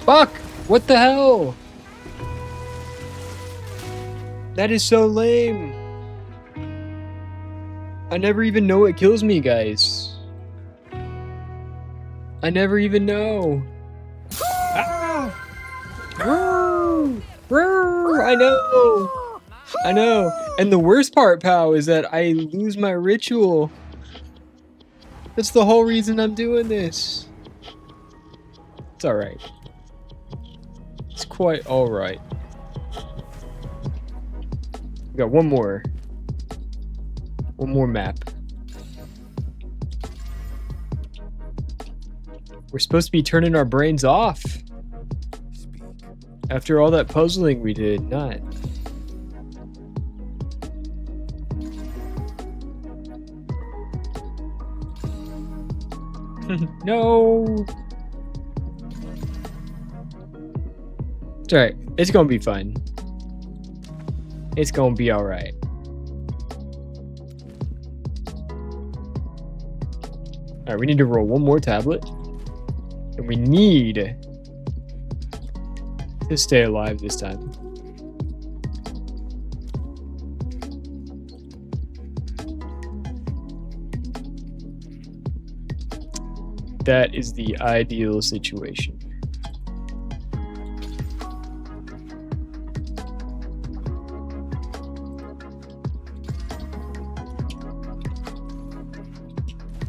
Fuck! What the hell? That is so lame. I never even know what kills me, guys. I never even know. Ah! I know. I know. And the worst part, pal, is that I lose my ritual. That's the whole reason I'm doing this. It's alright. It's quite alright. We got one more. One more map. We're supposed to be turning our brains off. After all that puzzling we did, not. No. It's alright. It's gonna be fun. It's gonna be alright. Alright, we need to roll one more tablet. And we need to stay alive this time. That is the ideal situation.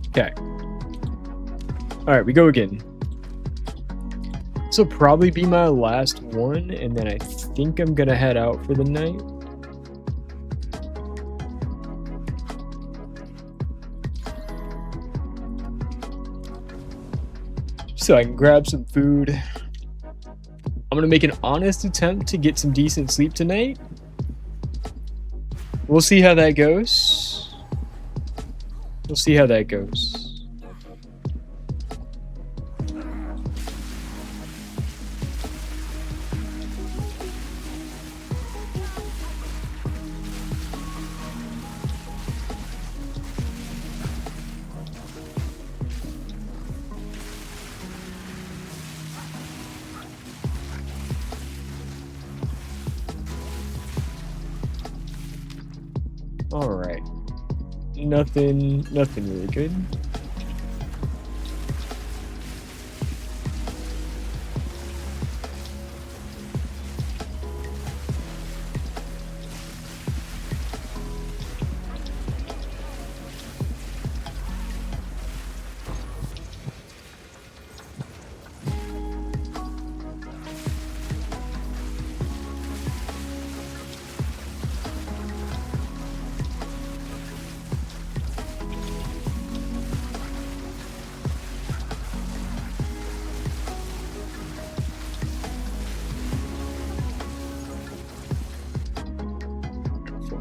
Okay. Alright, we go again. This will probably be my last one, and then I think I'm gonna head out for the night. So I can grab some food. I'm gonna make an honest attempt to get some decent sleep tonight. We'll see how that goes. We'll see how that goes. All right. Nothing really good.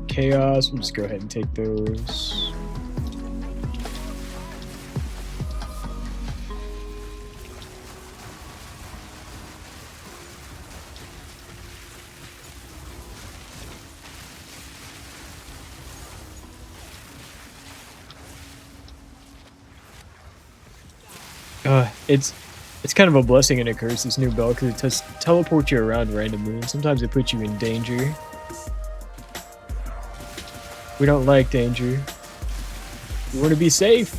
Chaos. We'll just go ahead and take those. It's kind of a blessing and a curse, this new belt, because it just teleports you around randomly, and sometimes it puts you in danger. We don't like danger. We want to be safe.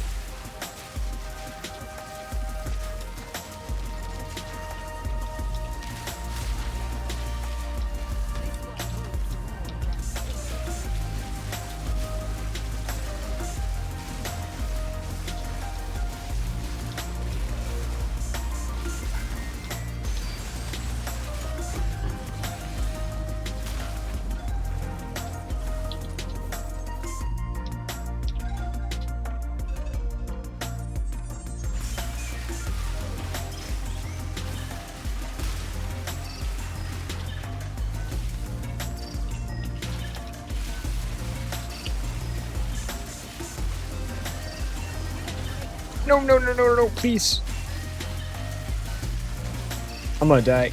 No, please. I'm gonna die.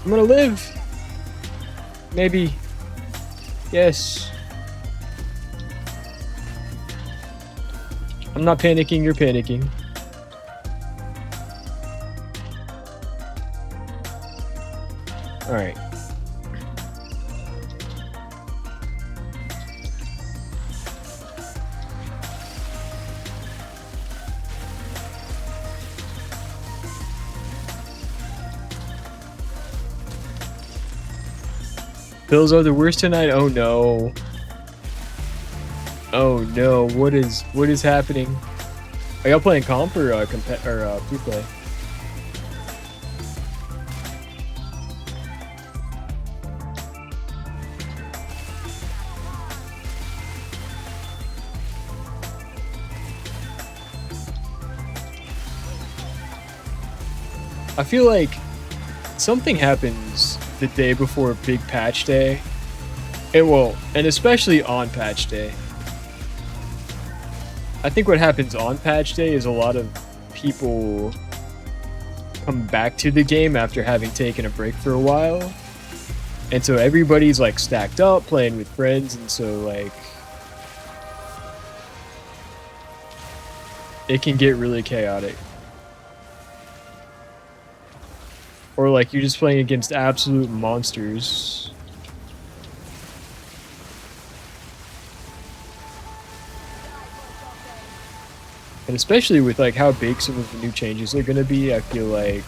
I'm gonna live. Maybe. Yes. I'm not panicking, you're panicking. Alright. Bills are the worst tonight. Oh no. Oh no. What is happening? Are y'all playing comp or free play? I feel like something happens the day before big patch day. And especially on patch day. I think what happens on patch day is a lot of people come back to the game after having taken a break for a while. And so everybody's like stacked up playing with friends, and so like it can get really chaotic. Or like you're just playing against absolute monsters. And especially with like how big some of the new changes are gonna be, I feel like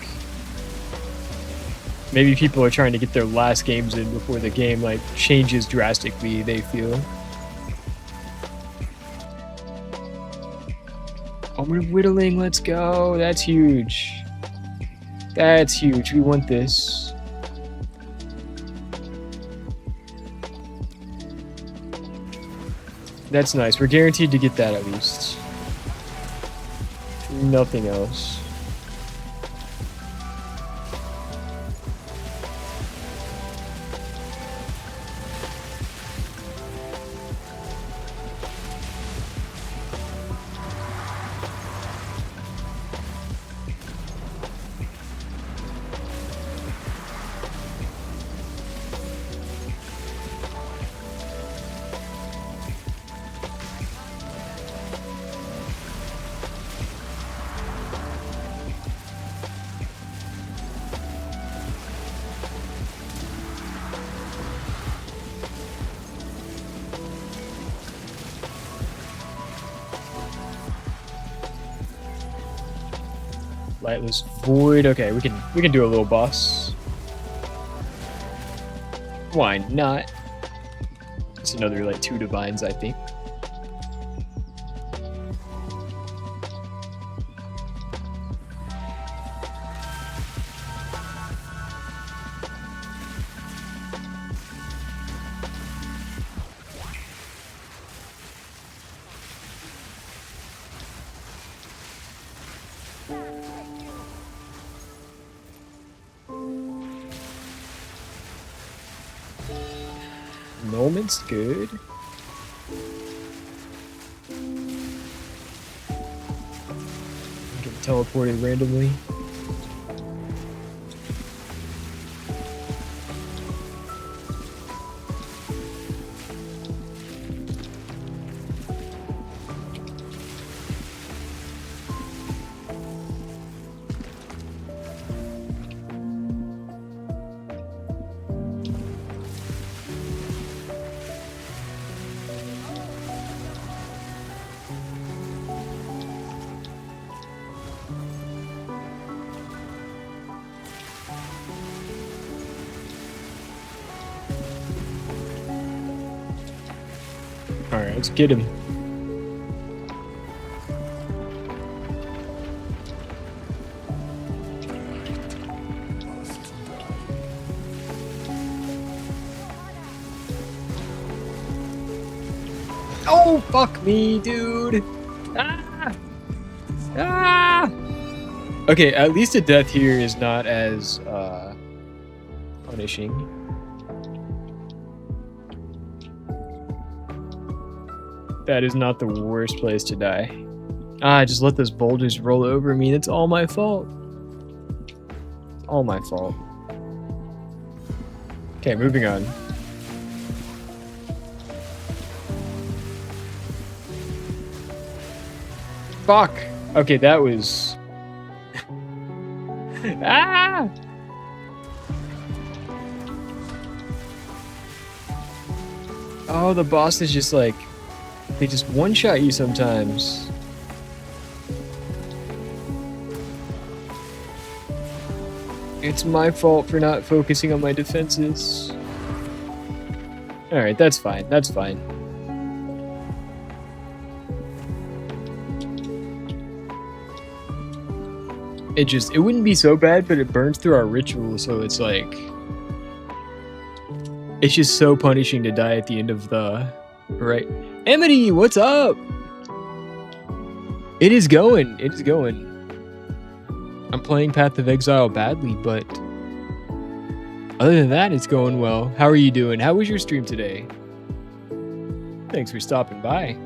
maybe people are trying to get their last games in before the game like changes drastically, they feel. Armored whittling, let's go. That's huge. That's huge. We want this. That's nice. We're guaranteed to get that at least. Nothing else. Lightless void. Okay, we can do a little boss. Why not? It's another like 2 divines, I think. Moment's good. Get teleported randomly. Alright, let's get him. Oh, fuck me, dude. Ah! Ah! Okay, at least a death here is not as punishing. That is not the worst place to die. Ah, just let those boulders roll over me. It's all my fault. All my fault. Okay, moving on. Fuck. Okay, that was... ah! Oh, the boss is just like... They just one-shot you sometimes. It's my fault for not focusing on my defenses. Alright, that's fine. That's fine. It wouldn't be so bad, but it burns through our ritual, so it's like... It's just so punishing to die at the end of the... Right. Amity, what's up? It is going. It is going. I'm playing Path of Exile badly, but... Other than that, it's going well. How are you doing? How was your stream today? Thanks for stopping by.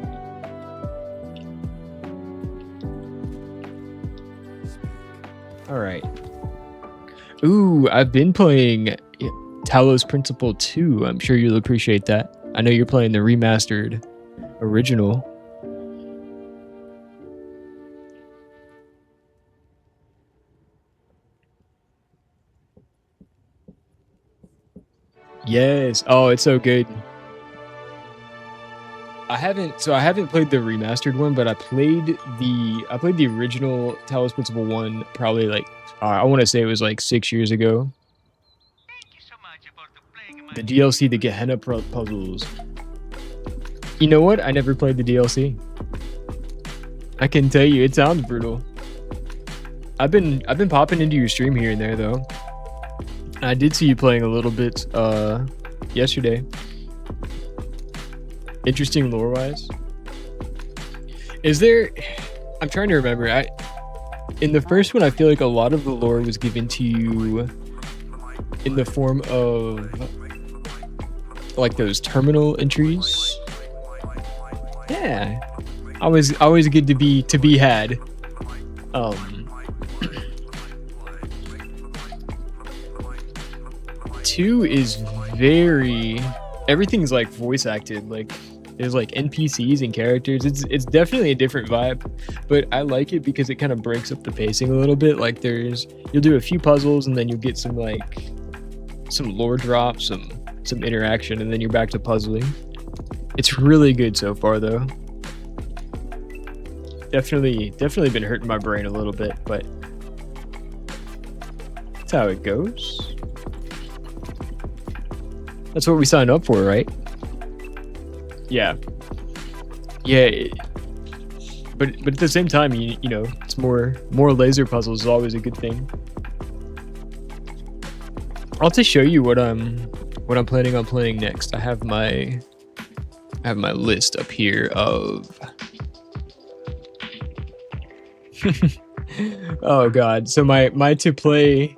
Alright. Ooh, I've been playing Talos Principle 2. I'm sure you'll appreciate that. I know you're playing the remastered original. Yes. Oh, it's so good. I haven't played the remastered one, but I played the original Talos Principle 1 probably like I want to say it was like 6 years ago. The DLC, the Gehenna puzzles. You know what? I never played the DLC. I can tell you, it sounds brutal. I've been popping into your stream here and there though. I did see you playing a little bit yesterday. Interesting lore wise. Is there? I'm trying to remember. In the first one, I feel like a lot of the lore was given to you in the form of like those terminal entries. Yeah, always good to be had. Two is very, everything's like voice acted, like there's like NPCs and characters. It's definitely a different vibe, but I like it because it kind of breaks up the pacing a little bit. Like you'll do a few puzzles and then you'll get some lore drops, some interaction, and then you're back to puzzling. It's really good so far though. Definitely been hurting my brain a little bit, but that's how it goes. That's what we signed up for, right? Yeah. But at the same time, you know, it's more laser puzzles is always a good thing. I'll just show you what I'm planning on playing next. I have my list up here of oh god. So my to play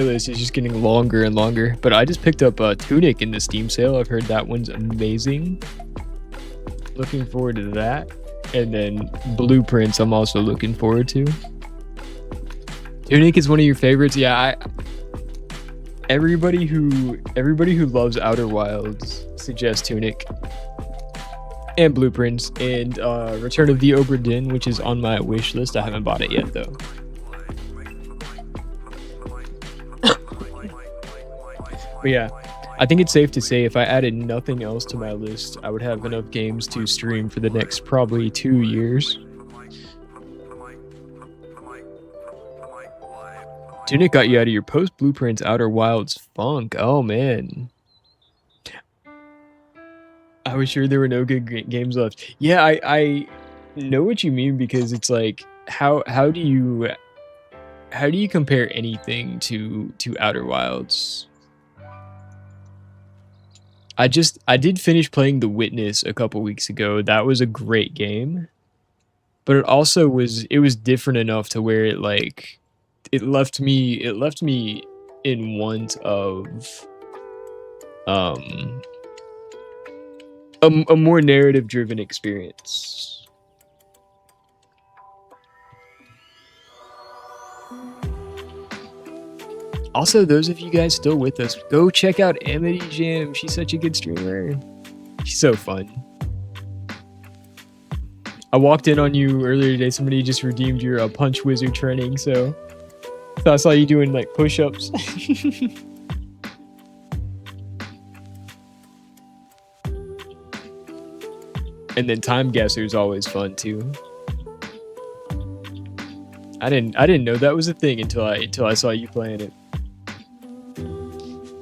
list is just getting longer and longer, but I just picked up Tunic in the Steam sale. I've heard that one's amazing. Looking forward to that. And then Blueprints I'm also looking forward to. Tunic is one of your favorites. Yeah, everybody who loves Outer Wilds suggests Tunic. And Blueprints and Return of the Obra Dinn, which is on my wish list. I haven't bought it yet though. But yeah, I think it's safe to say if I added nothing else to my list, I would have enough games to stream for the next probably 2 years. Tunic got you out of your post-Blueprints Outer Wilds funk. Oh man. I was sure there were no good games left. Yeah, I know what you mean, because it's like how do you compare anything to Outer Wilds? I did finish playing The Witness a couple weeks ago. That was a great game, but it was different enough to where it left me in want of a more narrative driven experience. Also, those of you guys still with us, go check out Amity Jam. She's such a good streamer. She's so fun. I walked in on you earlier today. Somebody just redeemed your Punch Wizard training, so I saw you doing like push-ups. And then Time Guesser is always fun too. I didn't know that was a thing until I saw you playing it.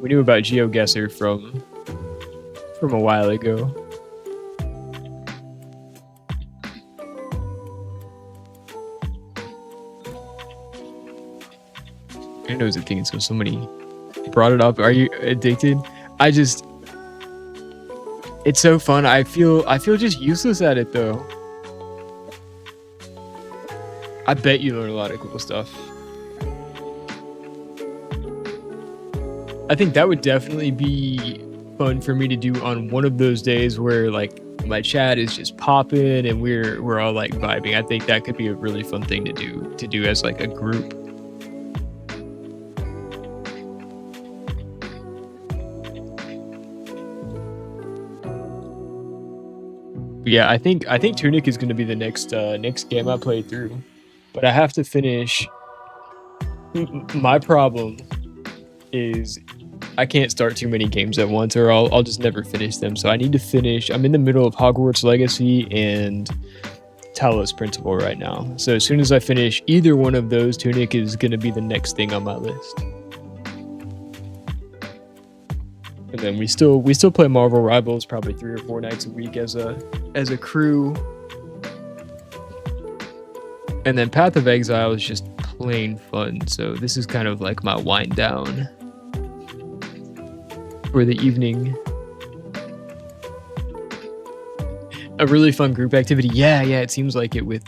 We knew about GeoGuessr from a while ago. I didn't know it was a thing until somebody brought it up. Are you addicted? It's so fun. I feel just useless at it though. I bet you learn a lot of cool stuff. I think that would definitely be fun for me to do on one of those days where like my chat is just popping and we're all like vibing. I think that could be a really fun thing to do as like a group. Yeah, I think Tunic is going to be the next game I play through, but I have to finish. My problem is I can't start too many games at once, or I'll just never finish them. So I need to finish. I'm in the middle of Hogwarts Legacy and Talos Principle right now. So as soon as I finish either one of those, Tunic is gonna be the next thing on my list. And then we still play Marvel Rivals probably 3 or 4 nights a week as a crew. And then Path of Exile is just plain fun. So this is kind of like my wind down for the evening. A really fun group activity. Yeah, it seems like it with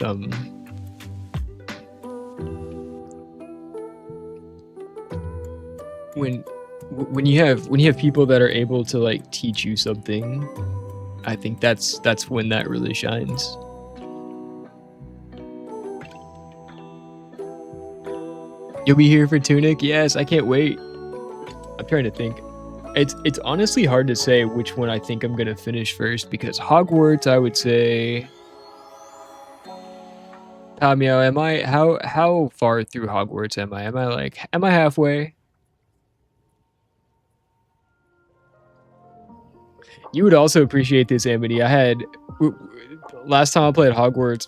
when you have people that are able to like teach you something, I think that's when that really shines. You'll be here for Tunic? Yes, I can't wait. I'm trying to think. It's honestly hard to say which one I think I'm gonna finish first, because Hogwarts, I would say. Meow, am I how far through Hogwarts am I? Am I halfway? You would also appreciate this, Amity. Last time I played Hogwarts,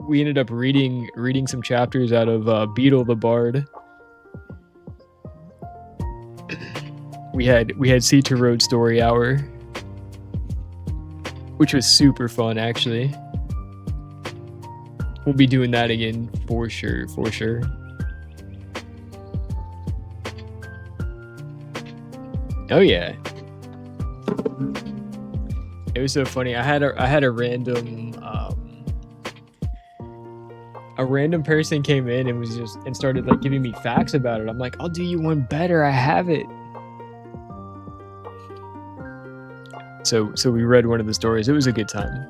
we ended up reading some chapters out of Beetle the Bard. We had C2 Road Story Hour, which was super fun, actually. We'll be doing that again for sure. Oh yeah. It was so funny. I had a random person came in and started like giving me facts about it. I'm like, I'll do you one better. I have it. So we read one of the stories. It was a good time.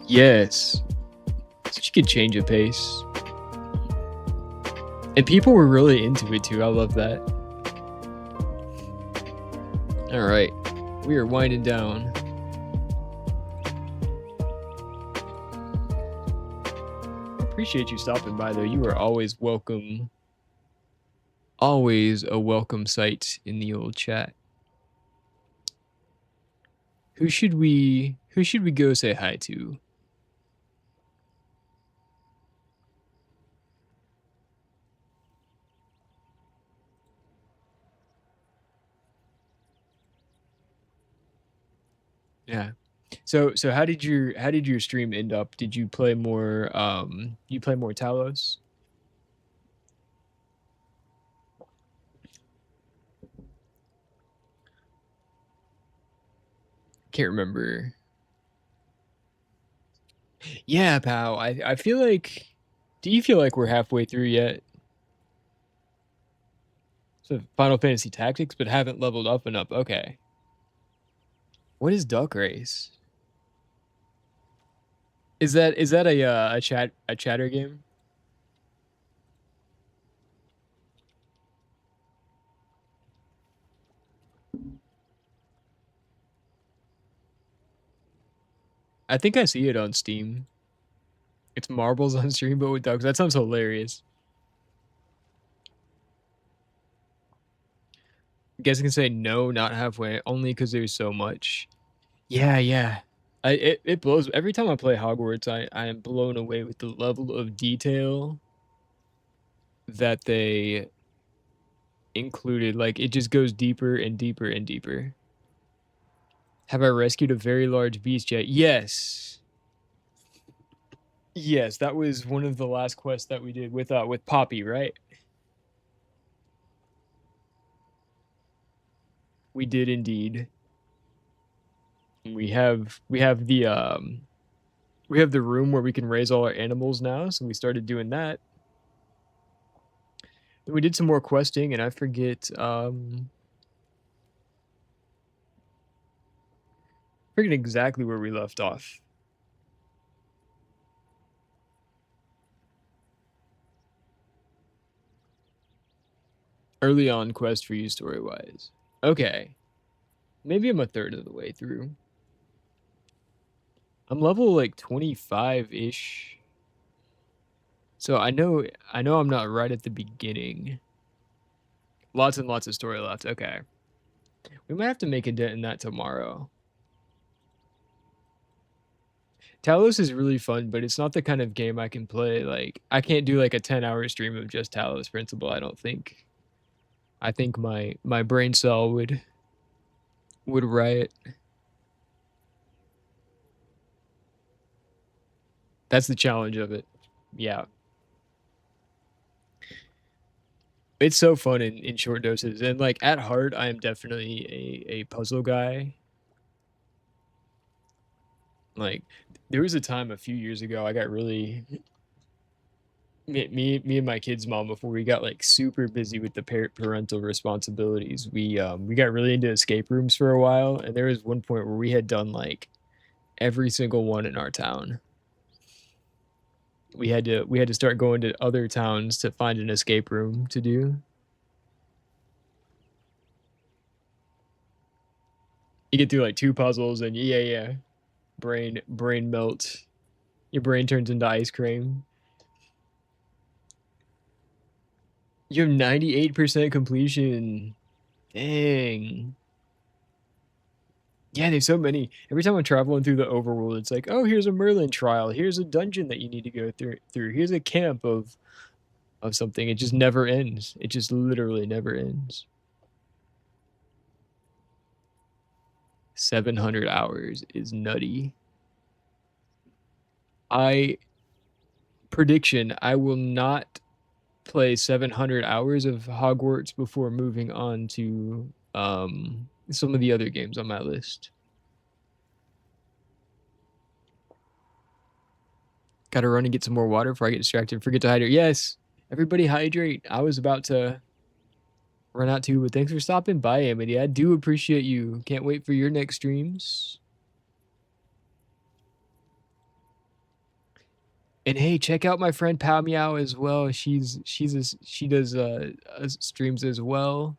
Yes. Such a good change of pace. And people were really into it too. I love that. All right. We are winding down. Appreciate you stopping by though. You are always welcome. Always a welcome sight in the old chat. Who should we go say hi to? Yeah. So how did your stream end up? Did you play more Talos? Can't remember. Yeah, pal. I feel like, do you feel like we're halfway through yet? So Final Fantasy Tactics, but haven't leveled up and up. Okay. What is Duck Race? Is that a chatter game? I think I see it on Steam. It's marbles on stream, but with ducks. That sounds hilarious. I guess I can say no, not halfway, only because there's so much. Yeah. It blows. Every time I play Hogwarts, I am blown away with the level of detail that they included. Like, it just goes deeper and deeper and deeper. Have I rescued a very large beast yet? Yes. Yes, that was one of the last quests that we did with Poppy, right? We did indeed. We have the room where we can raise all our animals now, so we started doing that. Then we did some more questing, and I forget exactly where we left off. Early on quest for you story-wise. Okay. Maybe I'm a third of the way through. I'm level like 25-ish. So I know I'm not right at the beginning. Lots and lots of story left. Okay. We might have to make a dent in that tomorrow. Talos is really fun, but it's not the kind of game I can play. Like, I can't do like a 10-hour stream of just Talos Principle, I don't think. I think my brain cell would riot. That's the challenge of it. Yeah. It's so fun in short doses. And like at heart, I am definitely a puzzle guy. Like there was a time a few years ago I got really me and my kid's mom, before we got like super busy with the parental responsibilities, we got really into escape rooms for a while, and there was one point where we had done like every single one in our town. We had to start going to other towns to find an escape room to do. You get through like 2 puzzles and yeah, brain melt. Your brain turns into ice cream. You have 98% completion. Dang. Yeah, there's so many. Every time I'm traveling through the overworld, it's like, oh, here's a Merlin trial. Here's a dungeon that you need to go through. Here's a camp of something. It just never ends. It just literally never ends. 700 hours is nutty. Prediction, I will not play 700 hours of Hogwarts before moving on to some of the other games on my list. Gotta run and get some more water before I get distracted and forget to hydrate. Yes, everybody hydrate. I was about to run out too, but thanks for stopping by, Amity. I do appreciate you. Can't wait for your next streams. And hey, check out my friend Pow Meow as well. She does streams as well.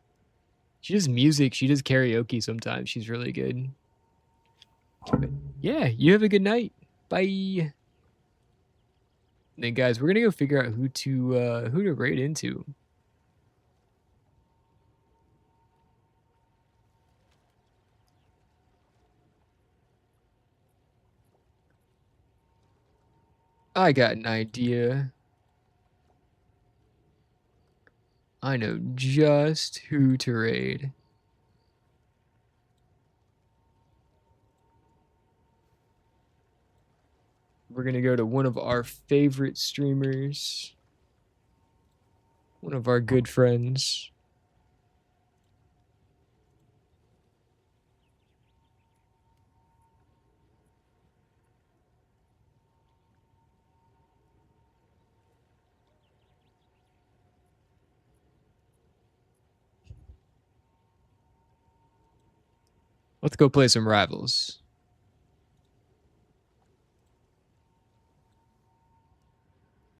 She does music. She does karaoke sometimes. She's really good. But yeah, you have a good night. Bye. Then guys, we're gonna go figure out who to raid into. I got an idea. I know just who to raid. We're gonna go to one of our favorite streamers. One of our good friends. Let's go play some Rivals.